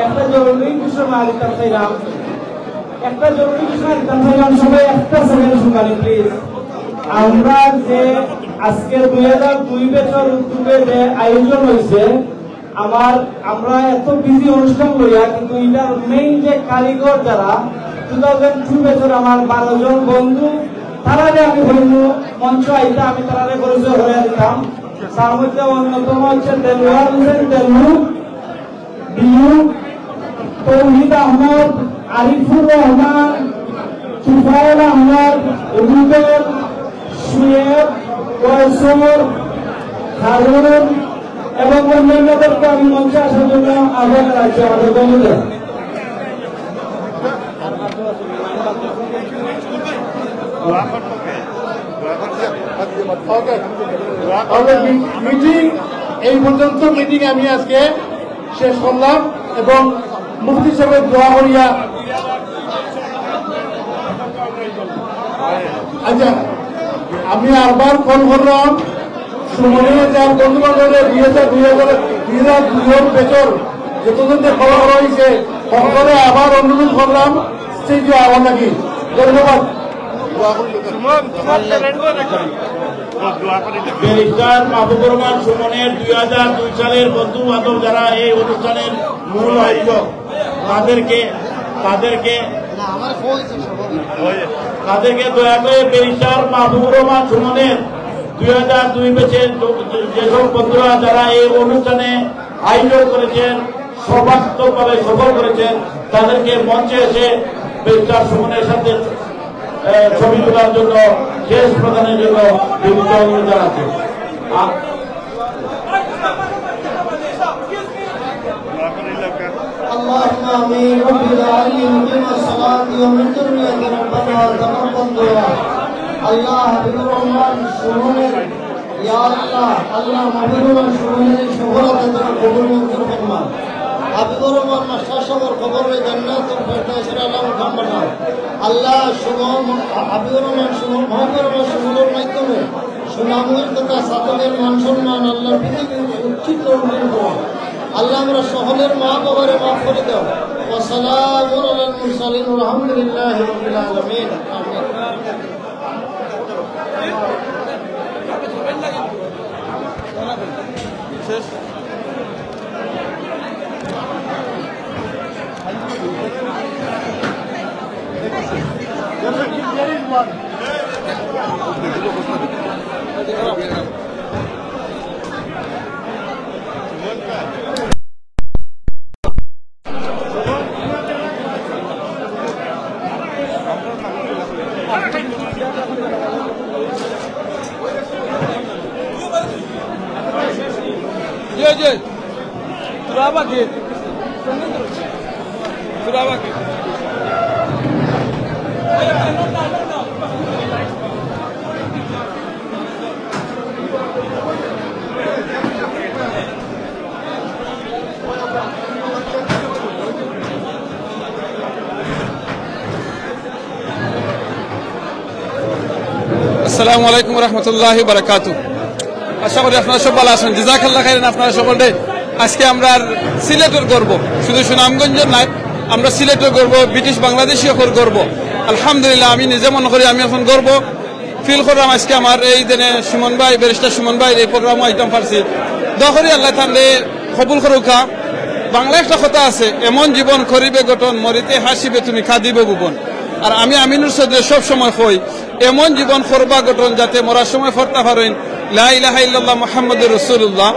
S16: একটা জরুরি বিষয় দিতাম চাইলাম, সবাই একটা সেকেন্ড শুনবানি প্লিজ। আমরা যে আজকে 2002 ব্যাচের উদ্যোগে যে আয়োজন হয়েছে, আমরা এত বিজি অনুষ্ঠান লইয়া, কিন্তু এটার মেইন যে কারিগর যারা 2002 ব্যাচের আমার 12 জন বন্ধু, তারা আমি বলবো মঞ্চ আইতা আমি তারা পরিচয় হয়ে দিতাম। তার মধ্যে অন্যতম হচ্ছে দেলোয়ার হোসেন দেলু, বিউ, তৌহিদ আহমদ, আরিফুর রহমান, তুফাইল আহমদ, রুবেল, সুয়েব, কয়সর, হারুন এবং অন্যান্যদেরকে আমি মঞ্চে আসার জন্য আহ্বান জানাচ্ছি আমাদের বন্ধুদের।
S6: মিটিং এই পর্যন্ত মিটিং আমি আজকে শেষ করলাম এবং মুফতি সাহেবের দোয়া করিয়া। আচ্ছা, আমি আরবার ফোন করলাম সুমনের যার বন্ধু বান্ধবের 2002 বেচর যতজন খবর করা হয়েছে, সকলে আবার অনুরোধ করলাম স্টেজে আবার নাকি। ধন্যবাদ।
S18: ব্যারিস্টার মাহবুবুর রহমান সুমনের 2002 সালের বন্ধু বান্ধব যারা এই অনুষ্ঠানের মূল আয়োজক, তাদেরকে দয়া করে ব্যারিস্টার মাহবুবুর রহমান সুমনের 2002 ব্যাচের যেসব বন্ধুরা যারা এই অনুষ্ঠানে আয়োজন করেছেন, সর্বাত্মকভাবে সফল করেছেন, তাদেরকে মঞ্চে এসে ব্যারিস্টার সুমনের সাথে ছবি তোলার জন্য, শেষ প্রদানের জন্য বিভিন্ন অনুরোধ জানাচ্ছে।
S21: আল্লাহ
S8: اللهم آمين رب العالمين مقيم الصلاة ومن ذريته ربنا تقبل دعاء الله حبيب الرحمن شؤون يا الله الله حبيب الرحمن شؤون شهرة قبول منظور فرمان حبيب الرحمن مشاشة والقبر جنات الفردوس الأعلى مكملة الله شؤون حبيب الرحمن شؤون محمد الرحمن شؤون মাধ্যমে সুনামের তথা সাধকের মান সম্মান আল্লাহ পৃথিবীর উচ্চিত উন্নয়ন করুন আল্লাহ আমরা সকলের মা বাবারে মাফ করে দাও ওয়া সালামুন আলাল মুরসালিন আলহামদুলিল্লাহি রাব্বিল আলামিন আমিন শেষ
S22: Ye, Turaba ke. Turaba ke. আসসালামু আলাইকুম রহমতুল্লাহি বারাকাতুহু। আশা করি আপনারা সব ভালো আছেন। জাযাকাল্লাহ খাইরান। আপনারা সকলে আজকে আমরা সিলেটের গর্ব, শুধু সুনামগঞ্জের নয়, আমরা সিলেটের গর্ব, ব্রিটিশ বাংলাদেশী গর্ব। আলহামদুলিল্লাহ, আমি নিজে মনে করি আমি এখন গর্ব ফিল করলাম আজকে আমার এই দিনে সুমন ভাই, ব্যারিস্টার সুমন ভাই এই প্রোগ্রামও আইতাম পারছি। দোয়া করি আল্লাহ তাআলা কবুল করুকা। বাংলা একটা কথা আছে, এমন জীবন করিবে গঠন, মরিতে হাসিবে তুমি কাঁদিবে ভুবন। আর আমি আমিনুর চৌধুরী সব সময় কই, এমন জীবন করবা গঠন যাতে মরার সময় ফরতা পারেন লা ইলাহা ইল্লাল্লাহ মুহাম্মাদুর রাসূলুল্লাহ।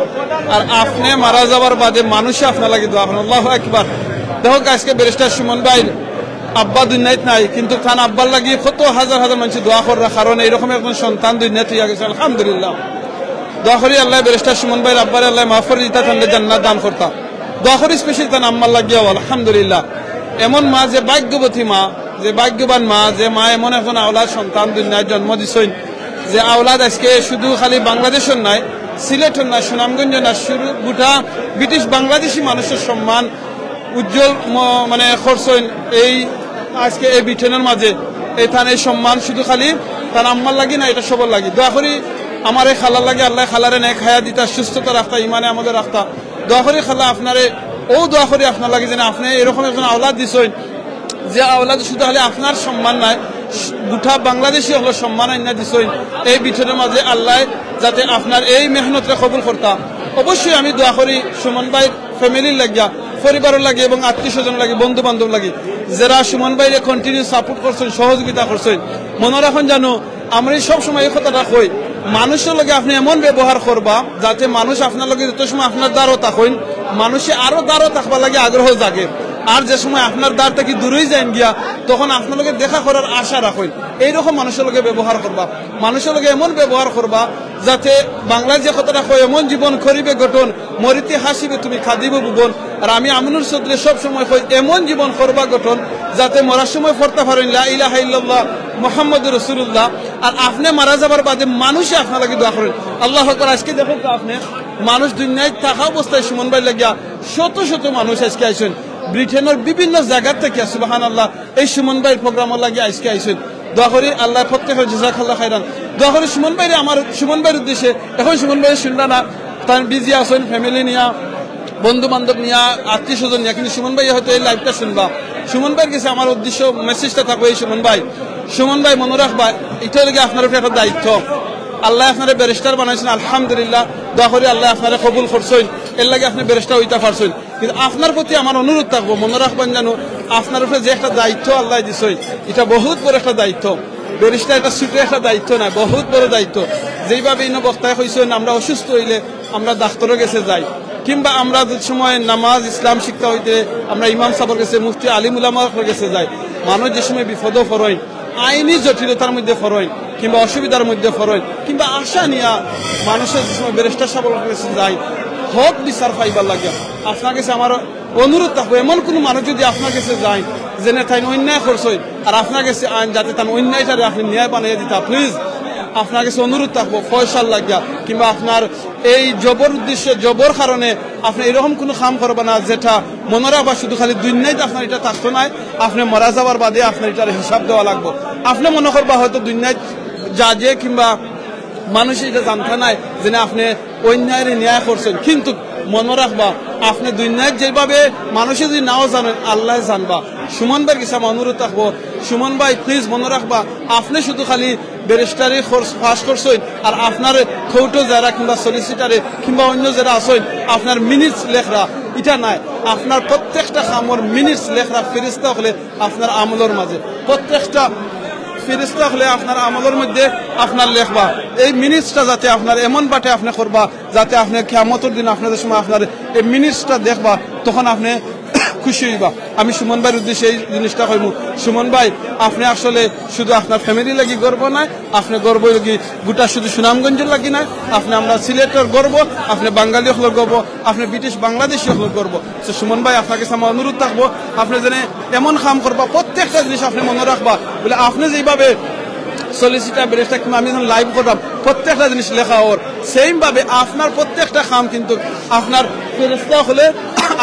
S22: আর আপনি মারা যাবার বাদে মানুষে আপনার লাগে দোয়া করেন। আল্লাহু আকবার। দেখো আজকে ব্যারিস্টার সুমন ভাই আব্বা দুনিয়াত নাই, কিন্তু তার আব্বার লাগি কত হাজার হাজার মানুষ দোয়া করার কারণে এরকম একজন সন্তান দুনিয়াতে হয়ে গেছে। আলহামদুলিল্লাহ, দোয়া করি আল্লাহ ব্যারিস্টার সুমন ভাইয়ের আব্বার আল্লাহ মাফ করে দিতা, তাহলে জান্নাত দান করতা। দোয়া করি স্পেশাল তার আম্মার লাগিয়াও আলহামদুলিল্লাহ। এমন মা যে ভাগ্যবতী মা, যে ভাগ্যবান মা, যে মা এমন এখন আওলাদ সন্তান দুনিয়ায় জন্ম দিছেন, যে আওলাদ আজকে শুধু খালি বাংলাদেশের নয়, সিলেটের নয়, সুনামগঞ্জ না, শুরু গোটা ব্রিটিশ বাংলাদেশি মানুষের সম্মান উজ্জ্বল মানে করছেন এই আজকে এই ব্রিটেনের মাঝে। এই থান এই সম্মান শুধু খালি তার আম্মার লাগি না, এটা সবার লাগি। দোয়া করি আমার এই খালার লাগে আল্লাহ খালারে নেক খায়া দিতা, সুস্থতা রাখতা, ইমানে আমাদের রাখতা। দোয়া করি খালা আপনারে ও দোয়া করি আপনার লাগে যেন আপনি এরকম একজন আওলাদ দিছেন, যে আওলাদ শুধু খালি আপনার সম্মান নাই, গোটা বাংলাদেশি হলো সম্মান আইনা দিছেন এই ব্রিটেনের মাঝে। আল্লাহ যাতে আপনার এই মেহনতরে কবুল করতা। অবশ্যই আমি দোয়া করি সুমন ভাইয়ের ফ্যামিলির লাগিয়া, পরিবারের লাগে এবং আত্মীয় স্বজন লাগে, বন্ধু বান্ধব লাগে, যারা সুমন ভাইকে কন্টিনিউ সাপোর্ট করছেন, সহযোগিতা করছেন। মনে রাখুন জানো, আমরা সব সময় এই কথাটা কই, মানুষের লগে আপনি এমন ব্যবহার করবা যাতে মানুষ আপনার লগে যত সময় আপনার দ্বারও থাকেন, মানুষে আরো দ্বারও থাকবার লাগে আগ্রহ জাগে। আর যে সময় আপনার দ্বার থেকে দূরেই যান গিয়া, তখন আপনার লগে দেখা করার আশা রাখেন। এইরকম মানুষের লগে ব্যবহার করবা, মানুষের লগে এমন ব্যবহার করবা যাতে বাংলার যে কথাটা কয়, এমন জীবন করিবে গঠন, মরিতে হাসিবে তুমি কাঁদিবে ভুবন। আর আমি আমিনুর চৌধুরী সব সময় কই, এমন জীবন করবা গঠন যাতে মরার সময় পড়তে পারেন লা ইলাহা ইল্লাল্লাহ মুহাম্মাদুর রাসূলুল্লাহ। আর আপনি মারা যাবার বাদে মানুষে আপনার লাগে দোয়া করেন। আল্লাহু আকবার। আজকে দেখুন তো আপনি মানুষ দুনিয়ায় থাকা অবস্থায় সুমন ভাই লাগিয়া শত শত মানুষ আজকে আইসেন ব্রিটেনের বিভিন্ন জায়গার থেকে, সুবহানাল্লাহ, এই সুমন ভাইয়ের প্রোগ্রামের লাগে আজকে আইসেন। দোয়া করি আল্লাহ প্রত্যেকের জাযাকাল্লাহ খাইরান। দোয়া করি সুমন ভাইরে, আমার সুমন ভাইয়ের উদ্দেশ্যে এখন সুমন ভাই শুনলা না, তার বিজি আছেন ফ্যামিলি নিয়া, বন্ধু বান্ধব নিয়া, আত্মীয় স্বজন নিয়া, কিন্তু সুমন ভাই হয়তো এই লাইভটা শুনবা। সুমন ভাইয়ের কাছে আমার উদ্দেশ্য মেসেজটা থাকবে, এই সুমন ভাই মনে রাখবা, এটা লাগে আপনার উপরে একটা দায়িত্ব। আল্লাহ আপনারা ব্যারিস্টার বানাইছেন, আলহামদুলিল্লাহ। দোয়া করি আল্লাহ আপনারা কবুল করছেন, এর লাগে আপনি ব্যারিস্টার হইতে পারছেন। কিন্তু আপনার প্রতি আমার অনুরোধ থাকবো, মনে রাখবেন জানো, আপনার উপরে যে একটা দায়িত্ব আল্লাহ দিছে, এটা বহুত বড় একটা দায়িত্ব। ব্যারিস্টার এটা ছোট একটা দায়িত্ব না, বহুত বড় দায়িত্ব। যেইভাবে ইনো বক্তায় কইছেন, আমরা অসুস্থ হইলে আমরা ডাক্তারের কাছে যাই, কিংবা আমরা যে সময় নামাজ ইসলাম শিক্ষা হইতে আমরা ইমাম সাহেবের কাছে, মুফতি আলিম উলামার কাছে যাই। মানুষ যে সময় বিপদও ফরয়, আইনি জটিলতার মধ্যে ফরয়, কিংবা অসুবিধার মধ্যে ফরয়, কিংবা আশা নিয়া মানুষের যে সময় ব্যারিস্টার সাহেবের কাছে যায় হক বিচার পাইবার লাগে, আপনার কাছে আমার অনুরোধ থাকবো এমন কোনো মানুষ যদি আপনার কাছে যায় যে তাই অন্যায় করছে আর আপনার কাছে আইন যাতে তার অন্যায়টারে আপনি ন্যায় বানিয়ে দিতা প্লিজ আপনার কাছে অনুরোধ থাকবো ফয়সাল লাগিয়া কিংবা আপনার এই জবর উদ্দেশ্যে জবর কারণে আপনি এরকম কোনো কাম করবে না যেটা মনে রাখবা শুধু খালি দুনিয়ায় আপনার এটা থাকতো নাই আপনি মারা যাওয়ার বাদে আপনার এটার হিসাব দেওয়া লাগবে আপনি মনে করবা হয়তো দুনিয়ায় যা যে কিংবা মানুষ এটা জানতে নাই যে আপনি অন্যায়ের ন্যায় করছেন কিন্তু মনে রাখবা আপনি দুনিয়ায় যেভাবে মানুষে যদি নাও জানেন আল্লাহ জানবা সুমন ভাইয়ের কাছে আমার অনুরোধ থাকবো সুমন ভাই প্লিজ মনে রাখবা আপনি শুধু খালি ব্যারিস্টারি পাস করছেন আর আপনার খৌটো যারা কিংবা সলিসিটারে কিংবা অন্য যারা আছেন আপনার মিনিটস লেখরা এটা নাই আপনার প্রত্যেকটা কামর মিনিটস লেখরা ফেরিস্তা হলে আপনার আমলের মাঝে প্রত্যেকটা ফেরিস্তা হলে আপনার আমলের মধ্যে আপনার লেখবা এই মিনিটসটা যাতে আপনার এমন বাটে আপনি করবা যাতে আপনি কিয়ামতের দিন আপনাদের সময় আপনার এই মিনিটসটা দেখবা তখন আপনি খুশি হইবা আমি সুমন ভাইয়ের উদ্দেশ্যে এই জিনিসটা কইব সুমন ভাই আপনি আসলে শুধু আপনার ফ্যামিলি লাগি গর্ব নয় আপনি গর্ব লাগি গোটা শুধু সুনামগঞ্জের লাগি নয় আপনি আমরা সিলেটের গর্ব আপনি বাঙালি হলের গর্ব আপনি ব্রিটিশ বাংলাদেশি হলের গর্ব তো সুমন ভাই আপনার কাছে আমার অনুরোধ থাকবো আপনি যেন এমন কাম করবা প্রত্যেকটা জিনিস আপনি মনে রাখবা বলে আপনি যেভাবে সলিসিটার ব্যারিস্টার কিংবা আমি যখন লাইভ করলাম প্রত্যেকটা জিনিস লেখা ওর সেম ভাবে আপনার প্রত্যেকটা কাম কিন্তু আপনার ফেরেশতা হলে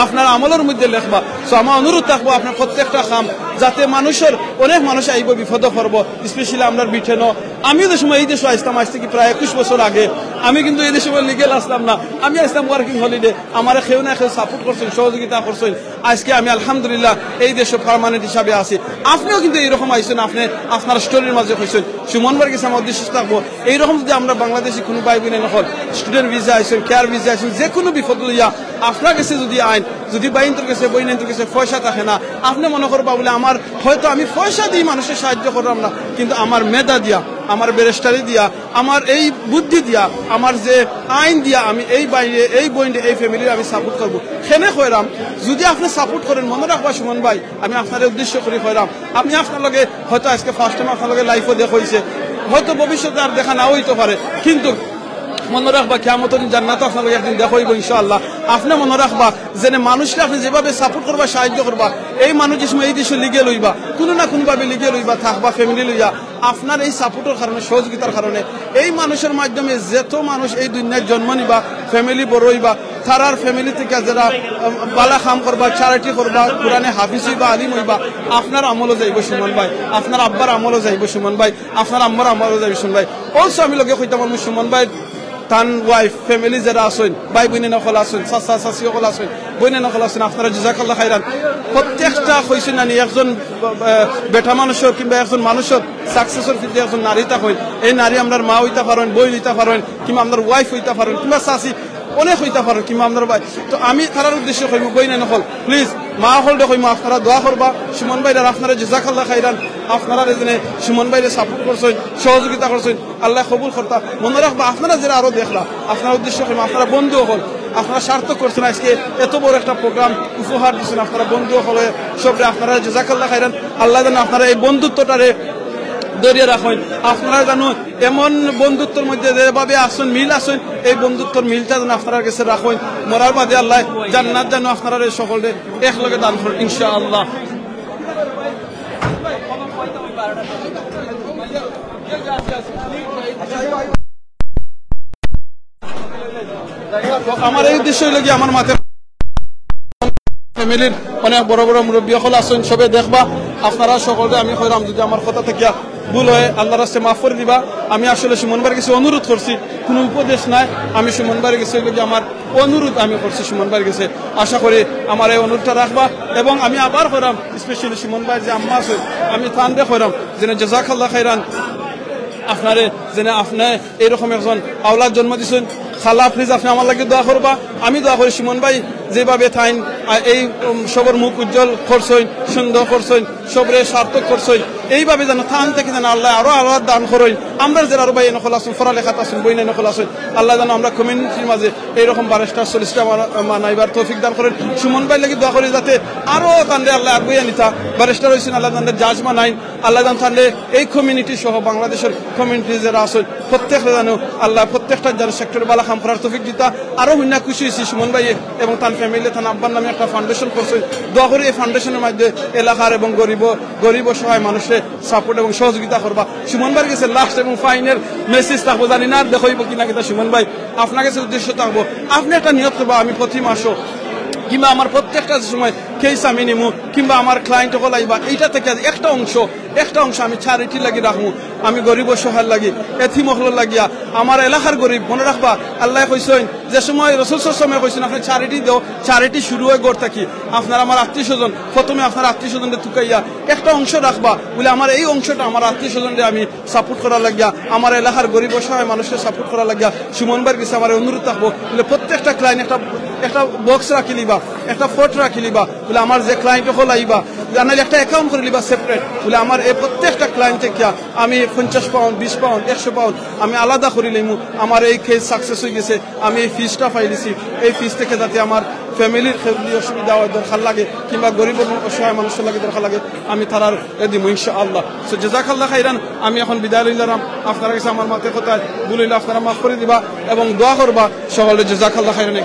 S22: আপনার আমলের মধ্যে লেখবা সো আমার অনুরোধ থাকবো আপনার প্রত্যেকটা কাম যাতে মানুষের অনেক মানুষ আইব বিপদ করবো স্পেশালি আমরা ব্রিটেন আমিও যে সময় এই দেশে আসতাম আজ থেকে প্রায় 21 বছর আগে আমি কিন্তু এই দেশে লিগেল আসলাম না আমি আসলাম ওয়ার্কিং হলিডে আমার কেউ না কেউ সাপোর্ট করছেন সহযোগিতা করছেন আজকে আমি আলহামদুলিল্লাহ এই দেশে পার্মানেন্ট হিসাবে আছি আপনিও কিন্তু এইরকম আইসেন আপনি আপনার স্টোরির মাঝে হয়েছেন সুমন ভাইয়ের কাছে আমার উদ্দেশ্য থাকবো এইরকম যদি আমরা বাংলাদেশি কোনো ভাই বোনে নকল স্টুডেন্ট ভিসা আইসেন কেয়ার ভিসা আইসেন যে কোনো বিপদ লইয়া আপনার কাছে যদি আইন যদি বাইনটোর কাছে বইনটোর কাছে পয়সা থাকে না আপনি মনে করবা বলে আমার হয়তো আমি পয়সা দিয়ে মানুষের সাহায্য করলাম না কিন্তু আমার মেধা দিয়া আমার ব্যারিস্টারি দিয়া আমার এই বুদ্ধি দিয়া আমার যে আইন দিয়া আমি এই বাইরে এই বইনে এই ফ্যামিলির আমি সাপোর্ট করবো সেনে কইরাম যদি আপনি সাপোর্ট করেন মনে রাখবা সুমন ভাই আমি আপনার উদ্দেশ্য করে কইরাম আপনি আপনার লগে হয়তো আজকে ফার্স্ট টাইম আপনার লগে লাইফও দেখা হয়েছে হয়তো ভবিষ্যতে আর দেখা নাও হইতে পারে কিন্তু মনে রাখবা কিয়ামতের দিন জান্নাত আপনার একদিন দেখা হইব ইনশাআল্লাহ আপনি মনে রাখবা যে মানুষকে আপনি যেভাবে সাপোর্ট করবা সাহায্য করবা এই মানুষ যে সময় এই দেশে লিগে লইবা কোনো না কোনোভাবে লিগে লইবা থাকবা ফ্যামিলি লইয়া আপনার এই সাপোর্টের কারণে সহযোগিতার কারণে এই মানুষের মাধ্যমে যেত মানুষ এই দুনিয়ায় জন্ম নিবা ফ্যামিলি বড় হইবা তারার ফ্যামিলি থেকে যারা বালা কাম করবা চ্যারিটি করবা কোরআনে হাফিজ হইবা আলিম হইবা আপনার আমলও যাইব সুমন ভাই আপনার আব্বার আমলও যাইব সুমন ভাই আপনার আম্মার আমলও যাইব সুমন ভাই অলসো আমি লগে কইতাম সুমন ভাই তান ওয়াইফ ফ্যামিলি যারা আছেন ভাই বোনে নকল আছেন চাচা চাচি সকল আছেন বোনে নকল আছেন আপনারা জাযাকাল্লাহ খাইরান প্রত্যেকটা কইছেন না একজন বেটা মানুষের কিংবা একজন মানুষের সাকসেসের ক্ষেত্রে একজন নারী থাকেন এই নারী আপনার মা হইতে পারেন বই হইতে পারেন কিংবা আপনার ওয়াইফ হইতে পারেন কিংবা চাচি অনেক হইতে পারেন কিংবা আপনার ভাই তো আমি তার উদ্দেশ্য কইব বইনে নকল প্লিজ মা হল কইম আপনারা দোয়া করবা সুমন ভাইরা আপনারা জাযাকাল্লাহ খাইরান আপনারা এজনে সুমন ভাইরে সাপোর্ট করছেন সহযোগিতা করছেন আল্লাহ কবুল করতা মনে রাখবা আপনারা যারা আরো দেখলা আপনার উদ্দেশ্য কইম আপনারা বন্ধু হল আপনারা সার্থক করছেন আজকে এত বড় একটা প্রোগ্রাম উপহার দিচ্ছেন আপনারা বন্ধু হলে সবরে আপনারা জাযাকাল্লাহ খাইরান আল্লাহ যেন আপনারা এই বন্ধুত্বটারে ধরিয়ে রাখেন আপনারা জানো এমন বন্ধুত্বের মধ্যে যেভাবে আসেন মিল আসেন এই বন্ধুত্বর মিলটা যেন আপনার কাছে রাখেন মরার বাদে আল্লাহ জান্নাত যেন আপনারা সকলে একলগে দান করেন ইনশাআল্লাহ আমার এই উদ্দেশ্য হইল কি আমার মাথায় ফ্যামিলির অনেক বড় বড় মুরব্বী সকল আছেন সবে দেখবা আপনারা সকলে আমি কইরাম যদি আমার কথা থেকে ভুল হয় আল্লাহর রাস্তে মাফ করে দিবা আমি আসলে সুমন ভাইয়ের কাছে অনুরোধ করছি কোনো উপদেশ নাই আমি সুমন ভাইয়ের কাছে আমার অনুরোধ আমি করছি সুমন ভাইয়ের কাছে আশা করি আমার এই অনুরোধটা রাখবা এবং আমি আবার কইরাম স্পেশালি সুমন ভাইয়ের যে আম্মা আছে আমি তানরে কইরাম যেন জাযাকাল্লাহ খাইরান আপনারে যেন আপনি এরকম একজন আওলাদ জন্ম দিয়েছেন খালা প্লিজ আপনি আমার লাগে দোয়া করবা আমি দোয়া করি সুমন ভাই যেভাবে থাইন এই সবর মুখ উজ্জ্বল করছেন সুন্দর করছেন সবরে সার্থক করছেন এইভাবে যেন থান থেকে যেন আল্লাহ আরো আল্লাহ দান করেন আমরা যারা আরো ভাই নকল আসুন পড়ালেখাতে আসুন বই নাই নকল আসুন আল্লাহ যেন আমরা কমিউনিটির মাঝে এইরকম ব্যারিস্টার সলিসিটার মানাইবার তৌফিক দান করেন সুমন ভাই লাগে দোয়া করি যাতে আরো তান্ডে আল্লাহ আগুয়া নিতা ব্যারিস্টার হয়েছেন আল্লাহ তান্ডে জাজ মানাইন আল্লাহ জান তান্ডে এই কমিউনিটি সহ বাংলাদেশের কমিউনিটি যারা আছেন প্রত্যেকটা জানো আল্লাহ প্রত্যেকটা যেন সেক্টর বালা কাম করার তৌফিক দিতা। আরো হইনা খুশি হয়েছি সুমন ভাই এবং তার ফ্যামিলি তার আব্বার নামে একটা ফাউন্ডেশন করছে। দোয়া করি এই ফাউন্ডেশনের মাধ্যমে এলাকার এবং গরিব সহায় মানুষের সাপোর্ট এবং সহযোগিতা করবা। সুমন ভাই গেছে লাস্ট এবং ফাইনাল মেসেজ থাকবো, জানি না দেখইব কিনা কিনা সুমন ভাই আপনার কাছে উদ্দেশ্য থাকবো, আপনি একটা নিয়ত করবো আমি প্রতি মাসও কিংবা আমার প্রত্যেকটা সময় কেস আমি নিমু কিংবা আমার ক্লায়েন্ট হল আইবা এইটা থেকে একটা অংশ আমি চ্যারিটি লাগি রাখবো, আমি গরিব সহায় লাগি এথিম হল লাগিয়া আমার এলাকার গরিব মনে রাখবা। আল্লাহ কইছেন যে সময় রাসূল সাল্লাল্লাহু আলাইহি ওয়াসাল্লাম কইছেন আপনি চ্যারিটি দাও, চ্যারিটি শুরু হয় গড় থাকি। আপনার আমার আত্মীয় স্বজন প্রথমে আপনার আত্মীয় স্বজনদের তুকাইয়া একটা অংশ রাখবা বলে আমার এই অংশটা আমার আত্মীয় স্বজনদের আমি সাপোর্ট করা লাগিয়া আমার এলাকার গরিব সহায় মানুষের সাপোর্ট করা লাগিয়া সুমন ভাইয়ের কাছে আমার অনুরোধ থাকবো বলে প্রত্যেকটা ক্লায়েন্ট একটা বক্স রাখি লিবা, একটা ফোট রাখি লিবা বলে আমার যে ক্লায়েন্ট হল আইবা জানালে একটা অ্যাকাউন্ট করে লিবা সেপারেট বলে আমার এই প্রত্যেকটা ক্লায়েন্ট থেকে আমি 50 পাউন্ড 20 পাউন্ড 100 পাউন্ড আমি আলাদা করে লইমু। আমার এই কেস সাকসেস হয়ে গেছে, আমি এই ফিসটা পাইলিছি, এই ফিস থেকে যাতে আমার ফ্যামিলির অসুবিধা দরকার লাগে কিংবা গরিব অসহায় মানুষের লাগে দরকার লাগে আমি তারার দিব ইনশাআল্লাহ। সো জাযাকাল্লাহ খাইরান। আমি এখন বিদায় লইলাম আপনার কাছে আমার মাথায় কথা বলিলে আপনারা মাফ করে দিবা এবং দোয়া করবা সকলে। জাযাকাল্লাহ খাইরান।